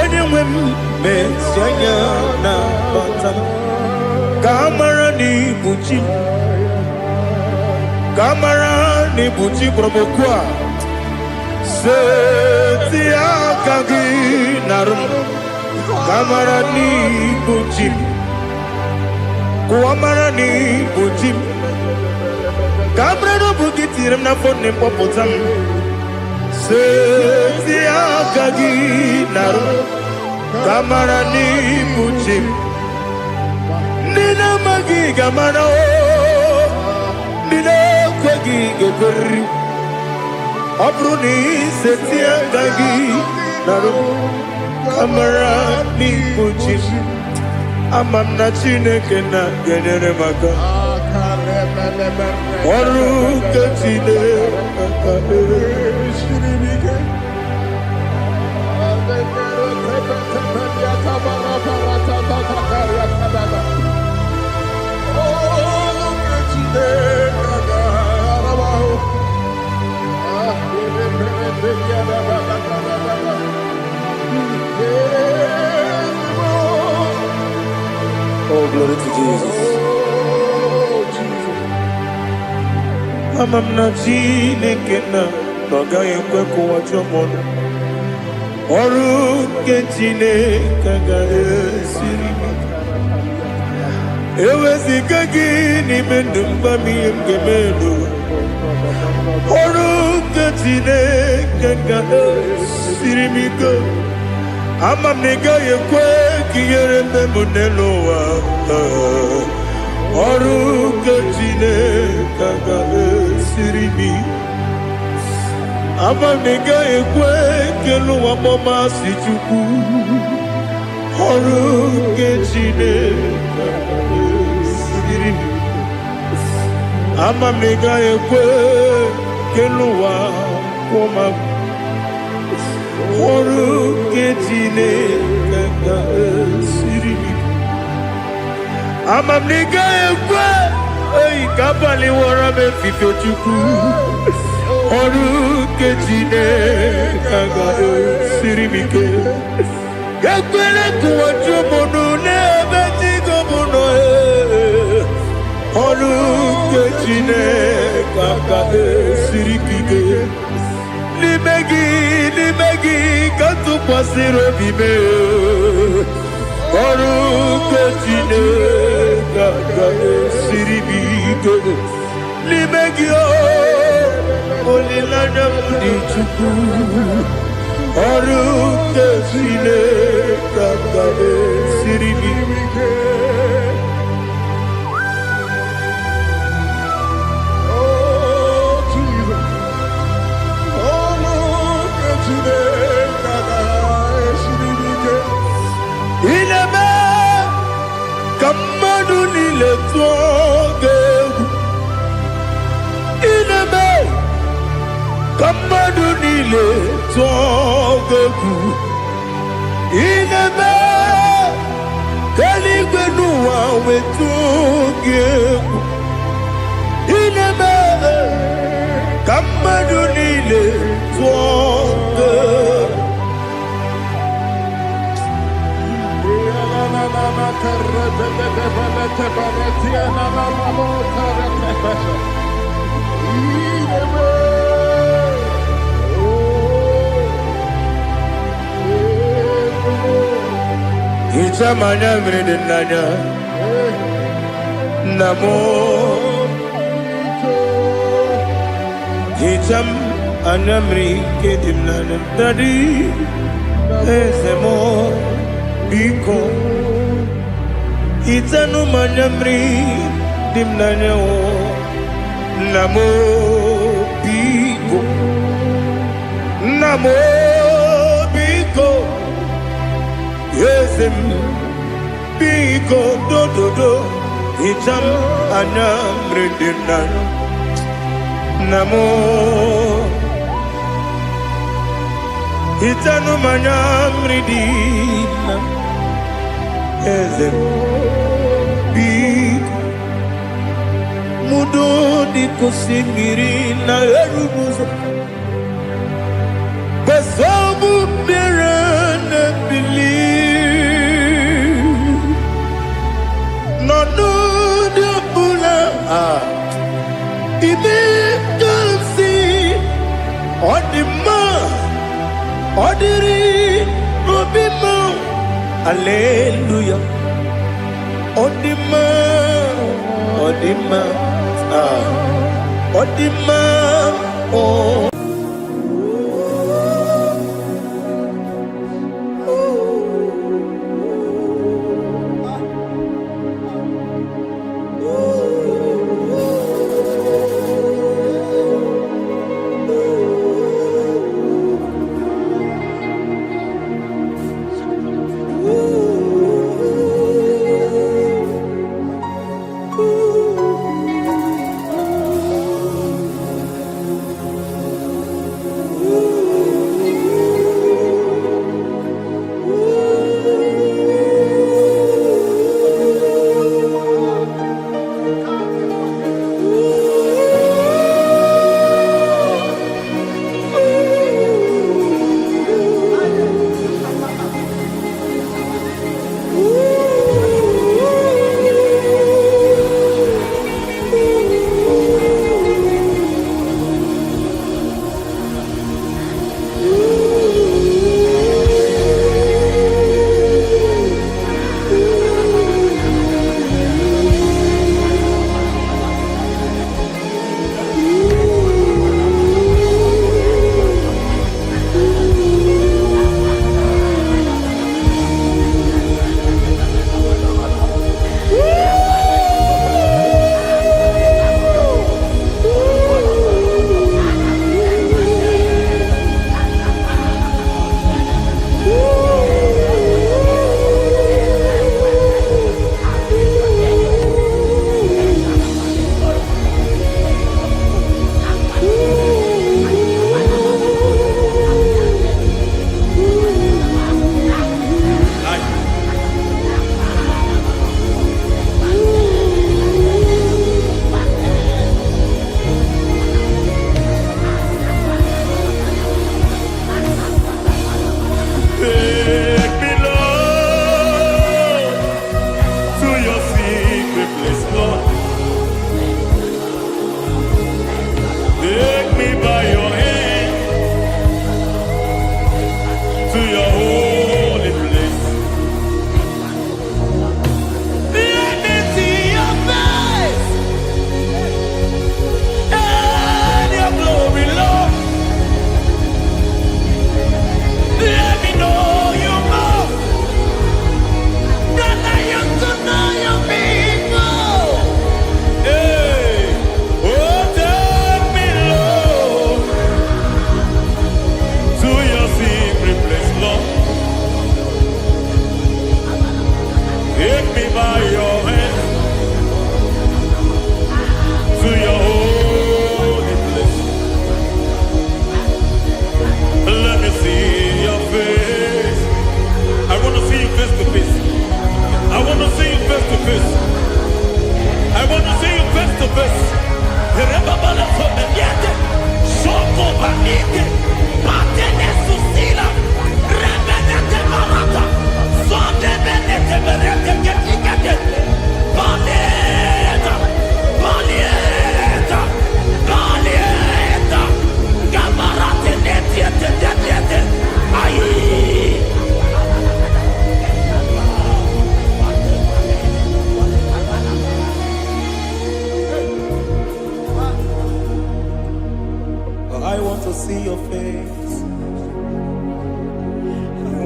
Speaker 1: onye nwe m mesi anya nabata m ka amara n'ibu chi m ka amara n'ibu chi kpọrọ m okwu a seti aka gị narụ m ka amara n'ibu chi m ka amara n'ibu chi m ka amara n'obu gị tiri m n'afọ nne mkpọpụta m seti aka gị narụ m ka amara n'ibu chi m ndị na-amaghị ga-amara ndị na-ekweghị ga-ekweriri ọ bụrụ na iseti aka gị narụ ka amara n'ibu chi m ama m na Chineke na-enyere m aka ọrụ nke Chineke aka Oh, glory to Jesus. Ama m na Chineke na ọ gaghị ekwe ka ụwa jụọ m ọnụ ọrụ nke Chineke ga-esiri m eweziga gị n'ime ndụ mgba m ihe m ga-eme n'ụwa ọrụ nke Chineke ga-esiri m ike ama m na ị gaghị ekwe ka ihere mbe m n'elu ụwa ọrụ nke Chineke ga-esiri m ama m na ị gaghị ekwe ka elu ụwa kpọmasị Chukwu ọrụ nke Chineke ga-esiri m ama m na ị gaghị ekwe ka elu ụwa kpọma ọrụ nke Chineke ga-esiri m ama m na ị gaghị ekwe ka abalị wara m efife Chukwu ọrụ nke Chineke ga-esiri m ike ekwere ka ụwa jụọ m ọnụ n'ebe chi gị bụ nọ ọrụ nke Chineke ga-esiri gị ike n'ime gị ka tụkwasịrị obi m ọrụ nke Chineke ga-esiri m ike n'ime gị olileanya m dị Chukwu ọrụ nke Chineke ga-esiri m ike ineme ka mmadụ niile tụọ gị egwu ineme ka mmadụ niile tụọ gị egwu ineme ka eluigwe n'ụwa wee tụọ gị egwu ineme ka mmadụ niile tụọ gị egwu Ichamanya mrede nanya namo Icham anamri kedim nanya Dadi ezemo biko Itanu manyamri dimnanyo namo biko yesem biko do itam anyamri dimnanyo namo itanu manyamri dimnanyo yesem mudo di kusingiri na erubuzo besobu birene believe no no de bula ibe kansi odima odiri obima hallelujah odima oh.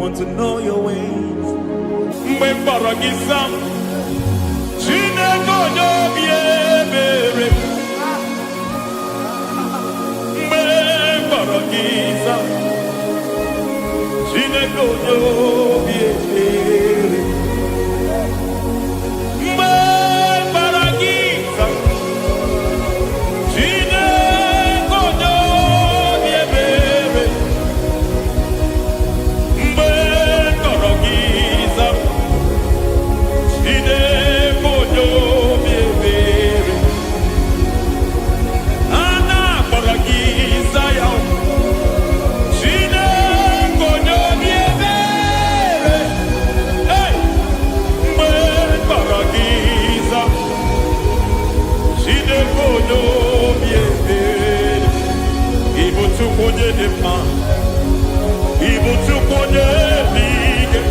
Speaker 3: want to know your ways. Mgbe mkpọrọ gị sam,
Speaker 1: biebere. Mbe baragiza. Chinekonyo biebere. Mbe baragiza. Chinekonyo biebere. Mbe baragiza. Chinekonyo biebere. Ana baragiza yao. Chinekonyo biebere. Hey, mbe baragiza. Chinekonyo biebere. Ibu tukonye depa. Ibu tukonye bige.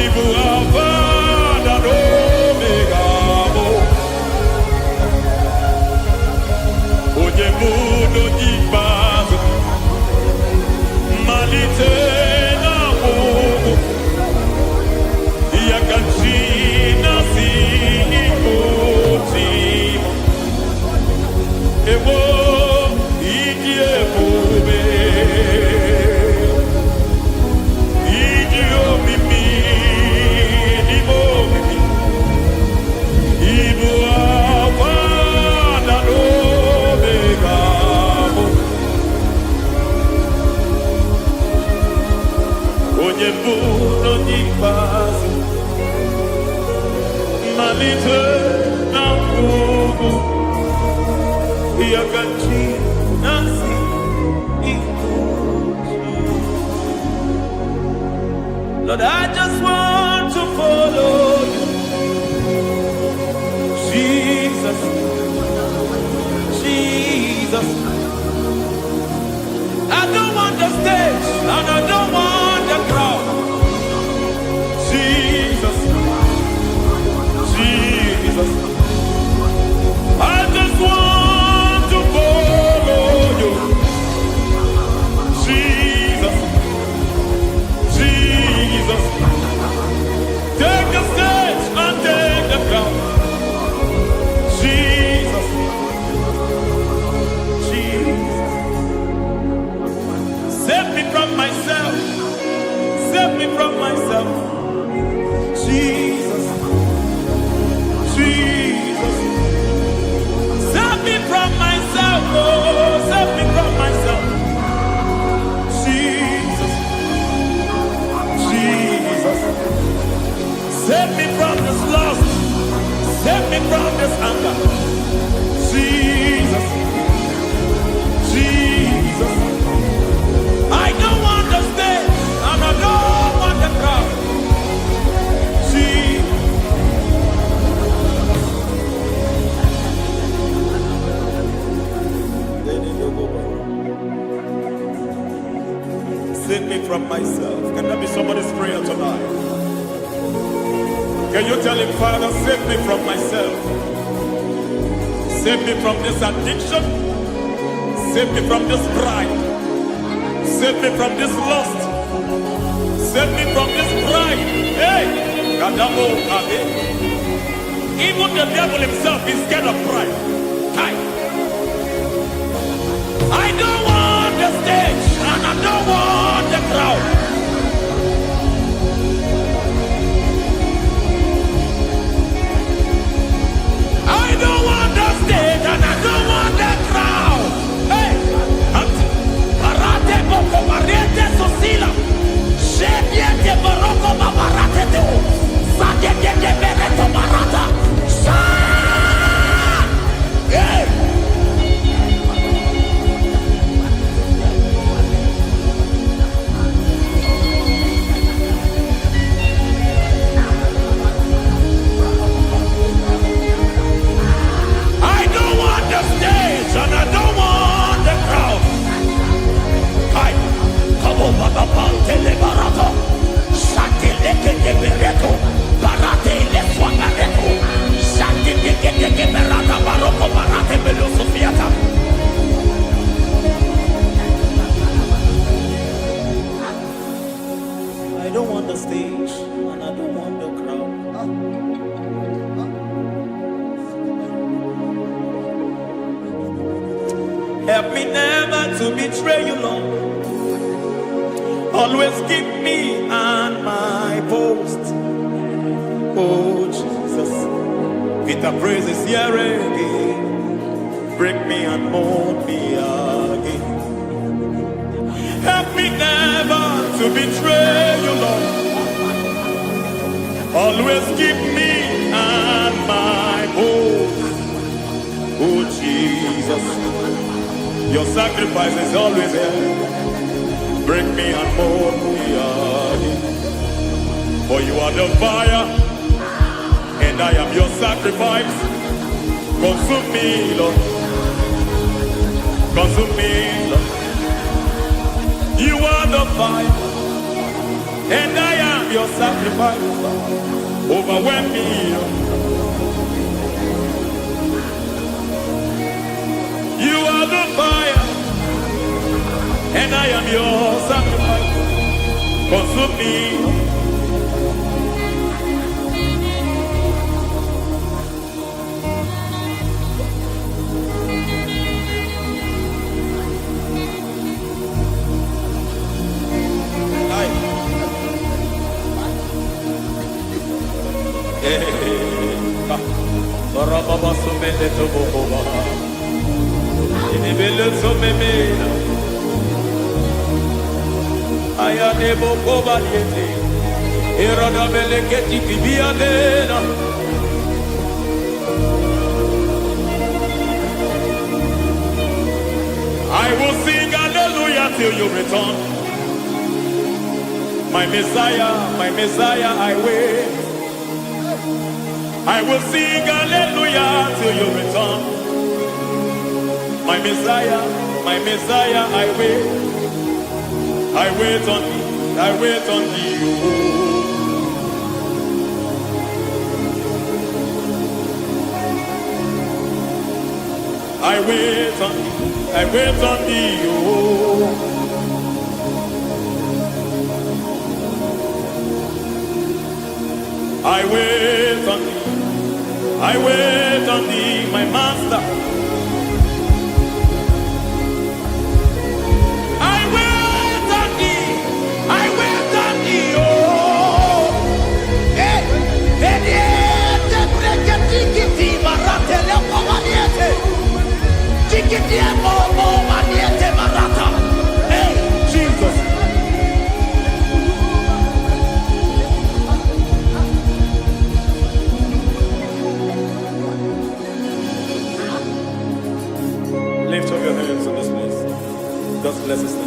Speaker 1: Ibu avada no megamo. Oye mudo jibazo. Malite na mugu. Yakachina si ikutimo. Ewo ikie mube. Idio mimi. Ibo mimi. Ibu avada no megamo. Onye mudo jibazo. Malite na mugu. Yakachina si ikutimo. Lord, I just want to follow you, Jesus, Jesus. I don't want the stage and I don't want the crowd. Jesus, Jesus. I just want to follow you, Jesus, Jesus. Take the stage and take the crown. Jesus, Jesus. Save me from myself. Save me from myself. Jesus, Jesus. Save me from myself. Oh, save me from myself. Jesus, Jesus. Save me from this lust. Save me from this anger. Jesus, Jesus. I don't want the stage and I don't want the crowd. Jesus. Save me from myself. Can that be somebody's prayer tonight? Can you tell him, Father, save me from myself. Save me from this addiction. Save me from this pride. Save me from this lust. Save me from this pride. Hey! Kadamo Kabe. Even the devil himself is scared of pride. Hi. I don't want the stage and I don't want the crowd. I don't want the stage and I don't want the crowd. Hey, Parate Boko Mariete Sosila. Shediete Baroko Babarate Teo. Sadete Bereto Barata. Hey. And I don't want the crowd. Hi, Kabo Baba Tele Barato, Shati Leke de Bereto, Barate Le Swagareto, Shati Leke de Berata Baroko Barate Belo Sofiata. I don't want the stage and I don't want the crowd.
Speaker 3: Help me never to betray you, Lord. Always keep me on my post. Oh Jesus, with the praises here again, break me and mold me again. Help me never to betray you, Lord. Always keep me on my post. Oh Jesus, your sacrifice is always there. Break me and mold me again. For you are the fire, and I am your sacrifice. Consume me, Lord. Consume me, Lord. You are the fire, and I am your sacrifice. Overwhelm me, Lord. You are the fire, and I am your sacrifice. Consume me. Baba sumende to boba. Inibele sumemena. Aya nebo koba diete. Irada meleketi kibia dena. I will sing hallelujah till you return. My Messiah, I wait. I will sing hallelujah till you return. My Messiah, I wait. I wait on thee, I wait on thee. I wait on thee, I wait on thee. I wait on thee, I wait on thee, my master. I wait on thee, I wait on thee, oh. Ediete breketi kiti marate lepo maniete. Tikiti mo maniete marata. Hey, Jesus. Lift up your hands in this place. Just bless his name.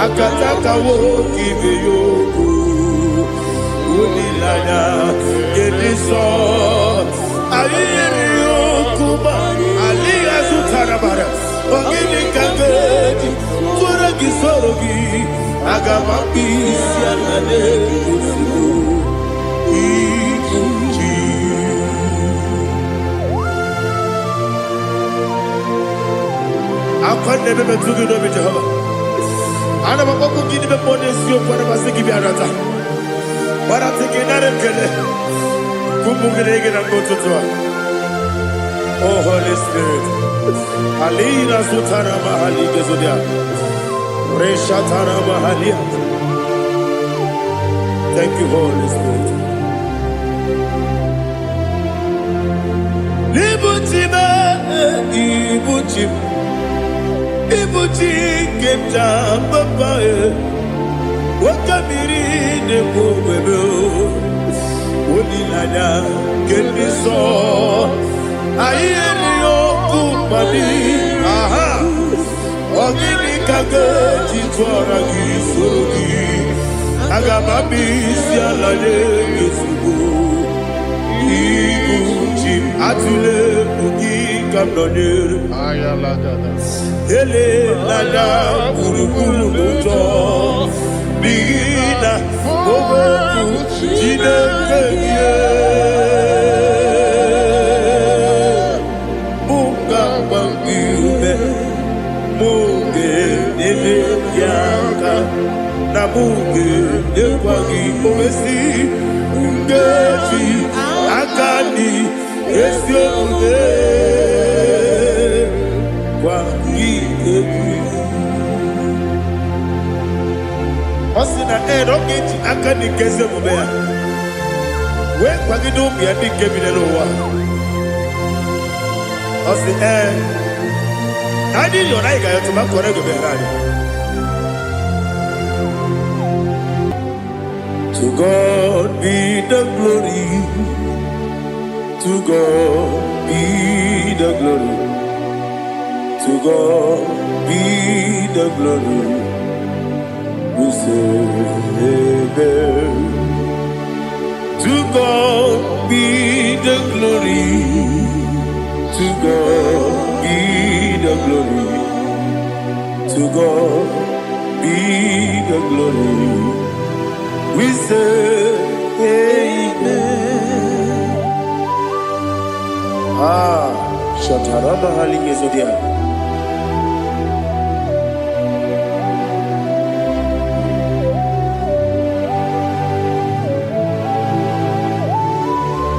Speaker 3: Akataka wo give yoku unilaya gediso ayiri yoku ba aliya sutarabara ogini kagedi fura gisorogi agama pisia nane kusibu ikunji akwande bebe tugi no Jehova. Ana makoku gidi be ponesio kwa na basiki bi arata. Bara teke na rekele. Kumugirege na ngototwa.
Speaker 1: Oh, Holy Spirit. Alina Sutara Mahali Gezodia. Reshatara Mahalia. Thank you, Holy Spirit. Libutime, Ibuchim, Ibuchi, Kenta, Papa, Wakamiri, the Bobebo, Unilana, Kemiso, Ayerio, Kumadi, Aha, Ogini Kage, Chitoragi, Surugi, Agamabi, Sialade, Yusubu. Ibuchim atule buki kamnonere ele lada kurukuru muto bigina ogo jine kenye muka bangiume muge nene yaka na muge yekwagi omesi ungeji akani esioge kwa kiyebi osina rokeji akani keze mubea we kwa gido bia dike binelo wa osi nani lo na iga yoto ma kore go be rani. To God be the glory. To God be the glory. To God be the glory. We say amen. To God be the glory. To God be the glory. To God be the glory. We say amen. Shatarama halinge zodia.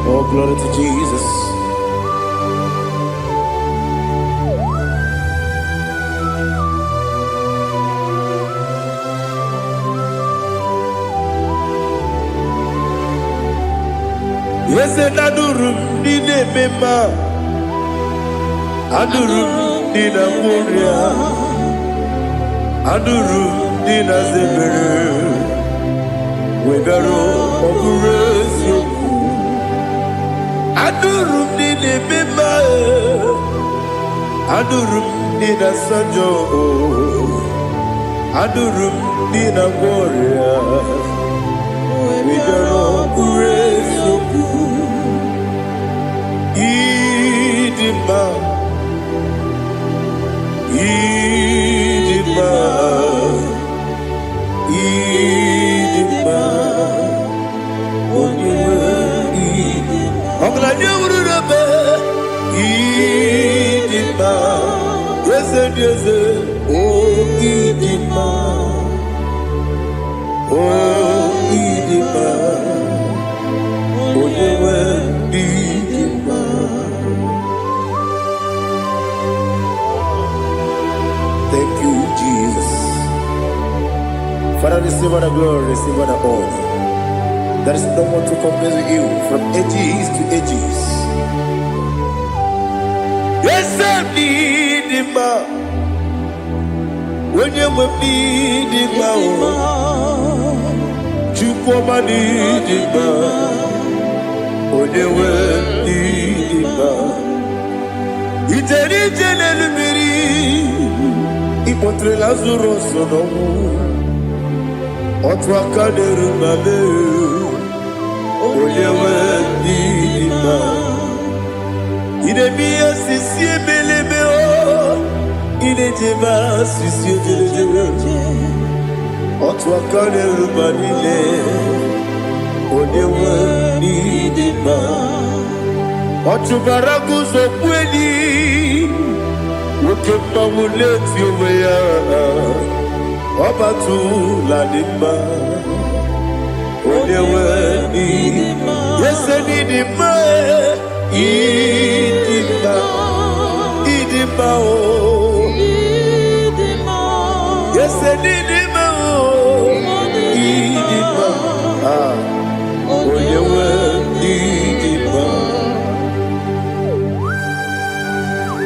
Speaker 1: Oh, glory to Jesus. Yes, adurum dine mema, adurum dina moria, adurum dina zebere, wegaro okurezio, adurum dine mema, adurum dina sanjo, adurum dina moria, wegaro okurezio. Idima, Idima, Idima, Idima, Idima, yes, oh Idima, oh Idima, Idima. Thank you, Jesus. Father, receive all the glory, receive all the honor. There is no one to compare with you from ages to ages. Yes, I need him. When you need him, you come and need him. When you need him, it's a little Ipotre Lazaro sonomu, otwa kaderu mame, oyewe dima. Ine miya sisi belebe o, ine jema sisi jele. Otwa kaderu manile, oyewe dima. Otubaragu zokweni. Ukemba muleti umeya Obatu la nima Onewe nima Yese nima Idima Yes, I need him.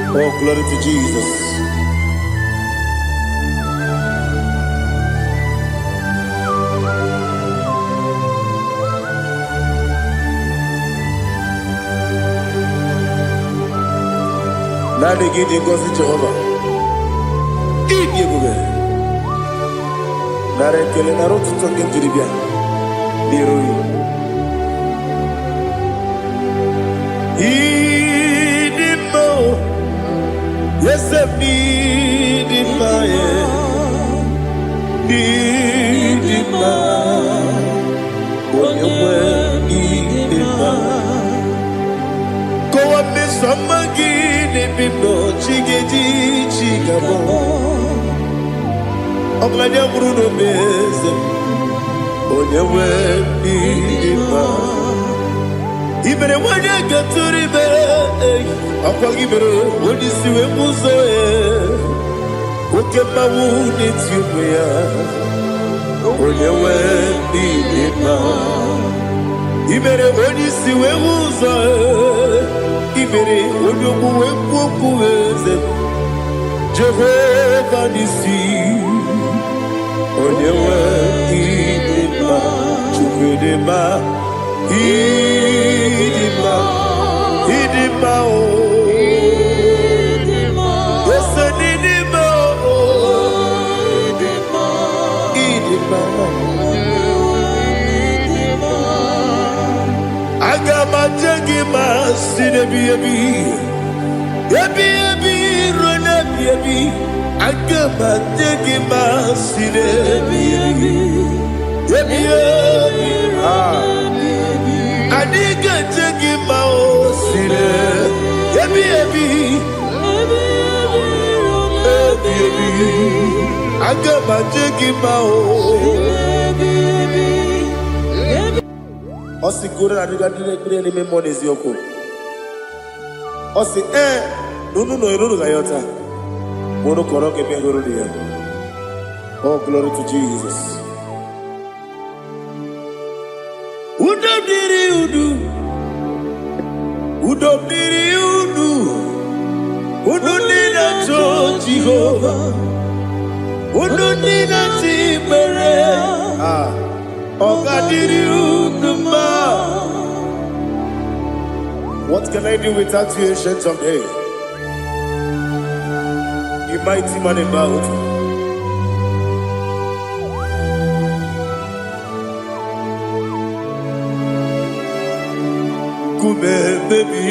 Speaker 1: Oh, glory to Jesus. Now they give the gospel Jehovah. Eat you go. Now they kill it. I wrote to talk into the beer. Yes, I need it, my need it, my when you need it, my go up me some again, if you know, chigabo. I'm glad you're Bruno Mason. When you need it, my even when you get to the bed, I'll give it what is the way Muzo? Who can my wound it you wear? When you went in now, even when you see where Muzo, even when you go with Jehovah Nissi, when you went in now, Chukudema. Idima, oh, yes, Idima, Idima, Agama Jagima, Sinebi, Yabi, Ronabi, Agama Jagima, Sinebi, Yabi, Adiga jagi mao sire, ebi, agama jagi mao. Osi kura adiga dire ni memoni ziyoko. Osi nunu no iruru gayota. Mono koro ke bengoro dia. Oh, glory to Jesus. Udo nina to Jehovah. Udo nina timere. Ogadiri uduma. What can I do without you, ancient of days? You mighty man in battle. Baby,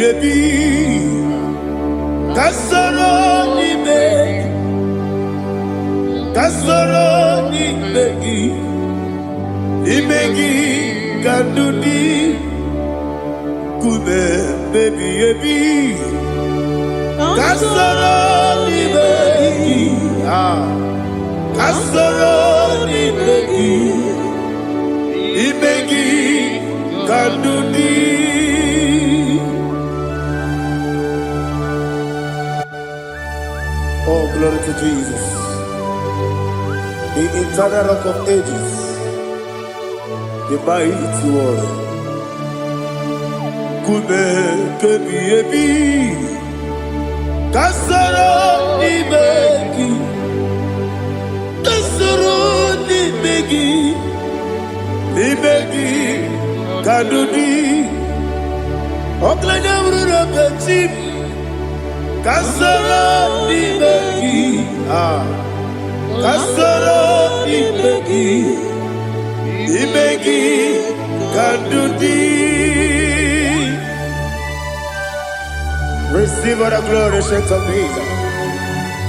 Speaker 1: Kasoro ni begi, kandudi, kube baby, Kasoro ni begi, kandudi. Oh, glory to Jesus. The eternal rock of ages. The mighty one. Kube kebi. Kasoro ni begi. Kadudi. Oklanya urura pechim. Kasoro ni begi, Kasoro ni begi, Kandudi. Receive all the glory, shake of Jesus.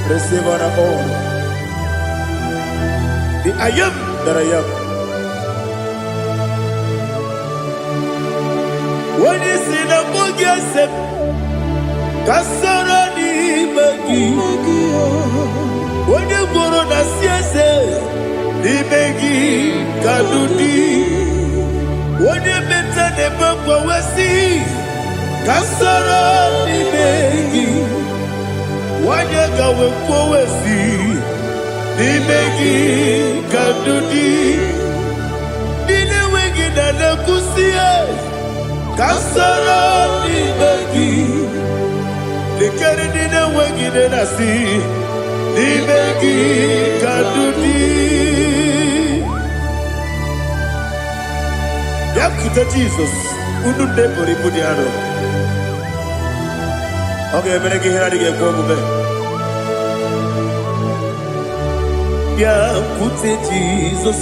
Speaker 1: Receive all the honor. The I am that I am. When you see the book, yourself. Kasoro ni begi, wode boro na siese ni begi kadudi, wode meta ne bako wesi. Kasoro ni begi, wanyega wekwowesi n'imegi kadudi n'inewegi na nekusie kasara n'imegi likeri n'inewegi n'enasi n'imegi kadudi yakute Jesus unu nebori budiano. Okay, but I can hear it go over. Yeah, put it Jesus.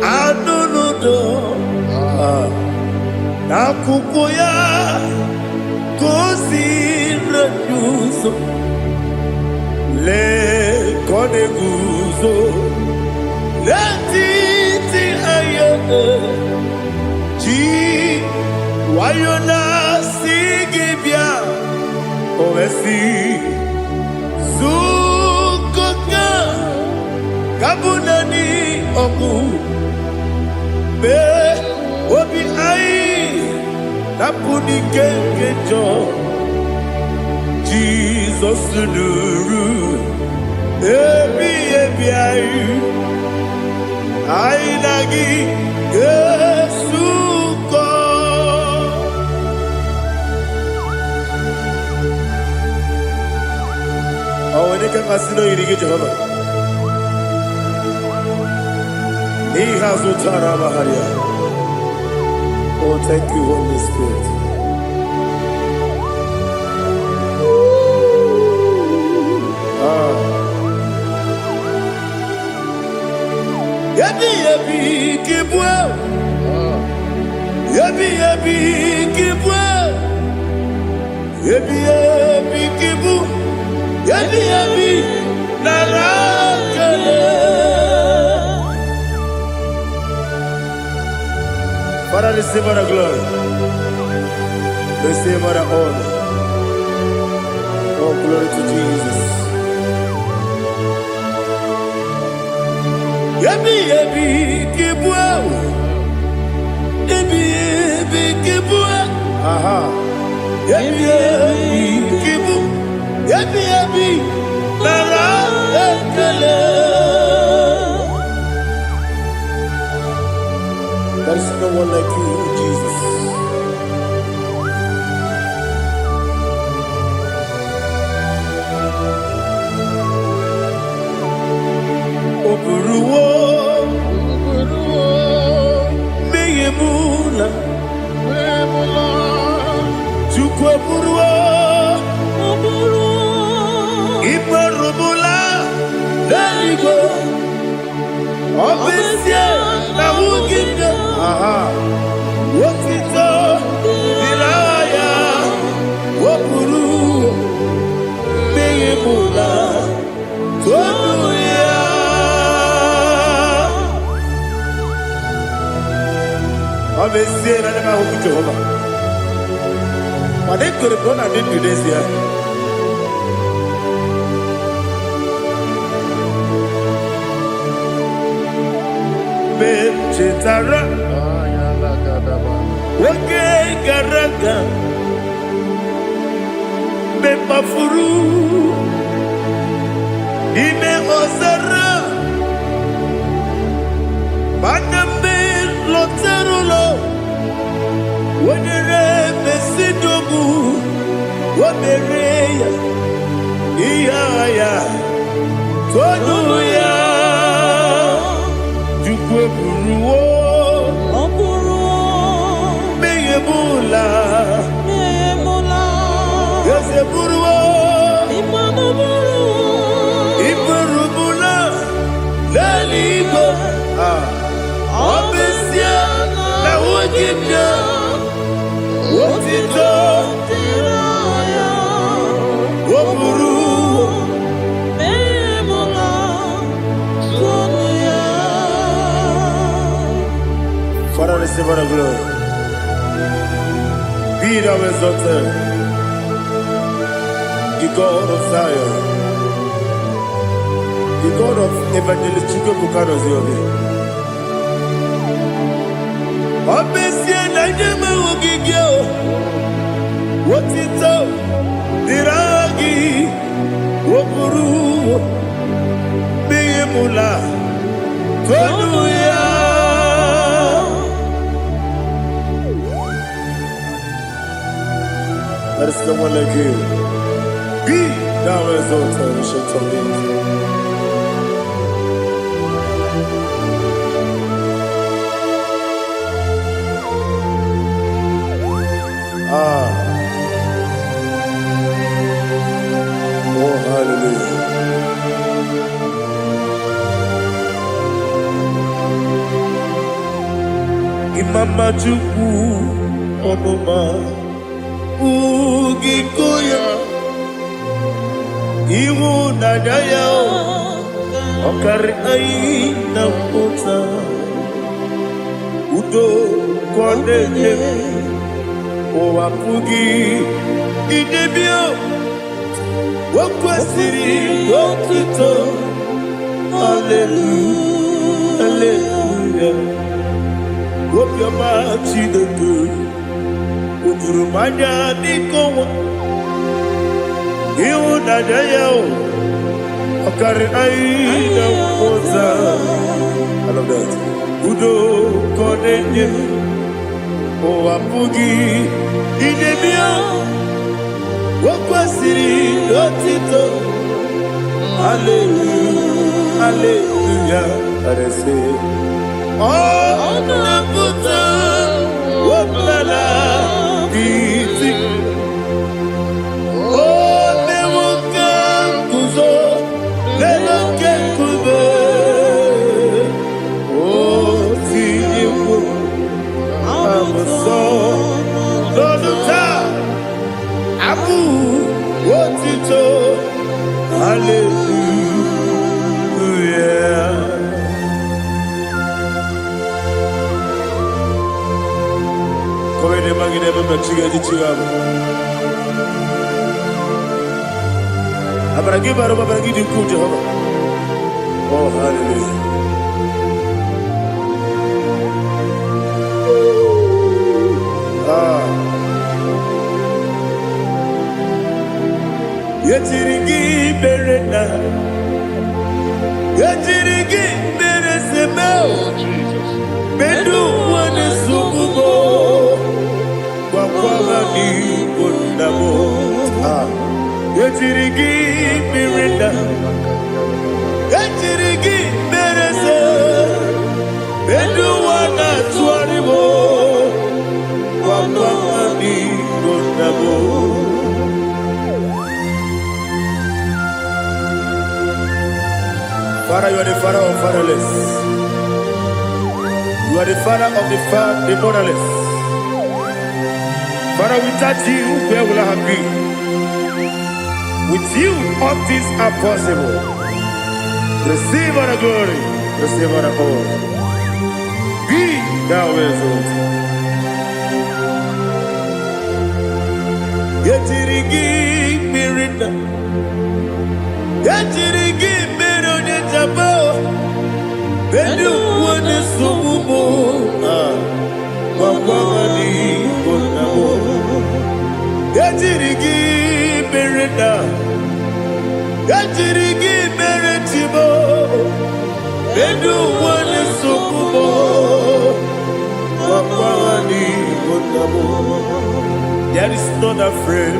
Speaker 1: I don't know. Na kukoya kosi renuso le kone guzo le titi aye ji wayona sigibia ovesi zukoka kabunani oku be obi ai napuni kenkejo Jesus nuru ebi ai ai nagi Yesuko. Oh, when you can consider you get Jehovah. He has Utara Maharia. Oh, thank you, Holy Spirit. Yabi yabi kibwa. Yabi yabi kibwa. Yabi yabi kibu. Yabi yabi narakale. Father, receive our glory. Receive our honor. Oh, glory to Jesus. Yabi yabi kibwa. Yabi yabi kibwa. Aha. Yabi yabi kibu. Yabi yabi nara ekele. There is no one like you, Jesus. Oburuwo, meyemula, chukwu oburuwo, imerubula, leligo, obesie na wugide, wotito, dilaya, oburuwo, meyemula, toduya. Obviously, I never hope to Jehovah. But they could have gone and did today's year. Chetara, Wake Garaka, Bepafuru, Ime Ozara, Banambe Loterulo, Wenere Mesidogu, Wamereya, Iaya, Toduya. Buruwo, meyemula, yese buruwo, iburubula, leligo, obesia na wogibya, wotito, woburuwo. Father, receive our glory. Be thou exalted, the God of Zion, the God of Evangelist Chike Bukano's Yogi. Obesie na nyeme ogigio, wotito diragi. Oburu Bimula Konuya. There is someone like you. Be thou exalted, we shall tell you. Oh, hallelujah. Imama Chukwu Onuma Ugikoya Iwu Nadaya Okari Aina Pota Udo Kondene Owapugi Idebio Wakwasiri Wakito Hallelujah Hallelujah Wopiama Chinedu Udurumanya Nikowa Iwu Nadaya Okari Aina Pota I love that Udo Kondene Owapugi Idebio Wakwasiri Otito Hallelujah Hallelujah I say Oh Nabuta Wapala Biti Oh Nemuka Kuzo Nemuka Kube Oh Tiyiwu I'm a song Lord of time Abu Otito Hallelujah Komene magine baba chigaji chigabu Abaragi baro babaragi diku Jehovah Oh hallelujah Yetirigi berena Yetirigi beresebeo Bedu wane sukubo Wakwama ni kundabo Yetirigi berena Yetirigi berese Bedu wana tuaribo Wakwama ni kundabo Father, you are the father of fatherless. You are the father of the motherless. Father, without you, where will I have been? With you, all things are possible. Receive all the glory. Receive all the honor. Be thou exalted. Yetirigi mirina. Yetirigi Jabo, Bedu wane sububo, Wawani bonabo. Yatirigi berenda, Yatirigi beretibo, Bedu wane sububo, Wawani bonabo. There is not a friend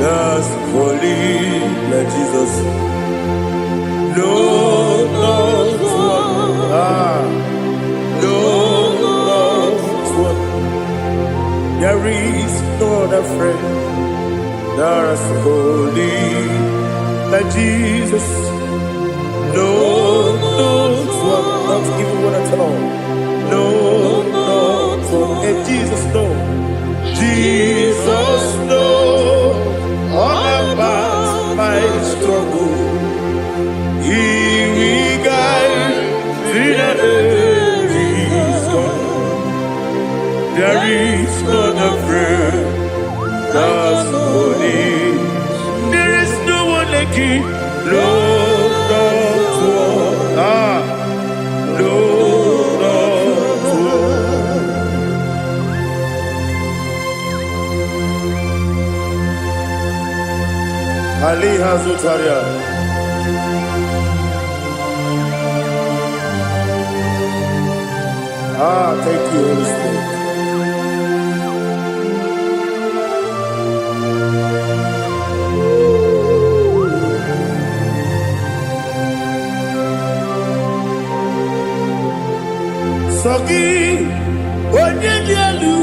Speaker 1: that's holy like Jesus. No, not one. No, not one. There is no other friend that is holy like Jesus. No, not one. Not even one at all. No, not one. And Jesus, no. Jesus, no. All about my struggle. He will guide through the days gone. There is not a friend that's holy. There is no one like him. No, not one. No, not one. Ali Hazutaria. Thank you, Holy Spirit. Sogi, onye dielu,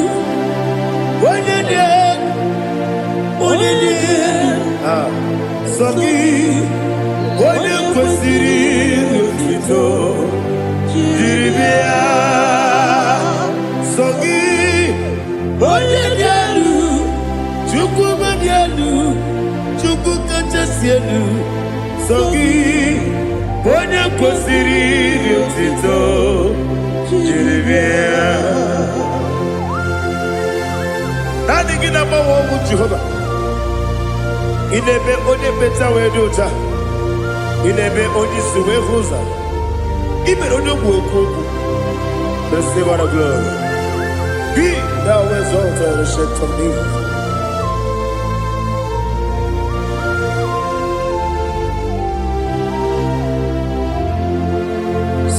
Speaker 1: Sogi, onye kwesịrị otito, jiri bịa. Sogi, onye dielu, Chukwu dielu, Chukwu kachasị elu. Sogi, onye kwesịrị otito, jiri bịa. Naanị gị na-agbanwe ọnwụ Jehova. Ị na-eme onye peta wee dị ụcha. Ị na-eme onye isi wee hụ ụzọ. Ị mere onye ogbu okwu okwu. Receive all the glory. Be thou exalted and shaped of me.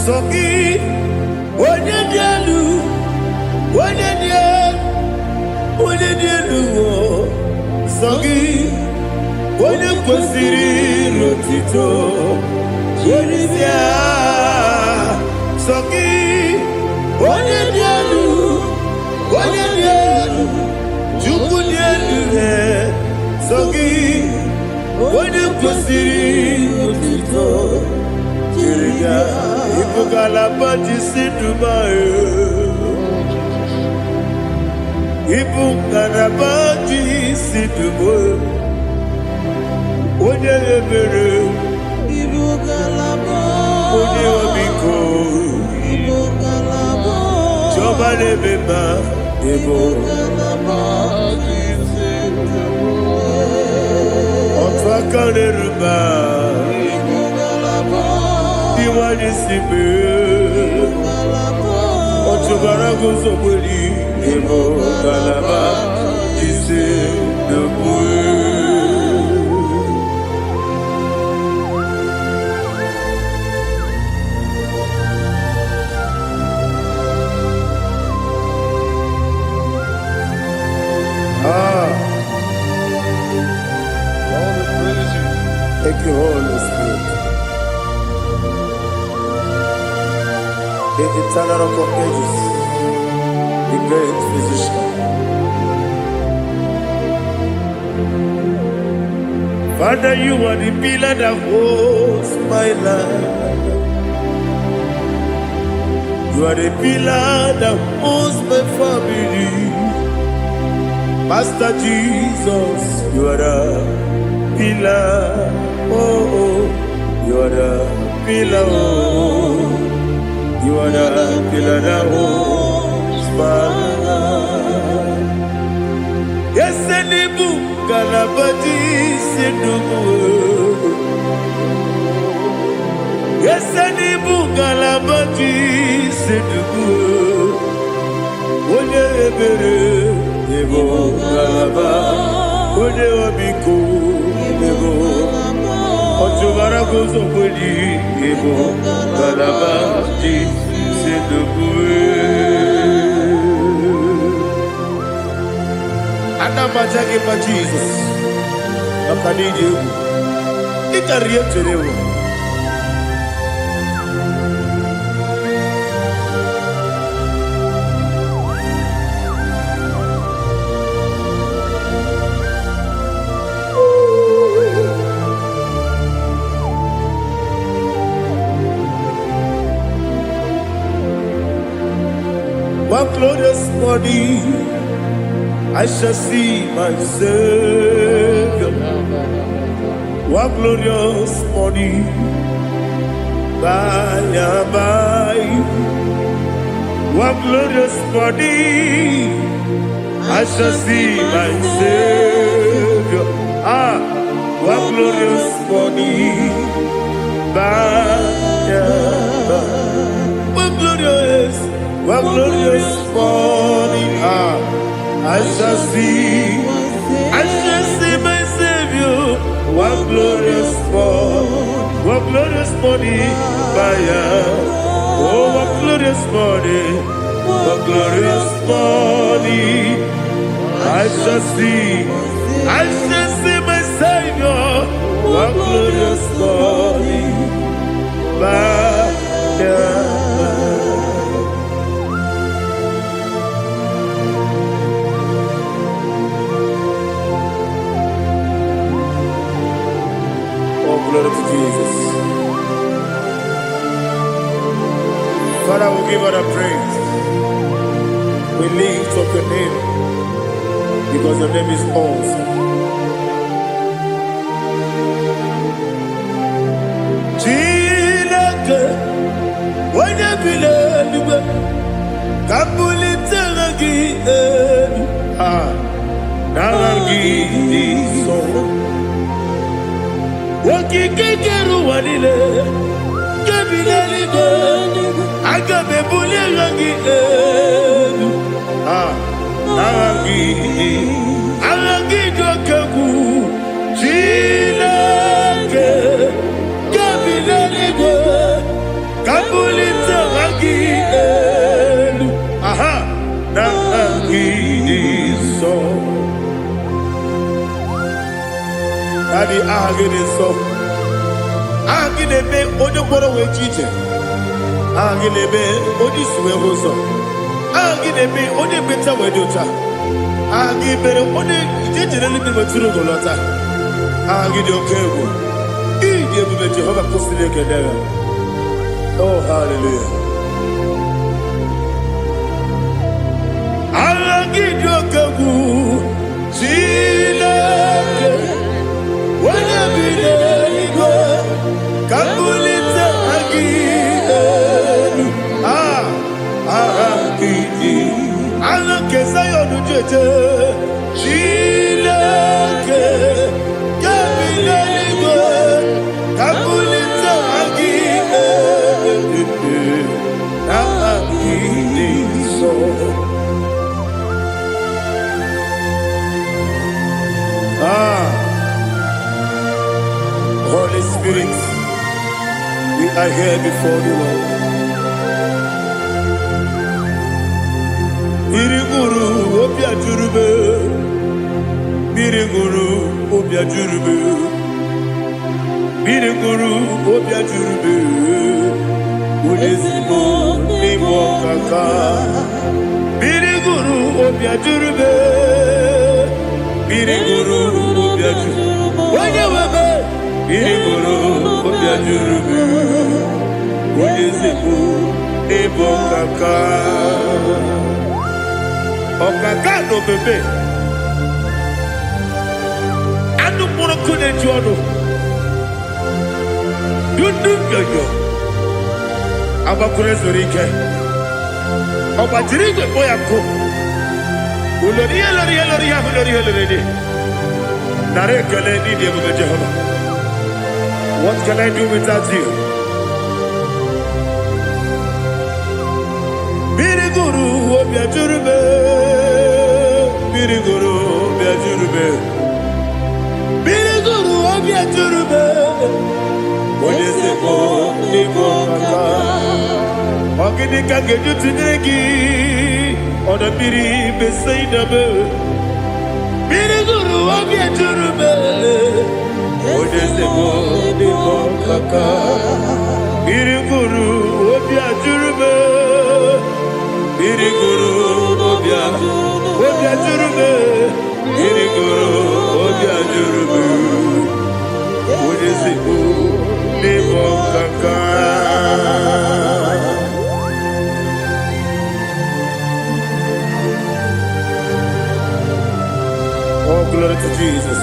Speaker 1: Sogi, onye dị elu, onye dị elu, Sogi, onye kwesịrị otito, jiri bịa. Sogi, onye dị elu, Chukwu dị elu. Sogi, onye kwesịrị otito, jiri bịa. Ibu galaba jisi dumae, Ibu galaba jisi dumae, onye ebere,
Speaker 4: Ibu galaba,
Speaker 1: onye obiko,
Speaker 4: Ibu galaba,
Speaker 1: Jọba lebeba, Ibu
Speaker 4: galaba, jisi dumae,
Speaker 1: otu aka na-eruba,
Speaker 4: Ibu galaba,
Speaker 1: Iwani sibe, Otubara guzo mweli, Ibu galaba jisi dumae. Thank you, Holy Spirit. The eternal rock of ages, the great physician. Father, you are the pillar that holds my life. You are the pillar that holds my family. Master Jesus, you are the pillar. Oh, you are the pillar. Oh, you are the pillar that holds my life. Yes, any book, Galabati, Sidubu. Yes, any book, Galabati, Sidubu. Onye ebere, Ebo Galaba, Onye Obiko, Ebo. Otubara gozo kweli, Ebo Galaba, Sidubu. Anamajagi pa Jesus, Makanidi, Ikariye Terewo. One glorious morning, I shall see my Savior. One glorious morning, by and by. One glorious morning, I shall see my Savior. One glorious morning, by and by. One glorious morning, I shall see my Savior. One glorious morning, one glorious morning, oh, one glorious morning, one glorious morning. I shall see my Savior. One glorious morning, glory to Jesus. Father, we give you the praise. We lift up your name because your name is awesome. Chilake, when you believe, Kabuli Tanagi, Naragi, so. Wakikekeru wanile Kebileligo Agabe bulirangi Aragi dokeku Chilake Kebileligo Kabulita ragi Naragi so Daddy, ahagide so. Ahagide be ojo boro we chiche. Ahagide be oji suwe hoso. Ahagide be oji beta we dota. Ahagide be oji jejere libi maturu golota. Ahagide okego. Ije bube Jehovah kusile kedera. Oh, hallelujah. Ahagide okego. Chilake. Wanya bilego, kabulita agidelu, agidi, alake sayonu jeje, chilake, kabilego, kabulita agidelu, agidi so. Holy Spirit, we are here before you, Lord. Biriguru obia jurube, biriguru obia jurube, biriguru obia jurube. Ulezimo nimo kaka, biriguru obia jurube, biriguru obia jurube. Wanyawebe. Biriguru obia jurube, ulezimo nimo kaka. Okaka no bebe. Anu mono kune jono. Dundu yoyo. Abakure zorike. Obatirige boyako. Uloriye. Nare kele ni de bebe Jehovah. What can I do without you? Biriguru obia jurube, biriguru obia jurube, biriguru obia jurube. Olezemo nimo kaka, ogini kangeju tinegi, ona biri besainabe. Biriguru obia jurube, olezemo nimo kaka, biriguru obia jurube. Biriguru obia jurube, biriguru obia jurube. Ulezimo nimo kaka. Oh, glory to Jesus.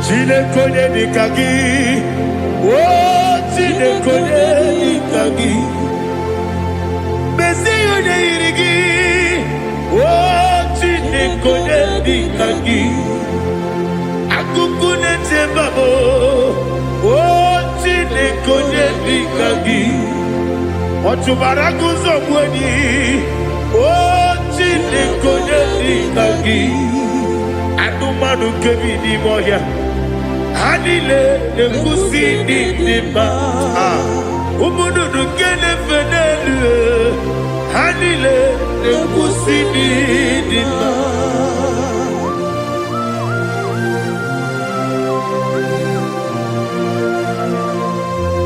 Speaker 1: Chinekonye nikagi, oh chinekonye nikagi, Mesiyo ne irigi, oh chinekonye nikagi, Akukune tembabo, oh chinekonye nikagi, Otubaraku zobweni, oh kagi anụmanụ nke bi n'ime ọhịa ha niile na-ekwusi dị mma ụmụ nnụnụ nke na-efe n'elu ha niile na-ekwusi dị mma.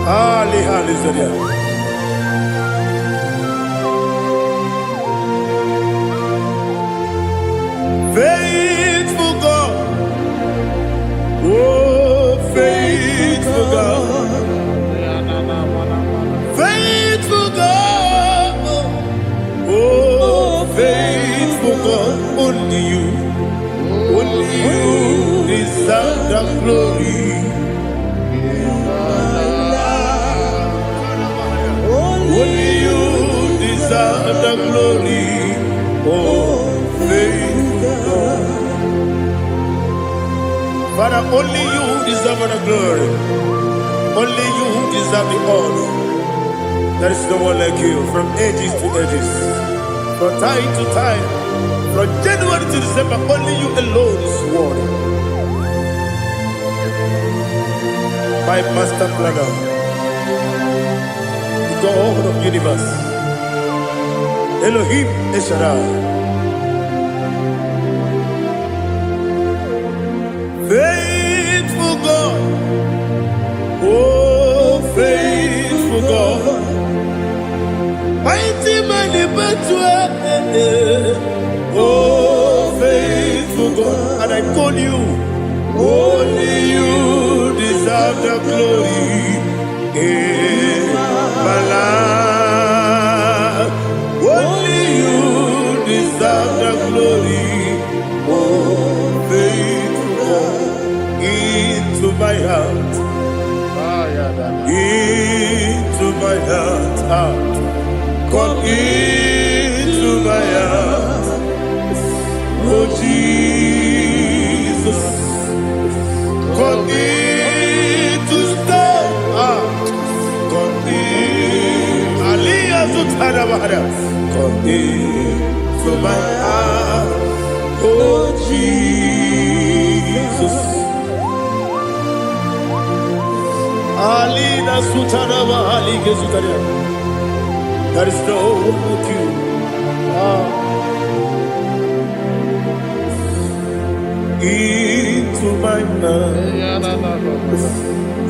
Speaker 1: Hallelujah. Faithful God, oh faithful God, faithful God, oh faithful God, only you deserve the glory. Only you deserve the glory, oh faithful God. Father, only you deserve the glory. Only you deserve the honor. There is no one like you from ages to ages, from time to time, from January to December. Only you alone is worthy. My master planner, God of the universe, Elohim Eshadai, faithful God, oh faithful God, mighty man in battle, oh faithful God, and I call you, only you deserve the glory. My life, only you deserve the glory. Oh, faithful God, into my heart, into my heart, come into my heart. Oh Jesus, come in to stay. Come into my heart, oh Jesus. Alina Sutanaba Ali Gesutaria. There is no one like you. Into my heart,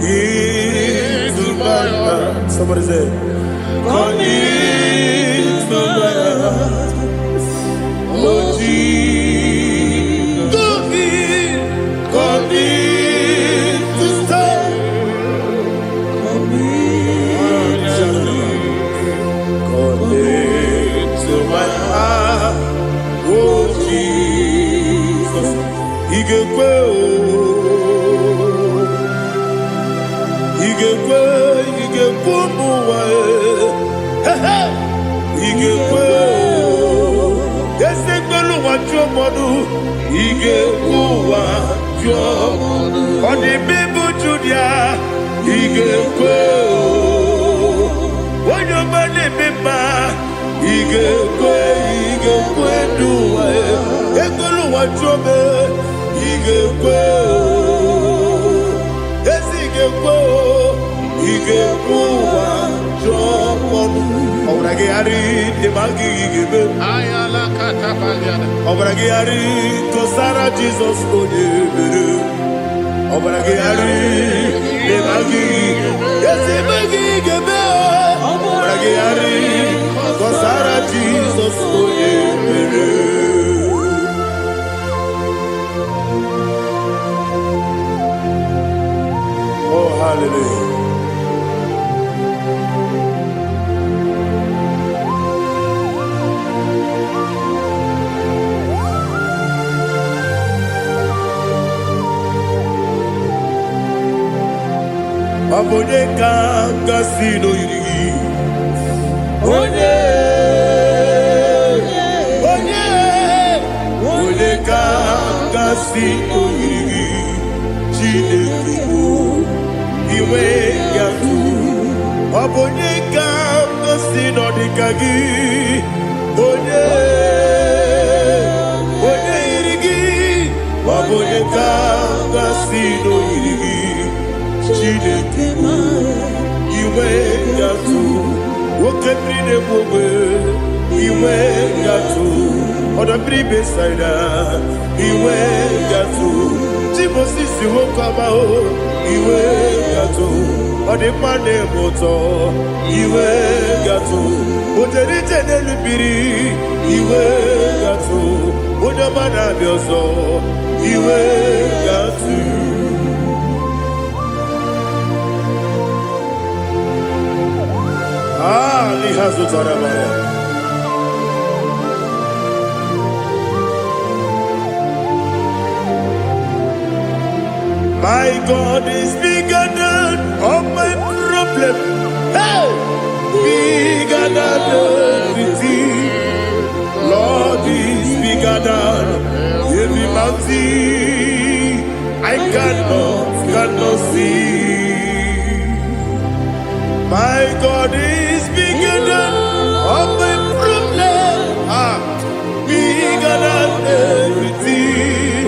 Speaker 1: into my heart. Somebody say, come into my heart, oh Jesus. Come in to stay. Come into my heart, oh Jesus. Igekwe, muwa, igekwe, desengolu wajomodu, igekuwa jomodu, odi bibu judia, igekwe, wanyomane bimba, igekwe duwa, egolu wajome, igekwe, esigekwe. Igekuwa jomodu obrage ari de magi igebe
Speaker 2: ayala katapaliana
Speaker 1: obrage ari to Sarah Jesus odebere obrage ari de magi ese magi igebe obrage ari to Sarah Jesus odebere. Oh hallelujah. Abonye kanga sino yiri, onye kanga sino yiri, Chineke iwe yatu. Abonye kanga sino dikagi, onye onye ka gasị n'oyiri gị Chineke iwe ga-atụ nwoke mmiri na-egbu ogbe iwe ga-atụ ọdọ mmiri besaida iwe ga-atụ Moses nwoke ọma iwe ga-atụ ọdịmma na-eme ụtọ iwe ga-atụ ojerije n'elu mmiri iwe ga-atụ onye ọma na-abịa ọzọ iwe ga-atụ n'ihe azụtara mara My God is bigger than all my problem. Hey! Bigger than everything. Lord is bigger than every mountain I cannot see. My God is bigger than all my problem. Bigger than everything.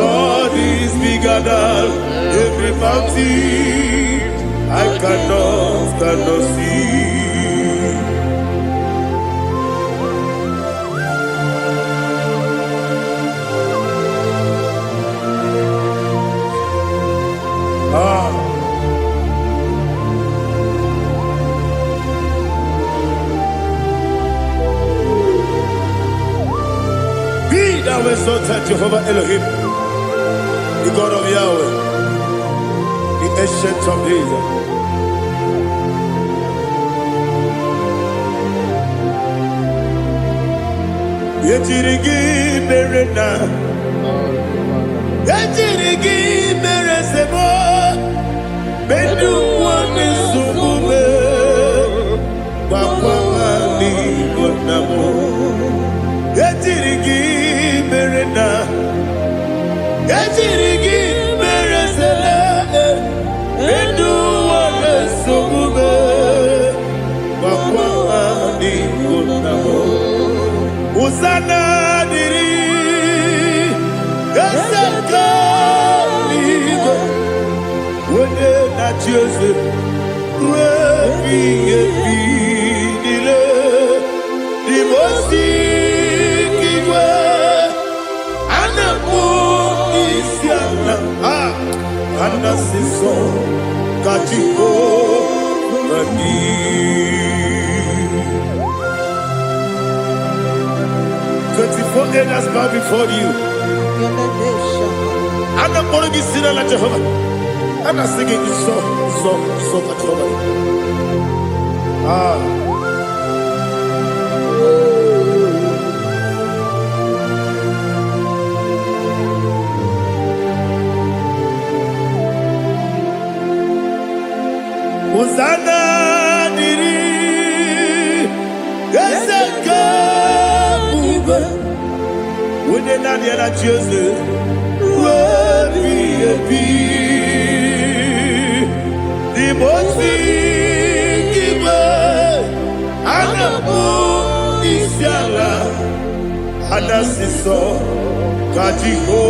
Speaker 1: Lord is bigger than every mountain I cannot see. Be thou exalted, Jehovah Elohim, the God of Yahweh, the ancient of days. Yechirigi merena, yechirigi meresemo, bendu wane sumume, wakwamani konamo. Yechirigi merena, yechirigi meresele, bendu wane sumume, wakwamani konamo. Usana diri, yasaka ligo, wende na Jose, webi dile, dimosi kigwe, anamu isiana, anasiso kachiko bani. 24 elders bow before you. And I'm going to be singing like Jehovah. And I'm singing this song like Jehovah. Hosanna diri, yeseka. When they not yet at Jose, the most giver, and the moon is yalla, and the sister, Kajiho,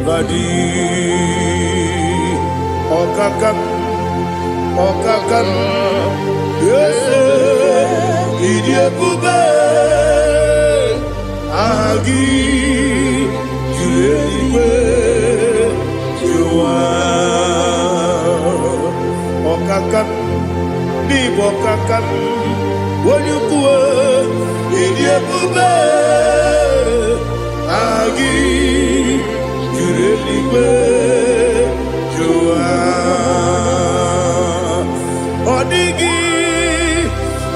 Speaker 1: Badi, Okakam, yes, Idiot Bube. Agi juewe jua okakam ni bokakam wonyukue idiebube agi juewe jua odigi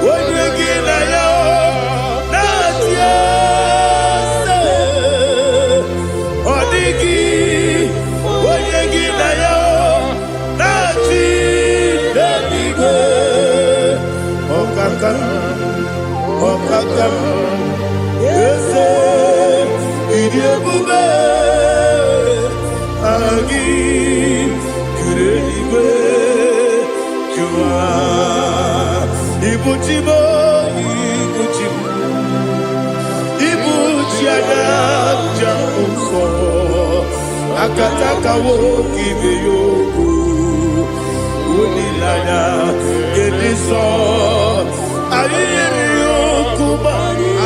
Speaker 1: wonyegi na yo natia Okakam, yes, idiebube, agi, kureliwe, jua, ibuchimo, ibuchiada, jamuso, akataka woki beyoku unilaya gediso ayiri okuba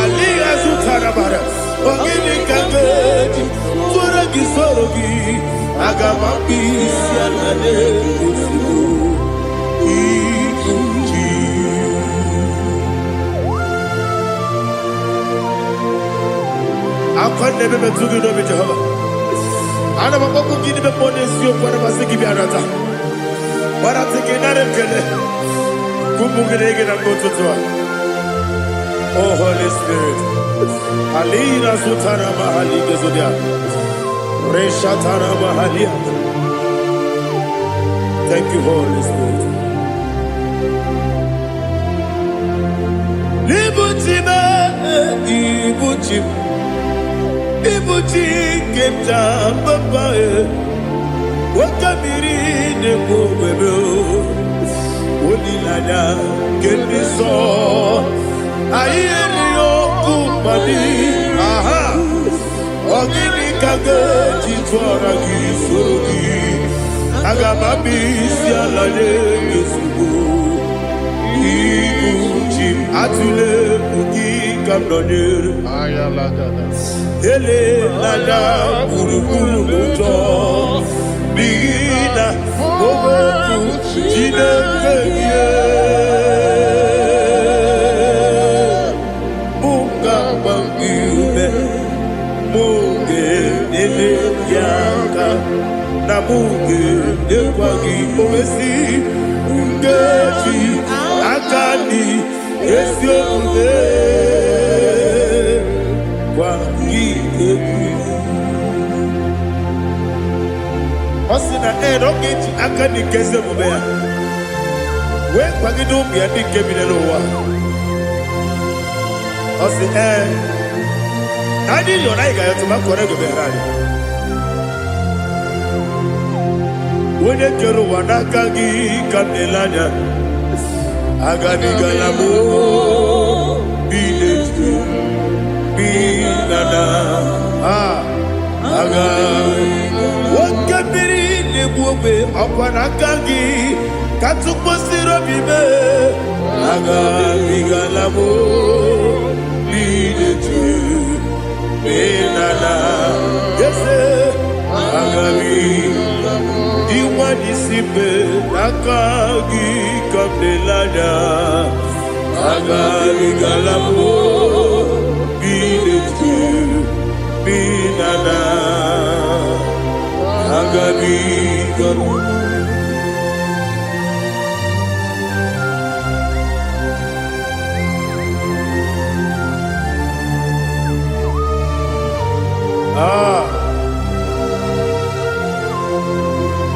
Speaker 1: aliya zutarabara ogini kageji tura gisorogi agamapi sianane kusibu ikuji akwande bebe tugi no be Jehovah ana bako gini be ponesio kwa basiki bi arata bara teke nare kele kumugirege na mototwa. Oh Holy Spirit alira sutara mahali gezodia resha tara mahali. Thank you Holy Spirit. Libutime ibutim ibuti kemta papa wakamiri ne bobebe onilada kendiso ayeri okupani aha ogini kage titwara gisorogi agamabi sialale gesugo ibuti atule ugi kamdonere
Speaker 2: Ayalagada.
Speaker 1: ele lada buruburu muto bigina oboku jinekeye munga bangiube munge ele yaka na munge ekwagi omesi ngeji akani esiokude Osina rogeji akani keze mubea we kwagido bia dike binelo wa osi nadi yona iga yoto makore go berani wone kero wanaka gi kanelanya agani galamo biletu binana aga wakabiri nebuobe akwanakagi katukosiro bibe aga bigalamo biletu binana yese aga bigalamo diwanisipe akagi kabdelanya aga bigalamo biletu binana agabi garu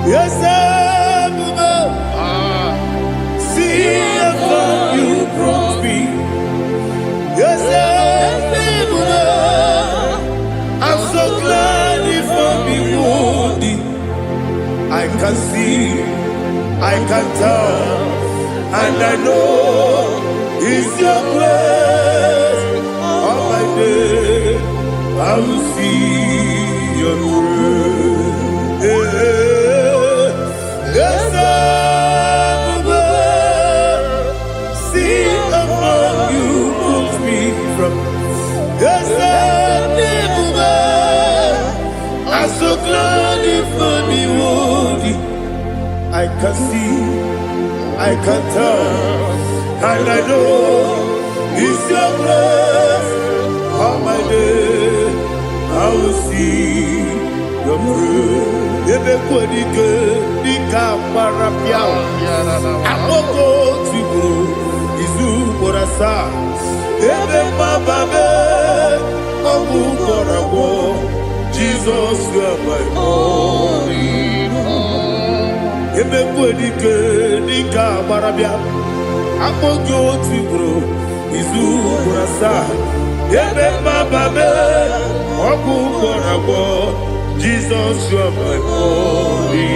Speaker 1: yes see how you brought me. Yes I'm so glad if me wounded. I can see, I can tell, and I know it's your grace. On my day, I will see your grace. Yes, see among you put me from. Yes, I'm so glad if me wounded. I can see, I can tell, and I know it's your grace. On my day, I will see your grace. Ebe kodike dika parapia, akoko tibro izu borasa. Ebe mababe obu korabo. Jesus, you are my only home. Ebe kodike dika parapia, akoko tibro izu borasa. Ebe mababe obu korabo. Jesus, you are my only.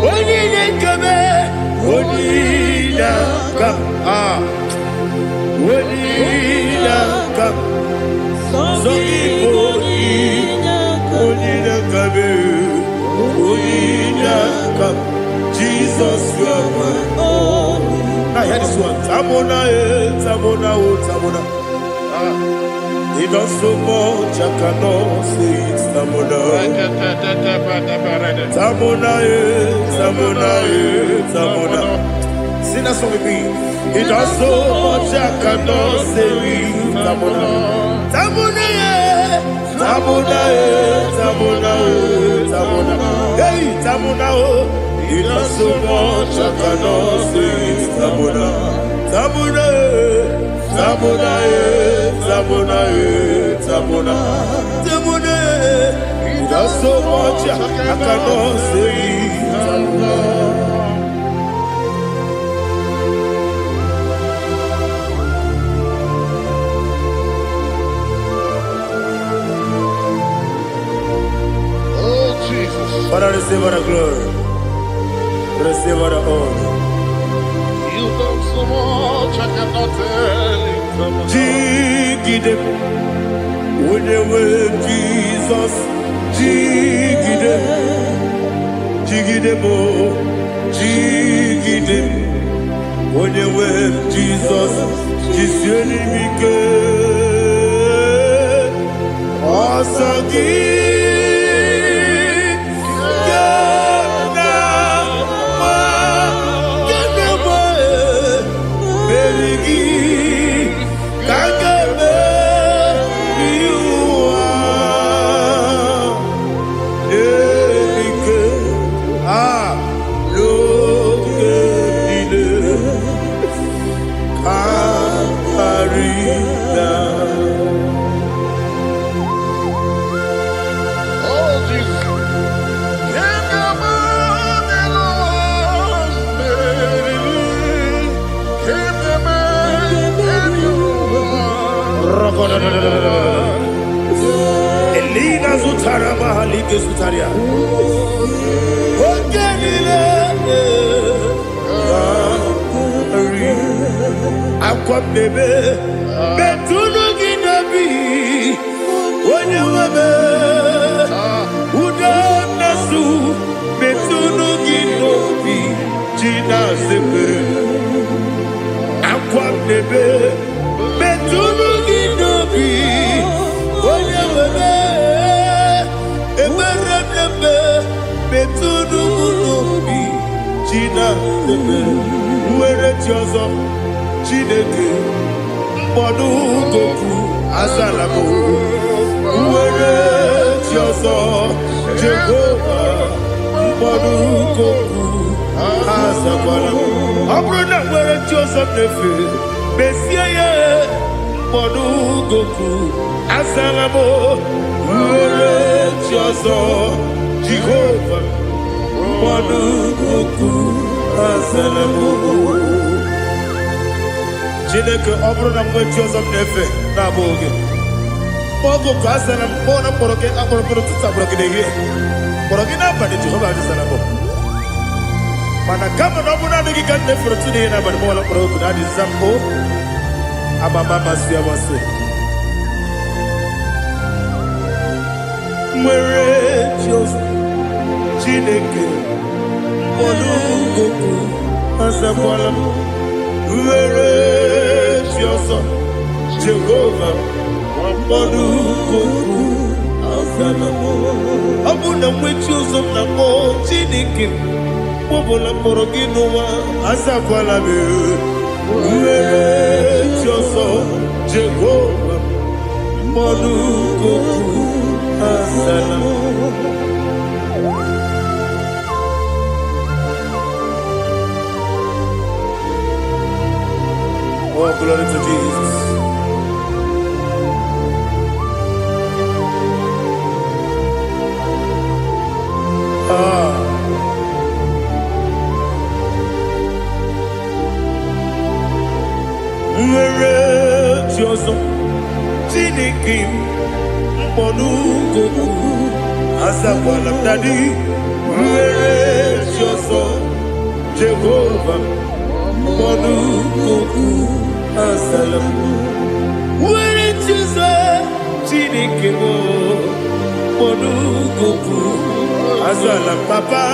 Speaker 1: Only kame, only kam, only kam. So only kame. Uyinyaka. Jesus, you are my only. Now hear this one. Tamona, Tamona, Tamona. He does so much, I cannot say it. Tamona. Tamona, Tamona, Tamona. Sing that song with me. He does so much, I cannot say it. Tamona. Tamona, Tamona, Tamona, Tamona. Hey, Tamona, he does so much, I cannot say it. Tamona. Tamona, Tamona, Tamona, Tamona, Tamona. He does so much, I cannot say it. Tamona. Father, receive all the glory. Receive all the honor.
Speaker 2: You done so much, I cannot tell it.
Speaker 1: Jigide, when they were Jesus, Jigide, Jigide mo, Jigide, when they were Jesus, Jisyenimike, Asagi. Elina Zutara Mahalike Zutaria. Aqua bebe, Betunu Ginabi, Wanyamabe, Uda Nasu, Betunu Ginobi, Gina Zebe, Aqua bebe, Betunu Ginobi, Wanyamabe, Eberebe, Betunu Ginobi, Gina Zebe, Where Jozo. Chineke mkpọdụ goku azalabo nwere chi ọzọ Jehova mkpọdụ goku azakwala ọ bụrụ na nwere chi ọzọ na-efe mesie ya mkpọdụ goku azalabo nwere chi ọzọ Jehova mkpọdụ goku azalabo. Chineke ọ bụrụ na mgbe chi ọzọ m na-efe na-abụ oge ogo ka a zara m kpọọ na mkpọrọ gị akpọrọ mkpọrọ tutu akpọrọ gị n'ehihie kpọrọ gị n'abalị Jehova adịzara m mana kama na ọ bụ naanị gị ka m na-efere otu n'ihe n'abalị m ọla mkpọrọ oge na-adịza m o agbama amasị amasị nwere chi ọzọ Chineke mkpọrọ ogo azakwala m nwere chi ọzọ Jehova mkpọrọ goku azala m ọ bụ na nwe chi ọzọ m na mkpọ Chineke mkpọbụla mkpọrọ gị n'ụwa azakwala m nwere chi ọzọ Jehova mkpọrọ goku azala m. Oh, glory to Jesus. Nwere chi ọzọ Chineke mkpọdụ goku azakwala m dadi nwere chi ọzọ Jehova mkpọdụ goku azala m nwere chi ọzọ Chineke mkpọdụ goku Azala papa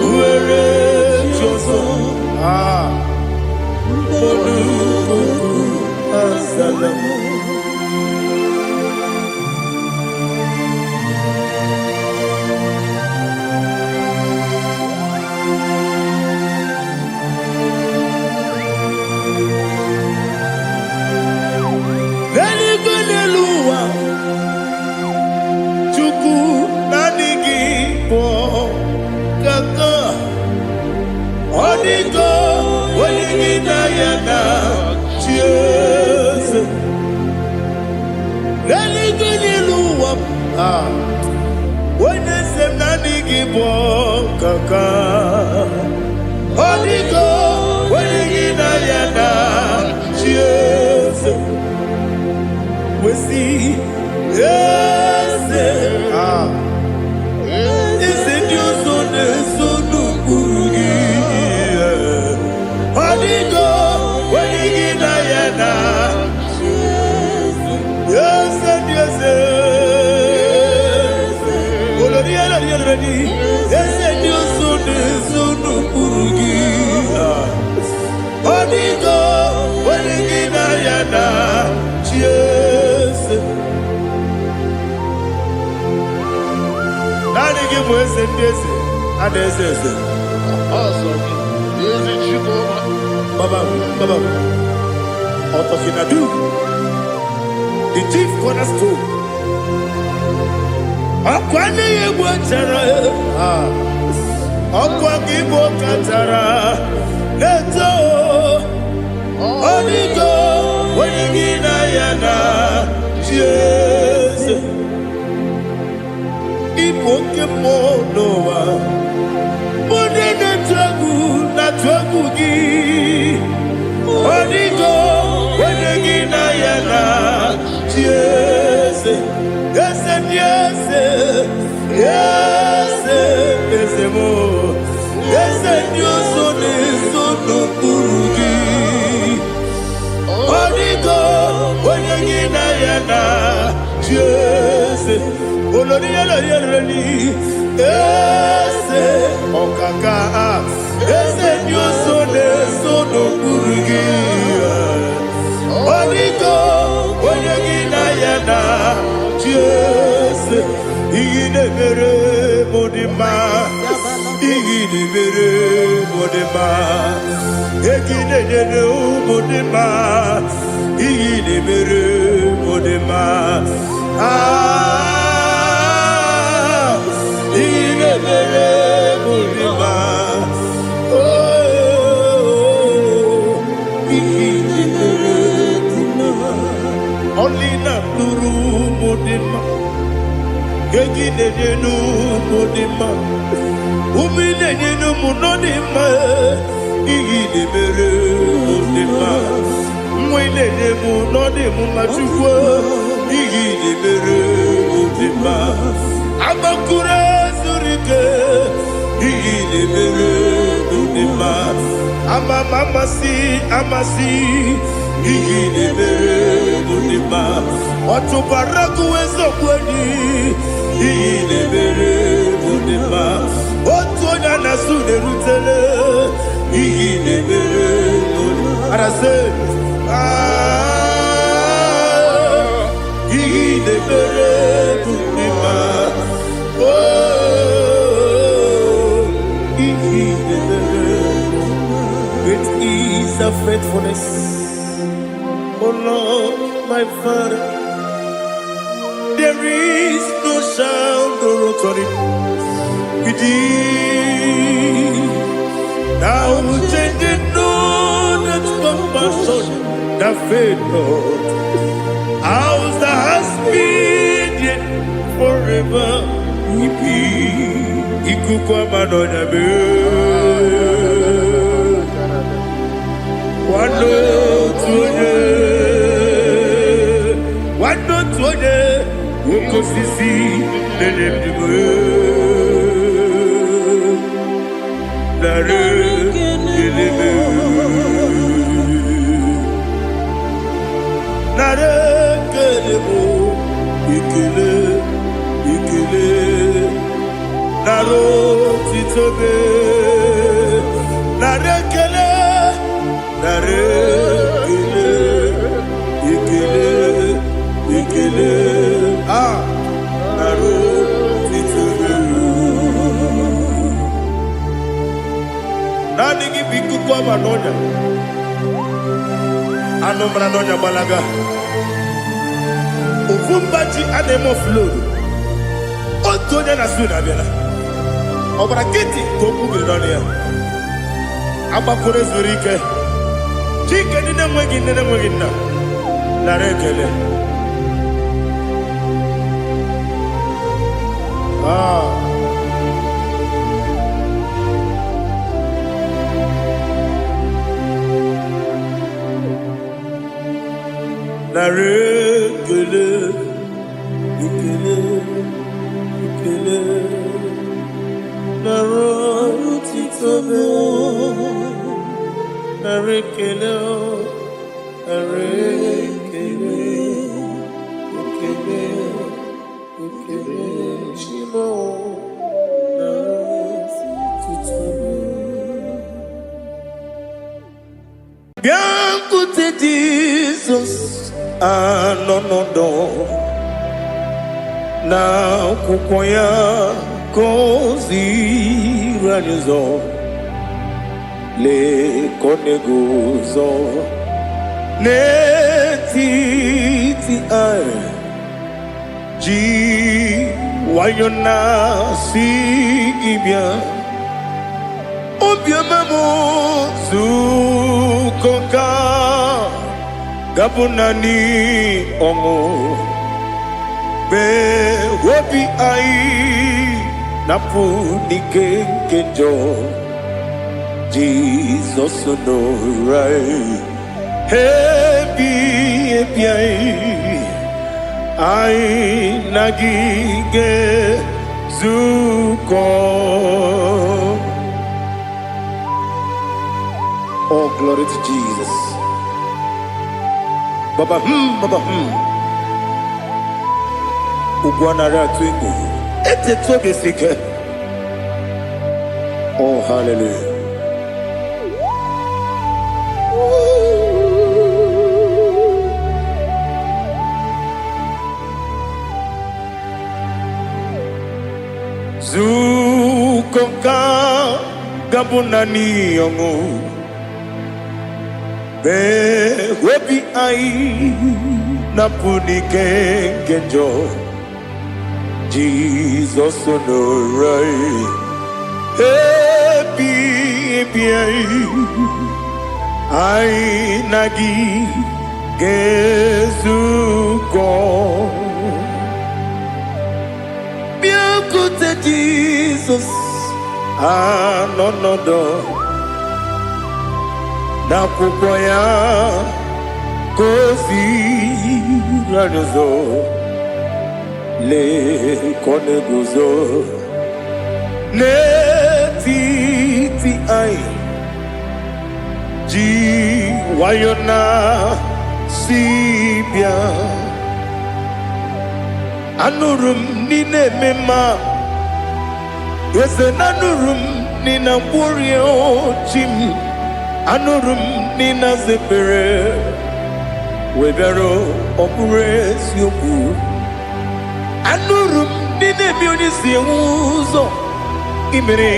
Speaker 1: uere choso Monu kuku azala the chief cornerstone. Akwani yebo chara, akwa kibo katara, leto, onigo, wenigina yana, Jesus. Ipo kemo noa, mone na tragu gi, onigo, wenigina yana, Jesus. Yes, yes, yes, yes, more. Yes, Dios son eso no purugi. Onigo, oyagina yana, yes. Olori yelori, yes. Okaka, yes, Dios son eso no purugi. Onigo, oyagina yana. Yes, igide mere modima, igide mere modima, igide mere modima, igide mere modima. Ah, igide mere modima. Oh, igide mere modima. Only na turu modima. Gegine nenu modima, umine nenu munodima, igide mere modima, mwine nemu nodimu machukwa, igide mere modima, amakure zurike, igide mere modima, amasi, igide mere modima, otubaraku ezo kweni. Igide mere modima, otonya na sude rutele. Igide mere modima, arase. Igide mere modima, oh, igide mere. It is a faithfulness, oh Lord, my Father. There is no sound or authority. It is now changing, no, that's compassion, the faith, Lord. Ours that has been yet forever. Ikukwa manonya be. Wano tuone. Woko sisi nenem diwe nare keleme nare kelemo ikele naro titobe narekele ikele naro titobe nani gibiku kwa manonya anomra nonya balaga ufumbaji anemo flow otonya na suna bela obara kiti ko kubiri donia abakore zurike chike nene mwegi na narekele narekele ikele naro titobe narekele shimo naro titobe bien côté Jesus anonodo na kukoya kozi ranizo le koneguzo netiti ai ji wayona sigibia obiamamo zukoka gabunani omo be wobi ai napu nikenjo Jesus no right hebi ai nagige zuko. Oh, glory to Jesus. Baba Ugwanara twingu ete toge sike. Oh, hallelujah. Zukonka gabunani yongu be webi ai napuni kenjo Jesus no right happy ai nagi gezuko to Jesus, no na kukoya kozi ranizo le koneguzo ne titi ai ji wayona sibia anurum nine mema yese nanurum nina burio chim anurum nina zepere webero opures yoku anurum nine bionisi uzo imere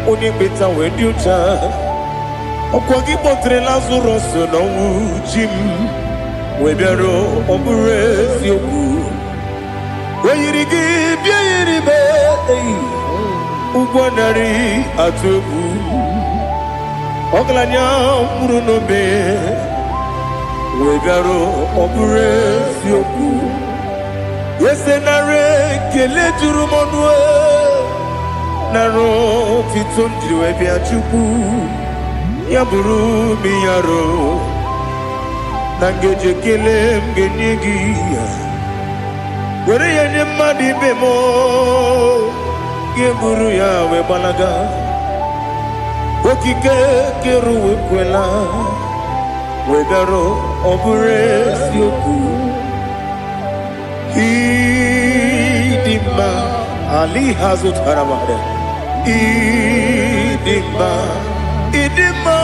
Speaker 1: oni beta wediucha okwagi potre lazarus no chim webero opures yoku Wayirigi biayiribe ugwanari atubu oglanya murunobe wegaro oburesi oku yesenare kele turumonwe naro titondiri webi achubu yaburu miyaro nangeje kele mgenyigi Were yenye madi bemo Geburu ya we balaga Okike keru we kwela Wegaro obure siyoku Hidima Ali hazut haramahde
Speaker 3: Idima, Idima,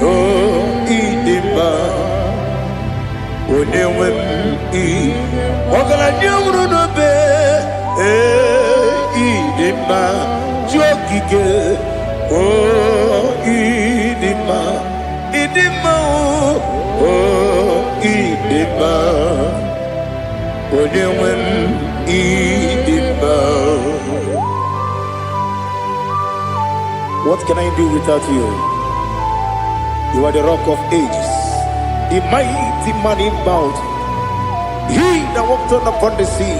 Speaker 3: oh Idima, Onewem I, Ogala Nyamru no be, Idima, Jokike, oh Idima, Idima, oh Idima, Onewem Idima. What can I do without you? You are the rock of ages, the mighty man in battle. He that walked on upon the sea.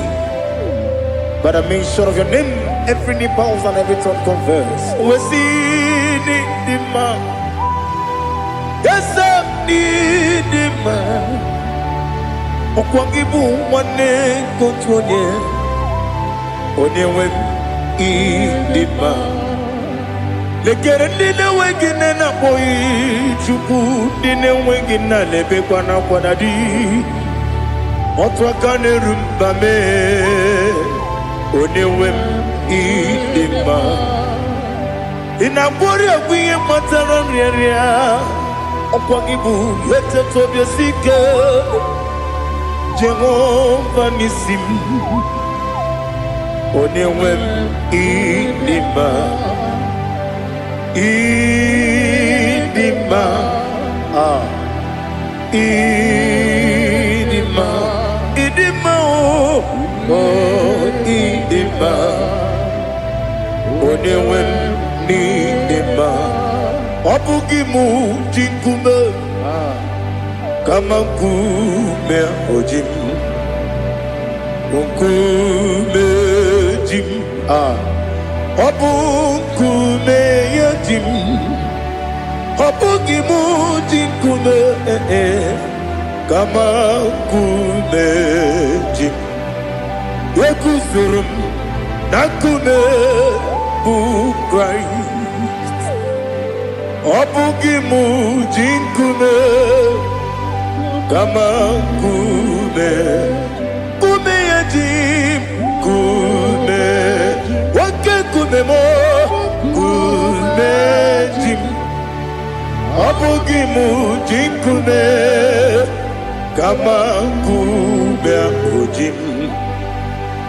Speaker 3: By the mention of your name, every knee bows and every tongue confess. We see the man. Yes, I need the man. Okwangibu wane kontronye. Onewem the man. Lekere ndine wengine na boyi chuku ndine wengine lebe kwa na kwa nadi otu akane rumba me onewem idima inabori agwiye matara nriaria okwagibu yete tobye sike Jehova nisim onewem idima Idima, Idima, Idima, oh, Idima, Onewem Idima, Obugimu Jinkume, Kamakume Ojim, Unkume Jim, Obukume Yajim, Obugimu Jinkume, Kamakume Jim, Yekusurum, Nakume Bukrai, Obugimu Jinkume, Kamakume, Kume Yajim, Kume. Kume mo, kume jim, abugimu jinkume, kama kume akujim,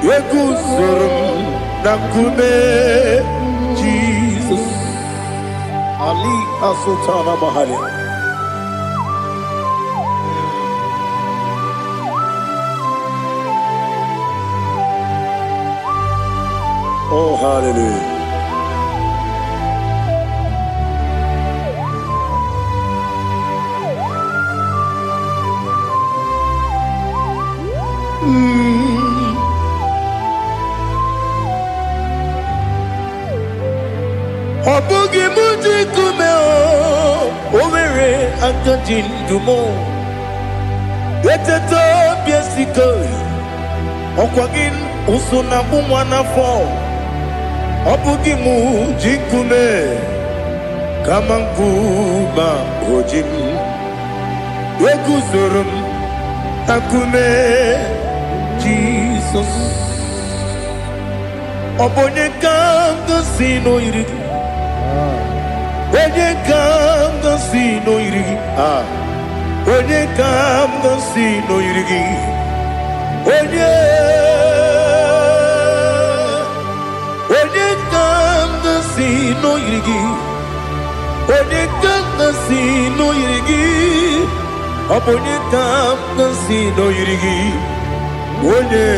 Speaker 3: yekusurum na kume Jesus. Ali Asultana Mahali. Oh, hallelujah. Obugi muji kume o, overe akajin dumo. Yeteto biesiko, okwagin usuna bumwana fo. Obugi muji kume, kamankuba ojim. Yeguzurum akume Jesus. Obonye kanga sino irigi. Onye kanga sino irigi. Onye kanga sino irigi. Onye kanga sino irigi. Onye kanga sino irigi. Obonye kanga sino irigi. Onye.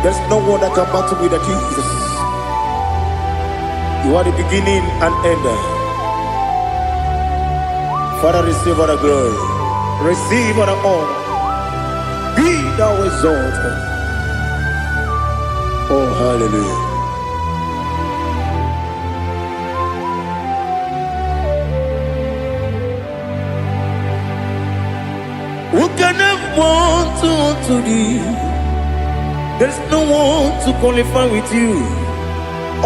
Speaker 3: There's no one that can battle with Jesus. You are the beginning and end. Father, receive all the glory. Receive all the honor. Be thou exalted. Oh, hallelujah. Who can have one to thee? There's no one to qualify with you.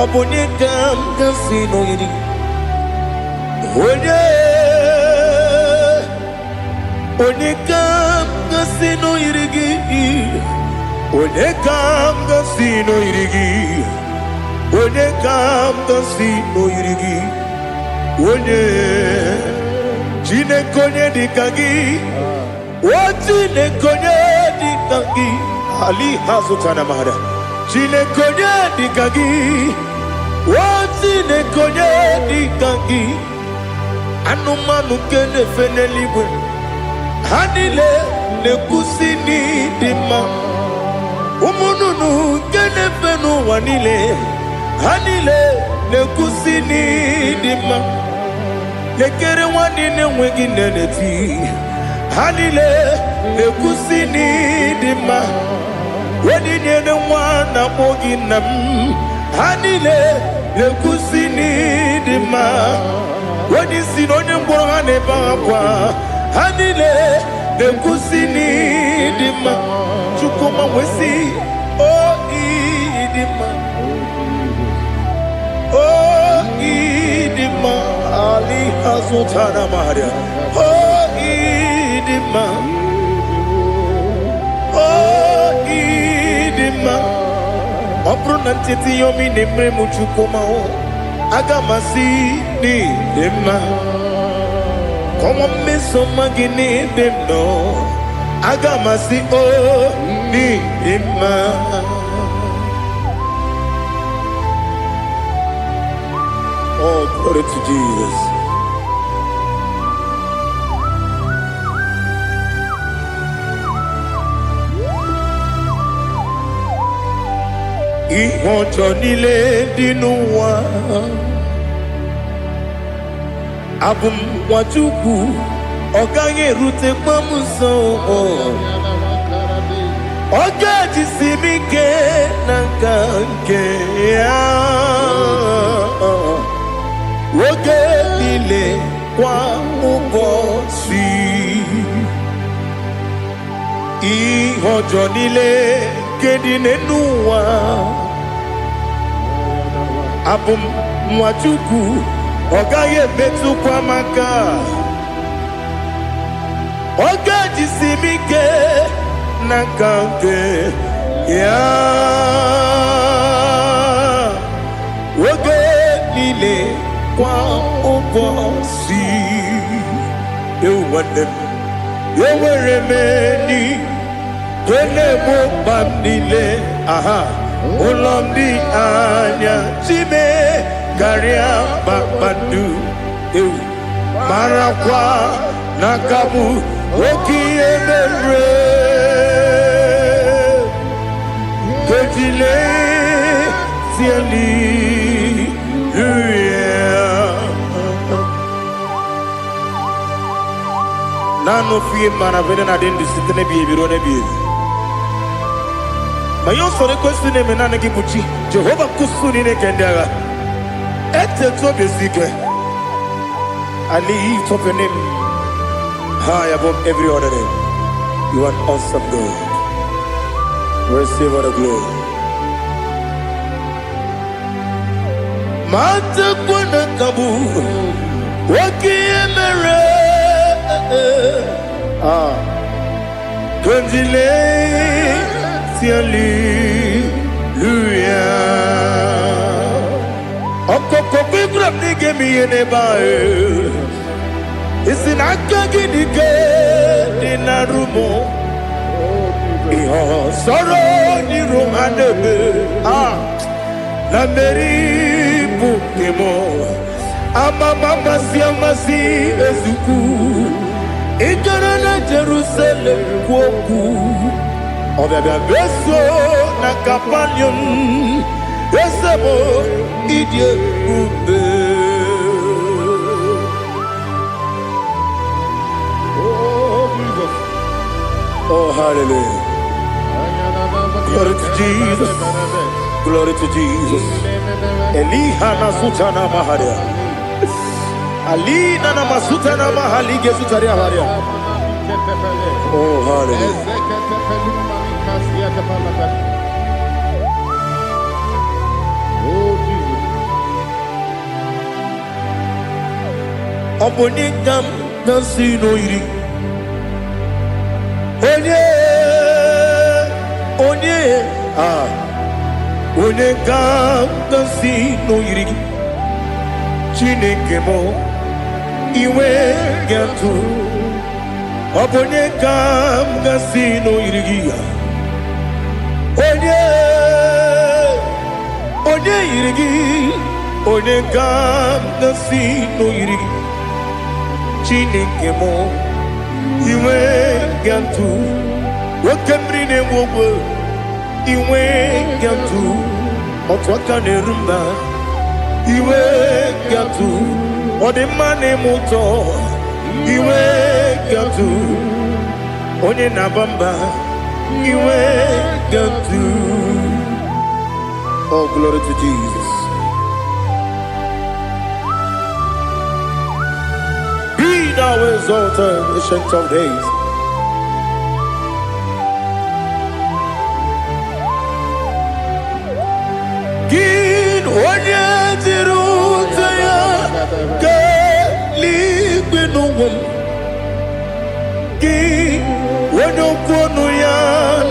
Speaker 3: Obonye kam kasino yidi. Onye kam kasino yidi.
Speaker 1: Onye kam gasi no irigi. Onye kam gasi no irigi. Onye Chineke onye dịka gị. O Chineke onye dịka gị. Ali hazụtana mara. Chineke onye dịka gị. O Chineke onye dịka gị. Anụmanụ nke na-efe n'eluigwe. Ha niile na-ekwusi n'ịdị mma. Ụmụ nnụnụ nke na-efe n'ụwa niile. Ha niile na-ekwusi n'ịdị mma. Lekere nwanne na-enweghị nne n'eti. Ha niile na-ekwusi n'ịdị mma. Wedịnyere nwa na-akpọ gị nna m. Ha niile na-ekwusi n'ịdị mma. Wedịsi na onye mkpọrọ ha na-ebe akwa. Ha niile na-ekwusi n'ịdị mma. Chukwuma wesi o ịdị mma. O ịdị mma. Ali hazụtara Maria. O ịdị mma. O ịdị mma. Ọ bụrụ na ntịtị yomi na-emere m Chukwuma aga m asị n'ịdị mma. Kọwa mmeso mma gị n'ebe m nọ. Aga m asị o n'ịdị mma. Oh, glory to Jesus. Ihe ọjọọ niile dị n'ụwa. Abụ m nwa Chukwu, ọ gaghị erutekwa m nso. Ọ ga-ejisi m ike na nka nke ya. Oge niile kwa ụbọchị. Ihe ọjọọ niile nke dị n'ụwa. Abụ m nwa Chukwu, ọ gaghị emetụkwa m aka. Ọ ga-ejisi m ike na nka nke ya. Oge niile kwa ụbọchị. Nwanne m, enwere m enyi nke na-egbo mkpa m niile. Ụlọ m dị anya chime karịa kpakpando. Marakwa n'aka m oke ihe mere. Kejile tieli. Nano fiye mana vene na dendi sitene biye birone biye. Mayo sore kwestu ne menane kipuchi. Jehova kusuni ne kendaga. Ete to besike. I lift up your name high above every other name. You are awesome God. Receive all the glory. Mata kuna kabu. Waki emere. Konjile tiali luya. Okoko bigrab nige miye nebae. Isinaka gidike dinarumo. Iho soro ni romanebe. La meri bukemo. Ama mama siamasi ezuku. Ijara na Jerusalem kwoku. Obebe beso na kapanion. Esemo idye ube. Oh Jesus. Oh hallelujah. Glory to Jesus. Glory to Jesus. Eliha na sutana maharia. Alina na masuta na mahali gesutaria haria. Oh hallelujah. Oh Jesus. Obonikam nasino iri. Onye onye ga-asị n'oyiri gị Chineke m iwe ga-atụ ọ bụ onye ga-asị n'oyiri gị ya onye yiri gị onye ga-asị n'oyiri gị Chineke m iwe ga-atụ nwoke mmiri na-enwe ogwe iwe ga-atụ otu aka na-eru mba iwe ga-atụ ọ dị mma na-eme ụtọ iwe ga-atụ onye na-aba mba iwe ga-atụ. Oh, glory to Jesus. Be thou exalted, ancient of days. Gin onye dịrị ụzọ ya ka eluigwe n'ụwa m. Gị onye okwu ọnụ ya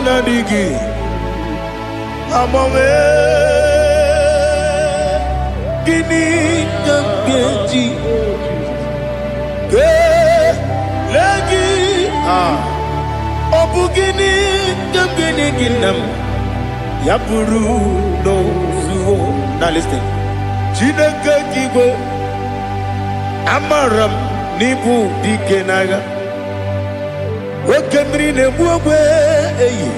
Speaker 1: na-adịghị agbanwe. Gịnị ka m ga-eji kelee gị? Ọ bụ gịnị ka m ga-enye gị nna m? Ya bụrụ n'ozuo. Now listen. Chineke igwe amara m n'ibu dike n'agha nwoke mmiri na-egbu ogwe eyi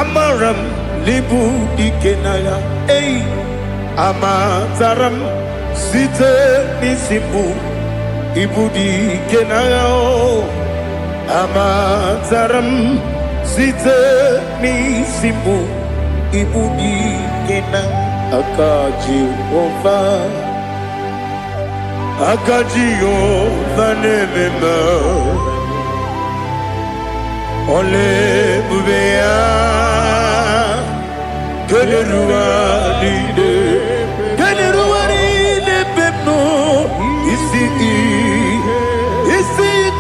Speaker 1: amara m n'ibu dike n'agha eyi amatara m site n'isi mbụ ibu dike n'agha amatara m site n'isi mbụ ibu dike n'agha aka Jehova na-ememe ole ebube ya keneruwa niile ebe m nọ isi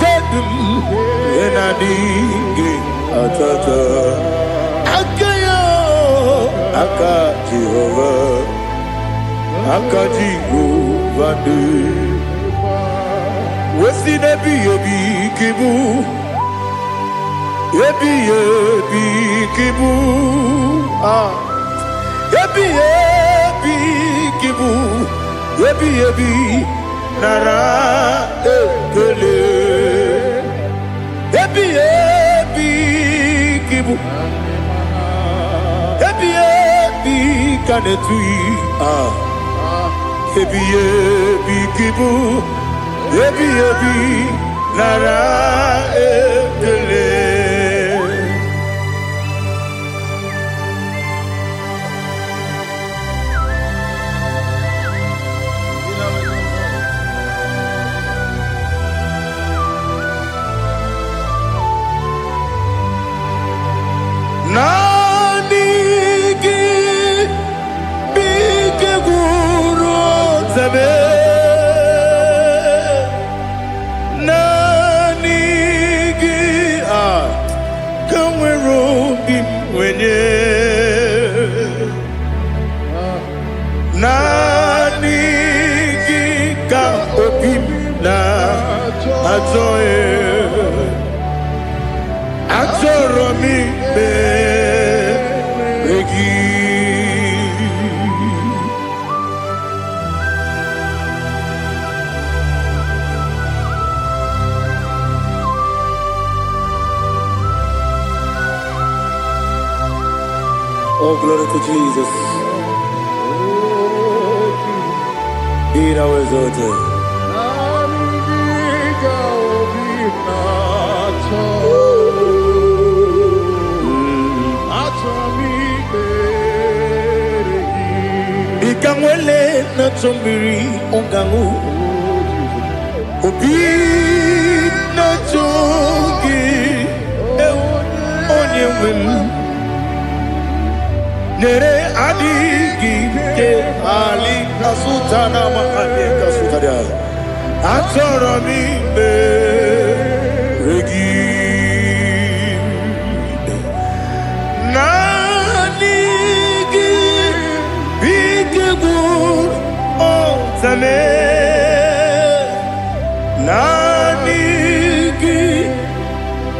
Speaker 1: kedum ya na-adịghị atata aka Jehova dị wesi n'ebi ebi kibu ebi kibu ebi kibu ebi nara ekele ebi kibu ebi kanetui ebi kibu ebi nara ekele. Nani gi bike guru zabe nani gi kamwero bim wenye nani gi ka opim na ajoe Atoro mi begi. Oh, glory to Jesus. Be thou exalted. Ikamwele na chombiri ongangu Obi na chogi onye wim Nere adigi ke ali kasutana mahane kasutaria Atoro mi regi Nani gi Nyame Naniki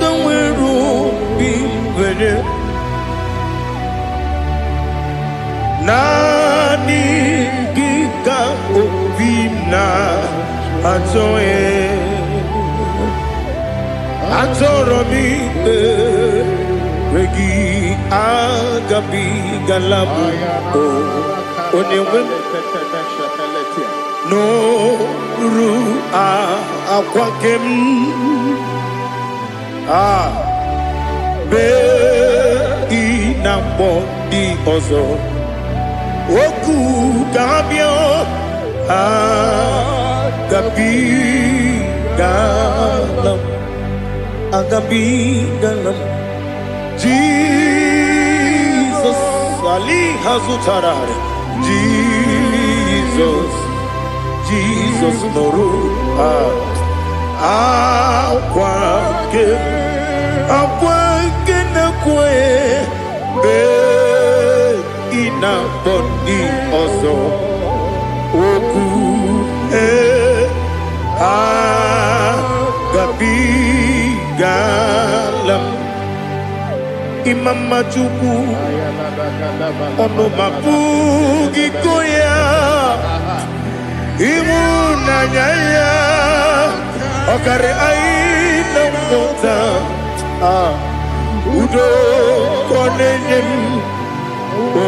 Speaker 1: Kaweru Bimvene Naniki Ka Obina Atoe Atoromi Regi Agabi Galabu Onewe No Ru Aquakem Be Inambo Di Ozo Oku Gabio Agabi Galam Agabi Galam Jesus Ali Hazutarare Jesus Noru Aquake na kwe Be ina bodi ozo Oku Agabi Galam Imam Majuku Ono Mapugi Koya Imuna Nyaya Okare Aina Mota Udo Konenyem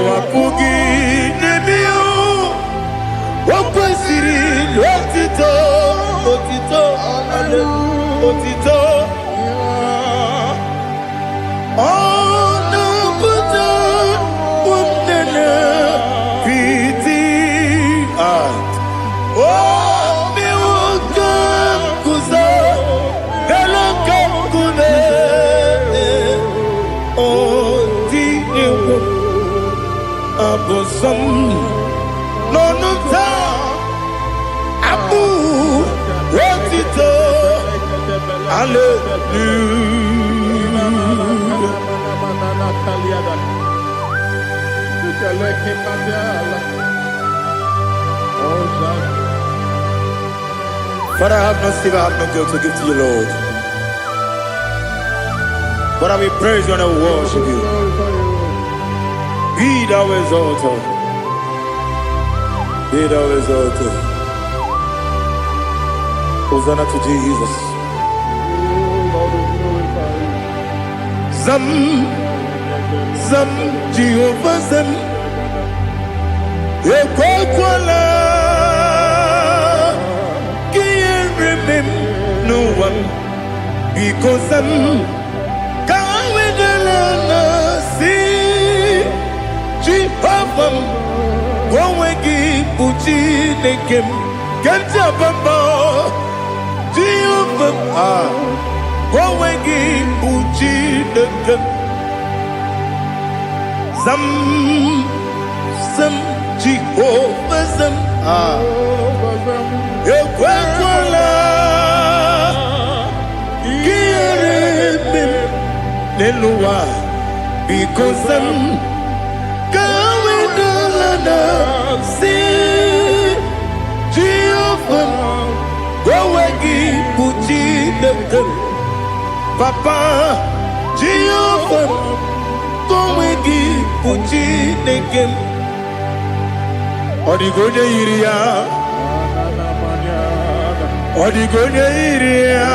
Speaker 1: Wapugi Nebio Wakwesiri Otito Otito Otito Ono Buto Umnene Piti Miwaka Kuza Galaka Kune Oti Ewo Abosam Nonuta Abu Otito Father, I have no silver, I have no gold to give to you, Lord. But we praise you and I worship you. Be thou exalted. Be thou exalted. Hosanna to Jesus. Zam Jehovah Zam Ekwakwala Can't remember no one because Zam Kawedalana see Jehovah Wawegi Puchi Nekem Ganja Bamba Jehovah Wawegi Puchi Nekem Zam Jehovah Zam Ekwakwala Kieremim Neluwa because Zam Kawedalana Si Jehovah Wawagi Puchi Nekem Papa Jehovah Wawagi Puchi Nekem Odigonya Iria Odigonya Iria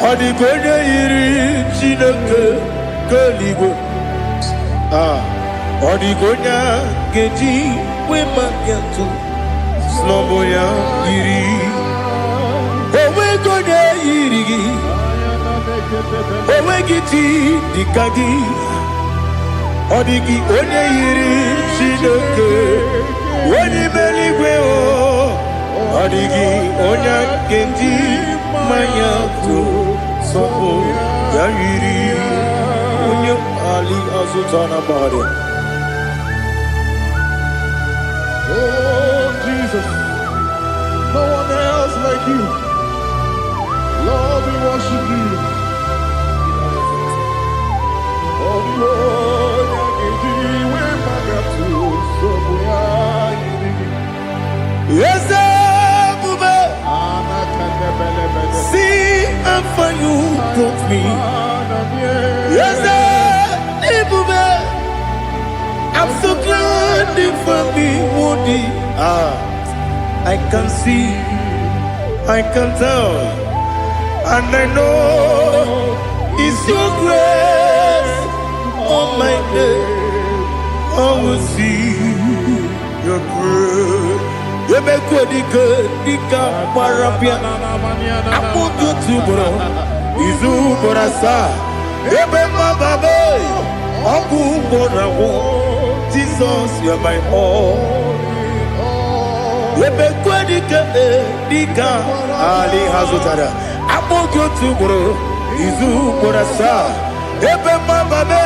Speaker 1: Odigonya Iri Chineke Kaligo Odigonya Geji Wemakiatu Sloboya Iri Owegonya Iri Owegiti Dikagi Odigi onye yiri Chineke Onye meligwe o Odigi onye kenji Manya to Sopo Ya yiri Onye Ali Azutana Bade.
Speaker 2: Oh Jesus, no one else like you. Lord, we worship you. Oh Lord, I give you where my God to so we are.
Speaker 1: me. Yes, Ibube. I'm so glad you found me, Woody. I can see, I can tell, and I know it's your grace on my day. I will see your grace. You make what you could, Nika Parapia. I'm going to bro. Izu Borasa. Ebe Mababe. Abu Borawo. Jesus, you're my all. Ebe Kwadika Nika Ali Hazutara. I'm going to bro. Izu Borasa. Ebe Mababe.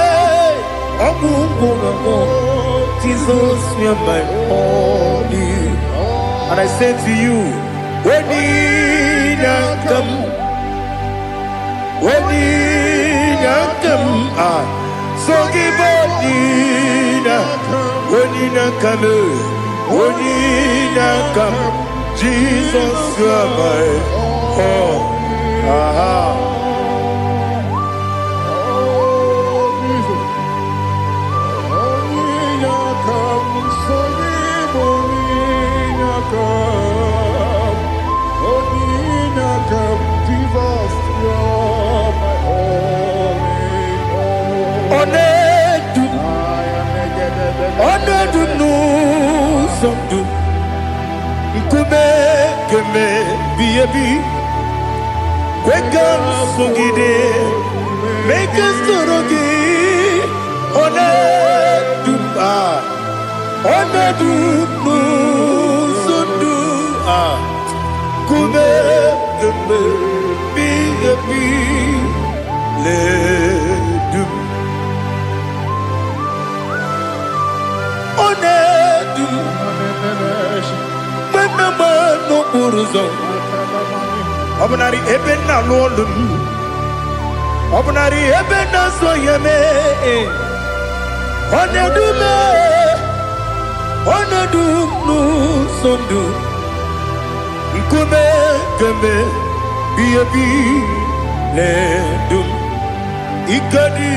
Speaker 1: Abu Borawo. Jesus, you're my all. And I say to you, when you come, so give up, when you come, Jesus, you are my all. Onedu no somdu keme biebi kwekam sugide make us torogi onedu no somdu keme biebi le du Onedu, Mama no Buruzo, Obnari Ebena Lolum, Obnari Ebena Soyame, Onedu no Sondu, Keme, Biabi, Ledum, Ikadi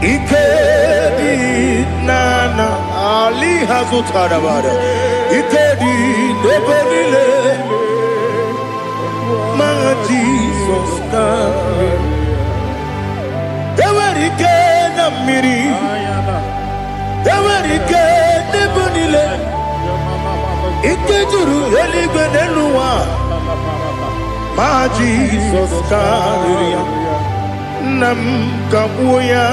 Speaker 1: Ikedi nana Ali Hazutarabara Ikedi Nebenile Ma Jesus come Ewerike na miri Ewerike Nebenile Ikejuru Eligwe Nenuwa Ma Jesus come Nam Kabuya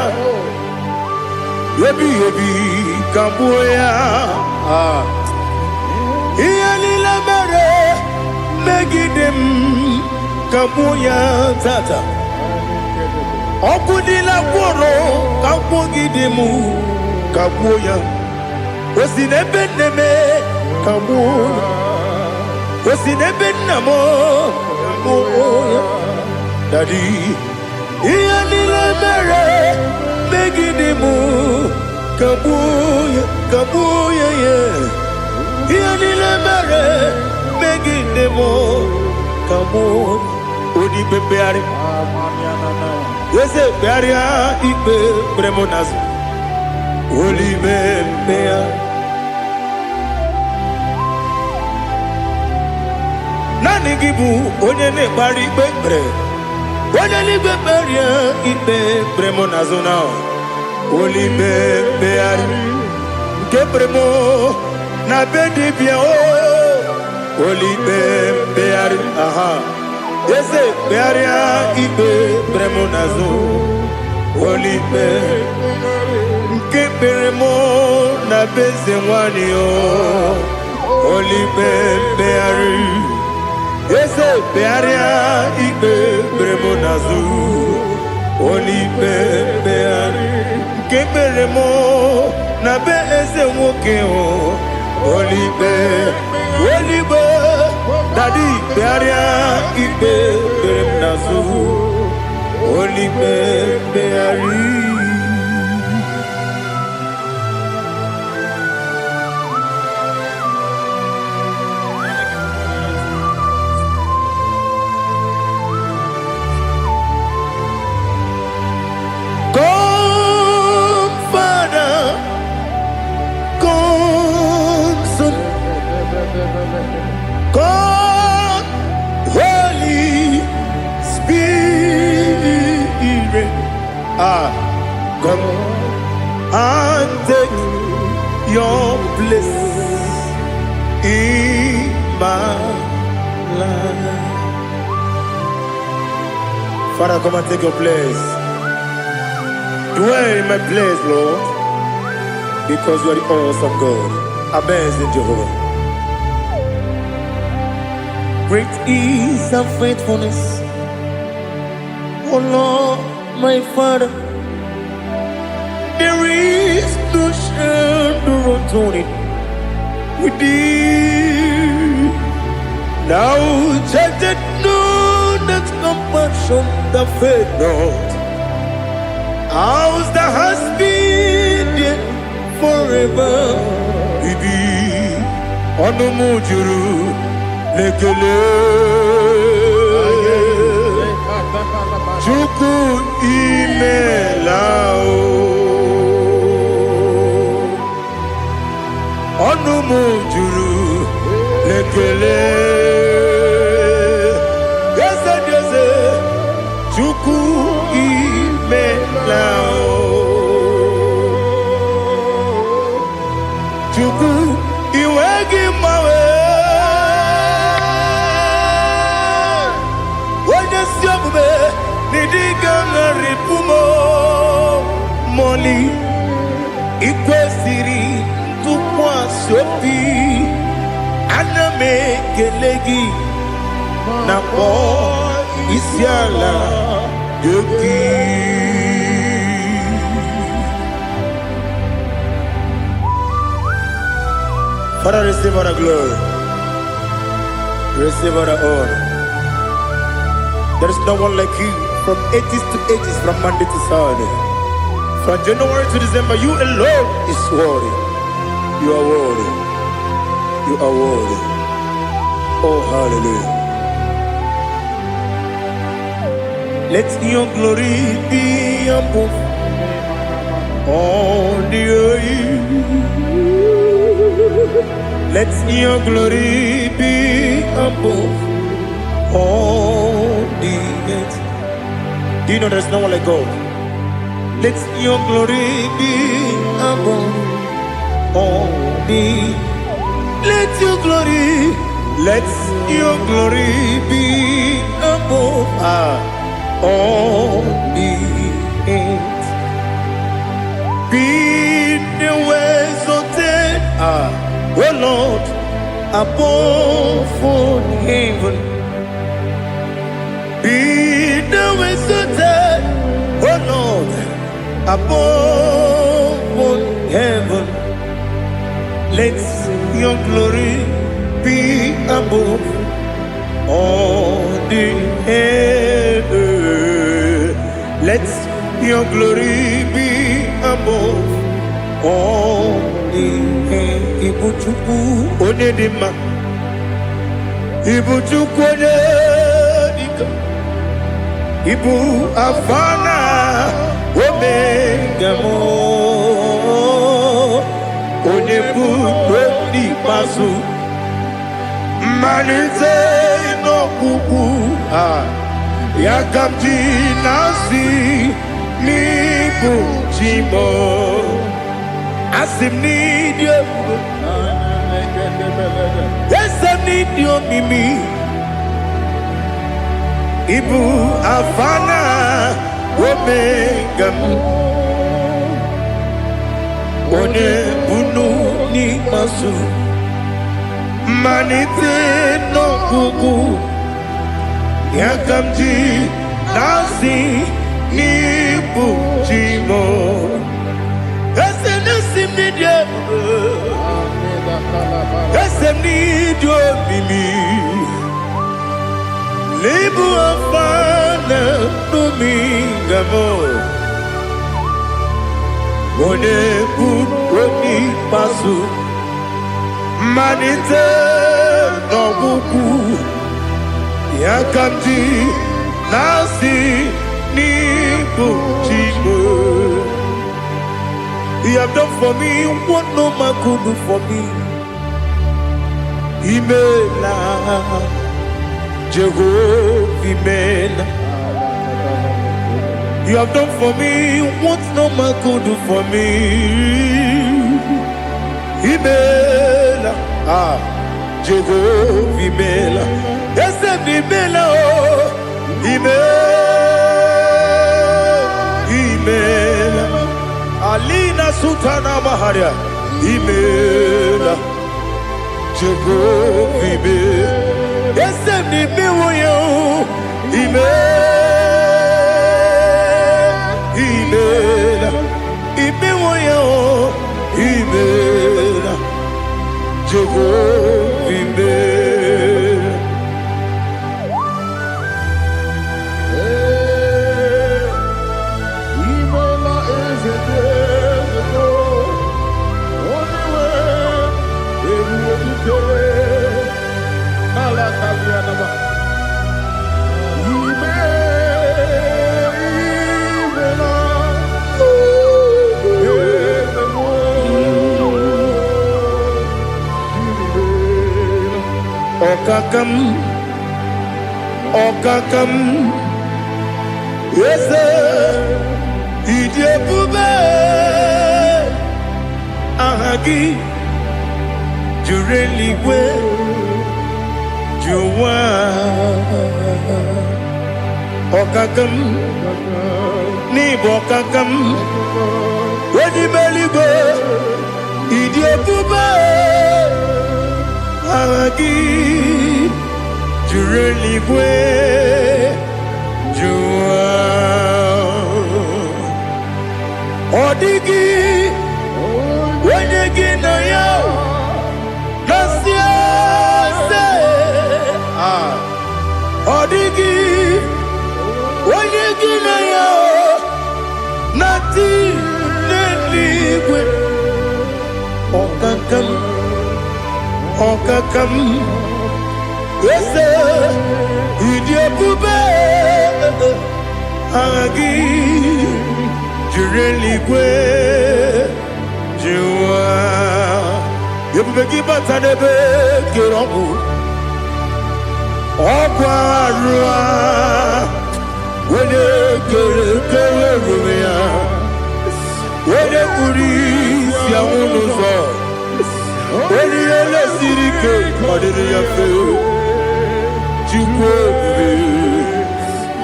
Speaker 1: Yebi Kabuya Iyali la mere Megidem Kabuya Tata Okudila Kworo Kabugidemu Kabuya Osinebeneme Kabuya Osinebenamo Kabuya Daddy Iyali la mere Megidemu Kabuya yeah. Iyali la mere Megidemu Kabuya Odi bebeari Yese bearia Ibe bremonas Oli bebea Nani gibu Onye ne bari bebre Onye li beberia Ibe bremonas now Oli bebeari Kebremo Na bedi bien Oli bebeari aha Yese bearia Ibe bremonazo Oli Kebremo Na beze wani Oli bebeari Yese bearia Ibe bremonazo Oli bebeari Kebremo Na beze woke Oli Daddy bearia Ibe bremonazo Oli beari Come and take your place in my life. Father, come and take your place. Dwell in my place, Lord, because you are the awesome God. Amazing Jehovah. Great is thy faithfulness, oh Lord, my Father. There is no shadow of turning with thee. Now judged know that compassion that faith not. Ours that has been there forever. We be on the mujuru lekele. Chuku imelao. On the mujuru lekele. Yes, yes, Chuku imelao. Chuku iwegi mawe. Wanya siyamume nidiga ngaripumo. Moli ikwesiri tukwa sopi. Aname kelegi na po isiala yoki. Father, receive all the glory. Receive all the honor. There is no one like you from ages to ages, from Monday to Saturday. From January to December, you alone is worthy. You are worthy. You are worthy. Oh, hallelujah. Let your glory be above all the earth. Let your glory be above all the earth. Do you know there's no one like God? Let your glory be above all the earth. Let your glory be above all the earth. Be the ways of death, oh Lord, above all heaven. Be the ways of death, oh Lord, above all heaven. Let your glory be above all the earth. Let your glory be above all the earth. Ibuchuku onedima, Ibuchuku onedika, Ibu afana omega mo. Onebu di pasu manite no kuku yakamji nasi ni bujimo asim ni dio asim ni dio mimi ibu afana omega one bunu ni masu manite no kuku yakamji nasi ni bujimo esem ni dio esem ni dio mimi lebu afana numingamo one buni pasu manite no kuku yakamji nasi ni bujimo. You have done for me what no man could do for me. Imela Jehovah Imela You have done for me what no man could do for me. Imela, Jehovah Imela, yes, Imela, Imela, Alina Sultana Maharia, Imela, Jehovah Imela, yes, Imela, Imela, Imela, Jehovah Imela.
Speaker 2: Imela is a day ago. Only way we will do. Malakalianaba.
Speaker 1: Okakam, Okakam, yes, Idiopube, Ahagi, Jureliwe, Juwa, Okakam, Nibokakam, Wedibeligo, Idiopube, Ahagi, Jureliwe, Juwa, Odigi, Wenegi na yo, Nasia se, Odigi, Wenegi na yo, Nati neligwe, Okakam, Okakam, Ese, Idiopube, Agi, Jureligwe, Jua, Yubeki Batanebe, Kiromu, Okwarua, Wene Kerumia, Wene Kuris, Yamunuzo, Wene Yele Sirike, Madiri Yafe, Jukwe,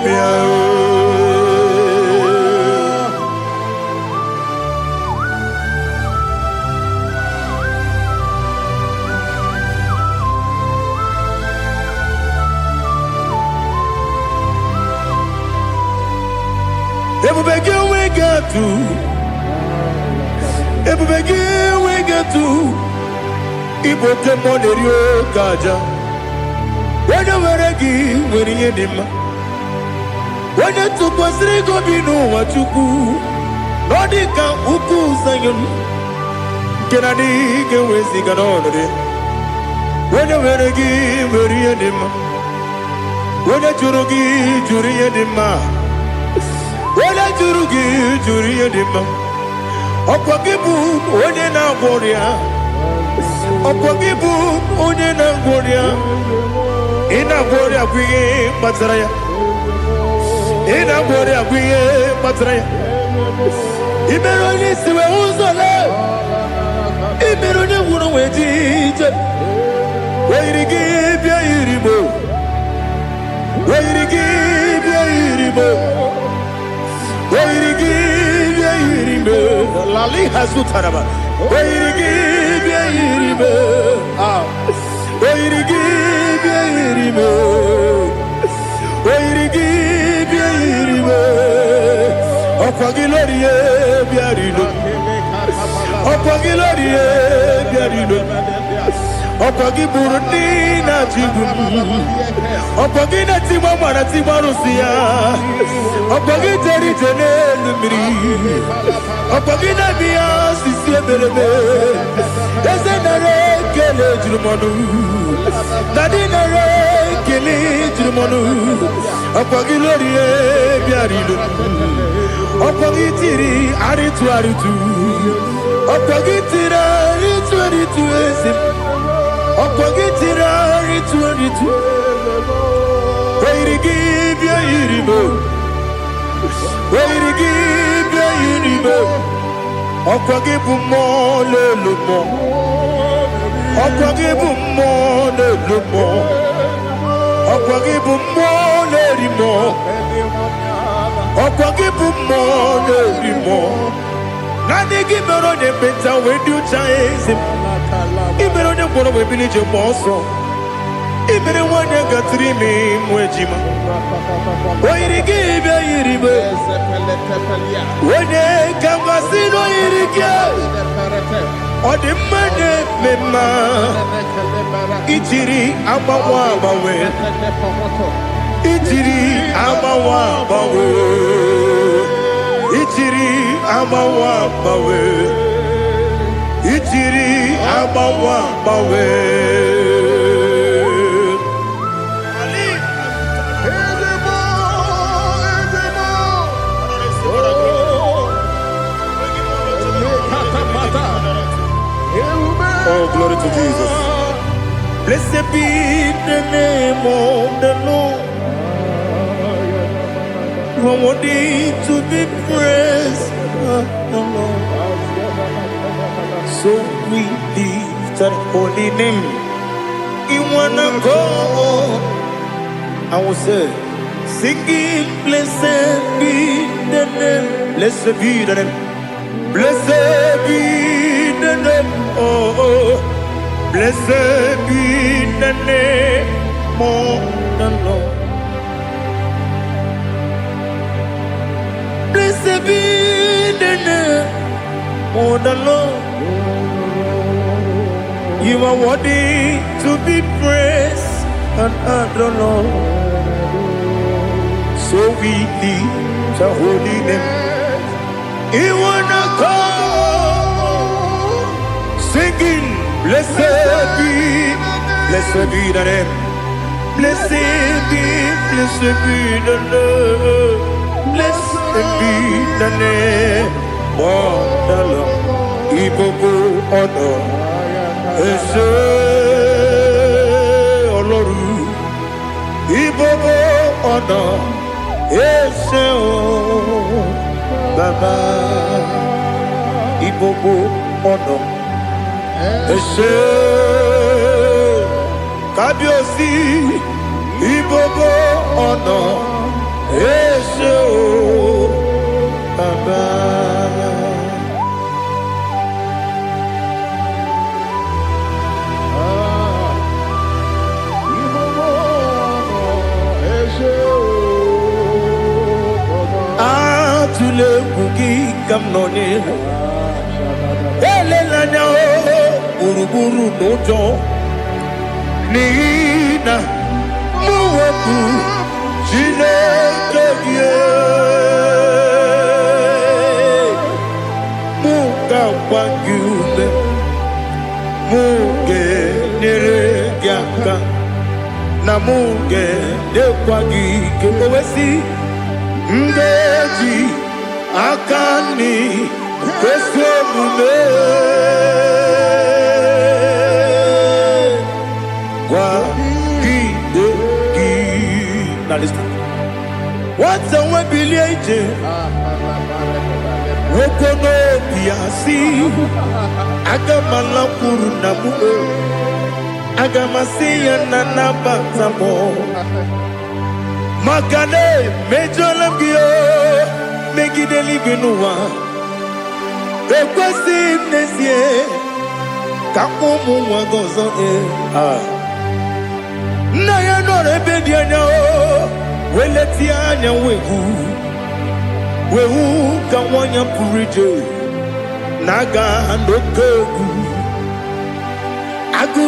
Speaker 1: Miao. Ebubege we get to, Ebubege we get to, Ibote Monerio Kaja. When you were a gay, when you did him, when you took was Rigo Bino, what you do, Nordica Uku Sayon, Kennedy, get with Siganone. When you were a gay, when you did him, when you Jurugi, Juria Dima. Wala jurugi juriya dima, okwagibu onye na gloria, okwagibu onye na gloria, ina gloria kwiye matraya, ina gloria kwiye matraya. Imeroni siwe uzole, imeroni wuro wejije, wairigi bia iribo, wairigi bia iribo. Lali Hazutaraba. Okwagi Burundi na Jibum, Okwagi na Timamara Timarusia, Okwagi Terry Janel Miri, Okwagi na Bia Sisi Belebe, Ezenare Kele Jumonu, Nadinare Kele Jumonu, Okwagi Lorie Biarido, Okwagi Tiri Aritu Aritu, Okwagi Tira Aritu Aritu Esim. Okogitira ritu Wairigi bia iribo ọkwa gị bụ mmụọ n'elu mmụọ ọkwa gị bụ mmụọ n'elu mmụọ ọkwa gị bụ mmụọ n'eri mmụọ ọkwa gị bụ mmụọ n'eri mmụọ naanị gị mere onye ekpenta wee dị ụcha eze ị mere onye mkpọrọ wee bili ije gba ọsọ ị mere nwanyị gatụrụ ime mụ ejima o yiri gị bịa yiri m onye ka mmasị na o yiri gị ọ dị mma na-eme mma ijiri agbanwe agbanwe ijiri agbanwe agbanwe ijiri agbanwe agbanwe ijiri agbanwe agbanwe Oh, glory to Jesus. Blessed be the name of the Lord. You are worthy to be praised. So we lift that holy name. You wanna go? I will say, singing, blessed be the name. Blessed be the name. Blessed be the name. Oh, blessed be the name of the Lord. Blessed be the name of the Lord. You are worthy to be praised and adored. So we lift the holy name. You wanna call, singing, blessed be the name. Blessed be the Lord. Blessed be the name of the Lord. Ibogo honor, Ese Oloru. Ibogo honor, Ese Baba. Ibogo honor, Ese Kabiosi. Ibogo honor, Ese Baba. Atule kuki kamnoni elelanya buruburu nojo nina muwebu Chineke muka kwangule muge neregiaka na muge dekwagike owesi Ngeji akani kwesomume kwa kideki. Now listen. What's a webiliate? Wokono biasi agamala kurunamu agamasiya nanabatamo Makane mejolamgio megideli benua ekwesi nesie kakumu wagozo na ya nore bedi anya o weleti anya wehu ka wanya purije naga ndokogu agu